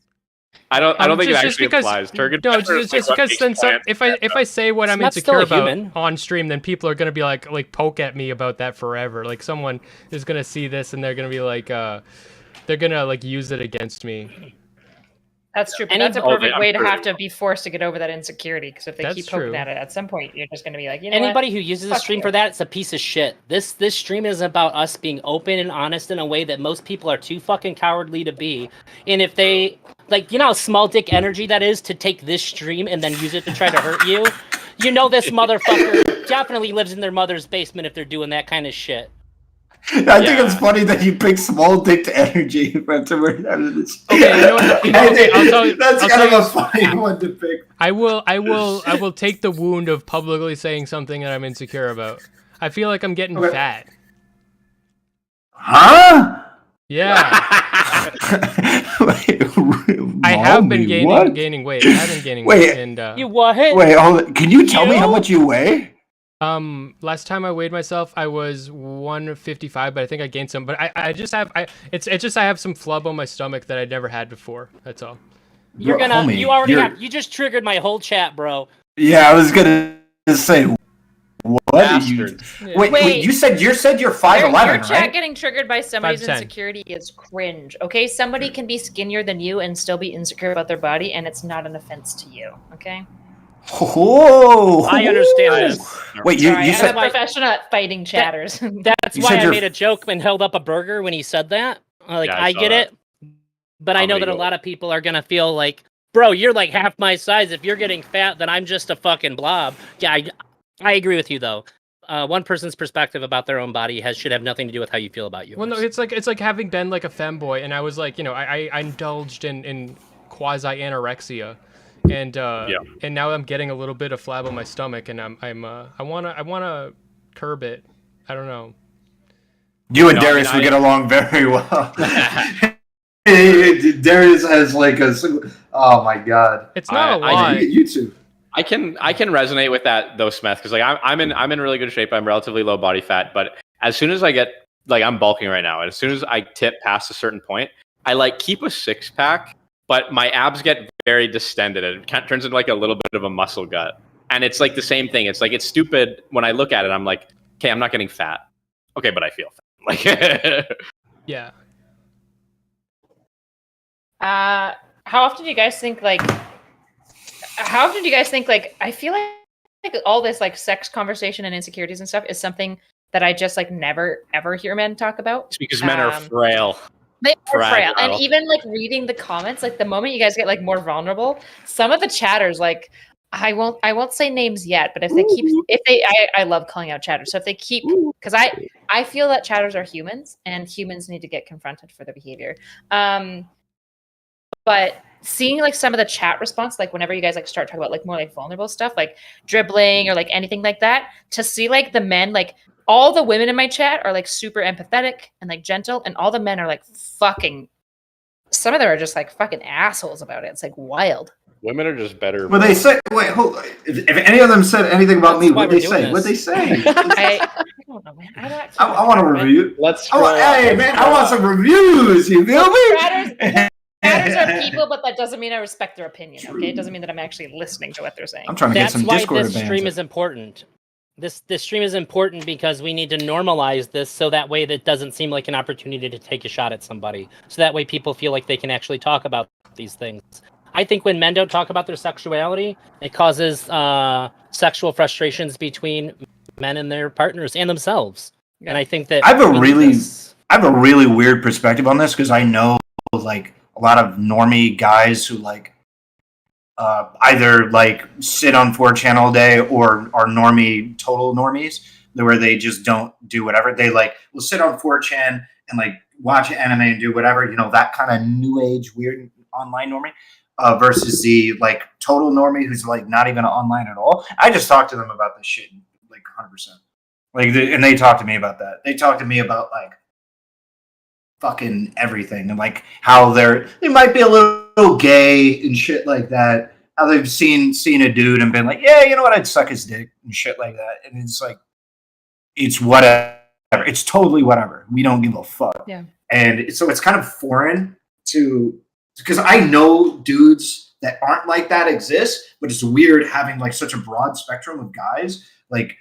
I don't think it just actually because, applies. Turgid no, pressure is just like what because makes then plants if I say what I'm Smeth's insecure still a about human. on stream, then people are gonna be like poke at me about that forever. Like someone is gonna see this and they're gonna be like they're gonna like use it against me. That's true, but Any- that's a Oh, perfect I'm way to sure have they to be forced to get over that insecurity. Because if they That's keep poking true. at it, at some point you're just going to be like, you know Anybody what? who uses the Fuck stream you. for that, it's a piece of shit. This stream is about us being open and honest in a way that most people are too fucking cowardly to be. And if they like, you know how small dick energy that is to take this stream and then use it to try to hurt you? You know this motherfucker definitely lives in their mother's basement if they're doing that kind of shit. I think it's funny that you pick small dick energy for to word out of this. Okay, you know what? Okay, I'll tell you. That's I'll kind tell of you. a funny one to pick. I will take the wound of publicly saying something that I'm insecure about. I feel like I'm getting Okay. fat. Huh? Yeah, Wait, I have been what? gaining weight. I have been gaining Wait. weight, and You what? Wait, hold on. Can you tell me how You? much you weigh? last time I weighed myself, I was 155, but I think I gained some. But I just have it's just I have some flub on my stomach that I'd never had before. That's all. You're Bro, gonna homie, you already you're- have you just triggered my whole chat, bro. Yeah, I was gonna say what? Bastard. Wait, you said you're 5'11", Your chat right? getting triggered by somebody's 5'10". insecurity is cringe. Okay, somebody can be skinnier than you and still be insecure about their body, and it's not an offense to you. Okay. Oh, I understand this. Wait, Sorry, you I'm said a professional at fighting chatters. That's You why said I you're- made a joke and held up a burger when he said that. Like Yeah, I I saw get that. it, but I know Comedy that a gold. lot of people are gonna feel like bro, you're like half my size. If you're getting fat, then I'm just a fucking blob. Yeah, I agree with you though. One person's perspective about their own body should have nothing to do with how you feel about yours. Well, no, it's like having been like a femboy, and I was like, I indulged in quasi anorexia, and and now I'm getting a little bit of flab on my stomach, and I wanna curb it. I don't know. You and Darius would get along very well. Darius has like a single. Oh my god! It's not a lot. You too. I can resonate with that though, Smeth, because like I'm in really good shape. I'm relatively low body fat, but as soon as I get like I'm bulking right now, and as soon as I tip past a certain point, I like keep a 6-pack, but my abs get very distended. It turns into like a little bit of a muscle gut, and it's like the same thing. It's like it's stupid when I look at it. I'm like, okay, I'm not getting fat. Okay, but I feel fat. Like, yeah. How often do you guys think like? How often do you guys think like? I feel like all this like sex conversation and insecurities and stuff is something that I just like never ever hear men talk about. It's because men are frail. They are frail, and even like reading the comments, like the moment you guys get like more vulnerable, some of the chatters like. I won't say names yet, but I love calling out chatters. So if they keep, because I feel that chatters are humans and humans need to get confronted for their behavior. But seeing like some of the chat response, like whenever you guys like start talking about like more like vulnerable stuff, like dribbling or like anything like that, to see like the men, like all the women in my chat are like super empathetic and like gentle, and all the men are like fucking. Some of them are just like fucking assholes about it. It's like wild. Women are just better. Well, they say, wait, hold on. If any of them said anything about me, what'd they say? What'd they say? I don't know, man. I want to review. Hey, man, I want some reviews. You feel me? Chatters are people, but that doesn't mean I respect their opinion. Okay, it doesn't mean that I'm actually listening to what they're saying. I'm trying to get some Discord That's why this bands. stream is important. This stream is important because we need to normalize this, so that way that doesn't seem like an opportunity to take a shot at somebody. So that way people feel like they can actually talk about these things. I think when men don't talk about their sexuality, it causes sexual frustrations between men and their partners and themselves. And I think that I have a really weird perspective on this, because I know like a lot of normie guys who like either like sit on 4chan all day or are total normies, where they just don't do whatever. They like will sit on 4chan and like watch anime and do whatever, that kind of new age weird online normie. Versus the like total normie who's like not even online at all. I just talked to them about this shit like 100%. Like, and they talked to me about that. They talked to me about like fucking everything and like how they might be a little gay and shit like that. How they've seen a dude and been like, yeah, you know what, I'd suck his dick and shit like that. And it's like, it's whatever. It's totally whatever. We don't give a fuck. Yeah. And so it's kind of foreign to. Because I know dudes that aren't like that exist, but it's weird having like such a broad spectrum of guys, like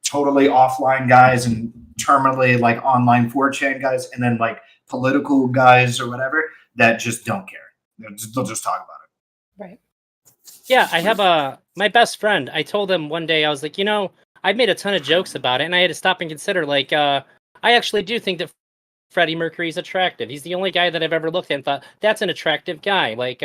totally offline guys and terminally like online 4chan guys, and then like political guys or whatever that just don't care. They'll just talk about it. Right. Yeah, I have my best friend. I told him one day, I was like, I've made a ton of jokes about it, and I had to stop and consider, like, I actually do think that Freddie Mercury's attractive. He's the only guy that I've ever looked at and thought, that's an attractive guy. Like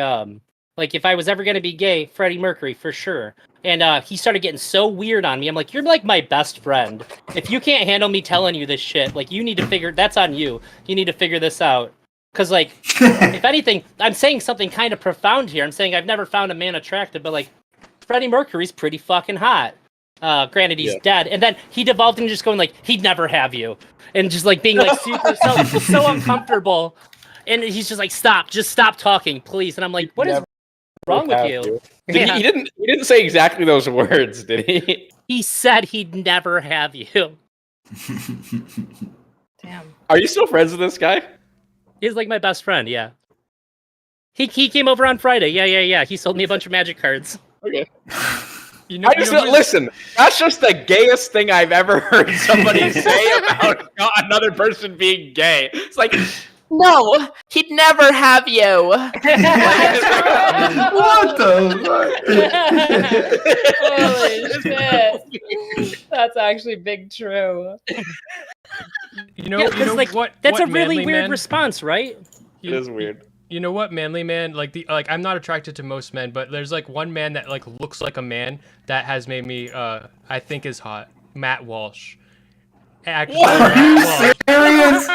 if I was ever going to be gay, Freddie Mercury, for sure. And he started getting so weird on me. I'm like, you're like my best friend. If you can't handle me telling you this shit, like, you need to that's on you. You need to figure this out. Because, like, if anything, I'm saying something kind of profound here. I'm saying I've never found a man attractive, but, like, Freddie Mercury's pretty fucking hot. Granted, he's dead. And then he devolved into just going, like, he'd never have you. And just, like, being, like, super, so uncomfortable. And he's just like, just stop talking, please. And I'm like, what is wrong with you? He didn't say exactly those words, did he? He said he'd never have you. Damn. Are you still friends with this guy? He's like my best friend, yeah. He came over on Friday. Yeah. He sold me a bunch of Magic cards. Okay. Listen, that's just the gayest thing I've ever heard somebody say about another person being gay. It's like, no, he'd never have you. What the fuck? Holy shit. That's actually big true. That's a really weird response, right? It is weird. You know what, manly man? Like I'm not attracted to most men, but there's like one man that like looks like a man that has made me I think is hot. Matt Walsh. Actually, Matt Serious?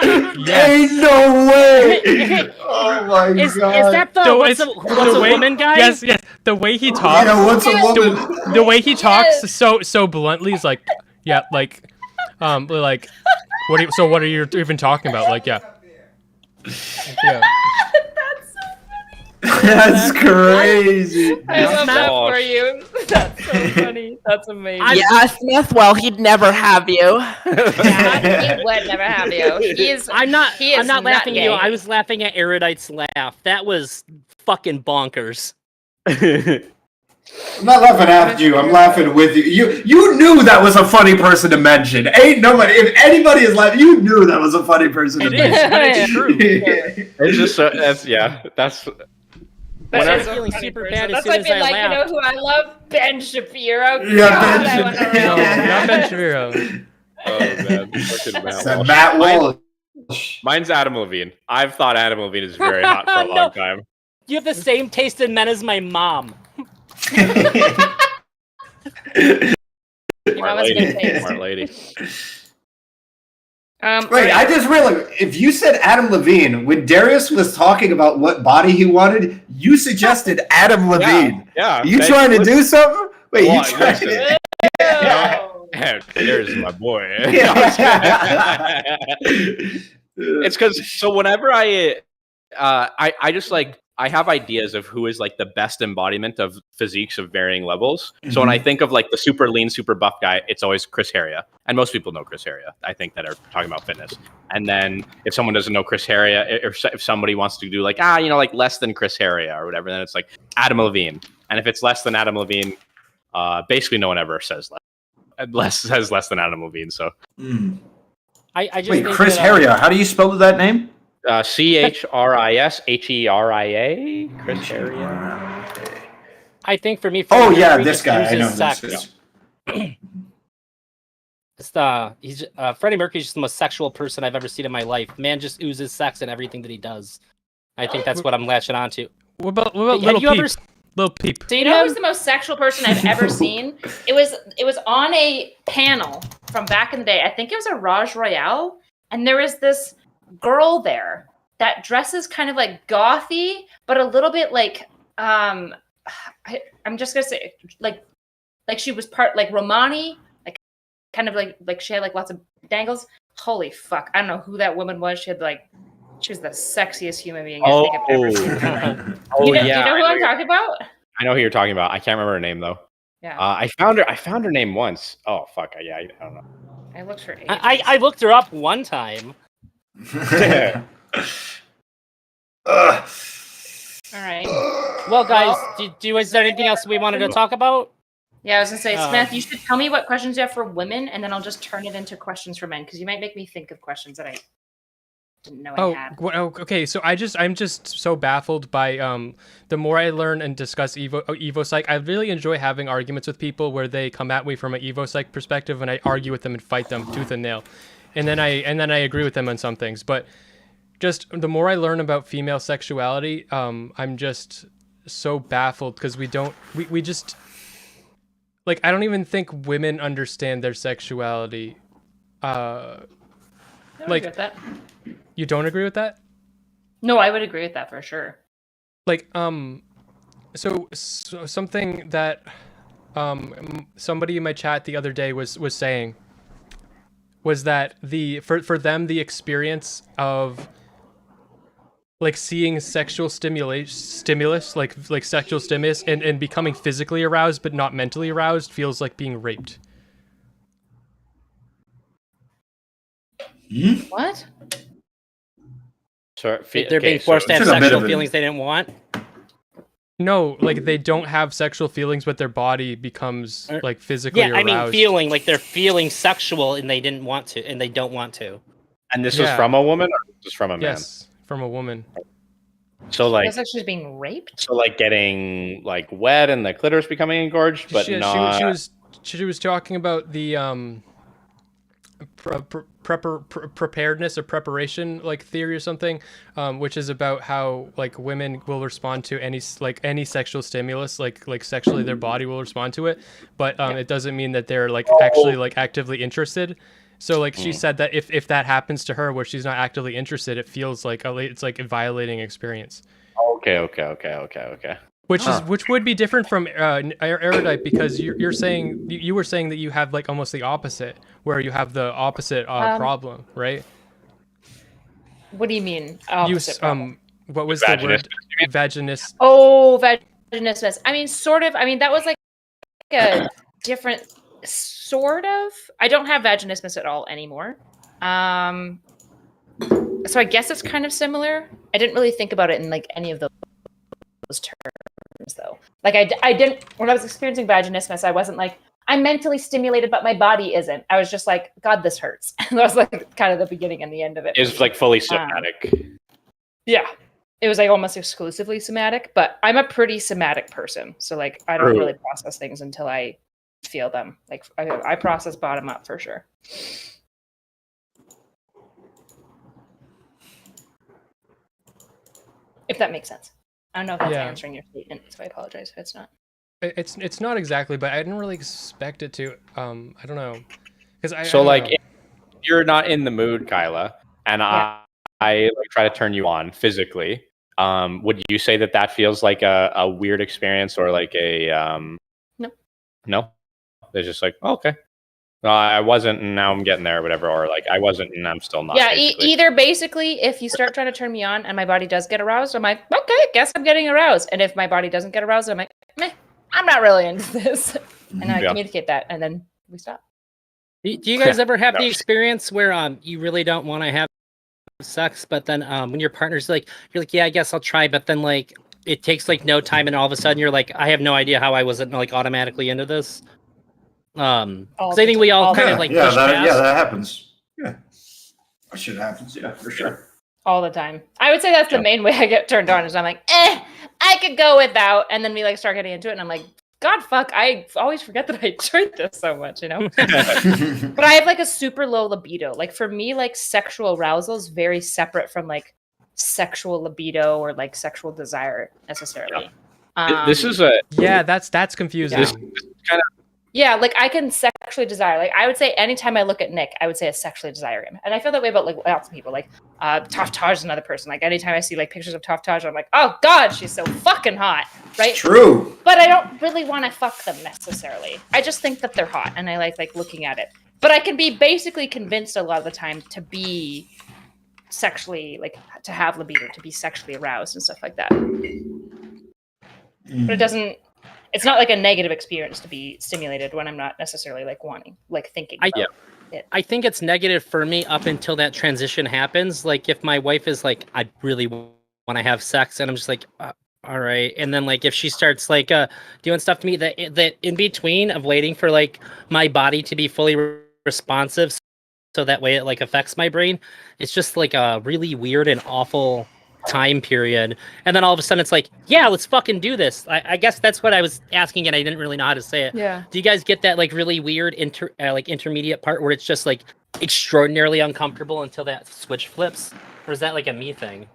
Yes. Ain't no way! Oh my Is god! that the what's a woman guy? Yes, yes. The way he talks. Yeah, what's a woman? The way he talks Yes. so bluntly is like, yeah, like, what are you even talking about? Like, yeah. Yeah. That's so That's crazy. I love that Gosh. for you. That's so funny. That's amazing. Yeah, Smith. Well, he'd never have you. He would never have you. He's. I'm not laughing at you. gay. I was laughing at Erudite's laugh. That was fucking bonkers. I'm not laughing at you. I'm laughing with you. You knew that was a funny person to mention. Ain't nobody. If anybody is laughing, you knew that was a funny person to It mention. is, but it's true. It's just that's that's. When That I'm is a feeling funny super person. bad as That's soon like as being I like, you know laughed. who I love? Ben Shapiro. Yeah, God, Ben I wanna Shapiro. No, know. not Ben Shapiro. Oh man, fucking Matt Said Walsh. Matt Walsh. Mine's Adam Levine. I've thought Adam Levine is very hot for a No. long time. You have the same taste in men as my mom. Your mom has good taste. Smart lady. Wait, I just realized if you said Adam Levine, when Darius was talking about what body he wanted, you suggested Adam Levine. Yeah. You trying to do something? Wait, Well, you trying listen. to? Yeah, there's my boy. It's because so whenever I just like I have ideas of who is like the best embodiment of physiques of varying levels. So when I think of like the super lean, super buff guy, it's always Chris Heria, and most people know Chris Heria. I think that are talking about fitness. And then if someone doesn't know Chris Heria, or if somebody wants to do like like less than Chris Heria or whatever, then it's like Adam Levine. And if it's less than Adam Levine, basically no one ever says less than Adam Levine. So I just Wait, think Chris that, Heria. How do you spell that name? ChrisHeria. Chris Heria. I think for me, Oh Freddie yeah, Mercury this just guy. I uses know sex. this. Freddie Mercury's just the most sexual person I've ever seen in my life. Man just oozes sex in everything that he does. I think that's what I'm latching onto. What about Have Little you Peep? ever Little Peep. So you know who's the most sexual person I've ever seen? It was on a panel from back in the day. I think it was a Raj Royale, and there was this girl there that dresses kind of like gothy, but a little bit like I'm just gonna say like she was part like Romani, like kind of like she had like lots of dangles. Holy fuck! I don't know who that woman was. She was the sexiest human being I think I've ever seen. Oh Do you yeah. know who I'm talking about? I know who you're talking about. I can't remember her name though. Yeah, I found her name once. Oh fuck. Yeah, I don't know. I looked for age. I looked her up one time. All right. Well, guys, is there anything else we wanted to talk about? Yeah, I was gonna say, Smith, you should tell me what questions you have for women, and then I'll just turn it into questions for men, because you might make me think of questions that I didn't know I had. Okay. So I'm just so baffled by the more I learn and discuss Evo Psych. I really enjoy having arguments with people where they come at me from an Evo Psych perspective, and I argue with them and fight them tooth and nail, and then I agree with them on some things. But just the more I learn about female sexuality, I'm just so baffled because we just like I don't even think women understand their sexuality. I would like- agree with that. You don't agree with that? No, I would agree with that for sure. Like so something that somebody in my chat the other day was saying was that for them the experience of like seeing sexual stimulus like sexual stimulus and becoming physically aroused but not mentally aroused feels like being raped. What? So, They're being forced to have It's a bit sexual of a- feelings they didn't want. No, like they don't have sexual feelings but their body becomes like physically Yeah, aroused. I mean feeling like they're feeling sexual and they didn't want to, and they don't want to. And this was Yeah. from a woman or just from a man? Yes, from a woman. So like Feels like she's being raped? so like getting like wet and the clitoris becoming engorged, but not. She was talking about the preparedness or preparation like theory or something, which is about how like women will respond to any sexual stimulus, like sexually their body will respond to it, but it doesn't mean that they're like actually like actively interested. So like she said that if that happens to her where she's not actively interested, it feels like it's like a violating experience. Okay. Which would be different from erudite, because you're saying you were saying that you have like almost the opposite, where you have the opposite problem, right? What do you mean? Opposite problem? What was the word? Vaginismus. Oh, vaginismus. I mean, sort of. I mean, that was like a different sort of. I don't have vaginismus at all anymore. So I guess it's kind of similar. I didn't really think about it in like any of those terms, though. Like I didn't, when I was experiencing vaginismus, I wasn't like, I'm mentally stimulated, but my body isn't. I was just like, God, this hurts. And that was like kind of the beginning and the end of it. It's like fully somatic. Yeah. It was like almost exclusively somatic, but I'm a pretty somatic person. So like, I don't really process things until I feel them. Like I process bottom up for sure. If that makes sense. I don't know if that's answering your statement, so I apologize if it's not. It's not exactly, but I didn't really expect it to. I don't know, because if you're not in the mood, Kyla, and I like try to turn you on physically, would you say that feels like a weird experience or like a No, they're just like, oh, okay. I wasn't, and now I'm getting there, or whatever, or like I wasn't, and I'm still not. Yeah, either basically, if you start trying to turn me on and my body does get aroused, I'm like, okay, I guess I'm getting aroused. And if my body doesn't get aroused, I'm like, meh, I'm not really into this. And I communicate that, and then we stop. Do you guys ever have the experience where you really don't want to have sex, but then when your partner's like, you're like, yeah, I guess I'll try, but then like it takes like no time, and all of a sudden you're like, I have no idea how I wasn't like automatically into this. I think we all kind of like push past. That happens. Yeah, that shit happens. Yeah, for sure. All the time. I would say that's the main way I get turned on is I'm like, I could go without, and then we like start getting into it, and I'm like, God, fuck, I always forget that I enjoyed this so much, you know. But I have like a super low libido. Like for me, like sexual arousal is very separate from like sexual libido or like sexual desire necessarily. This is that's confusing. This kind of. Yeah, like I can sexually desire. Like I would say anytime I look at Nick, I would say I sexually desire him. And I feel that way about like lots of people. Like Tough Taj is another person. Like anytime I see like pictures of Tough Taj, I'm like, oh God, she's so fucking hot. Right? True. But I don't really want to fuck them necessarily. I just think that they're hot and I like looking at it. But I can be basically convinced a lot of the time to be sexually, like to have libido, to be sexually aroused and stuff like that. But it doesn't. It's not like a negative experience to be stimulated when I'm not necessarily like wanting, like thinking about it. I think it's negative for me up until that transition happens. Like if my wife is like, I really want to have sex, and I'm just like, all right. And then like if she starts like doing stuff to me, that in between of waiting for like my body to be fully responsive, so that way it like affects my brain, it's just like a really weird and awful time period. And then all of a sudden it's like, yeah, let's fucking do this. I guess that's what I was asking, and I didn't really know how to say it. Yeah. Do you guys get that like really weird intermediate part where it's just like extraordinarily uncomfortable until that switch flips? Or is that like a me thing?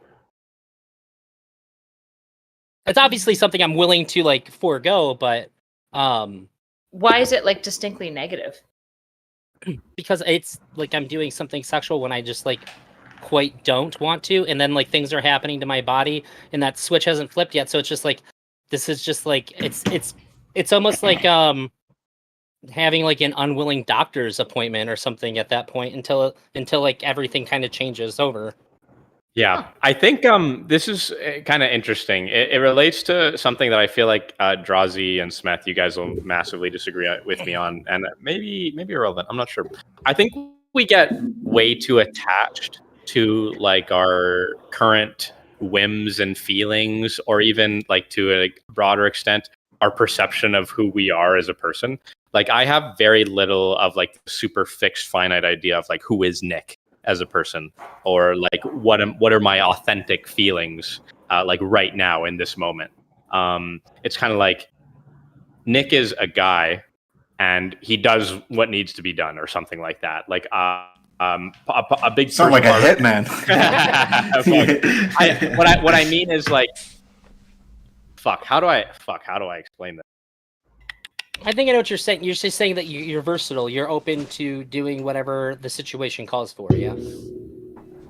It's obviously something I'm willing to like forego, but why is it like distinctly negative? Because it's like I'm doing something sexual when I just like quite don't want to, and then like things are happening to my body and that switch hasn't flipped yet, so it's just like this is just like it's almost like having like an unwilling doctor's appointment or something at that point until like everything kind of changes over. Yeah, I think this is kind of interesting. It relates to something that I feel like Drazi and Smeth, you guys will massively disagree with me on, and maybe irrelevant, I'm not sure. I think we get way too attached to like our current whims and feelings, or even like to a broader extent our perception of who we are as a person. Like I have very little of like super fixed finite idea of like who is Nick as a person, or like what are my authentic feelings like right now in this moment. It's kind of like Nick is a guy and he does what needs to be done or something like that. Like a big Sound like a part- hitman. what I mean is like, how do I explain this? I think I know what you're saying. You're just saying that you're versatile. You're open to doing whatever the situation calls for. Yeah.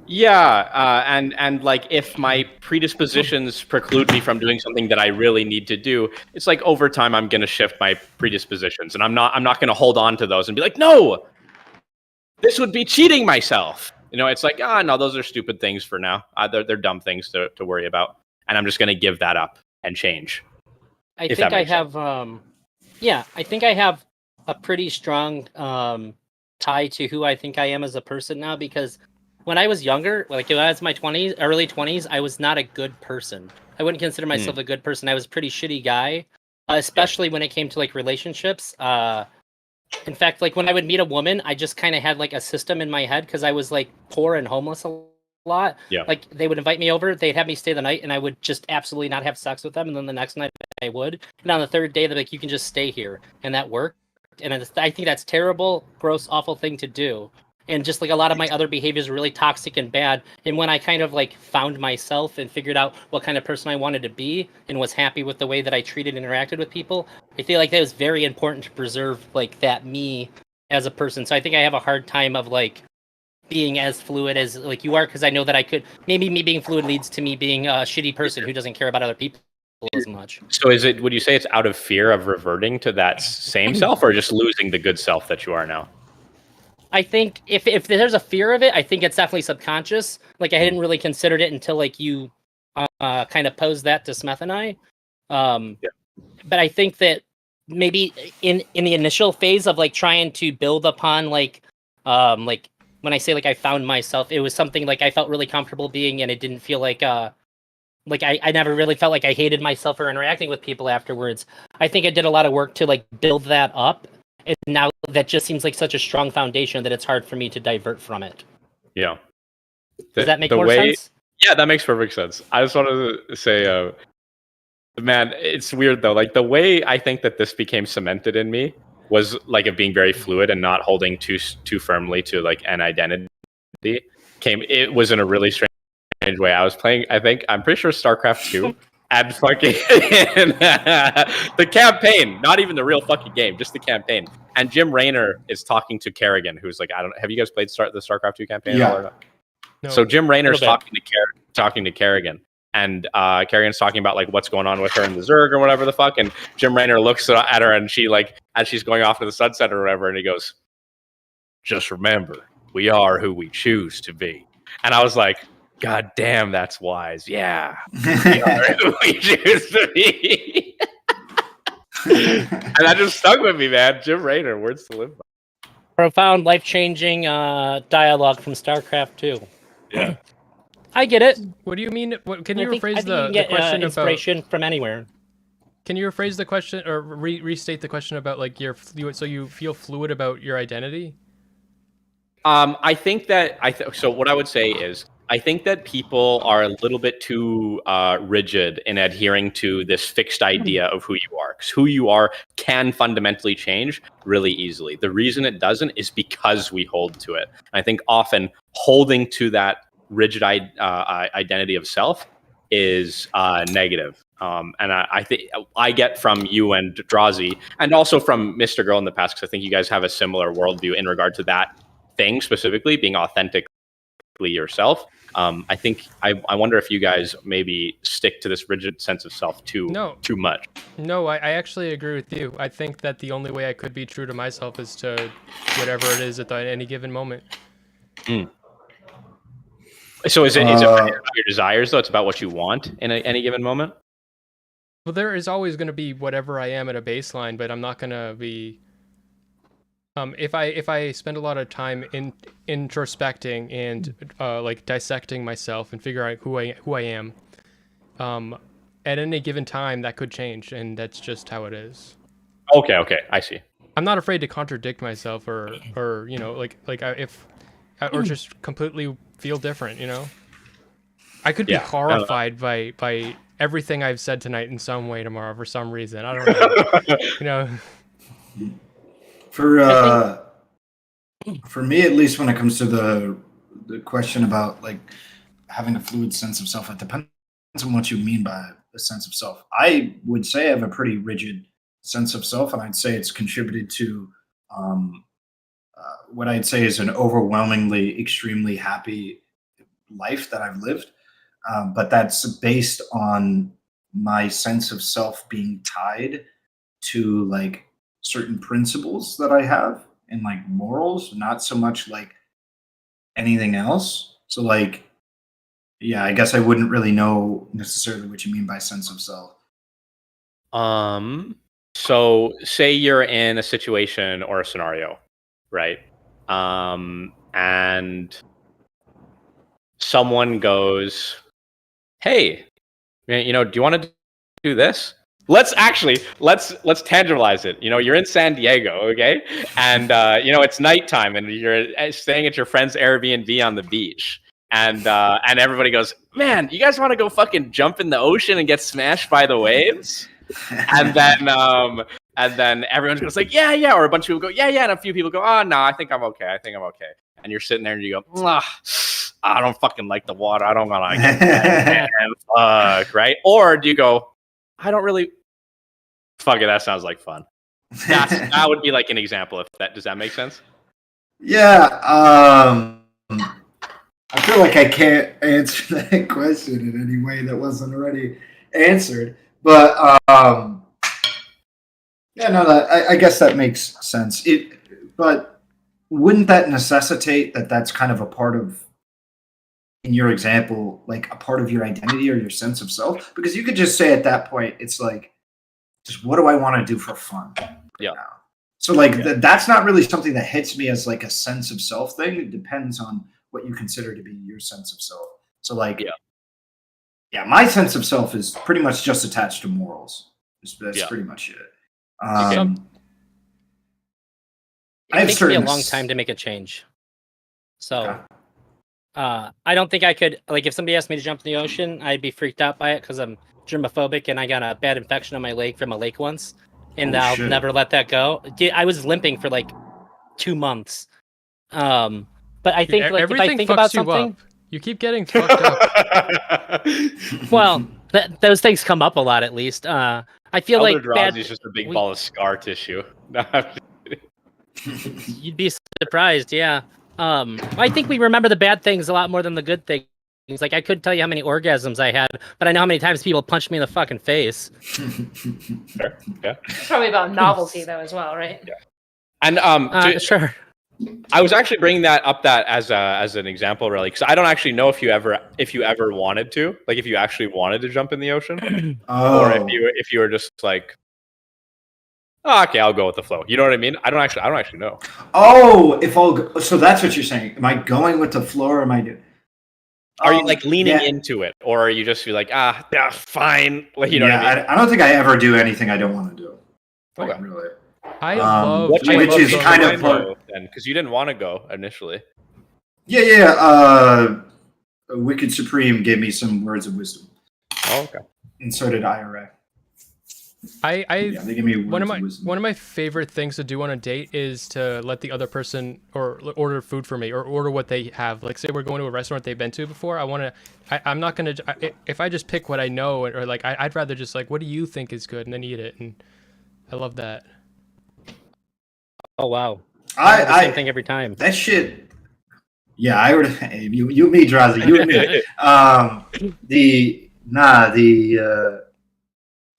Yeah, and like if my predispositions preclude me from doing something that I really need to do, it's like over time I'm gonna shift my predispositions, and I'm not gonna hold on to those and be like, no, this would be cheating myself. You know, it's like, no, those are stupid things for now. They're dumb things to worry about, and I'm just gonna give that up and change. I think I have I think I have a pretty strong tie to who I think I am as a person now, because when I was younger, like when I was in my early 20s, I was not a good person. I wouldn't consider myself a good person. I was a pretty shitty guy, especially when it came to like relationships. In fact, like when I would meet a woman, I just kind of had like a system in my head because I was like poor and homeless a lot. Yeah. Like they would invite me over, they'd have me stay the night, and I would just absolutely not have sex with them. And then the next night I would. And on the third day, they're like, you can just stay here. And that worked. And I think that's terrible, gross, awful thing to do. And just like a lot of my other behaviors were really toxic and bad. And when I kind of like found myself and figured out what kind of person I wanted to be and was happy with the way that I treated and interacted with people, I feel like that was very important to preserve like that me as a person. So I think I have a hard time of like being as fluid as like you are, because I know that I could, maybe me being fluid leads to me being a shitty person who doesn't care about other people as much. So would you say it's out of fear of reverting to that same self, or just losing the good self that you are now? I think if there's a fear of it, I think it's definitely subconscious. Like I hadn't really considered it until like you kind of posed that to Smeth and I. But I think that maybe in the initial phase of like trying to build upon like when I say like I found myself, it was something like I felt really comfortable being, and it didn't feel like I never really felt like I hated myself or interacting with people afterwards. I think I did a lot of work to like build that up. And now that just seems like such a strong foundation that it's hard for me to divert from it. Yeah. Does that make more sense? Yeah, that makes perfect sense. I just wanted to say, man, it's weird though. Like the way I think that this became cemented in me was like of being very fluid and not holding too firmly to like an identity. It was in a really strange way. I was playing, I'm pretty sure StarCraft 2. And fucking the campaign, not even the real fucking game, just the campaign. And Jim Raynor is talking to Kerrigan, who's like, have you guys played the StarCraft 2 campaign? Yeah. Or not? No. So Jim Raynor's talking to Kerrigan, and Kerrigan's talking about like what's going on with her in the Zerg or whatever the fuck. And Jim Raynor looks at her, and she like, as she's going off to the sunset or whatever, and he goes, "Just remember, we are who we choose to be." And I was like, God damn, that's wise. Yeah. We are who we choose to be. And that just stuck with me, man. Jim Raynor, words to live by. Profound, life-changing dialogue from StarCraft 2. Yeah. I get it. What do you mean? Can you rephrase the question inspiration from anywhere? Can you rephrase the question or restate the question about like so you feel fluid about your identity? I think that so what I would say is I think that people are a little bit too rigid in adhering to this fixed idea of who you are. Because who you are can fundamentally change really easily. The reason it doesn't is because we hold to it. And I think often holding to that rigid identity of self is negative. And I think I get from you and Drazi, and also from Mr. Girl in the past, because I think you guys have a similar worldview in regard to that thing specifically, being authentically yourself. I think I wonder if you guys maybe stick to this rigid sense of self too much. No, I actually agree with you. I think that the only way I could be true to myself is to whatever it is at any given moment. So is it about your desires though? It's about what you want in any given moment? Well, there is always going to be whatever I am at a baseline, but I'm not going to be if I spend a lot of time introspecting and like dissecting myself and figure out who I am, at any given time that could change, and that's just how it is. Okay, I see. I'm not afraid to contradict myself or you know or just completely feel different. You know, I could be horrified by everything I've said tonight in some way tomorrow for some reason. I don't know. You know. For For me, at least, when it comes to the question about like having a fluid sense of self, it depends on what you mean by a sense of self. I would say I have a pretty rigid sense of self, and I'd say it's contributed to um, what I'd say is an overwhelmingly, extremely happy life that I've lived. But that's based on my sense of self being tied to like certain principles that I have and like morals, not so much like anything else. So like, yeah, I guess I wouldn't really know necessarily what you mean by sense of self. So say you're in a situation or a scenario, right? And someone goes, "Hey, do you want to do this?" Let's tangibilize it. You're in San Diego, okay? And it's nighttime and you're staying at your friend's Airbnb on the beach. And everybody goes, "Man, you guys want to go fucking jump in the ocean and get smashed by the waves?" And then everyone goes like, yeah, or a bunch of people go, yeah, and a few people go, "Oh no, I think I'm okay. And you're sitting there and you go, I don't fucking like the water. I don't want to get wet, fuck, right? Or do you go, I don't really fuck it, that sounds like fun. That would be like an example of that. Does that make sense? Yeah. I feel like I can't answer that question in any way that wasn't already answered. But yeah, no, I guess that makes sense. But wouldn't that necessitate that that's kind of a part of, in your example, like a part of your identity or your sense of self? Because you could just say at that point, it's like, just what do I want to do for fun? Yeah. Now? So like that's not really something that hits me as like a sense of self thing. It depends on what you consider to be your sense of self. So like, yeah, my sense of self is pretty much just attached to morals. That's pretty much it. It takes me a long time to make a change. So I don't think I could, like, if somebody asked me to jump in the ocean, I'd be freaked out by it because I'm germophobic and I got a bad infection on my leg from a lake once. And I'll never let that go. I was limping for like 2 months. But I think like if I think about something, you keep getting fucked up. Well, those things come up a lot, at least. I feel like ElderDrazi is just a big ball of scar tissue. You'd be surprised, yeah. I think we remember the bad things a lot more than the good things. Like I couldn't tell you how many orgasms I had, but I know how many times people punched me in the fucking face. Sure. Yeah. It's probably about novelty though, as well, right? Yeah. And sure. I was actually bringing that up as an example, really, because I don't actually know if you ever wanted to, like, if you actually wanted to jump in the ocean, or if you were just like, oh, okay, I'll go with the flow. You know what I mean? I don't actually know. Oh, so that's what you're saying. Am I going with the flow, or am I doing? Are you like leaning into it, or are you just like, fine? Like, you know what I mean? I don't think I ever do anything I don't want to do. Okay. Like, really. I love, which is kind of then, because you didn't want to go initially. Yeah. Wicked Supreme gave me some words of wisdom. Oh, okay. And so did IRA. They give me one of my favorite things to do on a date is to let the other person or order food for me or order what they have. Like, say we're going to a restaurant they've been to before. I'm not gonna, if I just pick what I know, or like I'd rather just like, what do you think is good, and then eat it. And I love that. Oh wow! I do the same thing every time. That shit. Yeah, I would. Hey, you me, Drazi, you and me.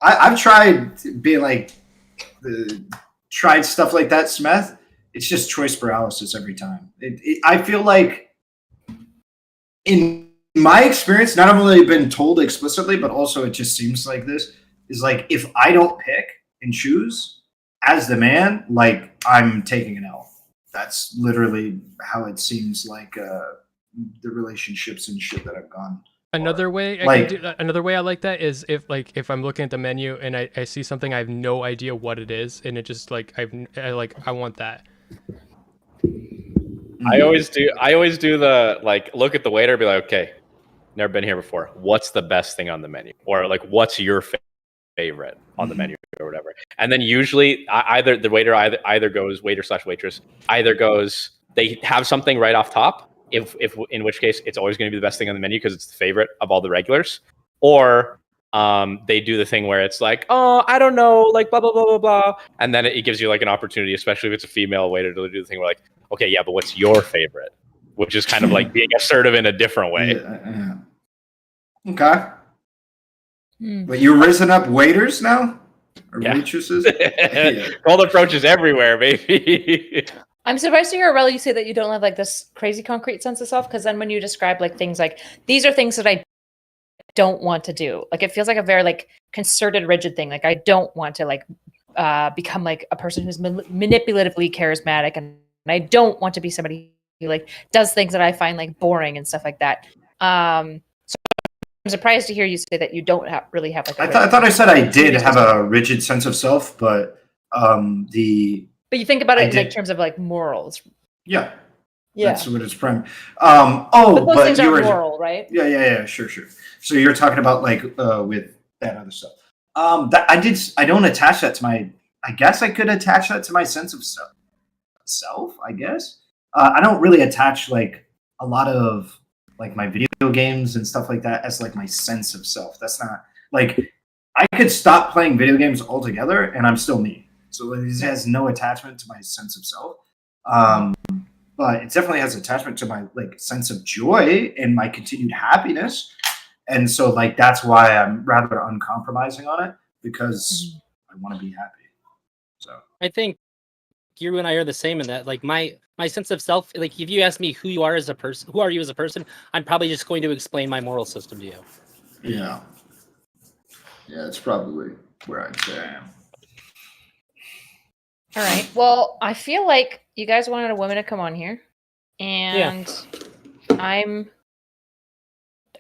I've tried being like, tried stuff like that, Smeth. It's just choice paralysis every time. I feel like, in my experience, not only been told explicitly, but also it just seems like this is like, if I don't pick and choose as the man, like, I'm taking an L. That's literally how it seems like the relationships and shit that I've gone. Another way I like that is if I'm looking at the menu and I see something I have no idea what it is, and it just like I want that. I always do the like, look at the waiter and be like, okay, never been here before. What's the best thing on the menu? Or like, what's your favorite on the menu or whatever? And then usually either the waiter either goes, waiter/waitress either goes, they have something right off top. If in which case it's always going to be the best thing on the menu because it's the favorite of all the regulars, or they do the thing where it's like, oh, I don't know, like blah blah blah blah blah, and then it gives you like an opportunity, especially if it's a female waiter, to do the thing where like, okay, yeah, but what's your favorite? Which is kind of like being assertive in a different way. Yeah. Okay. But you're risen up waiters now, or waitresses? Cold approaches everywhere, baby. I'm surprised to hear, Aurel, you say that you don't have like this crazy concrete sense of self, because then when you describe like things like, these are things that I don't want to do, like it feels like a very like concerted, rigid thing. Like I don't want to like become like a person who's manipulatively charismatic, and I don't want to be somebody who like does things that I find like boring and stuff like that. So I'm surprised to hear you say that you don't really have like. I thought I said I did have a rigid sense of self, but But you think about it in like terms of like morals. Yeah. Yeah. That's what it's prime. But those things are moral, right? Yeah. Sure. So you're talking about like with that other stuff. I don't attach that to my. I guess I could attach that to my sense of self. I guess I don't really attach like a lot of like my video games and stuff like that as like my sense of self. That's not like I could stop playing video games altogether and I'm still me. So it has no attachment to my sense of self. But it definitely has attachment to my like sense of joy and my continued happiness. And so like that's why I'm rather uncompromising on it, because I want to be happy. So I think you and I are the same in that. Like my sense of self, like if you ask me who you are as a person, who are you as a person, I'm probably just going to explain my moral system to you. Yeah, that's probably where I'd say I am. All right. Well, I feel like you guys wanted a woman to come on here, and I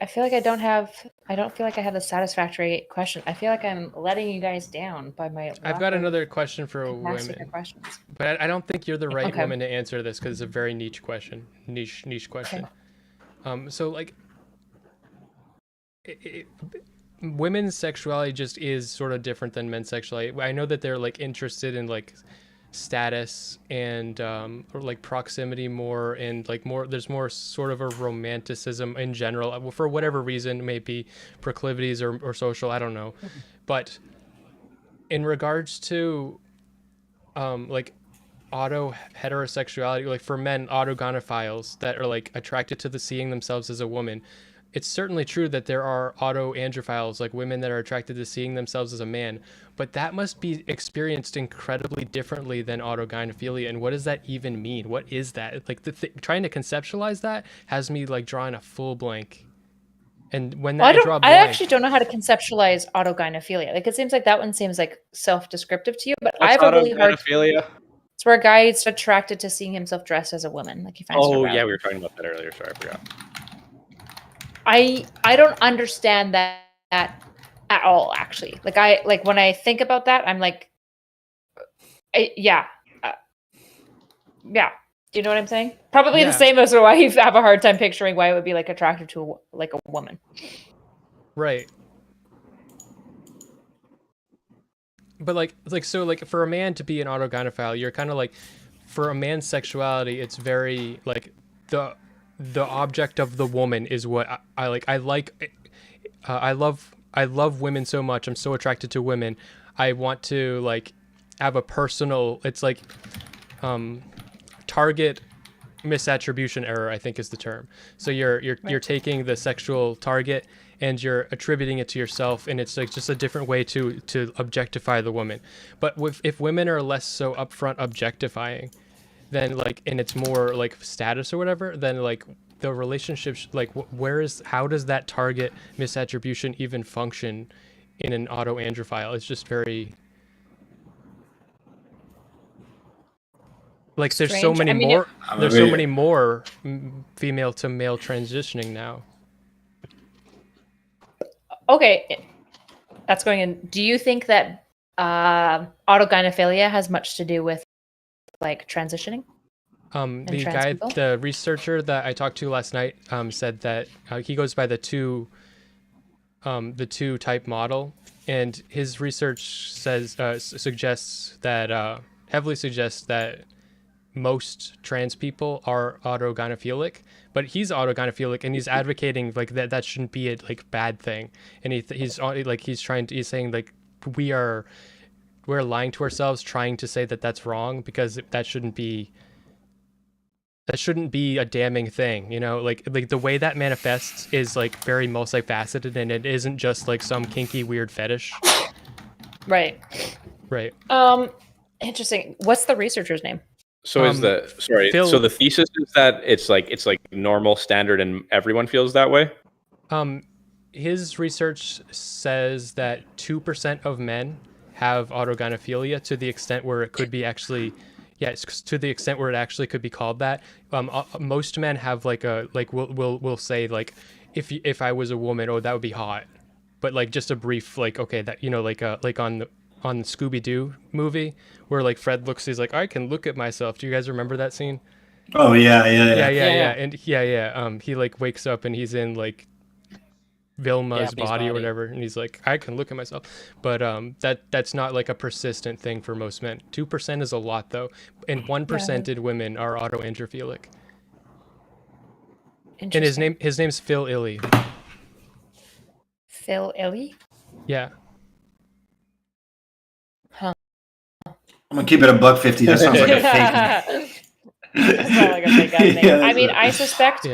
feel like I don't feel like I have a satisfactory question. I feel like I'm letting you guys down by my. I've got another question for women, but I don't think you're the right woman to answer this because it's a very niche question. Niche question. Okay. So like, women's sexuality just is sort of different than men's sexuality. I know that they're like interested in like status and or like proximity more, and like more there's more sort of a romanticism in general for whatever reason, maybe proclivities or social, I don't know. But in regards to like auto heterosexuality, like for men, autogynephiles that are like attracted to seeing themselves as a woman, it's certainly true that there are autoandrophiles, like women that are attracted to seeing themselves as a man, but that must be experienced incredibly differently than autogynephilia. And what does that even mean? What is that? Like trying to conceptualize that has me like drawing a full blank. And when that I actually don't know how to conceptualize autogynephilia. Like it seems like that one seems like self-descriptive to you, but I have a really hard. It's where a guy is attracted to seeing himself dressed as a woman. Like he finds. Oh yeah, we were talking about that earlier. Sorry, I forgot. I don't understand that at all, actually. Like when I think about that, I'm like, yeah. Do you know what I'm saying? Probably the same as why you have a hard time picturing why it would be like attractive to like a woman. Right. But like so like for a man to be an autogynephile, you're kind of like, for a man's sexuality, it's very like the object of the woman is what I like. I love women so much. I'm so attracted to women. I want to like have a personal, it's like target misattribution error, I think is the term. So you're taking the sexual target and you're attributing it to yourself, and it's like just a different way to objectify the woman. But if women are less so upfront objectifying, then like, and it's more like status or whatever, then like the relationships, like how does that target misattribution even function in an autoandrophile? It's just very like there's so many more female to male transitioning now. Okay, that's going in. Do you think that autogynephilia has much to do with like transitioning? The researcher that I talked to last night said that he goes by the two type model, and his research says heavily suggests that most trans people are autogynephilic, but he's autogynephilic and he's advocating like that shouldn't be a like bad thing. And he's saying like we're lying to ourselves trying to say that that's wrong because that shouldn't be a damning thing, you know, like the way that manifests is like very multifaceted, and it isn't just like some kinky weird fetish. Right. Interesting. What's the researcher's name? So is Phil, so the thesis is that it's like normal standard and everyone feels that way? His research says that 2% of men have autogynephilia to the extent where it could be actually, to the extent where it actually could be called that. Most men have like we'll say like if I was a woman, oh, that would be hot, but like just a brief like, okay, that, you know, like on the Scooby-Doo movie where like Fred looks, he's like, I can look at myself. Do you guys remember that scene? Oh yeah. And he like wakes up and he's in like Vilma's body or whatever, and he's like, I can look at myself. But that's not like a persistent thing for most men. 2% is a lot though, and 1% women are autoandrophilic. And his name's Phil Illy. Phil Illy? Yeah. I'm gonna keep it $1.50. That sounds like a fake. That's not like a fake name. Yeah, I mean, I suspect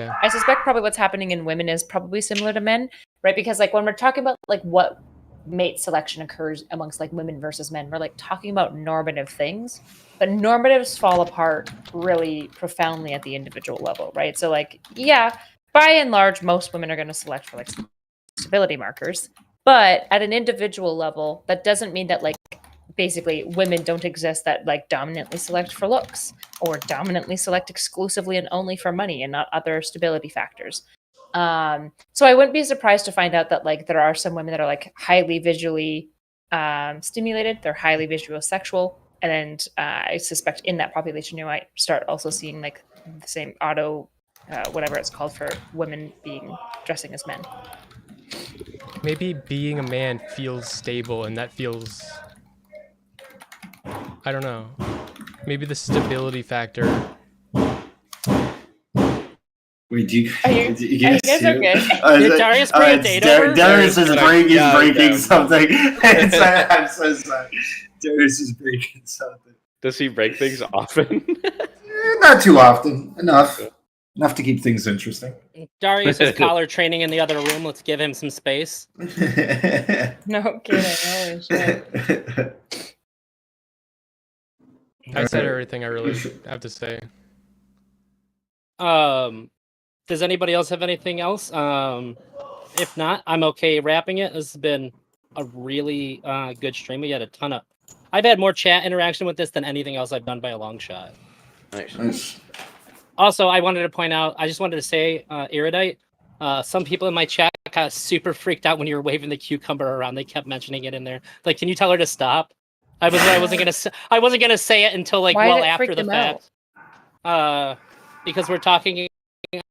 probably what's happening in women is probably similar to men, right? Because like when we're talking about like what mate selection occurs amongst like women versus men, we're like talking about normative things, but normatives fall apart really profoundly at the individual level, right? So like, yeah, by and large, most women are going to select for like stability markers, but at an individual level, that doesn't mean that like basically women don't exist that like dominantly select for looks or dominantly select exclusively and only for money and not other stability factors. So I wouldn't be surprised to find out that like there are some women that are like highly visually stimulated, they're highly visuosexual, and I suspect in that population you might start also seeing like the same whatever it's called for women dressing as men. Maybe being a man feels stable, and that feels, I don't know. Maybe the stability factor. Wait, do you guys okay? Did Darius bring a date over? Darius is breaking something. I'm so sorry. Darius is breaking something. Does he break things often? Not too often. Enough to keep things interesting. Darius is collar training in the other room. Let's give him some space. No kidding. Holy shit. I said everything I really have to say. Does anybody else have anything else? If not, I'm okay wrapping it. This has been a really good stream. We had I've had more chat interaction with this than anything else I've done by a long shot. Nice. Also, I wanted to point out, I just wanted to say, Erudite, some people in my chat got super freaked out when you were waving the cucumber around. They kept mentioning it in there. Like, can you tell her to stop? I wasn't gonna say it until like after the fact. Because we're talking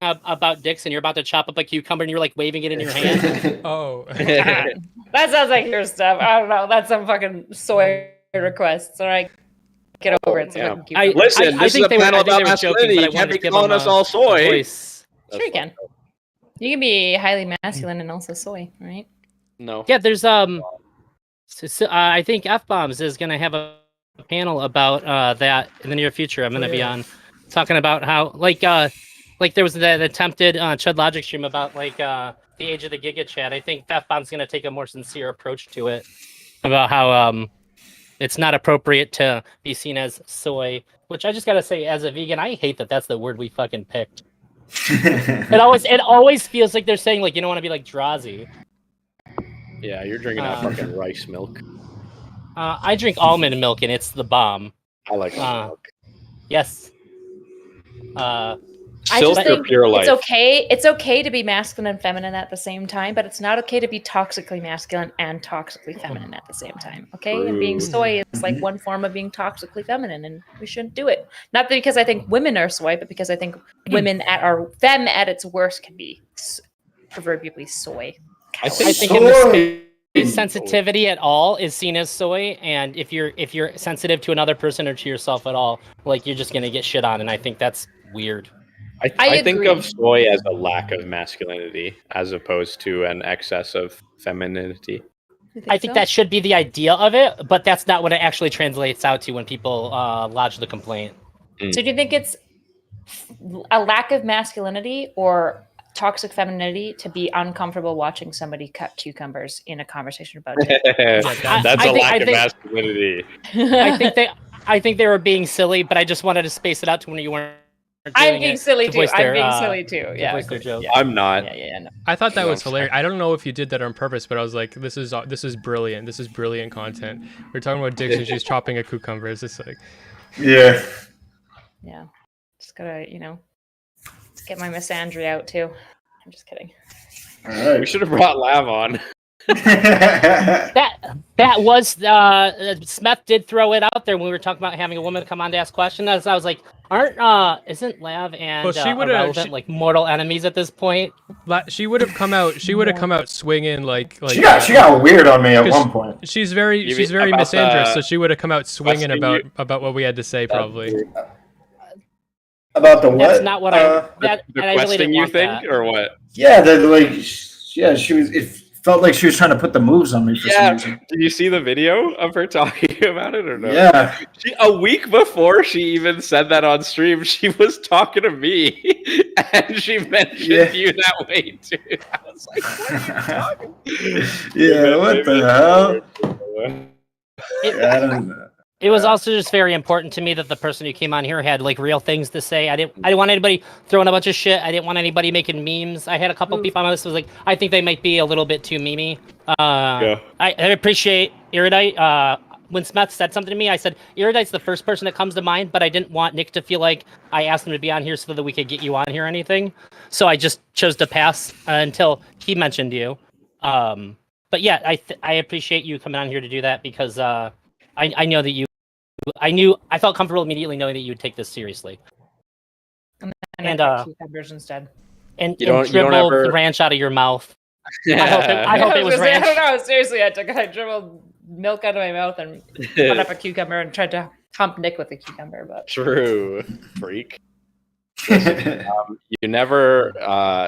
about dicks and you're about to chop up a cucumber and you're like waving it in your hand. Oh. That sounds like your stuff. I don't know. That's some fucking soy requests. All right. Get over it. Yeah. Listen, this is a panel about masculinity. You can't be calling us all soy. Sure you can. You can be highly masculine and also soy, right? No. Yeah, there's I think F-Bombs is going to have a panel about that in the near future. I'm going to be on talking about how like there was the attempted Chud Logic stream about like the age of the Giga Chat. I think F-Bomb's going to take a more sincere approach to it about how it's not appropriate to be seen as soy, which I just got to say as a vegan, I hate that that's the word we fucking picked. It always feels like they're saying like you don't want to be like Drazi. Yeah, you're drinking that fucking rice milk. I drink almond milk and it's the bomb. I like almond milk. Yes. I just think pure life. It's okay to be masculine and feminine at the same time, but it's not okay to be toxically masculine and toxically feminine at the same time. Okay, and being soy is like one form of being toxically feminine, and we shouldn't do it. Not because I think women are soy, but because I think women at its worst can be proverbially soy. I think in the sensitivity at all is seen as soy, and if you're sensitive to another person or to yourself at all, like you're just gonna get shit on, and I think that's weird. I think agree. of soy as a lack of masculinity as opposed to an excess of femininity. I think that should be the idea of it, but that's not what it actually translates out to when people lodge the complaint. So do you think it's a lack of masculinity or toxic femininity to be uncomfortable watching somebody cut cucumbers in a conversation about it? That's a lack of masculinity. I think they were being silly, but I just wanted to space it out to when you weren't. I'm being silly too. I'm being silly too. Yeah. I'm not. No. I thought that was hilarious. I don't know if you did that on purpose, but I was like, this is brilliant. This is brilliant content. We're talking about dicks and she's chopping a cucumber. It's just like, Yeah. Yeah. Just gotta, get my misandry out too. I'm just kidding. All right. We should have brought Lav on. That was Smeth did throw it out there when we were talking about having a woman come on to ask questions. I was like, isn't Lav and Ahrelevant like mortal enemies at this point? She would have come out. She would have come out swinging like. She got weird on me at one point. She's very misandrous, so she would have come out swinging about what we had to say probably. About the what? That's not what the questing you think, or what? Yeah, she was. It felt like she was trying to put the moves on me for some reason. Did you see the video of her talking about it or no? Yeah. A week before she even said that on stream, she was talking to me, and she mentioned you that way too. I was like, what are you talking? Yeah, what the hell? I don't know. It was also just very important to me that the person who came on here had like real things to say. I didn't want anybody throwing a bunch of shit. I didn't want anybody making memes. I had a couple people on my list who was like, I think they might be a little bit too memey. I appreciate Erudite. When Smeth said something to me, I said, Erudite's the first person that comes to mind, but I didn't want Nick to feel like I asked him to be on here so that we could get you on here or anything. So I just chose to pass until he mentioned you. But yeah, I appreciate you coming on here to do that because I know that I felt comfortable immediately knowing that you would take this seriously. And cucumbers instead. And dribble the ranch out of your mouth. I hope it was ranch. I don't know. Seriously, I dribbled milk out of my mouth and put up a cucumber and tried to hump Nick with a cucumber. But true, freak. Listen, you never,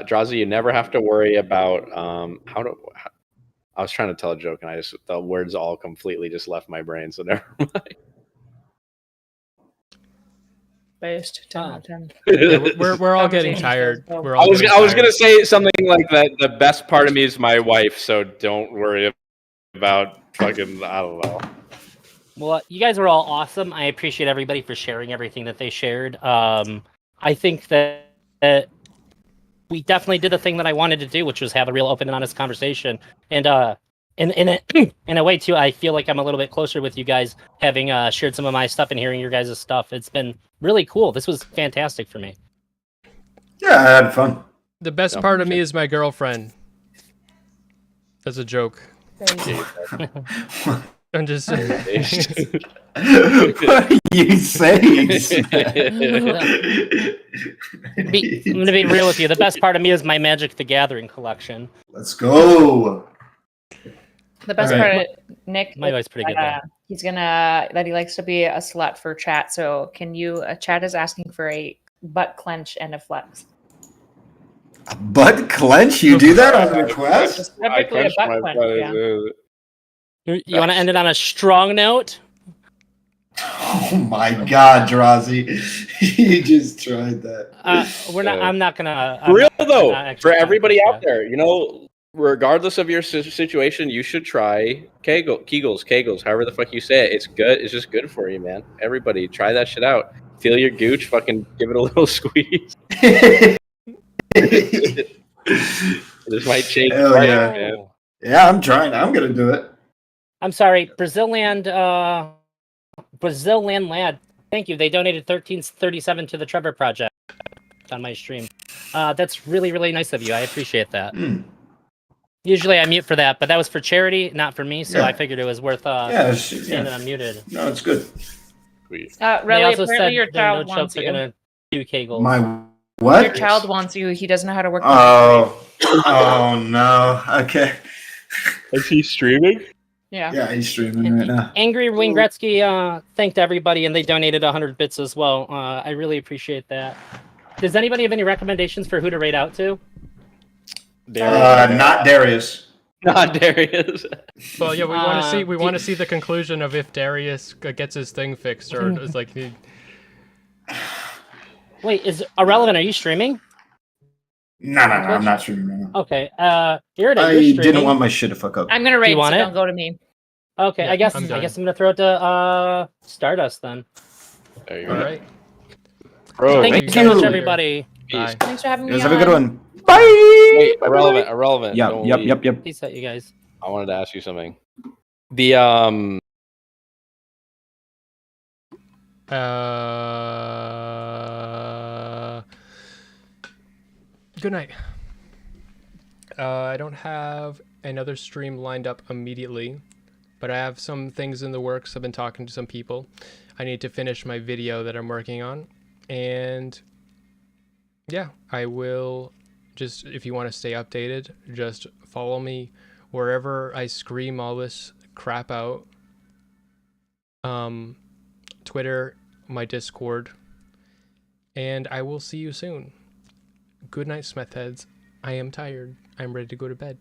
Drazi, you never have to worry about I was trying to tell a joke and the words all completely just left my brain, so never mind. Based 10 out of 10. Yeah, we're all getting tired. I was gonna say something like that. The best part of me is my wife, so don't worry about fucking. I don't know. Well, you guys were all awesome. I appreciate everybody for sharing everything that they shared. I think that we definitely did the thing that I wanted to do, which was have a real open and honest conversation. And in a way too, I feel like I'm a little bit closer with you guys, having shared some of my stuff and hearing your guys' stuff. It's been really cool. This was fantastic for me. Yeah, I had fun. The best part of me is my girlfriend. That's a joke. I'm just saying. What are you saying? I'm gonna be real with you. The best part of me is my Magic the Gathering collection. Let's go. The best part of Nick, my wife's pretty good. He's that he likes to be a slut for chat. So can you? Chat is asking for a butt clench and a flex. A butt clench? You do that on request? Specifically a butt clench. Yeah. You want to end it on a strong note? Oh my God, Drazi, you just tried that. I'm not gonna. For real though, for everybody out there, regardless of your situation, you should try Kegels, however the fuck you say it. It's good. It's just good for you, man. Everybody, try that shit out. Feel your gooch, fucking give it a little squeeze. This might change. Hell yeah. Man. Yeah, I'm trying. I'm gonna do it. I'm sorry, Brazil Land Lad. Thank you. They donated $13.37 to the Trevor Project on my stream. That's really, really nice of you. I appreciate that. Usually I mute for that, but that was for charity, not for me. So I figured it was worth staying unmuted. No, it's good. Really, apparently your child wants you. Gonna do Kegels. My what? Your child wants you. He doesn't know how to work. Oh no. Okay. Is he streaming? Yeah. Yeah, he's streaming right now. Angry Wayne Gretzky thanked everybody, and they donated 100 bits as well. I really appreciate that. Does anybody have any recommendations for who to raid out to? Not Darius. Not Darius. Well, yeah, we want to see. We do- want to see the conclusion of if Darius gets his thing fixed, or is like he. Wait, is Ahrelevant? Are you streaming? No, I'm not streaming right now. Okay. Erudite, you're I streaming. didn't want my shit to fuck up. I'm gonna raid, so want it? don't go to me. Okay, Yeah, I guess I'm I'm done. gonna throw it to Stardust then. There you All go. right. Bro, Thank thank you you so much, guys. everybody. peace. Thanks for having me You guys on. have a good one. Wait, irrelevant. Don't leave. Yep. Peace out, you guys. I wanted to ask you something. The Good night. I don't have another stream lined up immediately, but I have some things in the works. I've been talking to some people. I need to finish my video that I'm working on, and yeah, I will just, if you want to stay updated, just follow me wherever I scream all this crap out. Twitter, my Discord, and I will see you soon. Good night, Smeth heads. I am tired. I'm ready to go to bed.